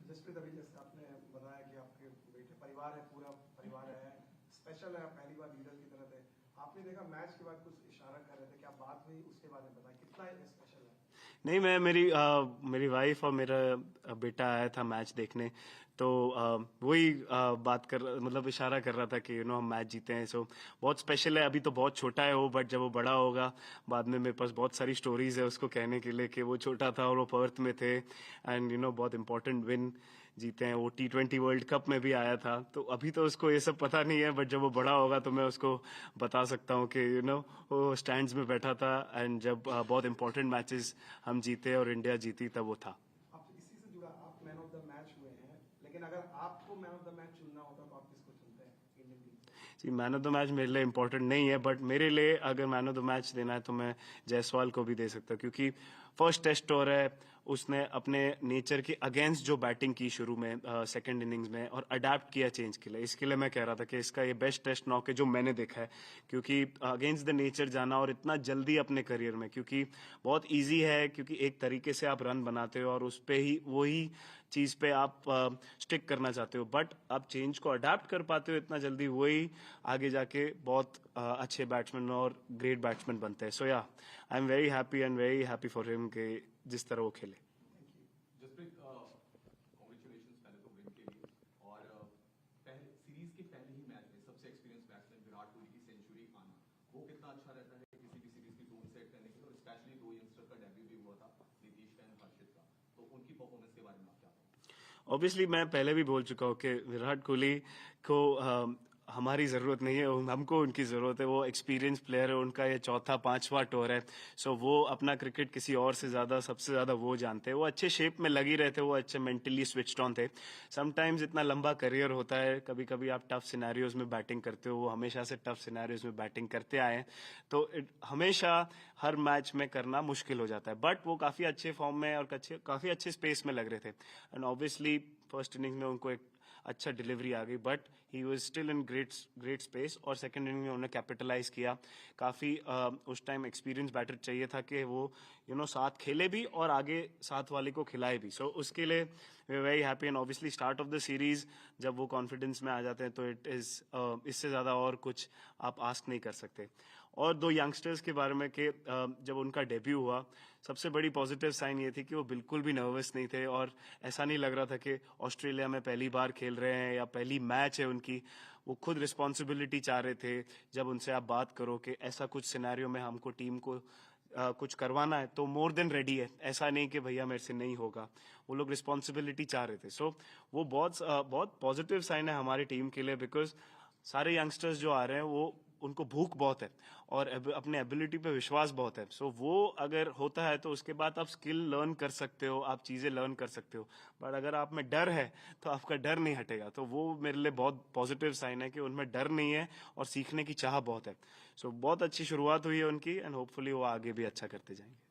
Jasprit, अभी जैसे आपने बताया कि आपके बेटे परिवार है, पूरा परिवार है, स्पेशल है, पहली बार लीडर की तरह थे। आपने देखा मैच के बाद कुछ इशारा कर रहे थे, क्या बात हुई उसके बारे में बताएं, कितना स्पेशल है? नहीं, मेरी वाइफ और मेरा बेटा आया था मैच देखने, तो वही बात मतलब इशारा कर रहा था कि हम मैच जीते हैं। सो बहुत स्पेशल है। अभी तो बहुत छोटा है वो, बट जब वो बड़ा होगा, बाद में मेरे पास बहुत सारी स्टोरीज है उसको कहने के लिए कि वो छोटा था और वो पर्थ में थे, एंड बहुत इंपॉर्टेंट विन जीते हैं। वो T20 वर्ल्ड कप में भी आया था, तो अभी तो उसको ये सब पता नहीं है, बट जब वो बड़ा होगा तो मैं उसको बता सकता हूँ कि वो स्टैंड्स में बैठा था, एंड जब बहुत इंपॉर्टेंट मैचेस हम जीते और इंडिया जीती, तब वो था। आप इसी से जुड़ा, आप मैन ऑफ द मैच हुए हैं, लेकिन अगर आपको मैन ऑफ द मैच चुनना होता तो आप किसको चुनते हैं इंडियन टीम से? मैन ऑफ द मैच मेरे लिए इंपॉर्टेंट नहीं है, बट मेरे लिए अगर मैन ऑफ द मैच देना है तो मैं जायसवाल को भी दे सकता हूँ, क्योंकि फर्स्ट टेस्ट टूर है, उसने अपने नेचर के अगेंस्ट जो बैटिंग की शुरू में सेकंड इनिंग्स में, और अडेप्ट किया चेंज के लिए। इसके लिए मैं कह रहा था कि इसका ये बेस्ट टेस्ट नॉक है जो मैंने देखा है, क्योंकि अगेंस्ट द नेचर जाना और इतना जल्दी अपने करियर में, क्योंकि बहुत ईजी है, क्योंकि एक तरीके से आप रन बनाते हो और उस पे ही वही चीज पे आप स्टिक करना चाहते हो, बट आप चेंज को अडेप्ट कर पाते हो इतना जल्दी, वही आगे जाके बहुत अच्छे बैट्समैन और ग्रेट बैट्समैन बनते हैं। सो या, I am very happy and very happy for him कि जिस तरह वो खेले। जसप्रीत, कांग्रेचुलेशंस पहले तो विन के लिए, और सीरीज के पहले ही मैच में सबसे एक्सपीरियंस बैट्समैन विराट कोहली की सेंचुरी आना, वो कितना अच्छा रहता है किसी भी सीरीज की टोन सेट करने के लिए, और स्पेशली दो यंगस्टर का डेब्यू भी हुआ था, नीतीश का एंड हर्षित का, तो उनकी परफॉर्मेंस के बारे में आप क्या कहेंगे? ऑब्वियसली मैं पहले भी बोल चुका हूँ कि विराट कोहली को हमारी ज़रूरत नहीं है, हमको उनकी ज़रूरत है। वो एक्सपीरियंस प्लेयर है, उनका ये चौथा 5वां टूर है। सो वो अपना क्रिकेट किसी और से ज़्यादा, सबसे ज़्यादा वो जानते हैं। वो अच्छे शेप में लगी रहते, वो अच्छे मेंटली स्विच्ड ऑन थे। समटाइम्स इतना लंबा करियर होता है, कभी कभी आप टफ सिनेरियोज में बैटिंग करते हो, वो हमेशा से टफ सिनेरियोज में बैटिंग करते आए हैं, तो हमेशा हर मैच में करना मुश्किल हो जाता है, बट वो काफ़ी अच्छे फॉर्म में और काफ़ी अच्छे स्पेस में लग रहे थे, एंड ऑब्वियसली फर्स्ट इनिंग्स में उनको एक अच्छा डिलीवरी आ गई, but he was still in great space, और सेकंड इनिंग में उन्होंने कैपिटलाइज किया। काफ़ी उस टाइम एक्सपीरियंस बैटर चाहिए था कि वो साथ खेले भी और आगे साथ वाले को खिलाए भी। सो उसके लिए we are very happy, and obviously start of the series जब वो कॉन्फिडेंस में आ जाते हैं तो इट इज़ इससे ज़्यादा और कुछ आप आस्क नहीं कर सकते। और दो यंगस्टर्स के बारे में कि जब उनका डेब्यू हुआ, सबसे बड़ी पॉजिटिव साइन ये थी कि वो बिल्कुल भी नर्वस नहीं थे, और ऐसा नहीं लग रहा था कि ऑस्ट्रेलिया में पहली बार खेल रहे हैं या पहली मैच है उनकी। वो खुद रिस्पॉन्सिबिलिटी चाह रहे थे। जब उनसे आप बात करो कि ऐसा कुछ सिनेरियो में हमको टीम को कुछ करवाना है, तो मोर देन रेडी है, ऐसा नहीं कि भैया मेरे से नहीं होगा। वो लोग रिस्पॉन्सिबिलिटी चाह रहे थे। सो वो बहुत पॉजिटिव साइन है हमारी टीम के लिए, बिकॉज सारे यंगस्टर्स जो आ रहे हैं वो उनको भूख बहुत है और अपने एबिलिटी पे विश्वास बहुत है। सो वो अगर होता है तो उसके बाद आप स्किल लर्न कर सकते हो, आप चीज़ें लर्न कर सकते हो, बट अगर आप में डर है तो आपका डर नहीं हटेगा। तो वो मेरे लिए बहुत पॉजिटिव साइन है कि उनमें डर नहीं है और सीखने की चाह बहुत है। सो बहुत अच्छी शुरुआत हुई है उनकी, एंड होपफुली वो आगे भी अच्छा करते जाएंगे।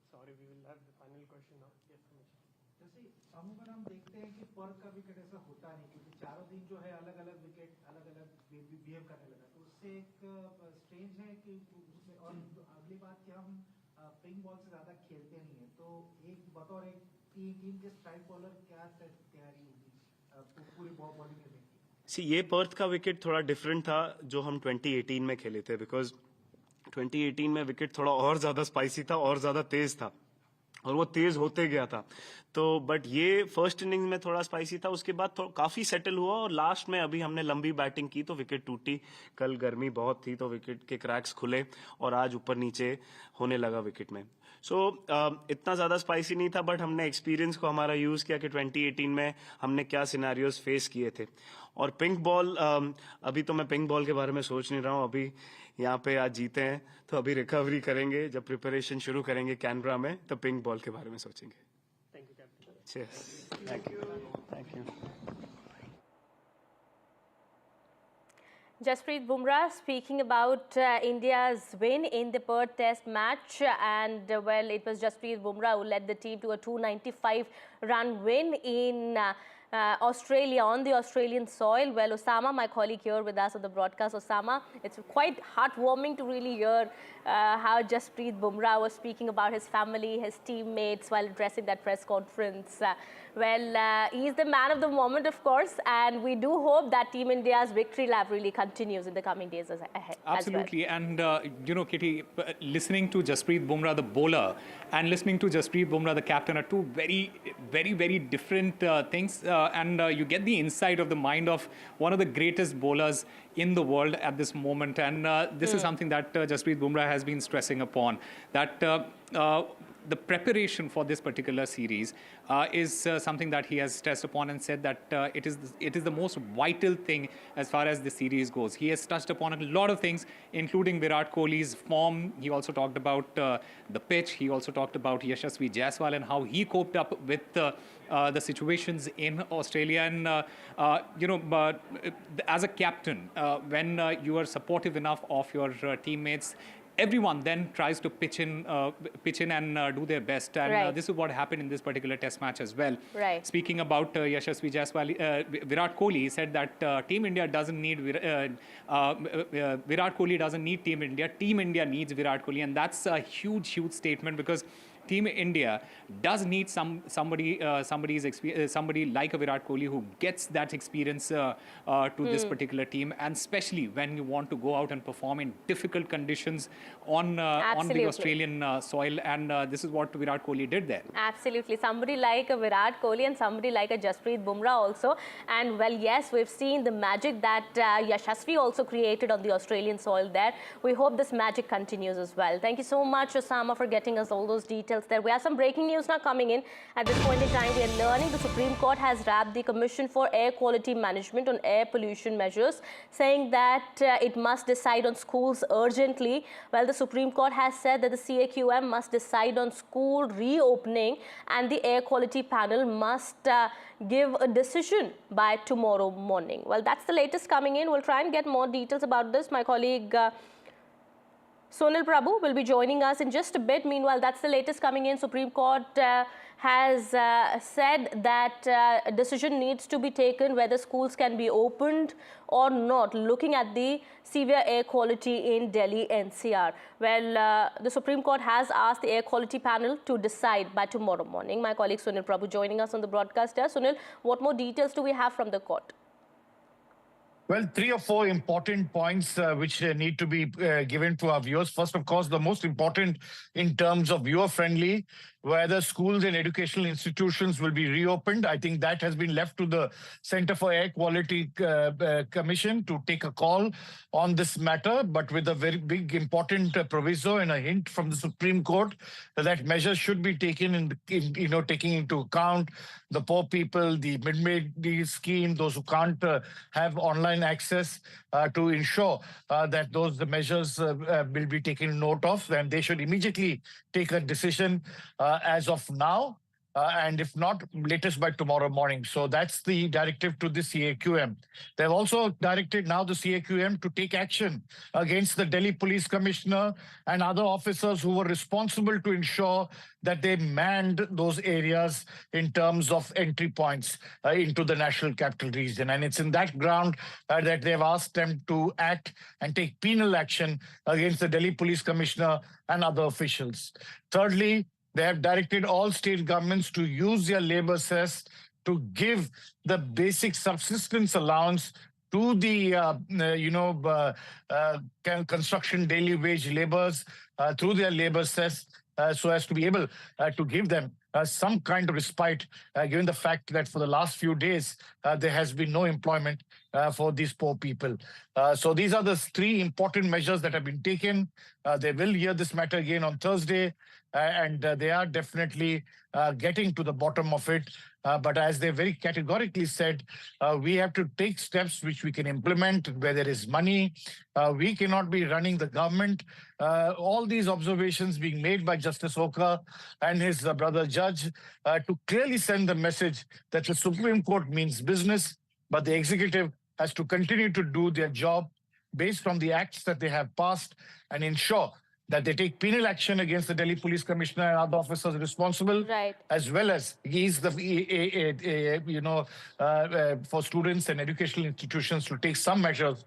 हम देखते हैं कि पर्थ का विकेट ऐसा होता नहीं, क्योंकि चारों दिन जो है अलग अलग विकेट अलग अलग बिहेव करने लगा, तो उससे एक स्ट्रेंज है कि उसमें। और अगली बात कि हम पिंक बॉल से ज़्यादा खेलते नहीं है, तो एक बतौर एक टीम के स्ट्राइक बॉलर क्या तैयारी होगी पूरी बॉलिंग करने की? ये पर्थ का विकेट थोड़ा डिफरेंट था जो हम 2018 में खेले थे, बिकॉज 2018 में विकेट थोड़ा और ज़्यादा स्पाइसी था और ज़्यादा तेज़ था और वो तेज होते गया था। तो बट ये फर्स्ट इनिंग्स में थोड़ा स्पाइसी था, उसके बाद काफी सेटल हुआ और लास्ट में अभी हमने लंबी बैटिंग की तो विकेट टूटी। कल गर्मी बहुत थी तो विकेट के क्रैक्स खुले और आज ऊपर नीचे होने लगा विकेट में। इतना ज्यादा स्पाइसी नहीं था, बट हमने एक्सपीरियंस को हमारा यूज किया कि 2018 में हमने क्या सिनेरियोज फेस किए थे। और पिंक बॉल, अभी तो मैं पिंक बॉल के बारे में सोच नहीं रहा हूँ, अभी यहाँ पे आज जीते हैं तो अभी रिकवरी करेंगे, जब प्रिपरेशन शुरू करेंगे कैनबरा में तो पिंक बॉल के बारे में सोचेंगे। Thank you captain. Thank you. Thank you. Jasprit Bumrah speaking about India's win in the Perth Test match, and well, it was Jasprit Bumrah who led the team to a 295-run win in Australia, on the Australian soil. Well, Osama, my colleague here with us on the broadcast, Osama, it's quite heartwarming to really hear how Jasprit Bumrah was speaking about his family, his teammates while addressing that press conference. He's the man of the moment, of course, and we do hope that Team India's victory lap really continues in the coming days ahead. Absolutely, and you know, Kitty, listening to Jasprit Bumrah, the bowler, and listening to Jasprit Bumrah, the captain, are two very, very different things, and you get the insight of the mind of one of the greatest bowlers in the world at this moment, and this is something that Jasprit Bumrah has been stressing upon, that the preparation for this particular series is something that he has stressed upon and said that it is the most vital thing as far as the series goes. He has touched upon a lot of things, including Virat Kohli's form. He also talked about the pitch. He also talked about Yashasvi Jaiswal and how he coped up with the situations in Australia. And you know, but as a captain, when you are supportive enough of your teammates, everyone then tries to pitch in and do their best. And this is what happened in this particular test match as well. Right. Speaking about Yashasvi Jaiswal, Virat Kohli said that Team India doesn't need Virat Kohli doesn't need Team India. Team India needs Virat Kohli, and that's a huge statement, because Team India does need somebody like a Virat Kohli who gets that experience to this particular team, and especially when you want to go out and perform in difficult conditions on the Australian soil, and this is what Virat Kohli did there. Absolutely, somebody like a Virat Kohli and somebody like a Jasprit Bumrah also, and well, yes, we've seen the magic that Yashasvi also created on the Australian soil there. We hope this magic continues as well. Thank you so much, Osama, for getting us all those details there. We have some breaking news now coming in. At this point in time, we are learning the Supreme Court has wrapped the Commission for Air Quality Management on air pollution measures, saying that it must decide on schools urgently. Well, the Supreme Court has said that the CAQM must decide on school reopening, and the air quality panel must give a decision by tomorrow morning. Well, that's the latest coming in. We'll try and get more details about this. My colleague Sonal Prabhu will be joining us in just a bit. Meanwhile, that's the latest coming in. Supreme Court has said that a decision needs to be taken whether schools can be opened or not, looking at the severe air quality in Delhi NCR. Well, the Supreme Court has asked the air quality panel to decide by tomorrow morning. My colleague Sonal Prabhu joining us on the broadcast here. Sonal, what more details do we have from the court? Well, 3 or 4 important points which need to be given to our viewers. First, of course, the most important in terms of viewer-friendly, whether schools and educational institutions will be reopened. I think that has been left to the Center for Air Quality Commission to take a call on this matter, but with a very big, important proviso and a hint from the Supreme Court that measures should be taken taking into account the poor people, the mid-day scheme, those who can't have online access, to ensure that those measures will be taken note of, and they should immediately take a decision as of now. and if not, latest by tomorrow morning. So that's the directive to the CAQM. They've also directed now the CAQM to take action against the Delhi Police Commissioner and other officers who were responsible to ensure that they manned those areas in terms of entry points into the National Capital Region. And it's in that ground that they've asked them to act and take penal action against the Delhi Police Commissioner and other officials. Thirdly, they have directed all state governments to use their labor cess to give the basic subsistence allowance to the construction daily wage laborers through their labor cess, so as to be able to give them some kind of respite, given the fact that for the last few days there has been no employment for these poor people. So these are the three important measures that have been taken. They will hear this matter again on Thursday, and they are definitely getting to the bottom of it. But as they very categorically said, we have to take steps which we can implement where there is money. We cannot be running the government. All these observations being made by Justice Oka and his brother judge to clearly send the message that the Supreme Court means business, but the executive has to continue to do their job based on the acts that they have passed and ensure that they take penal action against the Delhi Police Commissioner and other officers responsible, as well as ease the, for students and educational institutions to take some measures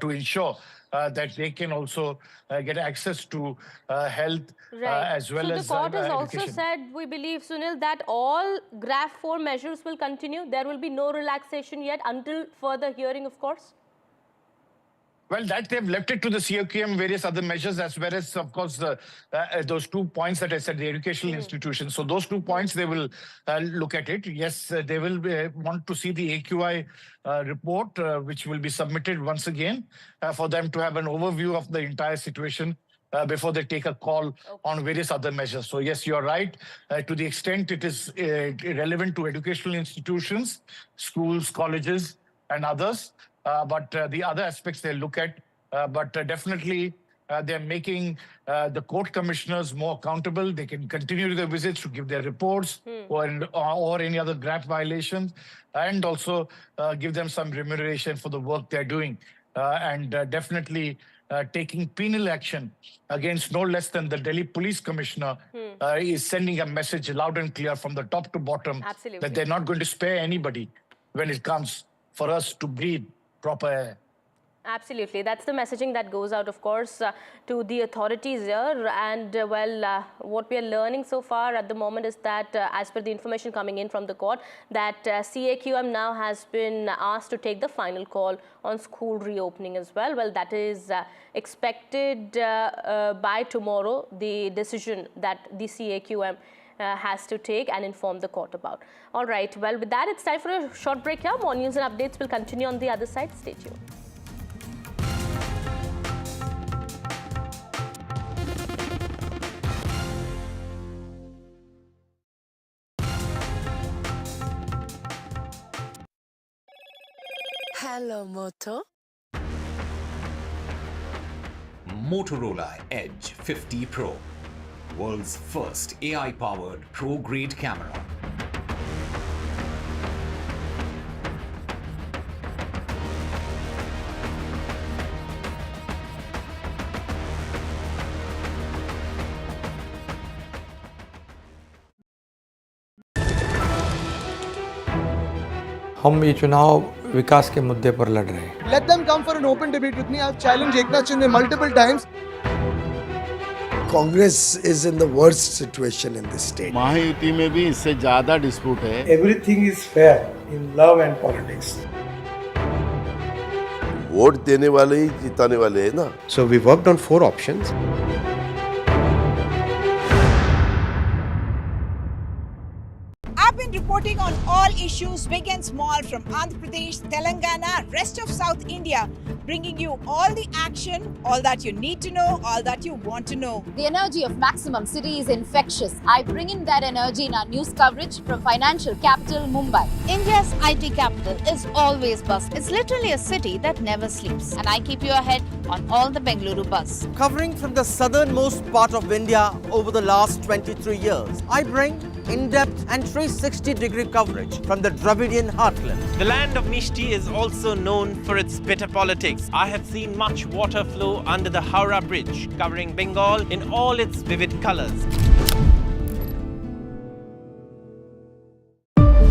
to ensure that they can also get access to health as well as So the court has also education. said, we believe, Sunil, that all GRAF 4 measures will continue. There will be no relaxation yet until further hearing, of course. Well, that they've left it to the CAQM, various other measures, as well as, of course, those 2 points that I said, the educational institutions. So those 2 points, they will look at it. Yes, they will want to see the AQI report, which will be submitted once again for them to have an overview of the entire situation before they take a call on various other measures. So yes, you're right. To the extent it is relevant to educational institutions, schools, colleges, and others. But the other aspects they look at, but definitely they're making the court commissioners more accountable. They can continue their visits to give their reports or any other GRAP violations, and also give them some remuneration for the work they're doing. And definitely taking penal action against no less than the Delhi Police Commissioner is sending a message loud and clear from the top to bottom that they're not going to spare anybody when it comes for us to breathe proper air. Absolutely. That's the messaging that goes out, of course, to the authorities here. And, what we are learning so far at the moment is that, as per the information coming in from the court, that CAQM now has been asked to take the final call on school reopening as well. Well, that is expected by tomorrow, the decision that the CAQM has to take and inform the court about. All right. Well, with that, it's time for a short break here. More news and updates will continue on the other side. Stay tuned. Hello, Moto. Motorola Edge 50 Pro, world's first AI-powered pro-grade camera. हम ये चुनाव विकास के मुद्दे पर लड़ रहे हैं. Let them come for an open debate with me. I've challenged Eknath Shinde multiple times. Congress is in the worst situation in this state. Mahayuti में भी इससे ज़्यादा डिस्प्यूट है. Everything is fair in love and politics. Vote देने वाले ही जिताने वाले हैं ना. So we worked on 4 options. I've been reporting on all issues, big and small, from Andhra Pradesh, Telangana, rest of South India, bringing you all the action, all that you need to know, all that you want to know. The energy of Maximum City is infectious. I bring in that energy in our news coverage from financial capital, Mumbai. India's IT capital is always buzz. It's literally a city that never sleeps. And I keep you ahead on all the Bengaluru buzz. Covering from the southernmost part of India over the last 23 years, I bring in-depth and 360-degree coverage from the Dravidian heartland. The land of Mishti is also known for its bitter politics. I have seen much water flow under the Howrah Bridge, covering Bengal in all its vivid colors.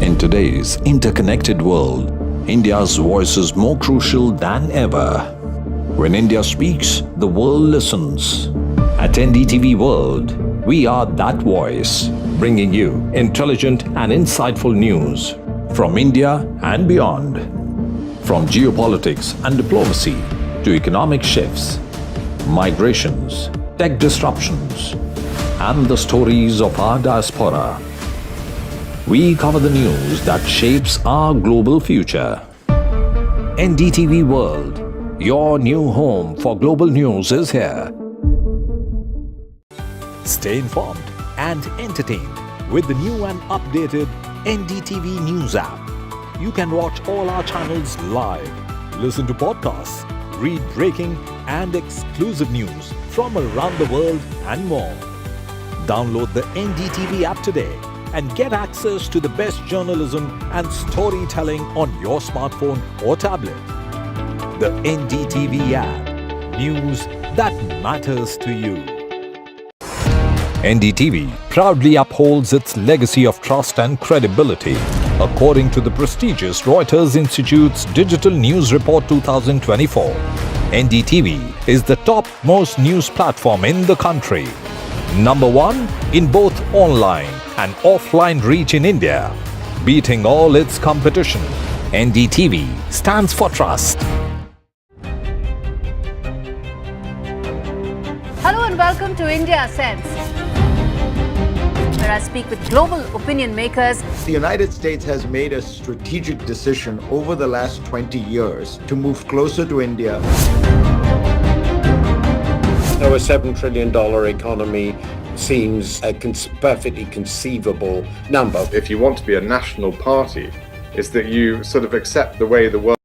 In today's interconnected world, India's voice is more crucial than ever. When India speaks, the world listens. At NDTV World, we are that voice, bringing you intelligent and insightful news from India and beyond. From geopolitics and diplomacy to economic shifts, migrations, tech disruptions, and the stories of our diaspora. We cover the news that shapes our global future. NDTV World, your new home for global news is here. Stay informed and entertained with the new and updated NDTV News app. You can watch all our channels live, listen to podcasts, read breaking and exclusive news from around the world and more. Download the NDTV app today and get access to the best journalism and storytelling on your smartphone or tablet. The NDTV app. News that matters to you. NDTV proudly upholds its legacy of trust and credibility. According to the prestigious Reuters Institute's Digital News Report 2024, NDTV is the topmost news platform in the country. Number 1 in both online and offline reach in India, beating all its competition. NDTV stands for trust. Hello and welcome to India Sense, where I speak with global opinion makers. The United States has made a strategic decision over the last 20 years to move closer to India. Now, a $7 trillion economy seems a perfectly conceivable number. If you want to be a national party, it's that you sort of accept the way the world.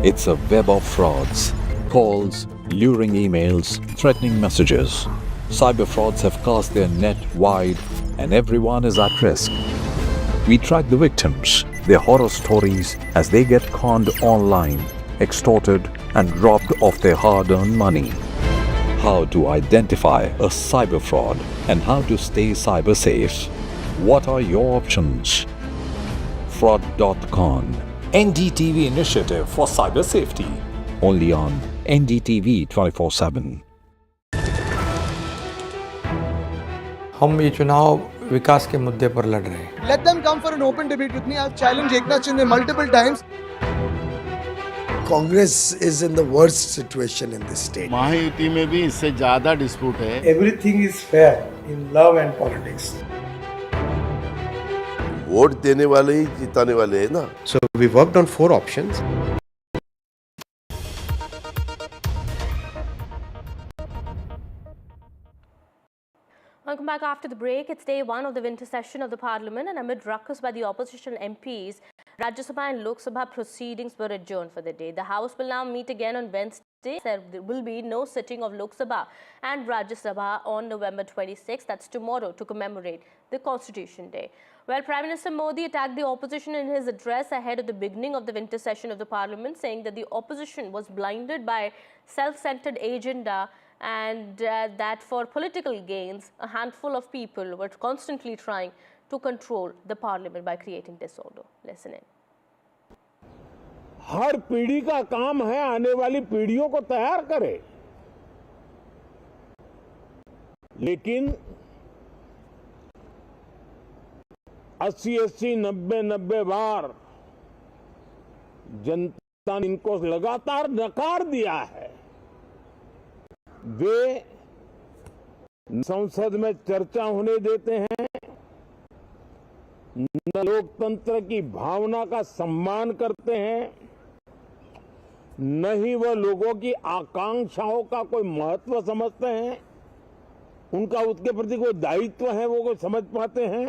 It's a web of frauds, calls, luring emails, threatening messages. Cyber frauds have cast their net wide and everyone is at risk. We track the victims, their horror stories as they get conned online, extorted and robbed of their hard-earned money. How to identify a cyber fraud and how to stay cyber safe. What are your options? Fraud.con. NDTV initiative for cyber safety. Only on NDTV 24/7. हम ये चुनाव विकास के मुद्दे पर लड़ रहे हैं. Let them come for an open debate with me. I've challenged Eknath Shinde multiple times. Congress is in the worst situation in this state. Mahayuti में भी इससे ज्यादा डिस्प्यूट है. Everything is fair in love and politics. Vote देने वाले ही जिताने वाले हैं ना. So we worked on 4 options. Welcome back after the break. It's day 1 of the winter session of the Parliament, and amid ruckus by the opposition MPs, Rajya Sabha and Lok Sabha proceedings were adjourned for the day. The House will now meet again on Wednesday. There will be no sitting of Lok Sabha and Rajya Sabha on November 26th, that's tomorrow, to commemorate the Constitution Day. Well, Prime Minister Modi attacked the opposition in his address ahead of the beginning of the winter session of the Parliament, saying that the opposition was blinded by self-centered agenda and that for political gains, a handful of people were constantly trying to control the Parliament by creating disorder. Listen in. हर पीढ़ी का काम है आने वाली पीढ़ियों को तैयार करे, लेकिन 80-80, 90-90 बार जनता ने इनको लगातार नकार दिया है. वे संसद में चर्चा होने देते हैं, लोकतंत्र की भावना का सम्मान करते हैं, न ही वह लोगों की आकांक्षाओं का कोई महत्व समझते हैं, उनका उसके प्रति कोई दायित्व है वो कोई समझ पाते हैं,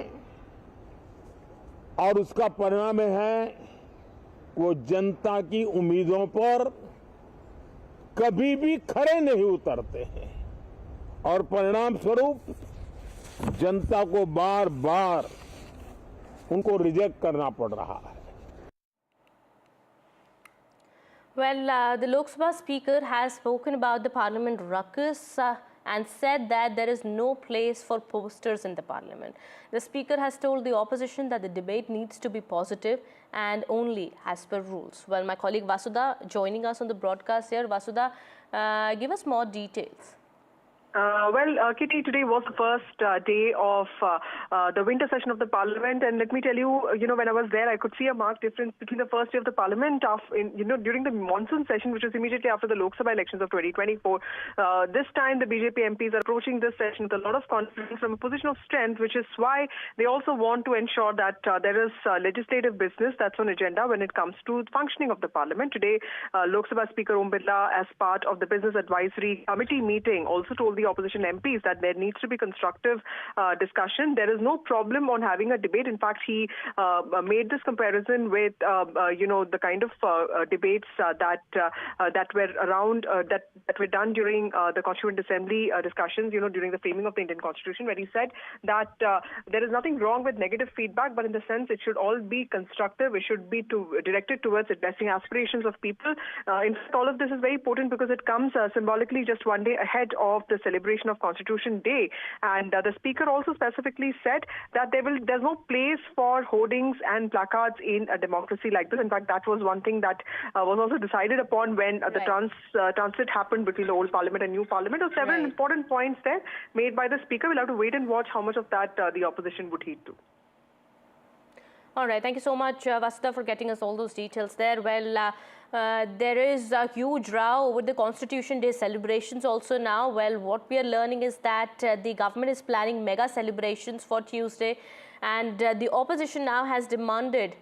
और उसका परिणाम है वो जनता की उम्मीदों पर कभी भी खरे नहीं उतरते हैं, और परिणाम स्वरूप जनता को बार बार उनको रिजेक्ट करना पड़ रहा है. Well, the Lok Sabha Speaker has spoken about the Parliament ruckus and said that there is no place for posters in the Parliament. The Speaker has told the opposition that the debate needs to be positive and only as per rules. Well, my colleague Vasudha joining us on the broadcast here. Vasudha, give us more details. Kitty, today was the first day of the winter session of the Parliament, and let me tell you, when I was there, I could see a marked difference between the first day of the Parliament, during the monsoon session, which was immediately after the Lok Sabha elections of 2024. This time, the BJP MPs are approaching this session with a lot of confidence from a position of strength, which is why they also want to ensure that there is legislative business that's on agenda when it comes to functioning of the Parliament. Today, Lok Sabha Speaker Om Birla, as part of the Business Advisory Committee meeting, also told the opposition MPs that there needs to be constructive discussion. There is no problem on having a debate. In fact, he made this comparison with the kind of debates that were around that were done during the Constituent Assembly discussions, during the framing of the Indian Constitution, where he said that there is nothing wrong with negative feedback, but in the sense it should all be constructive. It should be directed towards addressing aspirations of people. In fact, all of this is very important because it comes symbolically just one day ahead of the celebration of Constitution Day, and the Speaker also specifically said that there's no place for hoardings and placards in a democracy like this. In fact, that was one thing that was also decided upon when the transit happened between the old Parliament and new Parliament. There were several important points there made by the Speaker. We'll have to wait and watch how much of that the opposition would heed to. All right, thank you so much, Vasudha, for getting us all those details there. Well, there is a huge row over the Constitution Day celebrations also now. Well, what we are learning is that the government is planning mega celebrations for Tuesday, and the opposition now has demanded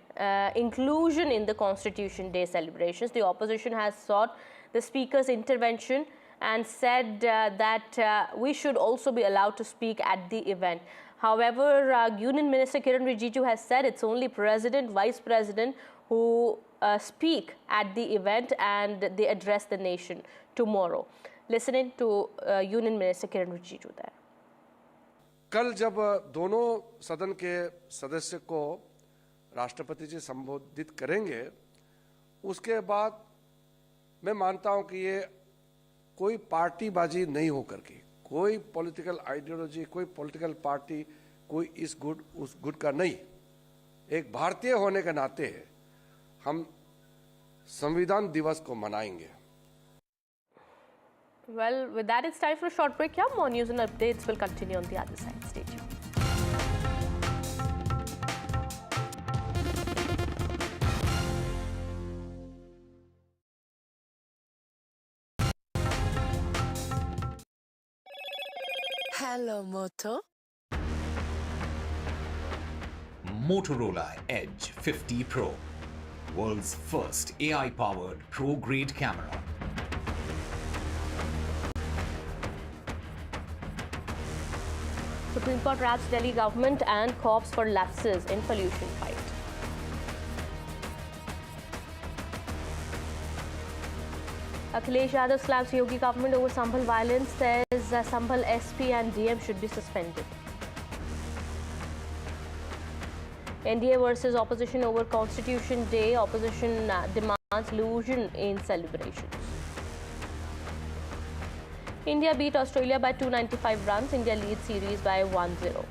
inclusion in the Constitution Day celebrations. The opposition has sought the Speaker's intervention and said that we should also be allowed to speak at the event. However, Union Minister Kiran Rijiju has said it's only President, Vice President who speak at the event and they address the nation tomorrow. Listening to Union Minister Kiran Rijiju there. कल जब दोनों सदन के सदस्य को राष्ट्रपति जी संबोधित करेंगे, उसके बाद मैं मानता हूं कि ये कोई पार्टीबाजी नहीं होकर के, कोई पॉलिटिकल आइडियोलॉजी, कोई पॉलिटिकल पार्टी, कोई इस गुट उस गुट का नहीं, एक भारतीय होने के नाते हम संविधान दिवस को मनाएंगे. Well, with that, it's time for a short break. Yeah, more news and updates will continue on the other side. Stay tuned. Hello, Moto. Motorola Edge 50 Pro, world's first AI-powered pro-grade camera. Supreme Court raps Delhi government and cops for lapses in pollution fight. Akhilesh Yadav slaps Yogi government over Sambhal violence, says Sambhal SP and DM should be suspended. NDA versus opposition over Constitution Day. Opposition demands illusion in celebrations. India beat Australia by 295 runs. India leads series by 1-0.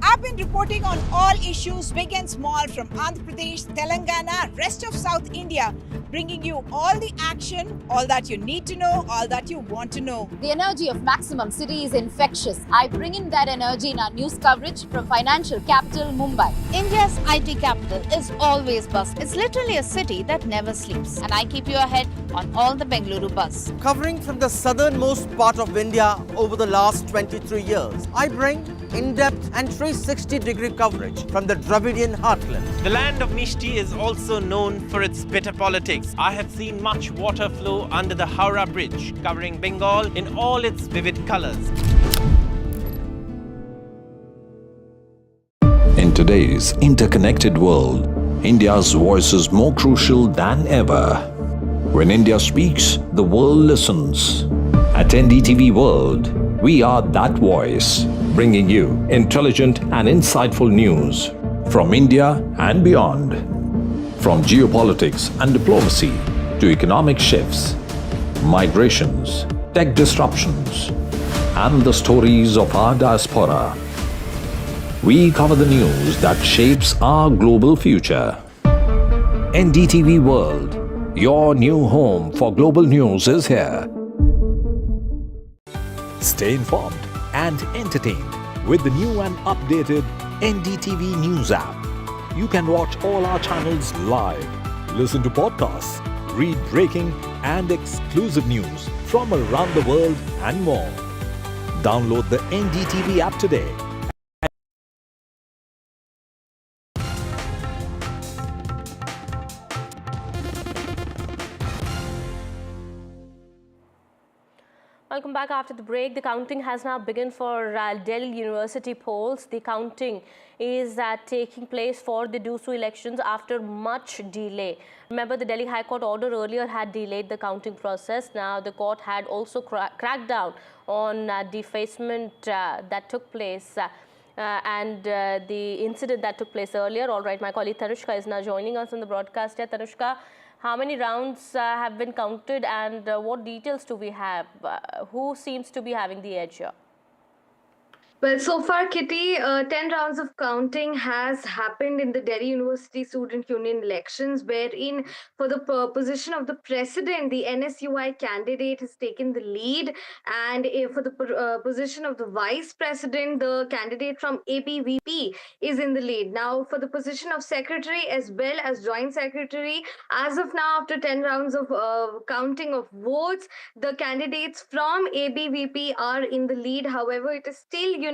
I've been reporting on all issues big and small from Andhra Pradesh, Telangana, rest of South India, bringing you all the action, all that you need to know, all that you want to know. The energy of Maximum City is infectious. I bring in that energy in our news coverage from financial capital Mumbai. India's IT capital is always buzz. It's literally a city that never sleeps. And I keep you ahead on all the Bengaluru buzz. Covering from the southernmost part of India over the last 23 years, I bring in-depth and 360-degree coverage from the Dravidian heartland. The land of Mishti is also known for its bitter politics. I have seen much water flow under the Howrah Bridge, covering Bengal in all its vivid colors. In today's interconnected world, India's voice is more crucial than ever. When India speaks, the world listens. At NDTV World, we are that voice, bringing you intelligent and insightful news from India and beyond. From geopolitics and diplomacy to economic shifts, migrations, tech disruptions, and the stories of our diaspora. We cover the news that shapes our global future. NDTV World, your new home for global news, is here. Stay informed and entertained with the new and updated NDTV News app. You can watch all our channels live, listen to podcasts, read breaking and exclusive news from around the world and more. Download the NDTV app today. Welcome back after the break. The counting has now begun for Delhi University polls. The counting is taking place for the DUSU elections after much delay. Remember, the Delhi High Court order earlier had delayed the counting process. Now, the court had also cracked down on defacement that took place and the incident that took place earlier. All right, my colleague Tanushka is now joining us on the broadcast here. Tanushka, how many rounds have been counted and what details do we have? Who seems to be having the edge here? Well, so far, Kitty, 10 rounds of counting has happened in the Delhi University Student Union elections, wherein for the position of the president, the NSUI candidate has taken the lead, and for the position of the vice president, the candidate from ABVP is in the lead. Now, for the position of secretary as well as joint secretary, as of now, after 10 rounds of counting of votes, the candidates from ABVP are in the lead. However, it is still,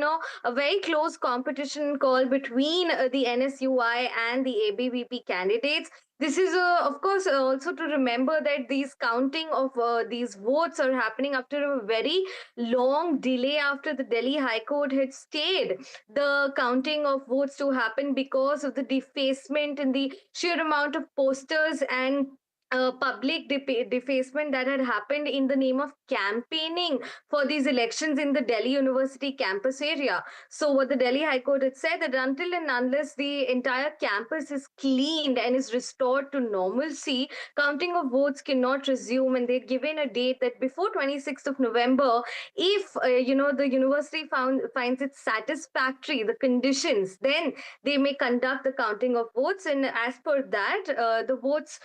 a very close competition call between the NSUI and the ABVP candidates. This is, of course, also to remember that these counting of these votes are happening after a very long delay after the Delhi High Court had stayed the counting of votes to happen because of the defacement in the sheer amount of posters and public defacement that had happened in the name of campaigning for these elections in the Delhi University campus area. So what the Delhi High Court had said that until and unless the entire campus is cleaned and is restored to normalcy, counting of votes cannot resume, and they'd given a date that before 26th of November, if the university finds it satisfactory, the conditions, then they may conduct the counting of votes. And as per that, the votes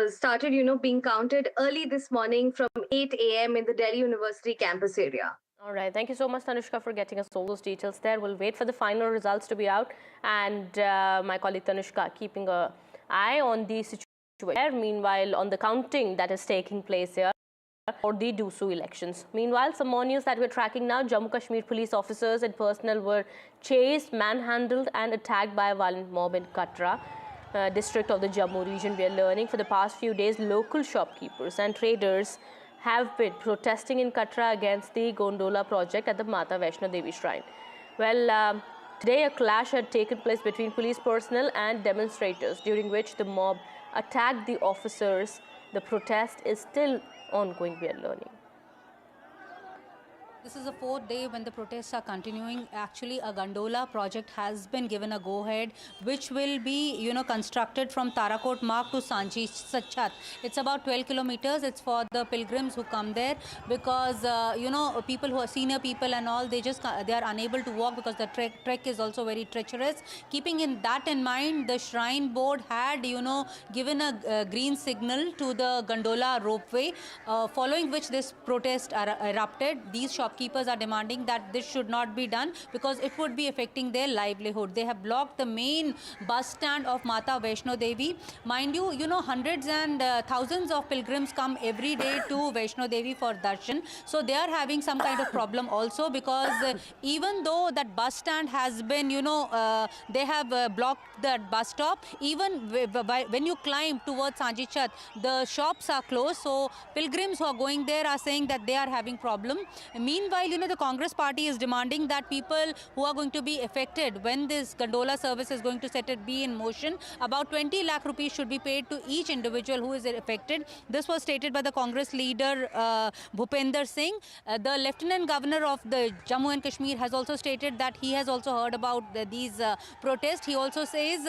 started, being counted early this morning from 8 a.m. in the Delhi University campus area. All right. Thank you so much, Tanushka, for getting us all those details there. We'll wait for the final results to be out. And my colleague Tanushka keeping an eye on the situation. Meanwhile, on the counting that is taking place here for the DUSU elections. Meanwhile, some more news that we're tracking now. Jammu Kashmir police officers and personnel were chased, manhandled and attacked by a violent mob in Katra. District of the Jammu region. We are learning for the past few days, local shopkeepers and traders have been protesting in Katra against the gondola project at the Mata Vaishno Devi shrine. Well, today a clash had taken place between police personnel and demonstrators, during which the mob attacked the officers. The protest is still ongoing, we are learning. This is the fourth day when the protests are continuing. Actually, a gondola project has been given a go-ahead, which will be, constructed from Tarakot Marg to Sanchi Chat. It's about 12 kilometers. It's for the pilgrims who come there because, people who are senior people and all, they are unable to walk because the trek is also very treacherous. Keeping that in mind, the Shrine Board had, given a green signal to the gondola ropeway, following which this protest erupted. These shopkeepers are demanding that this should not be done because it would be affecting their livelihood. They have blocked the main bus stand of Mata Vaishno Devi. Mind you, hundreds and thousands of pilgrims come every day to Vaishno Devi for darshan. So they are having some kind of problem also because even though that bus stand has been, they have blocked that bus stop, even when you climb towards Sanchi Chat, the shops are closed. So pilgrims who are going there are saying that they are having problem. Meanwhile, the Congress party is demanding that people who are going to be affected when this gondola service is going to be in motion, about 20 lakh rupees should be paid to each individual who is affected. This was stated by the Congress leader Bhupender Singh. The Lieutenant Governor of the Jammu and Kashmir has also stated that he has also heard about these protests. He also says,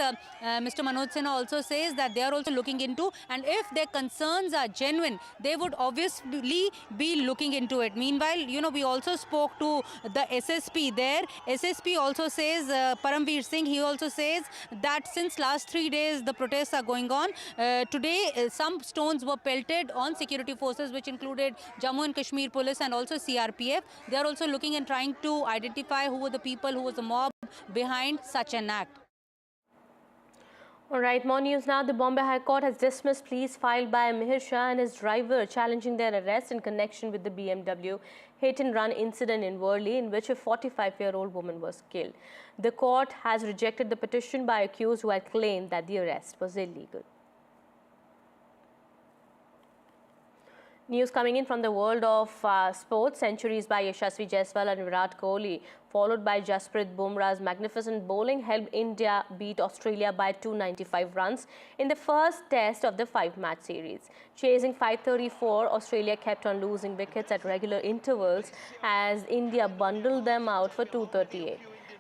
Mr. Manoj Sinha also says that they are also looking into, and if their concerns are genuine, they would obviously be looking into it. Meanwhile, we also spoke to the SSP there. SSP also says, Paramveer Singh, he also says that since last 3 days the protests are going on. Today, some stones were pelted on security forces, which included Jammu and Kashmir Police and also CRPF. They are also looking and trying to identify who were the people, who was the mob behind such an act. All right, more news now. The Bombay High Court has dismissed pleas filed by Mihir Shah and his driver challenging their arrest in connection with the BMW hit-and-run incident in Worli, in which a 45-year-old woman was killed. The court has rejected the petition by accused who had claimed that the arrest was illegal. News coming in from the world of sports. Centuries by Yashasvi Jaiswal and Virat Kohli, followed by Jasprit Bumrah's magnificent bowling, helped India beat Australia by 295 runs in the first test of the 5-match series. Chasing 534, Australia kept on losing wickets at regular intervals as India bundled them out for 238.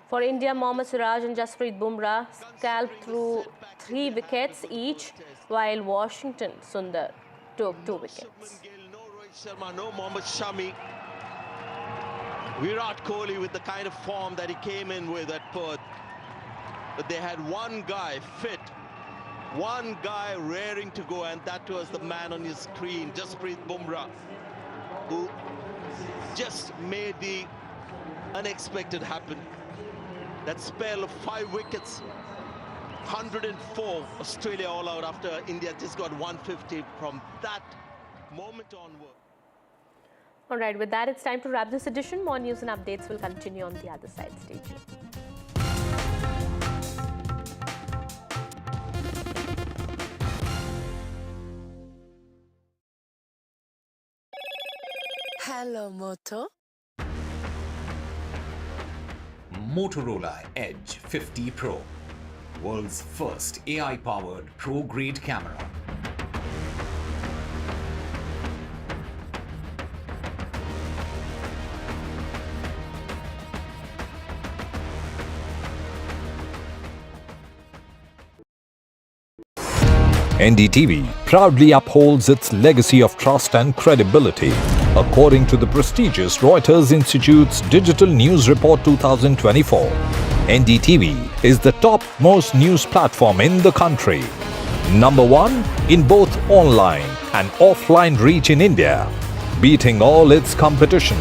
For India, Mohammad Siraj and Jasprit Bumrah scalped through 3 wickets each, while Washington Sundar took 2 wickets. Sharma, no Mohammad Shami. Virat Kohli with the kind of form that he came in with at Perth. But they had one guy fit, one guy raring to go, and that was the man on your screen, Jasprit Bumrah, who just made the unexpected happen. That spell of 5 wickets, 104 Australia all out after India just got 150 from that moment onward. All right, with that, it's time to wrap this edition. More news and updates will continue on the other side. Stay tuned. Hello, Moto. Motorola Edge 50 Pro, world's first AI-powered pro-grade camera. NDTV proudly upholds its legacy of trust and credibility. According to the prestigious Reuters Institute's Digital News Report 2024, NDTV is the top-most news platform in the country. Number 1 in both online and offline reach in India. Beating all its competition,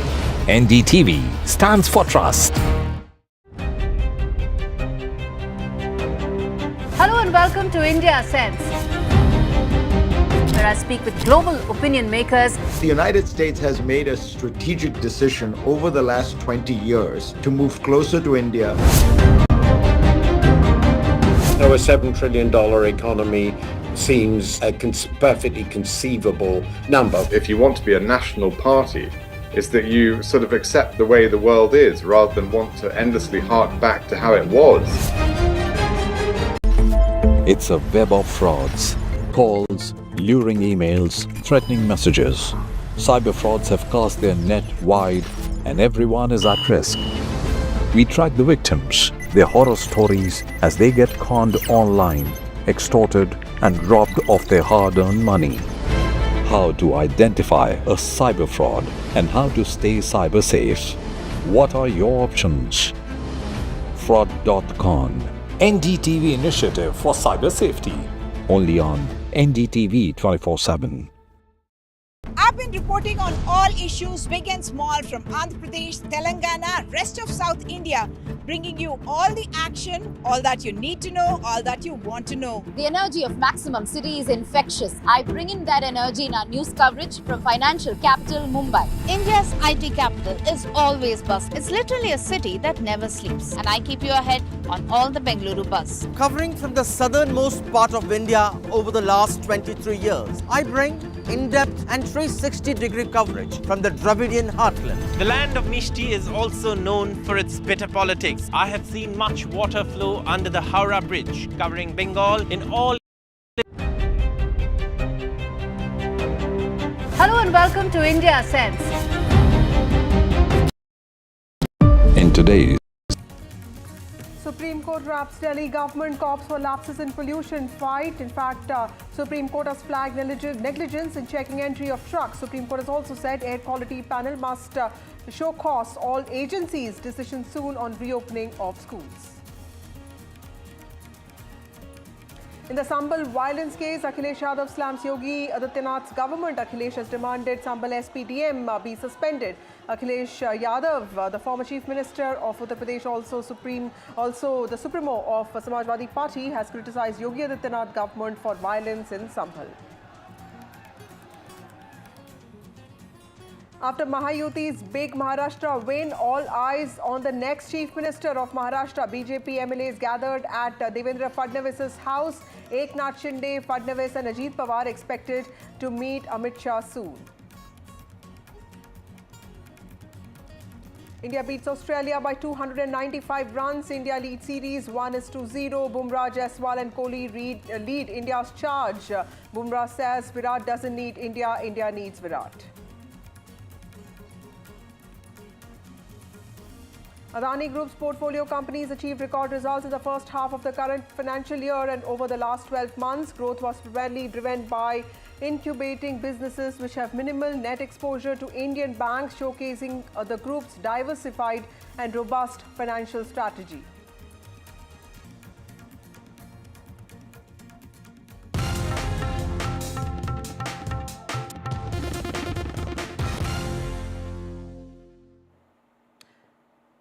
NDTV stands for trust. Hello and welcome to India Sense, where I speak with global opinion makers. The United States has made a strategic decision over the last 20 years to move closer to India. Now, a $7 trillion economy seems a perfectly conceivable number. If you want to be a national party, it's that you sort of accept the way the world is rather than want to endlessly hark back to how it was. It's a web of frauds, calls, luring emails, threatening messages. Cyber frauds have cast their net wide and everyone is at risk. We track the victims, their horror stories as they get conned online, extorted and robbed of their hard-earned money. How to identify a cyber fraud and how to stay cyber safe. What are your options? Fraud.con, NDTV initiative for cyber safety. Only on NDTV 24/7. I've been reporting on all issues big and small from Andhra Pradesh, Telangana, rest of South India, bringing you all the action, all that you need to know, all that you want to know. The energy of Maximum City is infectious. I bring in that energy in our news coverage from financial capital Mumbai. India's IT capital is always buzz. It's literally a city that never sleeps. And I keep you ahead on all the Bengaluru buzz. Covering from the southernmost part of India over the last 23 years, I bring in-depth and 360-degree coverage from the Dravidian heartland. The land of Mishti is also known for its bitter politics. I have seen much water flow under the Howrah Bridge, covering Bengal in all. Hello and welcome to India Sense. In today's Supreme Court wraps Delhi government cops for lapses in pollution fight. In fact, Supreme Court has flagged negligence in checking entry of trucks. Supreme Court has also said air quality panel must show cause all agencies. Decision soon on reopening of schools. In the Sambal violence case, Akhilesh Yadav slams Yogi Adityanath's government. Akhilesh has demanded Sambal SPDM be suspended. Akhilesh Yadav, the former Chief Minister of Uttar Pradesh, also the Supremo of Samajwadi Party, has criticized Yogi Adityanath government for violence in Sambal. After Mahayuti's big Maharashtra win, all eyes on the next Chief Minister of Maharashtra. BJP MLAs gathered at Devendra Fadnavis's house. Eknath Shinde, Fadnavis and Ajit Pawar expected to meet Amit Shah soon. India beats Australia by 295 runs. India leads series 1-0. Bumrah, Jaiswal and Kohli lead India's charge. Bumrah says Virat doesn't need India, India needs Virat. Adani Group's portfolio companies achieved record results in the first half of the current financial year, and over the last 12 months, growth was primarily driven by incubating businesses which have minimal net exposure to Indian banks, showcasing the group's diversified and robust financial strategy.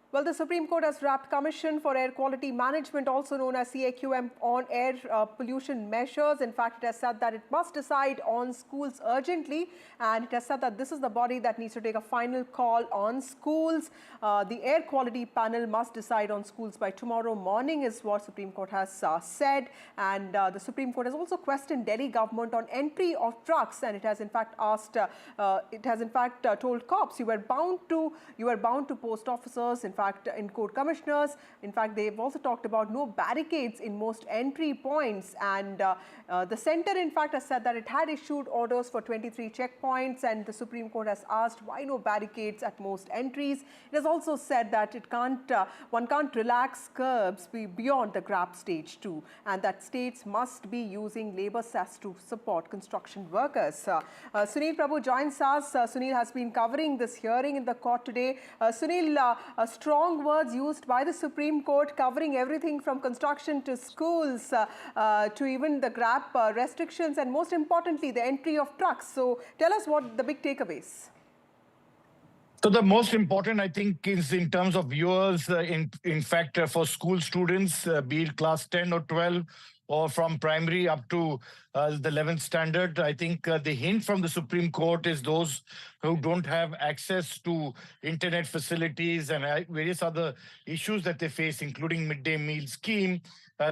Well, the Supreme Court has wrapped Commission for Air Quality Management, also known as CAQM, on air pollution measures. In fact, it has said that it must decide on schools urgently, and it has said that this is the body that needs to take a final call on schools. The Air Quality Panel must decide on schools by tomorrow morning, is what Supreme Court has said. And the Supreme Court has also questioned Delhi government on entry of trucks, and it has in fact told cops you were bound to post officers. In fact, in court commissioners. In fact, they've also talked about no barricades in most entry points, and the centre in fact has said that it had issued orders for 23 checkpoints, and the Supreme Court has asked why no barricades at most entries. It has also said that one can't relax curbs beyond the grab stage 2, and that states must be using labour cess to support construction workers. Sunil Prabhu joins us. Sunil has been covering this hearing in the court today. Sunil, strong words used by the Supreme Court, covering everything from construction to schools to even the grab restrictions, and most importantly the entry of trucks. So tell us what the big takeaways. So the most important, I think, is in terms of viewers, in fact, for school students, be it class 10 or 12, or from primary up to the 11th standard. I think the hint from the Supreme Court is those who don't have access to internet facilities and various other issues that they face, including midday meal scheme.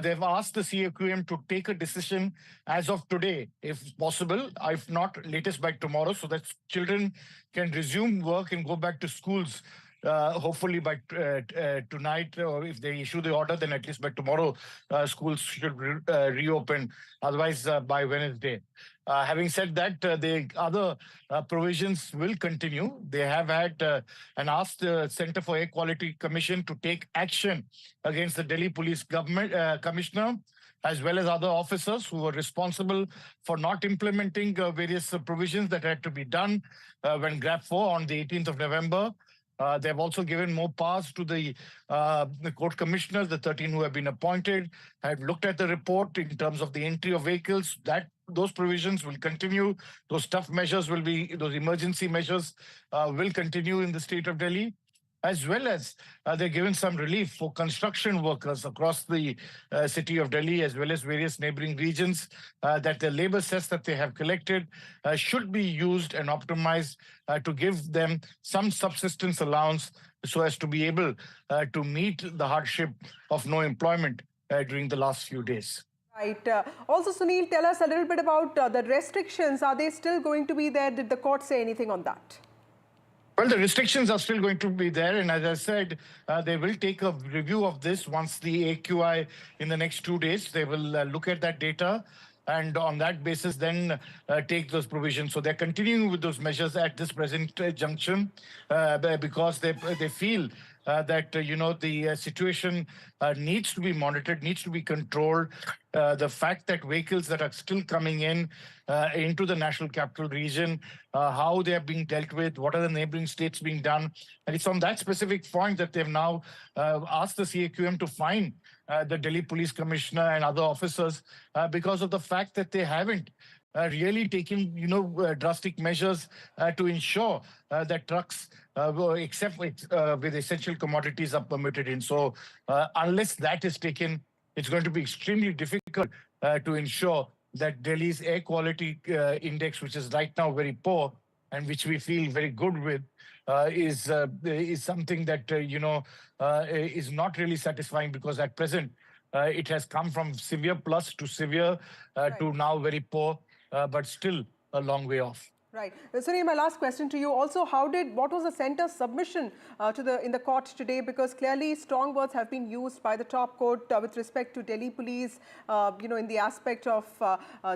They've asked the CAQM to take a decision as of today, if possible, if not latest by tomorrow, so that children can resume work and go back to schools hopefully by tonight, or if they issue the order, then at least by tomorrow, schools should reopen. Otherwise, by Wednesday. Having said that, the other provisions will continue. They have had and asked the Center for Air Quality Commission to take action against the Delhi Police Government Commissioner, as well as other officers who were responsible for not implementing various provisions that had to be done when GRAP 4 on the 18th of November. They have also given more powers to the court commissioners, the 13 who have been appointed, have looked at the report in terms of the entry of vehicles. Those provisions will continue. Those tough measures will be, those emergency measures will continue in the state of Delhi, as well as they're given some relief for construction workers across the city of Delhi, as well as various neighboring regions, that the labor cess that they have collected should be used and optimized to give them some subsistence allowance so as to be able to meet the hardship of no employment during the last few days. Right. Also, Sunil, tell us a little bit about the restrictions. Are they still going to be there? Did the court say anything on that? Well, the restrictions are still going to be there. And as I said, they will take a review of this once the AQI in the next 2 days. They will look at that data and on that basis then take those provisions. So they're continuing with those measures at this present junction because they feel that, the situation needs to be monitored, needs to be controlled. The fact that vehicles that are still coming in into the national capital region, how they are being dealt with, what are the neighboring states being done. And it's on that specific point that they've now asked the CAQM to fine the Delhi Police Commissioner and other officers because of the fact that they haven't really taken, drastic measures to ensure that trucks, except with essential commodities, are permitted in. So unless that is taken, it's going to be extremely difficult to ensure that Delhi's air quality index, which is right now very poor and which we feel very good with, is something that, is not really satisfying, because at present it has come from severe plus to severe to now very poor, but still a long way off. Right. Sunil, my last question to you also, what was the centre's submission in the court today? Because clearly strong words have been used by the top court with respect to Delhi police, in the aspect of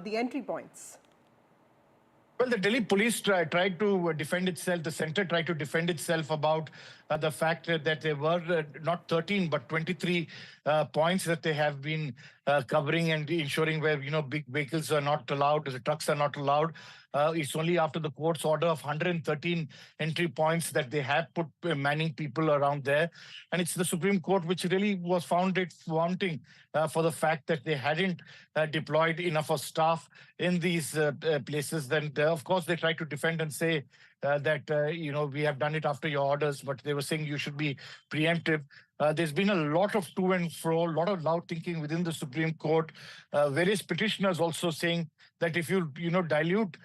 the entry points. Well, the Delhi police tried to defend itself. The centre tried to defend itself about the fact that there were not 13 but 23 points that they have been covering and ensuring where big vehicles are not allowed, the trucks are not allowed. It's only after the court's order of 113 entry points that they have put manning people around there. And it's the Supreme Court which really was found it wanting for the fact that they hadn't deployed enough of staff in these places. Then, of course, they tried to defend and say that, we have done it after your orders, but they were saying you should be preemptive. There's been a lot of to and fro, a lot of loud thinking within the Supreme Court. Various petitioners also saying that if you, dilute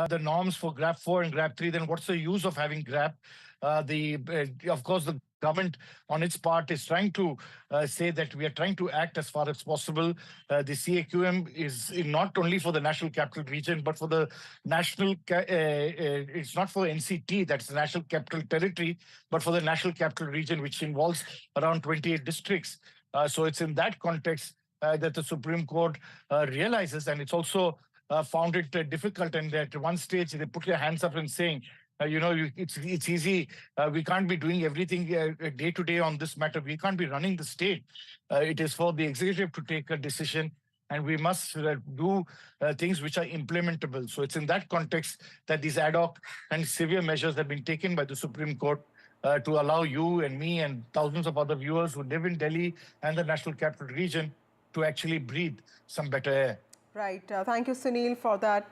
the norms for GRAP 4 and GRAP 3, then what's the use of having GRAP? Of course, the government on its part is trying to say that we are trying to act as far as possible. The CAQM is not only for the National Capital Region, but for the national, it's not for NCT, that's the National Capital Territory, but for the National Capital Region, which involves around 28 districts. So it's in that context that the Supreme Court realizes, and it's also found it difficult. And at one stage, they put their hands up and saying, it's easy. We can't be doing everything day to day on this matter. We can't be running the state. It is for the executive to take a decision, and we must do things which are implementable. So it's in that context that these ad hoc and severe measures have been taken by the Supreme Court to allow you and me and thousands of other viewers who live in Delhi and the National Capital Region to actually breathe some better air. Right. Thank you, Sunil, for that,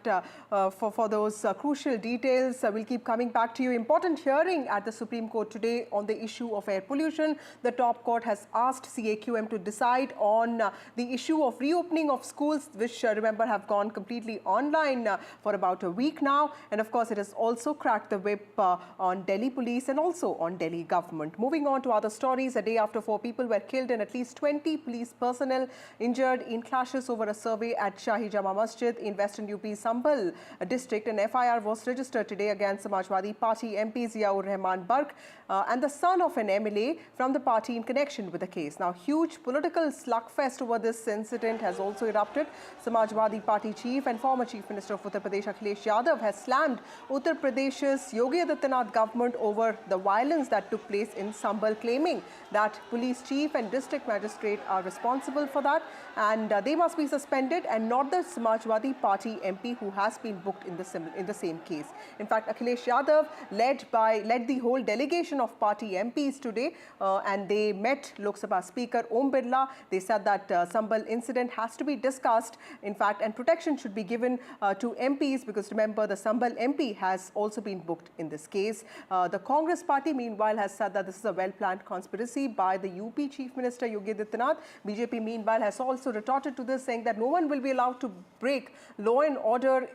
for those crucial details. We'll keep coming back to you. Important hearing at the Supreme Court today on the issue of air pollution. The top court has asked CAQM to decide on the issue of reopening of schools, which, remember, have gone completely online for about a week now. And of course, it has also cracked the whip on Delhi police and also on Delhi government. Moving on to other stories, a day after 4 people were killed and at least 20 police personnel injured in clashes over a survey at Shahi Jama Masjid in Western UP Sambhal district. An FIR was registered today against Samajwadi Party MP Ziaur Rahman Bark and the son of an MLA from the party in connection with the case. Now, huge political slugfest over this incident has also erupted. Samajwadi Party chief and former Chief Minister of Uttar Pradesh Akhilesh Yadav has slammed Uttar Pradesh's Yogi Adityanath government over the violence that took place in Sambhal, claiming that police chief and district magistrate are responsible for that and they must be suspended and not the Samajwadi Party MP who has been booked in the same case. In fact, Akhilesh Yadav led the whole delegation of party MPs today and they met Lok Sabha Speaker Om Birla. They said that Sambhal incident has to be discussed, in fact, and protection should be given to MPs because remember the Sambhal MP has also been booked in this case. The Congress party meanwhile has said that this is a well-planned conspiracy by the UP Chief Minister Yogi Adityanath. BJP meanwhile has also retorted to this, saying that no one will be allowed to break law and order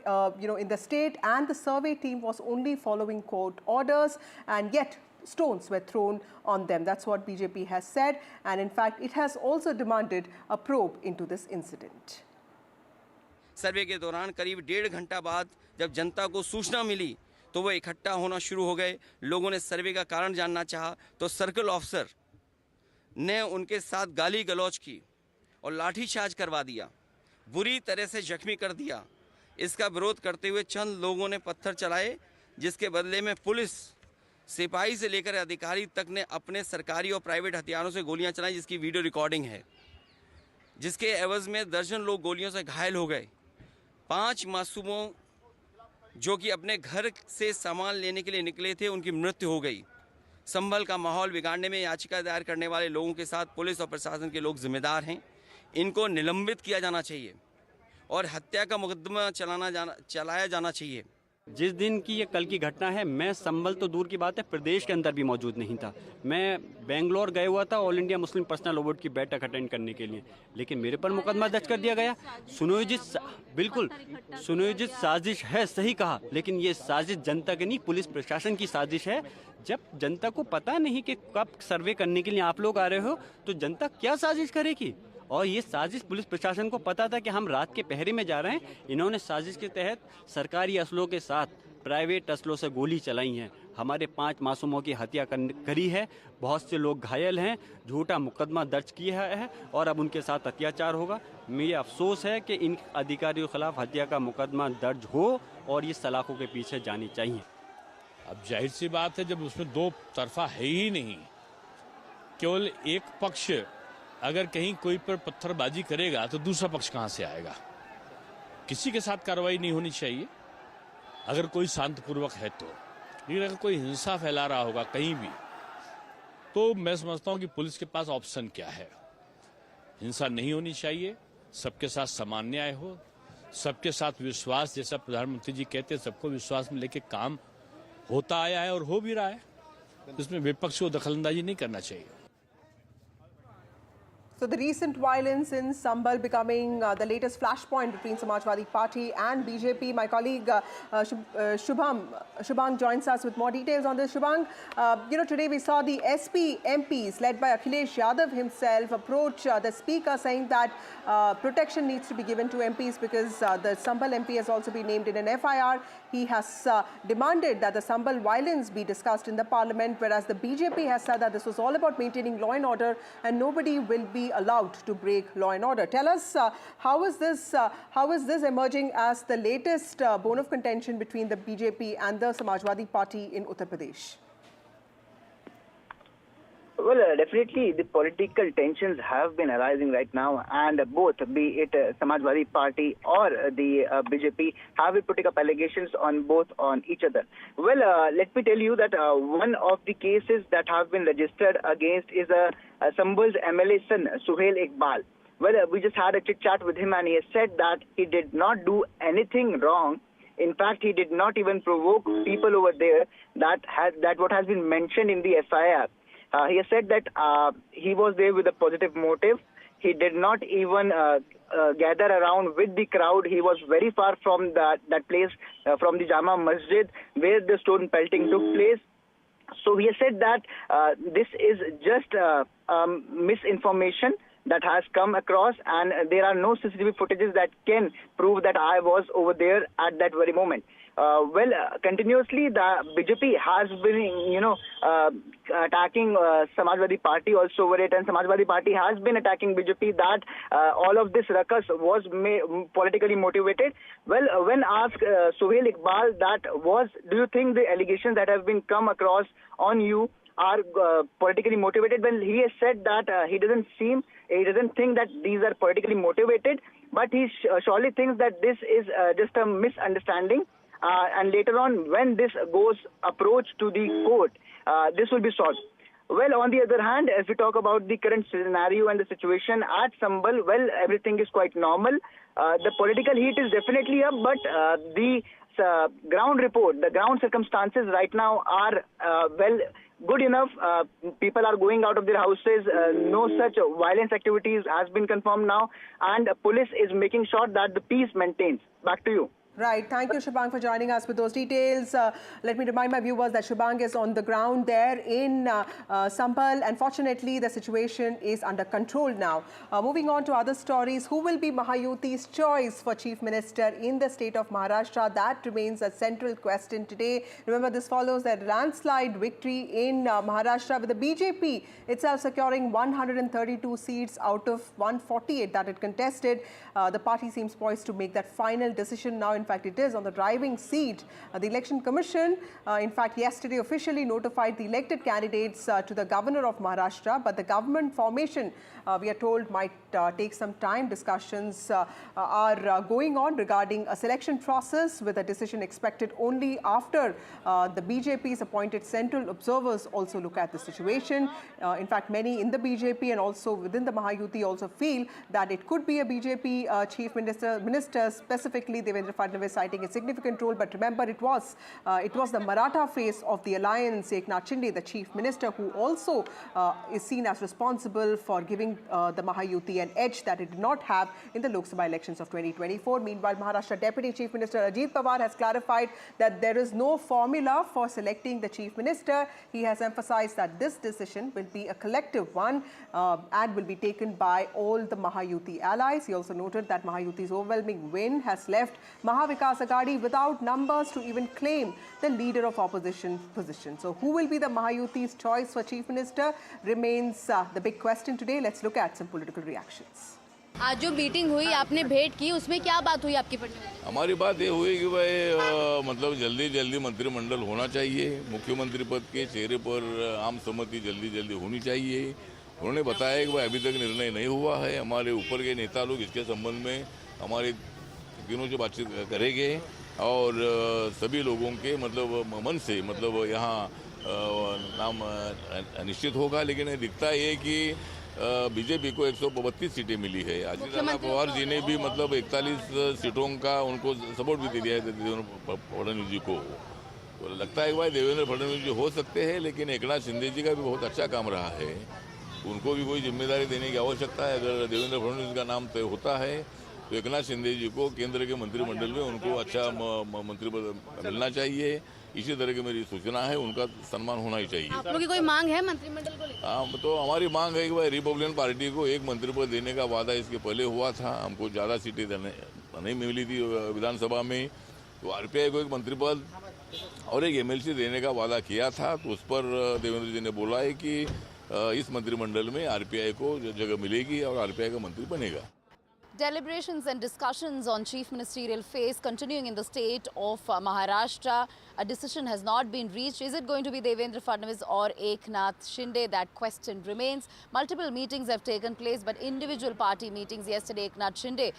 in the state, and the survey team was only following court orders, and yet stones were thrown on them. That's what BJP has said, and in fact it has also demanded a probe into this incident. सर्वे के दौरान करीब 1.5 घंटा बाद जब जनता को सूचना मिली तो वो इकट्ठा होना शुरू हो गए। लोगों ने सर्वे का कारण जानना चाहा तो सर्कल ऑफिसर ने उनके साथ गाली गलौज की और लाठीचार्ज करवा दिया, बुरी तरह से जख्मी कर दिया। इसका विरोध करते हुए चंद लोगों ने पत्थर चलाए, जिसके बदले में पुलिस सिपाही से लेकर अधिकारी तक ने अपने सरकारी और प्राइवेट हथियारों से गोलियां चलाई, जिसकी वीडियो रिकॉर्डिंग है, जिसके एवज में दर्जन लोग गोलियों से घायल हो गए। 5 मासूमों जो कि अपने घर से सामान लेने के लिए निकले थे, उनकी मृत्यु हो गई। संभल का माहौल बिगाड़ने में याचिका दायर करने वाले लोगों के साथ पुलिस और प्रशासन के लोग जिम्मेदार हैं। इनको निलंबित किया जाना चाहिए और हत्या का मुकदमा चलाया जाना चाहिए। जिस दिन की ये कल की घटना है, मैं संभल तो दूर की बात है, प्रदेश के अंदर भी मौजूद नहीं था। मैं बेंगलोर गया हुआ था all India Muslim personal law board की बैठक अटेंड करने के लिए, लेकिन मेरे पर मुकदमा दर्ज कर दिया गया। सुनियोजित साजिश है, सही कहा, लेकिन ये साजिश जनता की नहीं, पुलिस प्रशासन की साजिश है। जब जनता को पता नहीं कि कब सर्वे करने के लिए आप लोग आ रहे हो, तो जनता क्या साजिश करेगी? और ये साजिश पुलिस प्रशासन को पता था कि हम रात के पहरे में जा रहे हैं। इन्होंने साजिश के तहत सरकारी असलों के साथ प्राइवेट असलों से गोली चलाई हैं। हमारे 5 मासूमों की हत्या करी है, बहुत से लोग घायल हैं, झूठा मुकदमा दर्ज किया है और अब उनके साथ अत्याचार होगा। मुझे अफसोस है कि इन अधिकारियों के खिलाफ हत्या का मुकदमा दर्ज हो और ये सलाखों के पीछे जानी चाहिए। अब जाहिर सी बात है, जब उसमें 2 तरफा है ही नहीं, केवल एक पक्ष अगर कहीं कोई पर पत्थरबाजी करेगा तो दूसरा पक्ष कहां से आएगा? किसी के साथ कार्रवाई नहीं होनी चाहिए अगर कोई शांतिपूर्वक है तो, लेकिन अगर कोई हिंसा फैला रहा होगा कहीं भी, तो मैं समझता हूं कि पुलिस के पास ऑप्शन क्या है। हिंसा नहीं होनी चाहिए, सबके साथ समान न्याय हो, सबके साथ विश्वास, जैसा प्रधानमंत्री जी कहते हैं, सबको विश्वास में लेके काम होता आया है और हो भी रहा है। इसमें विपक्ष को दखलंदाजी नहीं करना चाहिए। So the recent violence in Sambhal becoming the latest flashpoint between Samajwadi Party and BJP. My colleague Shubhang joins us with more details on this. Shubhang, today we saw the SP MPs led by Akhilesh Yadav himself approach the speaker saying that protection needs to be given to MPs because the Sambhal MP has also been named in an FIR. He has demanded that the Sambhal violence be discussed in the parliament, whereas the BJP has said that this was all about maintaining law and order and nobody will be allowed to break law and order. Tell us how is this emerging as the latest bone of contention between the BJP and the Samajwadi Party in Uttar Pradesh? Well, definitely the political tensions have been arising right now, and both, be it Samajwadi Party or the BJP, have been putting up allegations on each other. Well, let me tell you that one of the cases that have been registered against is Sambhal's MLA son, Suhail Iqbal. Well, we just had a chit chat with him, and he has said that he did not do anything wrong. In fact, he did not even provoke people over there. That what has been mentioned in the FIR. He has said that he was there with a positive motive. He did not even gather around with the crowd. He was very far from that place, from the Jama Masjid, where the stone pelting took place. So he has said that this is just misinformation. that has come across, and there are no CCTV footages that can prove that I was over there at that very moment. Continuously the BJP has been, attacking Samajwadi Party also over it, and Samajwadi Party has been attacking BJP that all of this ruckus was politically motivated. When asked Sohail Iqbal do you think the allegations that have been come across on you are politically motivated? Well, he has said that he doesn't think that these are politically motivated, but he surely thinks that this is just a misunderstanding. And later on, when this goes approach to the court, this will be solved. Well, on the other hand, if we talk about the current scenario and the situation at Sambhal, well, everything is quite normal. The political heat is definitely up, but the ground report, the ground circumstances right now are, good enough. People are going out of their houses. No such violence activities has been confirmed now, and police is making sure that the peace maintains. Back to you. Right. Thank you, Shubhang, for joining us with those details. Let me remind my viewers that Shubhang is on the ground there in Sambhal, and fortunately, the situation is under control now. Moving on to other stories, who will be Mahayuti's choice for Chief Minister in the state of Maharashtra? That remains a central question today. Remember, this follows a landslide victory in Maharashtra, with the BJP itself securing 132 seats out of 148 that it contested. The party seems poised to make that final decision now. In fact, it is on the driving seat. The Election Commission, in fact, yesterday officially notified the elected candidates to the governor of Maharashtra, but the government formation, we are told, might take some time. Discussions are going on regarding a selection process, with a decision expected only after the BJP's appointed central observers also look at the situation. In fact, many in the BJP and also within the Mahayuti also feel that it could be a BJP chief minister, specifically Devendra Fadnavis, citing a significant role. But remember, it was the Maratha face of the alliance, Eknath Shinde, the chief minister, who also is seen as responsible for giving the Mahayuti an edge that it did not have in the Lok Sabha elections of 2024. Meanwhile, Maharashtra Deputy Chief Minister Ajit Pawar has clarified that there is no formula for selecting the chief minister. He has emphasized that this decision will be a collective one and will be taken by all the Mahayuti allies. He also noted that Mahayuti's overwhelming win has left Mahavikas Aghadi without numbers to even claim the leader of opposition position. So who will be the Mahayuti's choice for chief minister remains the big question today. Let's look at some political reactions. आज जो meeting हुई, आपने भेंट की, उसमें क्या बात हुई आपकी पार्टी में? हमारी बात ये हुई कि भाई मतलब जल्दी मंत्रिमंडल होना चाहिए, मुख्यमंत्री पद के चेहरे पर आम सहमति जल्दी होनी चाहिए। उन्होंने बताया कि भाई अभी तक निर्णय नहीं हुआ है। हमारे ऊपर के नेता लोग इसके संबंध में हमारे दिनों से बातचीत करेंगे और सभी लोगों के मन से यहाँ नाम निश्चित होगा। लेकिन दिखता है कि बीजेपी को 132 सीटें मिली है। अजित पवार जी ने भी 41 सीटों का उनको सपोर्ट भी दे दिया है देवेंद्र फडणवीस जी को। तो लगता है कि भाई देवेंद्र फडणवीस जी हो सकते हैं, लेकिन एकनाथ शिंदे जी का भी बहुत अच्छा काम रहा है, उनको भी कोई जिम्मेदारी देने की आवश्यकता है। अगर देवेंद्र फडणवीस का नाम तय होता है तो एकनाथ शिंदे जी को केंद्र के मंत्रिमंडल में उनको अच्छा मंत्री पद मिलना चाहिए। इसी तरह की मेरी सूचना है, उनका सम्मान होना ही चाहिए। आप लोगों की कोई मांग है मंत्रिमंडल को लेकर? हाँ, तो हमारी मांग है कि भाई रिपब्लिकन पार्टी को एक मंत्री पद देने का वादा इसके पहले हुआ था। हमको ज़्यादा सीटें नहीं मिली थी विधानसभा में, तो आरपीआई को एक मंत्री पद और एक एमएलसी देने का वादा किया था। तो उस पर देवेंद्र जी ने बोला है कि इस मंत्रिमंडल में आरपीआई को जगह मिलेगी और आरपीआई का मंत्री बनेगा। Deliberations and discussions on chief ministerial phase continuing in the state of Maharashtra. A decision has not been reached. Is it going to be Devendra Fadnavis or Eknath Shinde? That question remains. Multiple meetings have taken place, but individual party meetings. Yesterday, Eknath Shinde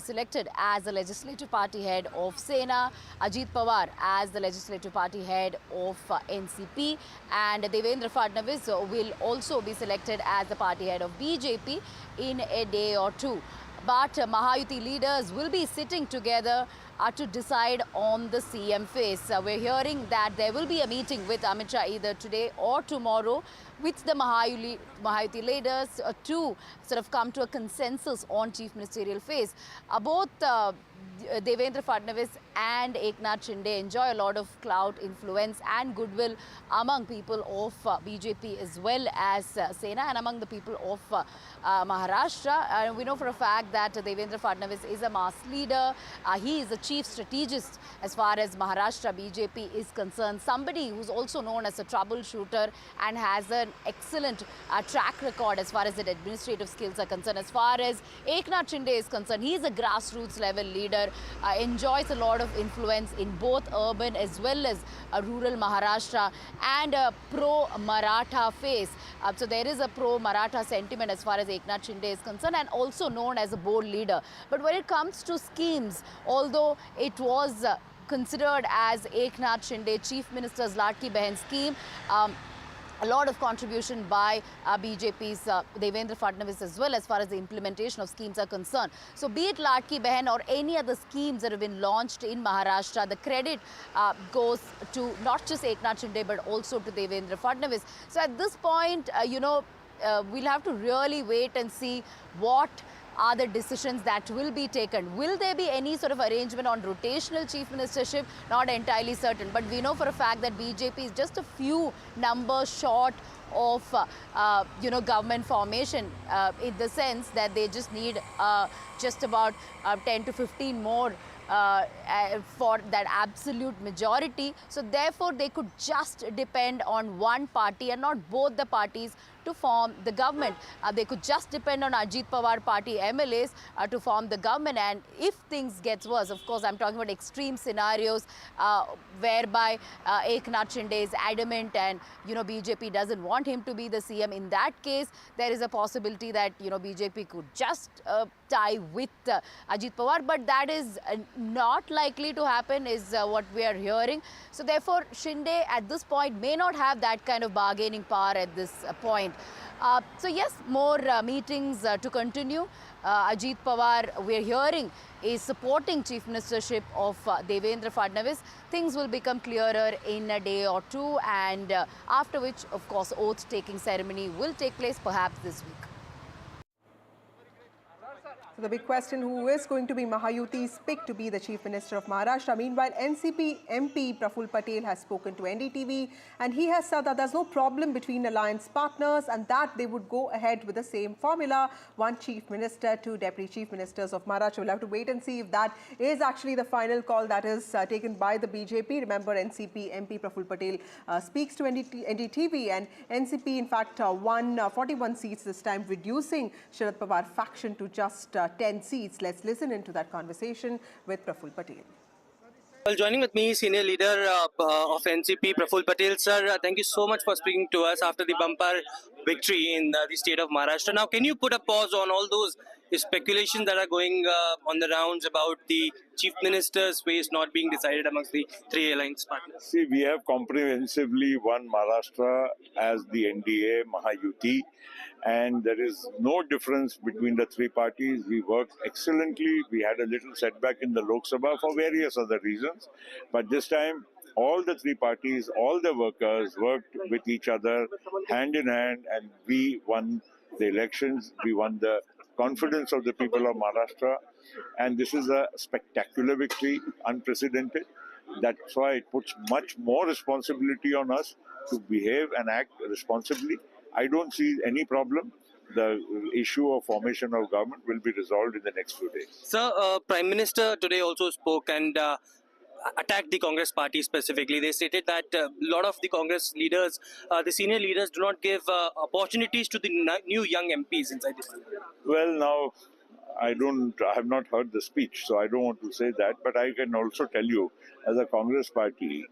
selected as the legislative party head of Sena, Ajit Pawar as the legislative party head of NCP, and Devendra Fadnavis will also be selected as the party head of BJP in a day or two. But Mahayuti leaders will be sitting together to decide on the CM face. We're hearing that there will be a meeting with Amit Shah either today or tomorrow with the Mahayuti leaders to sort of come to a consensus on chief ministerial face. Both Devendra Fadnavis and Eknath Shinde enjoy a lot of clout, influence and goodwill among people of BJP as well as Sena and among the people of Maharashtra. We know for a fact that Devendra Fadnavis is a mass leader. He is a chief strategist as far as Maharashtra BJP is concerned. Somebody who's also known as a troubleshooter and has an excellent track record as far as the administrative skills are concerned. As far as Eknath Shinde is concerned, he is a grassroots level leader, enjoys a lot of influence in both urban as well as rural Maharashtra, and a pro-Maratha face. So there is a pro-Maratha sentiment as far as Eknath Shinde is concerned, and also known as a bold leader. But when it comes to schemes, although it was considered as Eknath Shinde Chief Minister's Ladki Behan scheme, a lot of contribution by BJP's Devendra Fadnavis as well as far as the implementation of schemes are concerned. So be it Ladki Behan or any other schemes that have been launched in Maharashtra, the credit goes to not just Eknath Shinde but also to Devendra Fadnavis. So at this point, we'll have to really wait and see what are the decisions that will be taken. Will there be any sort of arrangement on rotational chief ministership? Not entirely certain, but we know for a fact that BJP is just a few numbers short of government formation, in the sense that they just need just about 10 to 15 more for that absolute majority. So therefore they could just depend on one party and not both the parties to form the government. They could just depend on Ajit Pawar party MLAs to form the government, and if things gets worse, of course I'm talking about extreme scenarios whereby Eknath Shinde is adamant and BJP doesn't want him to be the CM. In that case, there is a possibility that BJP could just tie with Ajit Pawar, but that is not likely to happen is what we are hearing. So therefore Shinde at this point may not have that kind of bargaining power at this point. So yes, more meetings to continue. Ajit Pawar, we're hearing, is supporting chief ministership of Devendra Fadnavis. Things will become clearer in a day or two, and after which, of course, oath-taking ceremony will take place perhaps this week. So the big question, who is going to be Mahayuti's pick to be the Chief Minister of Maharashtra? Meanwhile, NCP MP Praful Patel has spoken to NDTV, and he has said that there's no problem between alliance partners and that they would go ahead with the same formula, one Chief Minister, two Deputy Chief Ministers of Maharashtra. We'll have to wait and see if that is actually the final call that is taken by the BJP. Remember, NCP MP Praful Patel speaks to NDTV, and NCP in fact won 41 seats this time, reducing Sharad Pawar faction to just 10 seats. Let's listen into that conversation with Praful Patel. Well, joining with me, senior leader of NCP, Praful Patel. Sir, thank you so much for speaking to us after the bumper victory in the state of Maharashtra. Now, can you put a pause on all those speculations that are going on the rounds about the chief minister's face not being decided amongst the three alliance partners? See, we have comprehensively won Maharashtra as the NDA Mahayuti, and there is no difference between the three parties. We worked excellently. We had a little setback in the Lok Sabha for various other reasons, but this time all the three parties, all the workers worked with each other hand in hand, and we won the elections. We won the confidence of the people of Maharashtra, and this is a spectacular victory, unprecedented. That's why it puts much more responsibility on us to behave and act responsibly. I don't see any problem. The issue of formation of government will be resolved in the next few days. Sir, Prime Minister today also spoke and attacked the Congress party specifically. They stated that a lot of the Congress leaders, the senior leaders, do not give opportunities to the new young MPs inside this. Well, now, I have not heard the speech, so I don't want to say that, but I can also tell you, as a Congress party,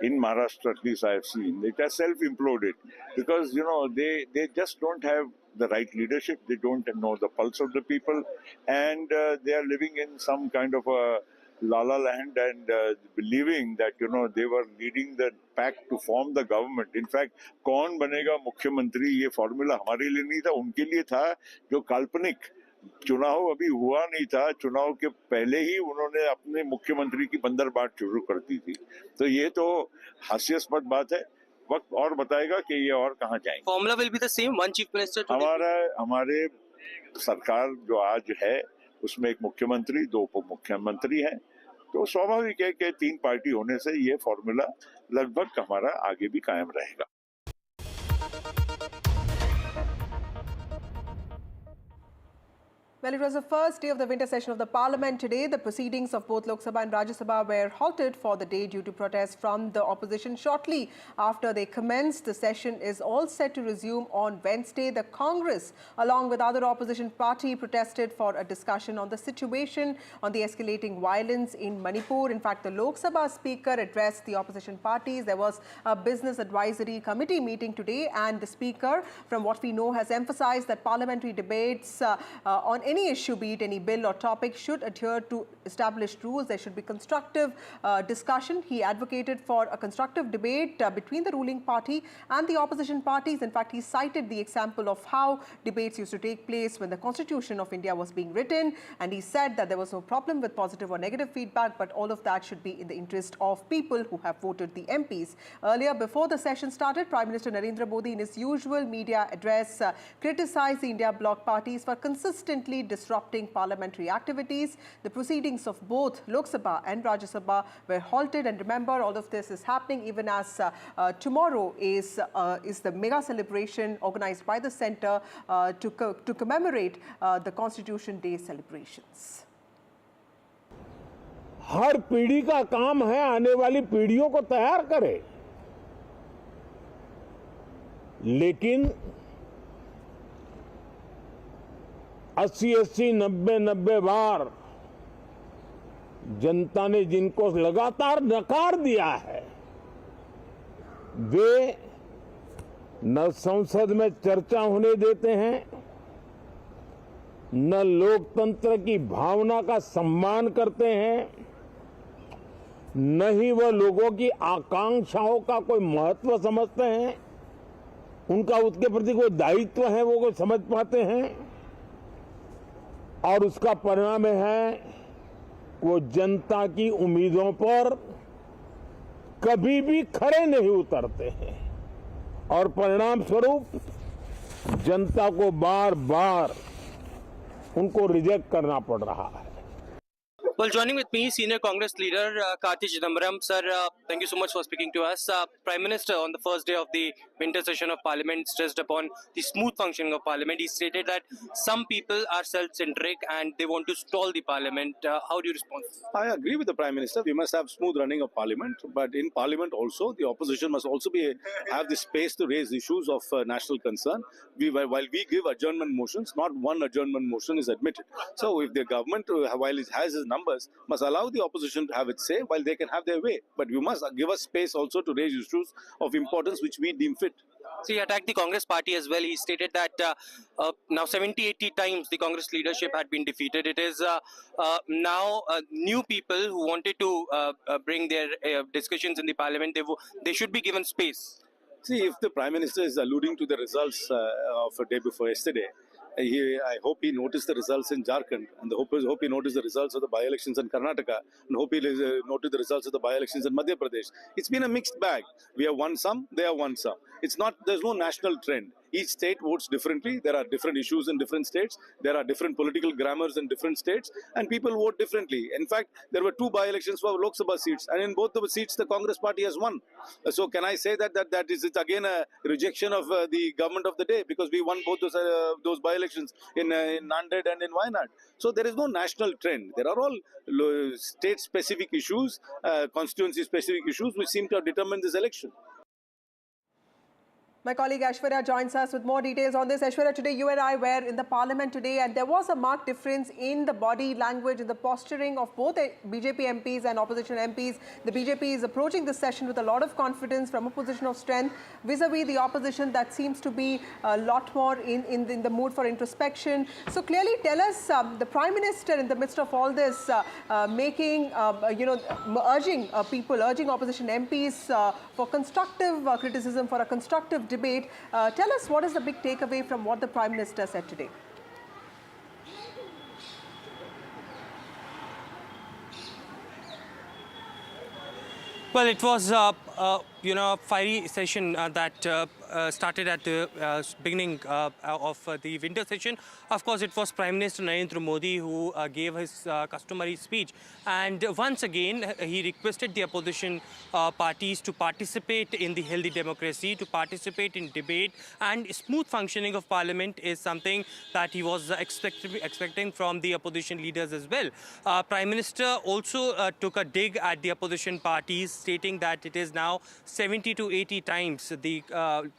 in Maharashtra at least I have seen, it has self-imploded because, they just don't have the right leadership, they don't know the pulse of the people, and they are living in some kind of a la-la land and believing that, they were leading the pack to form the government. In fact, कौन बनेगा मुख्यमंत्री ये formula हमारे लिए नहीं था, उनके लिए था जो काल्पनिक चुनाव अभी हुआ नहीं था, चुनाव के पहले ही उन्होंने अपने मुख्यमंत्री की बंदरबाट शुरू कर दी थी। तो ये तो हास्यास्पद बात है। वक्त और बताएगा कि ये और कहाँ जाएंगे। Formula will be the same, one chief minister. हमारे सरकार जो आज है उसमें एक मुख्यमंत्री, 2 उप मुख्यमंत्री हैं, तो स्वाभाविक है कि 3 पार्टी होने से ये फॉर्मूला लगभग हमारा आगे भी कायम रहेगा। Well, it was the first day of the winter session of the parliament today. The proceedings of both Lok Sabha and Rajya Sabha were halted for the day due to protests from the opposition. Shortly after they commenced, the session is all set to resume on Wednesday. The Congress, along with other opposition party, protested for a discussion on the situation on the escalating violence in Manipur. In fact, the Lok Sabha speaker addressed the opposition parties. There was a business advisory committee meeting today, and the speaker, from what we know, has emphasized that parliamentary debates on any issue, be it any bill or topic, should adhere to established rules. There should be constructive discussion. He advocated for a constructive debate between the ruling party and the opposition parties. In fact, he cited the example of how debates used to take place when the Constitution of India was being written, and he said that there was no problem with positive or negative feedback, but all of that should be in the interest of people who have voted the MPs. Earlier, before the session started, Prime Minister Narendra Modi, in his usual media address, criticized the India bloc parties for consistently disrupting parliamentary activities. The proceedings of both Lok Sabha and Rajya Sabha were halted, and remember, all of this is happening even as tomorrow is the mega celebration organized by the centre to commemorate the Constitution Day celebrations. हर पीढ़ी का काम है आने वाली पीढ़ियों को तैयार करे, लेकिन 80-80, 90-90 बार जनता ने जिनको लगातार नकार दिया है, वे न संसद में चर्चा होने देते हैं, न लोकतंत्र की भावना का सम्मान करते हैं, न ही वह लोगों की आकांक्षाओं का कोई महत्व समझते हैं, उनका उसके प्रति कोई दायित्व है वो कोई समझ पाते हैं, और उसका परिणाम है वो जनता की उम्मीदों पर कभी भी खरे नहीं उतरते हैं, और परिणाम स्वरूप जनता को बार बार उनको रिजेक्ट करना पड़ रहा है. Well, joining with me, senior Congress leader Karti Chidambaram. Sir, thank you so much for speaking to us. Prime Minister, on the first day of the winter session of Parliament, stressed upon the smooth functioning of Parliament. He stated that some people are self-centric and they want to stall the Parliament. How do you respond? I agree with the Prime Minister. We must have smooth running of Parliament, but in Parliament also, the opposition must also have the space to raise issues of national concern. While we give adjournment motions, not one adjournment motion is admitted. So if the government, while it has its numbers, must allow the opposition to have its say while they can have their way. But you must give us space also to raise issues of importance which we deem fit. So he attacked the Congress party as well. He stated that now 70-80 times the Congress leadership had been defeated. It is now new people who wanted to bring their discussions in the Parliament. They should be given space. See, if the Prime Minister is alluding to the results of a day before yesterday, I hope he noticed the results in Jharkhand, and hope he noticed the results of the by-elections in Karnataka, and hope he noticed the results of the by-elections in Madhya Pradesh. It's been a mixed bag. We have won some, they have won some. There's no national trend. Each state votes differently. There are different issues in different states. There are different political grammars in different states, and people vote differently. In fact, there were 2 by-elections for Lok Sabha seats, and in both the seats, the Congress party has won. So can I say that is it again a rejection of the government of the day, because we won both those by-elections in Nanded and in Wayanad. So there is no national trend. There are all state-specific issues, constituency-specific issues which seem to have determined this election. My colleague Aishwarya joins us with more details on this. Aishwarya, today you and I were in the Parliament today, and there was a marked difference in the body language, in the posturing of both BJP MPs and opposition MPs. The BJP is approaching this session with a lot of confidence from a position of strength vis-a-vis the opposition that seems to be a lot more in the mood for introspection. So clearly tell us, the Prime Minister in the midst of all this urging opposition MPs for constructive criticism, for a constructive debate. Tell us, what is the big takeaway from what the Prime Minister said today? Well, it was a fiery session that started at the beginning of the winter session. Of course, it was Prime Minister Narendra Modi who gave his customary speech, and once again he requested the opposition parties to participate in the healthy democracy, to participate in debate, and smooth functioning of Parliament is something that he was expecting from the opposition leaders as well. Prime Minister also took a dig at the opposition parties, stating that it is now 70 to 80 times the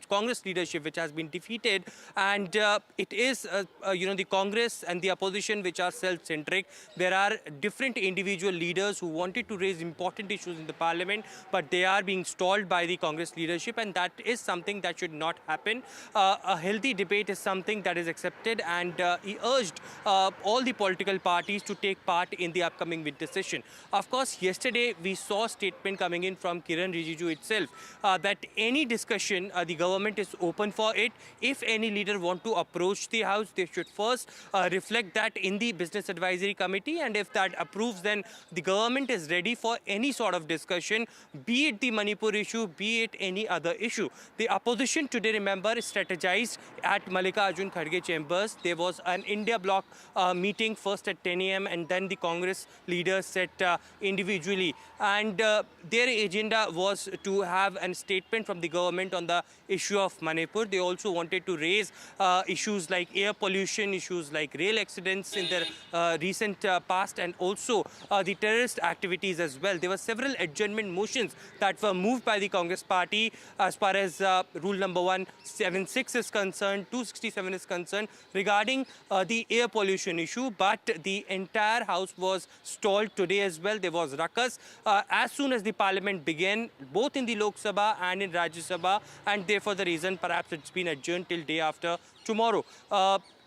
Congress leadership which has been defeated, and it is the Congress and the opposition which are self-centric. There are different individual leaders who wanted to raise important issues in the Parliament, but they are being stalled by the Congress leadership, and that is something that should not happen. A healthy debate is something that is accepted, and he urged all the political parties to take part in the upcoming winter session. Of course, yesterday we saw a statement coming in from Kiran Rijiju itself that any discussion, the government is open for it. If any leader want to approach the House, they should first reflect that in the Business Advisory Committee, and if that approves, then the government is ready for any sort of discussion, be it the Manipur issue, be it any other issue. The opposition today, remember, strategized at Mallikarjun Kharge chambers. There was an India bloc meeting first at 10 a.m. and then the Congress leaders sat individually, and their agenda was to have a statement from the government on the issue of Manipur. They also wanted to raise issues like air pollution, issues like rail accidents in their recent past, and also the terrorist activities as well. There were several adjournment motions that were moved by the Congress party as far as rule number 176 is concerned, 267 is concerned, regarding the air pollution issue, but the entire House was stalled today as well. There was ruckus as soon as the Parliament began, both in the Lok Sabha and in Rajya Sabha, and therefore the reason perhaps it's been adjourned till day after tomorrow.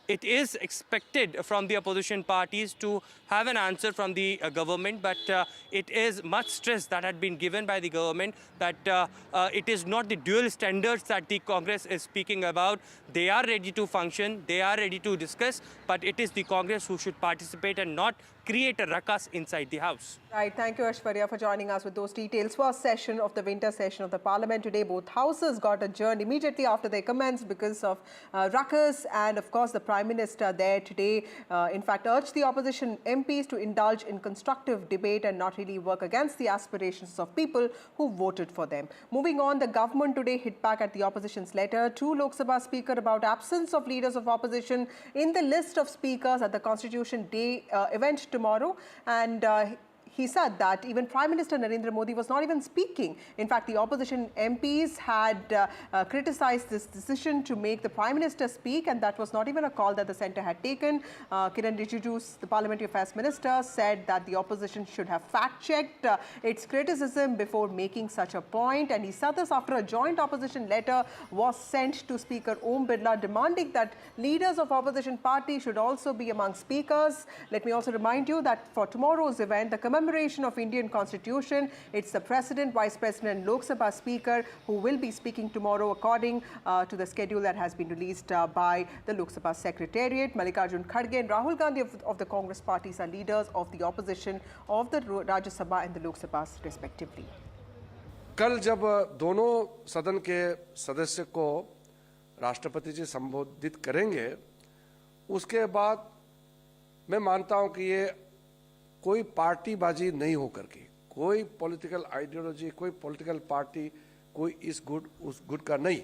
It is expected from the opposition parties to have an answer from the government, but it is much stress that had been given by the government that it is not the dual standards that the Congress is speaking about. They are ready to function, they are ready to discuss, but it is the Congress who should participate and not create a ruckus inside the House. Right. Thank you, Aishwarya, for joining us with those details. First session of the winter session of the Parliament today. Both houses got adjourned immediately after they commenced because of ruckus, and of course the Prime Minister there today in fact urged the opposition MPs to indulge in constructive debate and not really work against the aspirations of people who voted for them. Moving on, the government today hit back at the opposition's letter to Lok Sabha Speaker about absence of leaders of opposition in the list of speakers at the Constitution Day event tomorrow, and he said that even Prime Minister Narendra Modi was not even speaking. In fact, the opposition MPs had criticized this decision to make the Prime Minister speak, and that was not even a call that the centre had taken. Kiran Rijiju, the Parliamentary Affairs Minister, said that the opposition should have fact-checked its criticism before making such a point, and he said this after a joint opposition letter was sent to Speaker Om Birla demanding that leaders of opposition parties should also be among speakers. Let me also remind you that for tomorrow's event, the commemoration of Indian Constitution, it's the President, Vice President, Lok Sabha Speaker who will be speaking tomorrow according to the schedule that has been released by the Lok Sabha Secretariat. Mallikarjun Kharge and Rahul Gandhi of the Congress parties are leaders of the opposition of the Rajya Sabha and the Lok Sabha respectively. कल जब दोनों सदन के सदस्य को राष्ट्रपति जी संबोधित करेंगे, उसके बाद मैं मानता हूं कि ये कोई पार्टीबाजी नहीं होकर के, कोई पॉलिटिकल आइडियोलॉजी, कोई पॉलिटिकल पार्टी, कोई इस गुट उस गुट का नहीं,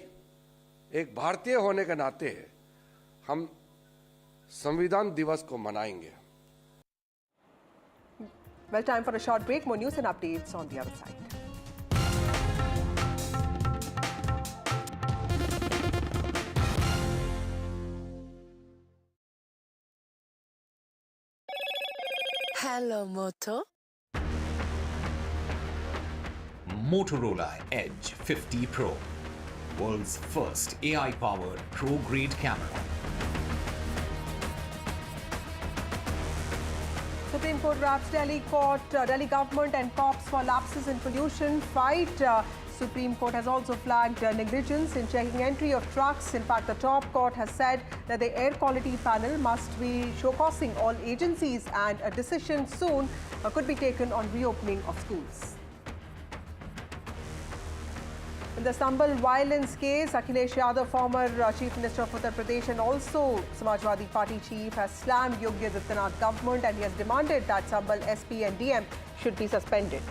एक भारतीय होने के नाते हम संविधान दिवस को मनाएंगे. Well, time for a short break. More news and updates on the other side. Hello, Moto. Motorola Edge 50 Pro, world's first AI-powered pro-grade camera. Supreme Court wraps Delhi government and cops for lapses in pollution fight. Supreme Court has also flagged negligence in checking entry of trucks. In fact, the top court has said that the air quality panel must be showcasing all agencies, and a decision soon could be taken on reopening of schools. In the Sambal violence case, Akhilesh Yadav, former Chief Minister of Uttar Pradesh and also Samajwadi Party chief, has slammed Yogi Adityanath government and he has demanded that Sambal SP and DM should be suspended.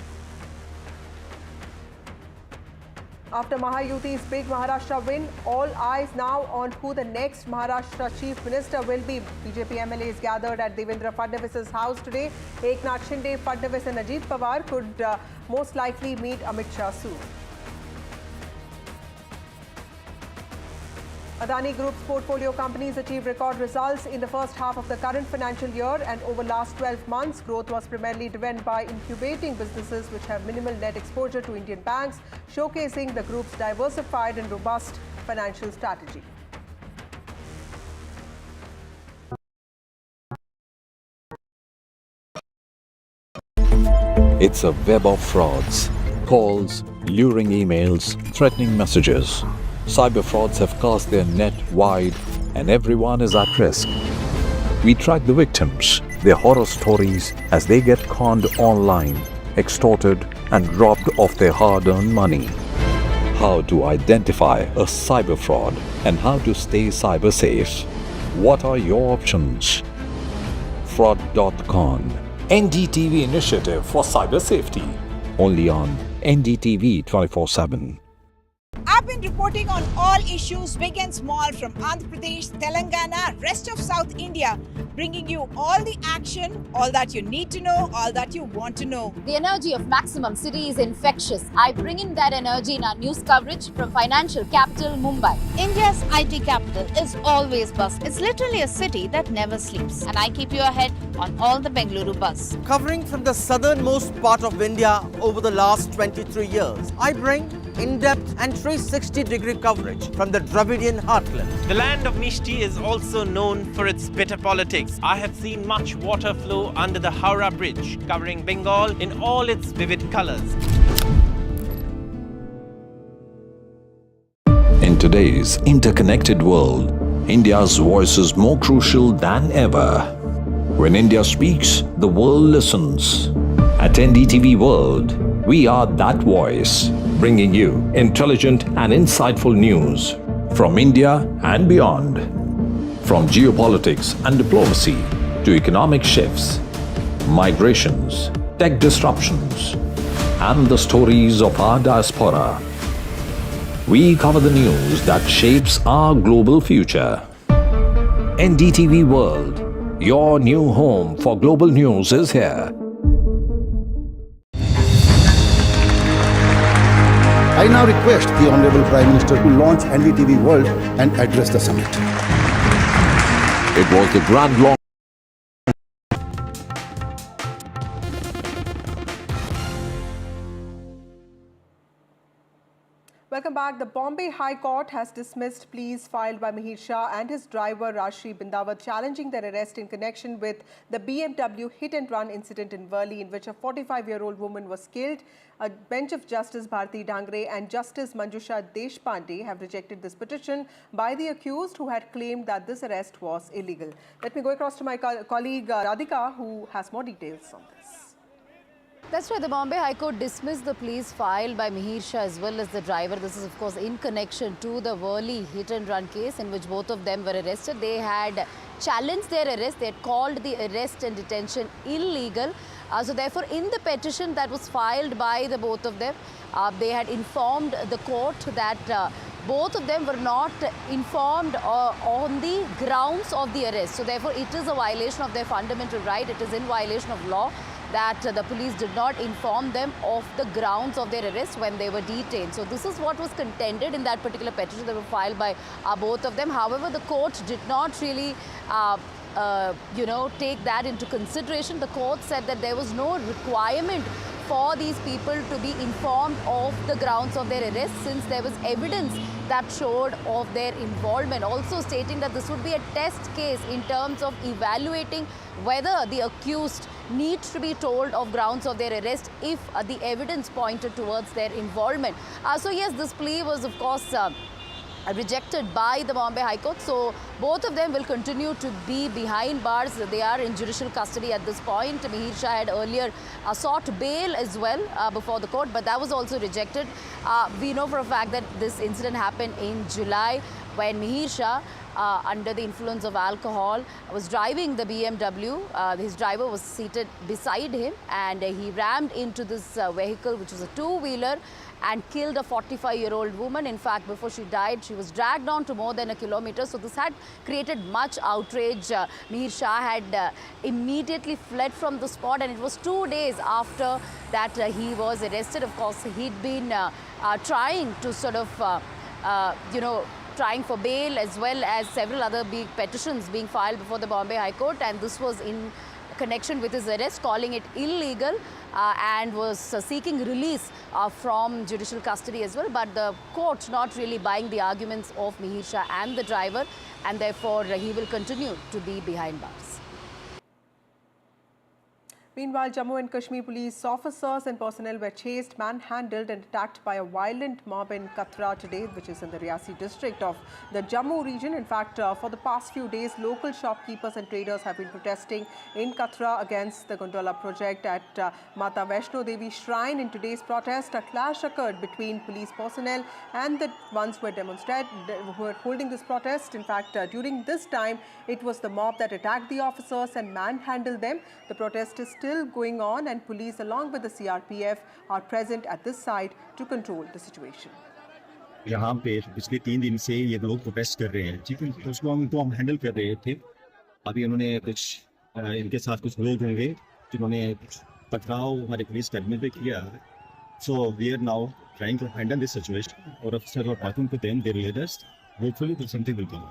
After Mahayuti's big Maharashtra win, all eyes now on who the next Maharashtra Chief Minister will be. BJP MLAs gathered at Devendra Fadnavis's house today. Eknath Shinde, Fadnavis and Ajit Pawar could most likely meet Amit Shah soon. Adani Group's portfolio companies achieved record results in the first half of the current financial year, and over last 12 months, growth was primarily driven by incubating businesses which have minimal net exposure to Indian banks, showcasing the group's diversified and robust financial strategy. It's a web of frauds, calls, luring emails, threatening messages. Cyber frauds have cast their net wide and everyone is at risk. We track the victims, their horror stories as they get conned online, extorted and robbed of their hard-earned money. How to identify a cyber fraud and how to stay cyber safe. What are your options? Fraud.con, NDTV initiative for cyber safety. Only on NDTV 24/7. I've been reporting on all issues, big and small, from Andhra Pradesh, Telangana, rest of South India, bringing you all the action, all that you need to know, all that you want to know. The energy of Maximum City is infectious. I bring in that energy in our news coverage from financial capital Mumbai. India's IT capital is always buzz. It's literally a city that never sleeps. And I keep you ahead on all the Bengaluru buzz. Covering from the southernmost part of India over the last 23 years, I bring in-depth and 360-degree coverage from the Dravidian heartland. The land of Mishti is also known for its bitter politics. I have seen much water flow under the Howrah Bridge, covering Bengal in all its vivid colors. In today's interconnected world, India's voice is more crucial than ever. When India speaks, the world listens. At NDTV World, we are that voice, bringing you intelligent and insightful news from India and beyond. From geopolitics and diplomacy to economic shifts, migrations, tech disruptions, and the stories of our diaspora. We cover the news that shapes our global future. NDTV World, your new home for global news, is here. I now request the Honorable Prime Minister to launch NDTV World and address the summit. It was the grand launch. Welcome back. The Bombay High Court has dismissed pleas filed by Mihir Shah and his driver Rashri Bindawat challenging their arrest in connection with the BMW hit-and-run incident in Worli, in which a 45-year-old woman was killed. A bench of Justice Bharti Dhangre and Justice Manjusha Deshpande have rejected this petition by the accused, who had claimed that this arrest was illegal. Let me go across to my colleague Radhika, who has more details on this. That's right. The Bombay High Court dismissed the pleas filed by Mihir Shah as well as the driver. This is, of course, in connection to the Worli hit-and-run case in which both of them were arrested. They had challenged their arrest. They had called the arrest and detention illegal. So therefore, in the petition that was filed by the both of them, they had informed the court that both of them were not informed on the grounds of the arrest. So therefore, it is a violation of their fundamental right. It is in violation of law that the police did not inform them of the grounds of their arrest when they were detained. So this is what was contended in that particular petition that were filed by both of them. However, the court did not really take that into consideration. The court said that there was no requirement for these people to be informed of the grounds of their arrest, since there was evidence that showed of their involvement. Also stating that this would be a test case in terms of evaluating whether the accused needs to be told of grounds of their arrest if the evidence pointed towards their involvement. So yes, this plea was, of course, rejected by the Bombay High Court. So both of them will continue to be behind bars. They are in judicial custody at this point. Mihir Shah had earlier sought bail as well before the court, but that was also rejected. We know for a fact that this incident happened in July when Mihir Shah, under the influence of alcohol, was driving the BMW. His driver was seated beside him, and he rammed into this vehicle, which was a two-wheeler, and killed a 45-year-old woman. In fact, before she died, she was dragged on to more than a kilometer. So this had created much outrage. Mihir Shah had immediately fled from the spot, and it was 2 days after that he was arrested. Of course, he'd been trying to sort of, trying for bail, as well as several other big petitions being filed before the Bombay High Court, and this was in connection with his arrest, calling it illegal, and was seeking release from judicial custody as well. But the court not really buying the arguments of Mihir Shah and the driver, and therefore he will continue to be behind bars. Meanwhile, Jammu and Kashmir police officers and personnel were chased, manhandled and attacked by a violent mob in Katra today, which is in the Riyasi district of the Jammu region. In fact, for the past few days, local shopkeepers and traders have been protesting in Katra against the gondola project at Mata Vaishno Devi Shrine. In today's protest, a clash occurred between police personnel and the ones who were holding this protest. In fact, during this time, it was the mob that attacked the officers and manhandled them. The protest is still going on, and police along with the CRPF are present at this site to control the situation. यहाँ पे पिछले 3 दिन से ये लोग protest कर रहे हैं, ठीक है, तो उसको हम हैंडल कर रहे थे. अभी उन्होंने कुछ इनके साथ कुछ लोग होंगे जिन्होंने पथराव हमारे पुलिस कर्मी पे किया. So we are now trying to handle this situation. Or officer were talking to them, they realized us. Hopefully something will come.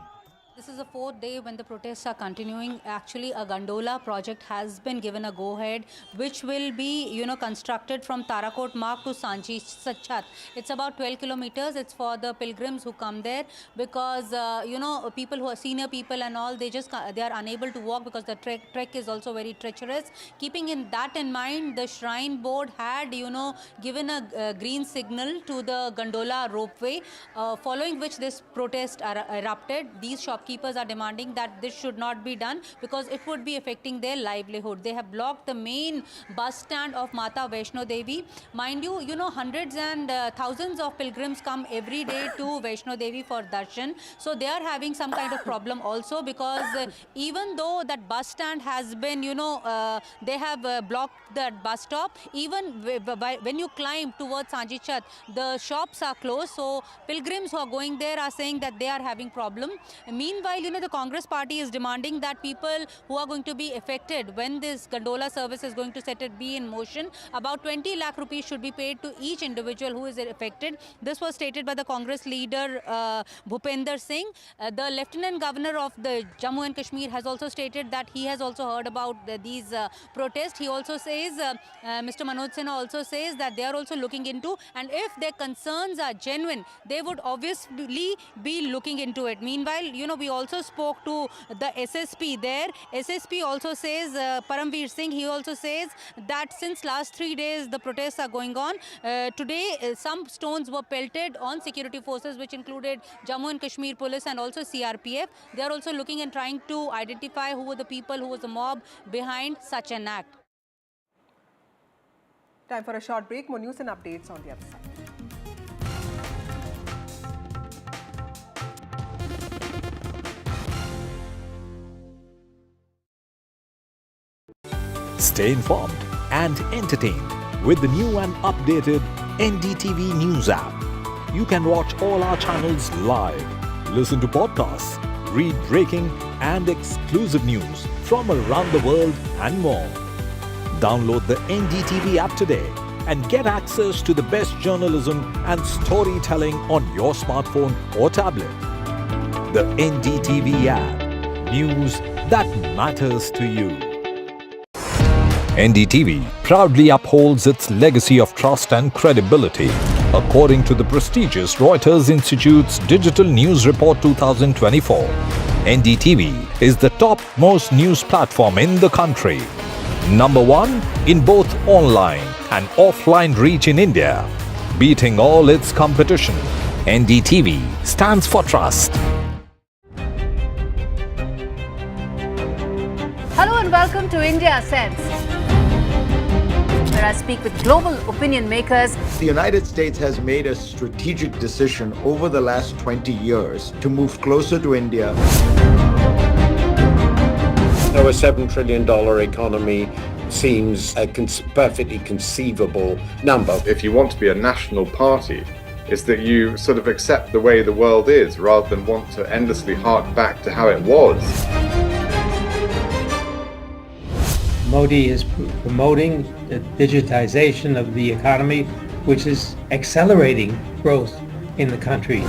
This is the 4th day when the protests are continuing. Actually, a gondola project has been given a go-ahead, which will be, constructed from Tarakot Marg to Sanchi Sachat. It's about 12 kilometers. It's for the pilgrims who come there because, people who are senior people and all, they are unable to walk because the trek is also very treacherous. Keeping that in mind, the Shrine Board had, given a green signal to the gondola ropeway, following which this protest erupted. These shopkeepers are demanding that this should not be done because it would be affecting their livelihood. They have blocked the main bus stand of Mata Vaishno Devi. Mind you, hundreds and thousands of pilgrims come every day to Vaishno Devi for darshan. So they are having some kind of problem also because even though that bus stand has been, they have blocked that bus stop, even when you climb towards Sanjichat, the shops are closed. So pilgrims who are going there are saying that they are having problem. Meanwhile, the Congress party is demanding that people who are going to be affected when this gondola service is going to be in motion, about 20 lakh rupees should be paid to each individual who is affected. This was stated by the Congress leader Bhupender Singh. The Lieutenant Governor of the Jammu and Kashmir has also stated that he has also heard about these protests. He also says, Mr. Manoj Sinha also says that they are also looking into, and if their concerns are genuine, they would obviously be looking into it. Meanwhile, we also spoke to the SSP there. SSP also says, Paramveer Singh, he also says that since last 3 days the protests are going on. Today some stones were pelted on security forces, which included Jammu and Kashmir police and also CRPF. They are also looking and trying to identify who were the people, who was the mob behind such an act. Time for a short break. More news and updates on the other side. Stay informed and entertained with the new and updated NDTV News app. You can watch all our channels live, listen to podcasts, read breaking and exclusive news from around the world and more. Download the NDTV app today and get access to the best journalism and storytelling on your smartphone or tablet. The NDTV app. News that matters to you. NDTV proudly upholds its legacy of trust and credibility. According to the prestigious Reuters Institute's Digital News Report 2024, NDTV is the top-most news platform in the country. Number 1 in both online and offline reach in India, beating all its competition. NDTV stands for trust. Hello and welcome to India Sense, where I speak with global opinion makers. The United States has made a strategic decision over the last 20 years to move closer to India. So a $7 trillion economy seems a perfectly conceivable number. If you want to be a national party, it's that you sort of accept the way the world is rather than want to endlessly hark back to how it was. Modi is promoting the digitization of the economy, which is accelerating growth in the country.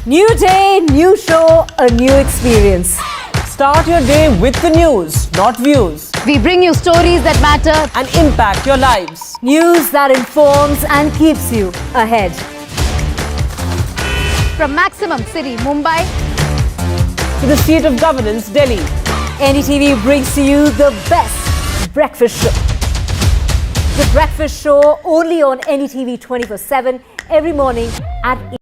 New day, new show, a new experience. Start your day with the news, not views. We bring you stories that matter and impact your lives. News that informs and keeps you ahead. From Maximum City, Mumbai, to the seat of governance, Delhi, NDTV brings to you the best breakfast show. The breakfast show only on NDTV 24/7 every morning at 8.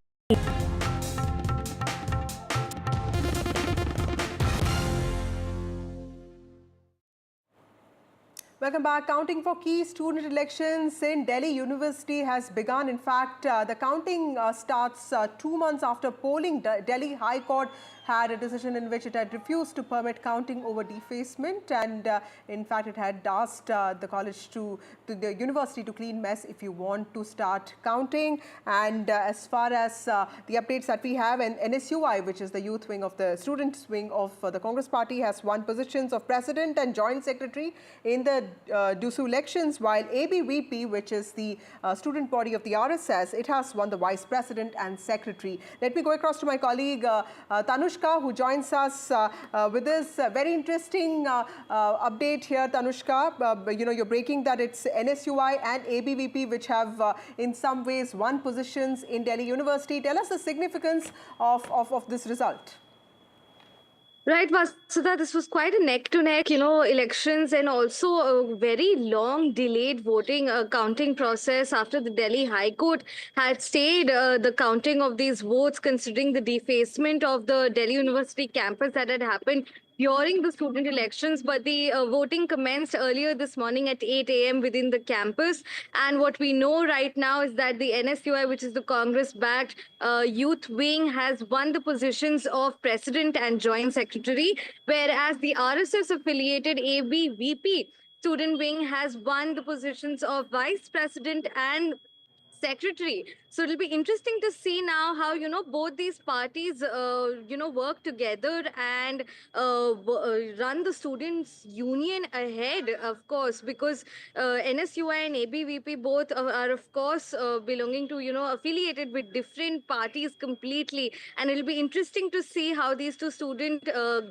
Welcome back. Counting for key student elections in Delhi University has begun. In fact, the counting starts 2 months after polling. Delhi High Court had a decision in which it had refused to permit counting over defacement, and in fact it had asked the college to the university to clean mess if you want to start counting. And as far as the updates that we have, and NSUI, which is the youth wing of the students wing of the Congress party, has won positions of president and joint secretary in the DUSU elections, while ABVP, which is the student body of the RSS, it has won the vice president and secretary. Let me go across to my colleague Tanushka, who joins us with this very interesting update here. Tanushka, you're breaking that it's NSUI and ABVP which have in some ways won positions in Delhi University. Tell us the significance of this result. Right, Vasudha, this was quite a neck-to-neck, elections, and also a very long delayed voting counting process after the Delhi High Court had stayed the counting of these votes, considering the defacement of the Delhi University campus that had happened during the student elections. But the voting commenced earlier this morning at 8 a.m. within the campus. And what we know right now is that the NSUI, which is the Congress-backed youth wing, has won the positions of president and joint secretary, whereas the RSS-affiliated ABVP student wing has won the positions of vice president and secretary. So it'll be interesting to see now how both these parties work together and run the students union ahead, of course, because NSUI and ABVP both are of course belonging to affiliated with different parties completely, and it'll be interesting to see how these two student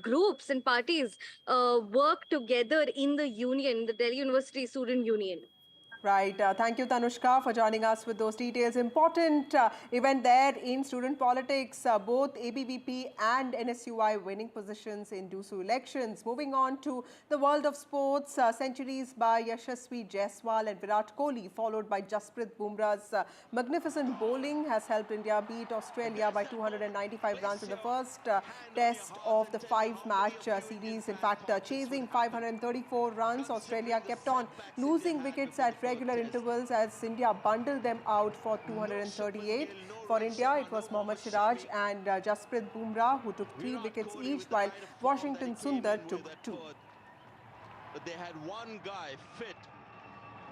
groups and parties work together in the union, the Delhi University Student Union. Right. Thank you, Tanushka, for joining us with those details. Important event there in student politics. Both ABVP and NSUI winning positions in DUSU elections. Moving on to the world of sports. Centuries by Yashasvi Jaiswal and Virat Kohli, followed by Jasprit Bumrah's magnificent bowling, has helped India beat Australia by 295 runs in the first test of the 5-match series. In fact, chasing 534 runs, Australia kept on losing wickets at regular intervals as India bundled them out for 238. For India, it was Mohammad Siraj and Jasprit Bumrah who took 3 wickets each, while Washington Sundar took 2. But they had one guy fit.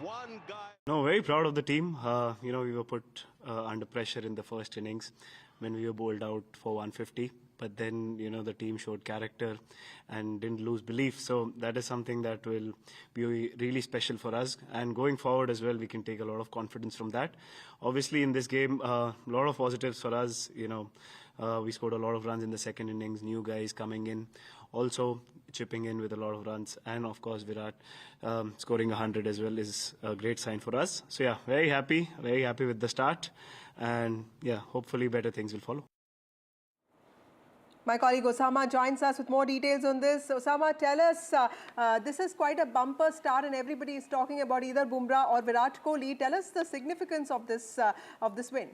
One guy. No, very proud of the team. We were put under pressure in the first innings when we were bowled out for 150. But then, the team showed character and didn't lose belief. So that is something that will be really special for us. And going forward as well, we can take a lot of confidence from that. Obviously, in this game, a lot of positives for us. We scored a lot of runs in the second innings, new guys coming in, also chipping in with a lot of runs. And of course, Virat scoring 100 as well is a great sign for us. So yeah, very happy with the start. And yeah, hopefully better things will follow. My colleague Osama joins us with more details on this. Osama, tell us, this is quite a bumper start and everybody is talking about either Bumrah or Virat Kohli. Tell us the significance of this win.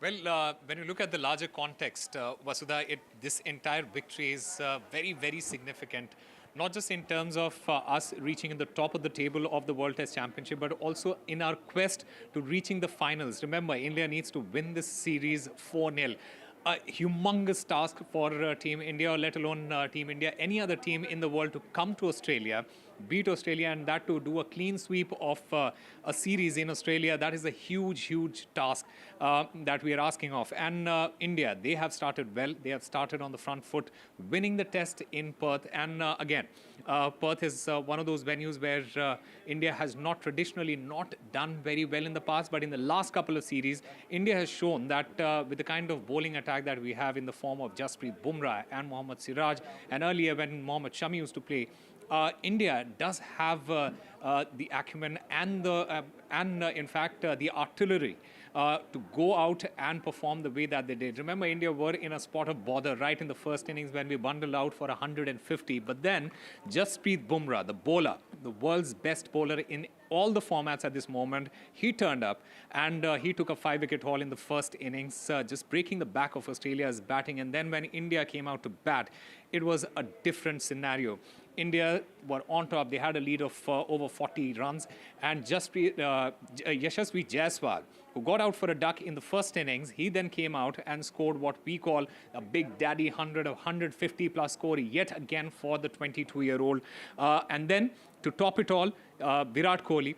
Well, when you look at the larger context, Vasudha, this entire victory is very, very significant. Not just in terms of us reaching in the top of the table of the World Test Championship, but also in our quest to reaching the finals. Remember, India needs to win this series 4-0. A humongous task for Team India, or let alone Team India, any other team in the world to come to Australia, beat Australia, and that to do a clean sweep of a series in Australia. That is a huge, huge task that we are asking of. And India, they have started well. They have started on the front foot, winning the test in Perth. And again, Perth is one of those venues where India has not traditionally not done very well in the past, but in the last couple of series, India has shown that with the kind of bowling attack that we have in the form of Jasprit Bumrah and Mohammad Siraj, and earlier when Mohammad Shami used to play, India does have the acumen and in fact the artillery to go out and perform the way that they did. Remember, India were in a spot of bother right in the first innings when we bundled out for 150. But then Jasprit Bumrah, the bowler, the world's best bowler in all the formats at this moment, he turned up and he took a 5-wicket haul in the first innings, just breaking the back of Australia's batting. And then when India came out to bat, it was a different scenario. India were on top. They had a lead of over 40 runs. And Yashasvi Jaiswal, who got out for a duck in the first innings, he then came out and scored what we call a big daddy 100 of 150 plus score yet again for the 22-year-old. And then to top it all, Virat Kohli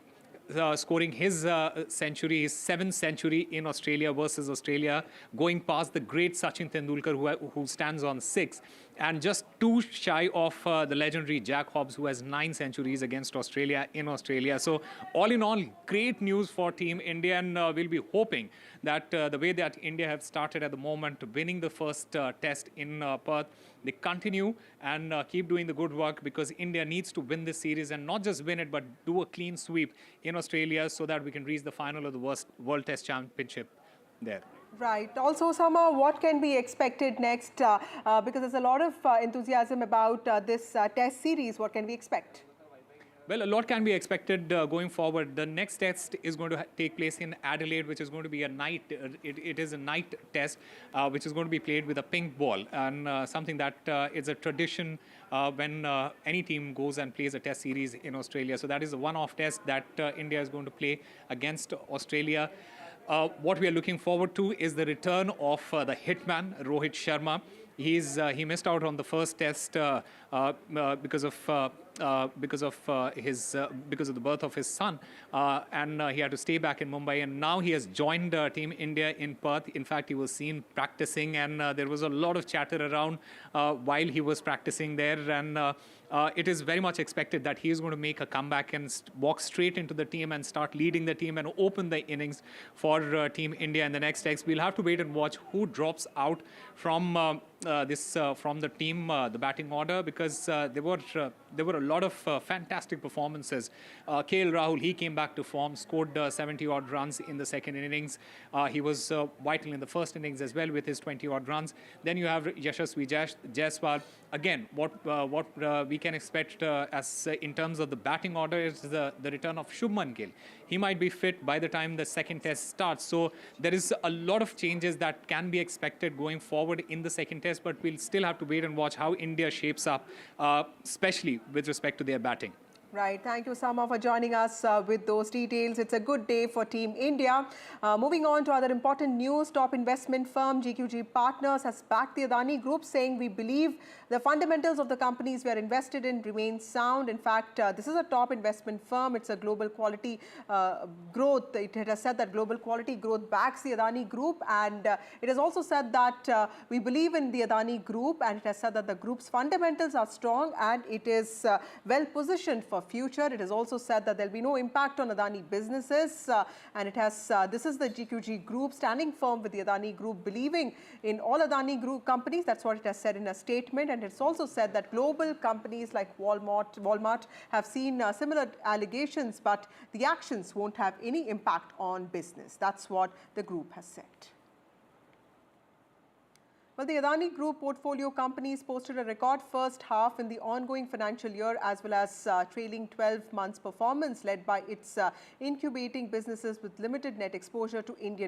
scoring his century, his 7th century in Australia versus Australia, going past the great Sachin Tendulkar who stands on 6, and just 2 shy of the legendary Jack Hobbs, who has 9 centuries against Australia in Australia. So all in all, great news for Team India, and we'll be hoping that the way that India have started at the moment, winning the first test in Perth, they continue and keep doing the good work, because India needs to win this series, and not just win it, but do a clean sweep in Australia so that we can reach the final of the World Test Championship there. Right. Also, Osama, what can be expected next? Because there's a lot of enthusiasm about this test series. What can we expect? Well, a lot can be expected going forward. The next test is going to take place in Adelaide, which is going to be a night. It is a night test, which is going to be played with a pink ball, and something that is a tradition when any team goes and plays a test series in Australia. So that is a one-off test that India is going to play against Australia. What we are looking forward to is the return of the hitman, Rohit Sharma. He missed out on the first test because of the birth of his son, and he had to stay back in Mumbai. And now he has joined Team India in Perth. In fact, he was seen practicing, and there was a lot of chatter around while he was practicing there. And it is very much expected that he is going to make a comeback and walk straight into the team and start leading the team and open the innings for Team India in the next test. We'll have to wait and watch who drops out from from the team, the batting order, because there were a lot of fantastic performances. KL Rahul, he came back to form, scored 70-odd runs in the second innings. He was vital in the first innings as well with his 20-odd runs. Then you have Yashasvi Jaiswal. Again, what we can expect as in terms of the batting order is the return of Shubman Gill. He might be fit by the time the second test starts. So there is a lot of changes that can be expected going forward in the second test, but we'll still have to wait and watch how India shapes up, especially with respect to their batting. Right. Thank you, Sama, for joining us with those details. It's a good day for Team India. Moving on to other important news, top investment firm GQG Partners has backed the Adani Group, saying we believe the fundamentals of the companies we are invested in remain sound. In fact, this is a top investment firm. It's a global quality growth. It has said that global quality growth backs the Adani Group, and it has also said that we believe in the Adani Group, and it has said that the group's fundamentals are strong and it is well positioned for future. It has also said that there will be no impact on Adani businesses, and it has this is the GQG Group standing firm with the Adani Group, believing in all Adani Group companies. That's what it has said in a statement. And it's also said that global companies like Walmart have seen similar allegations, but the actions won't have any impact on business. That's what the group has said. Well, the Adani Group portfolio companies posted a record first half in the ongoing financial year as well as trailing 12 months performance led by its incubating businesses with limited net exposure to Indian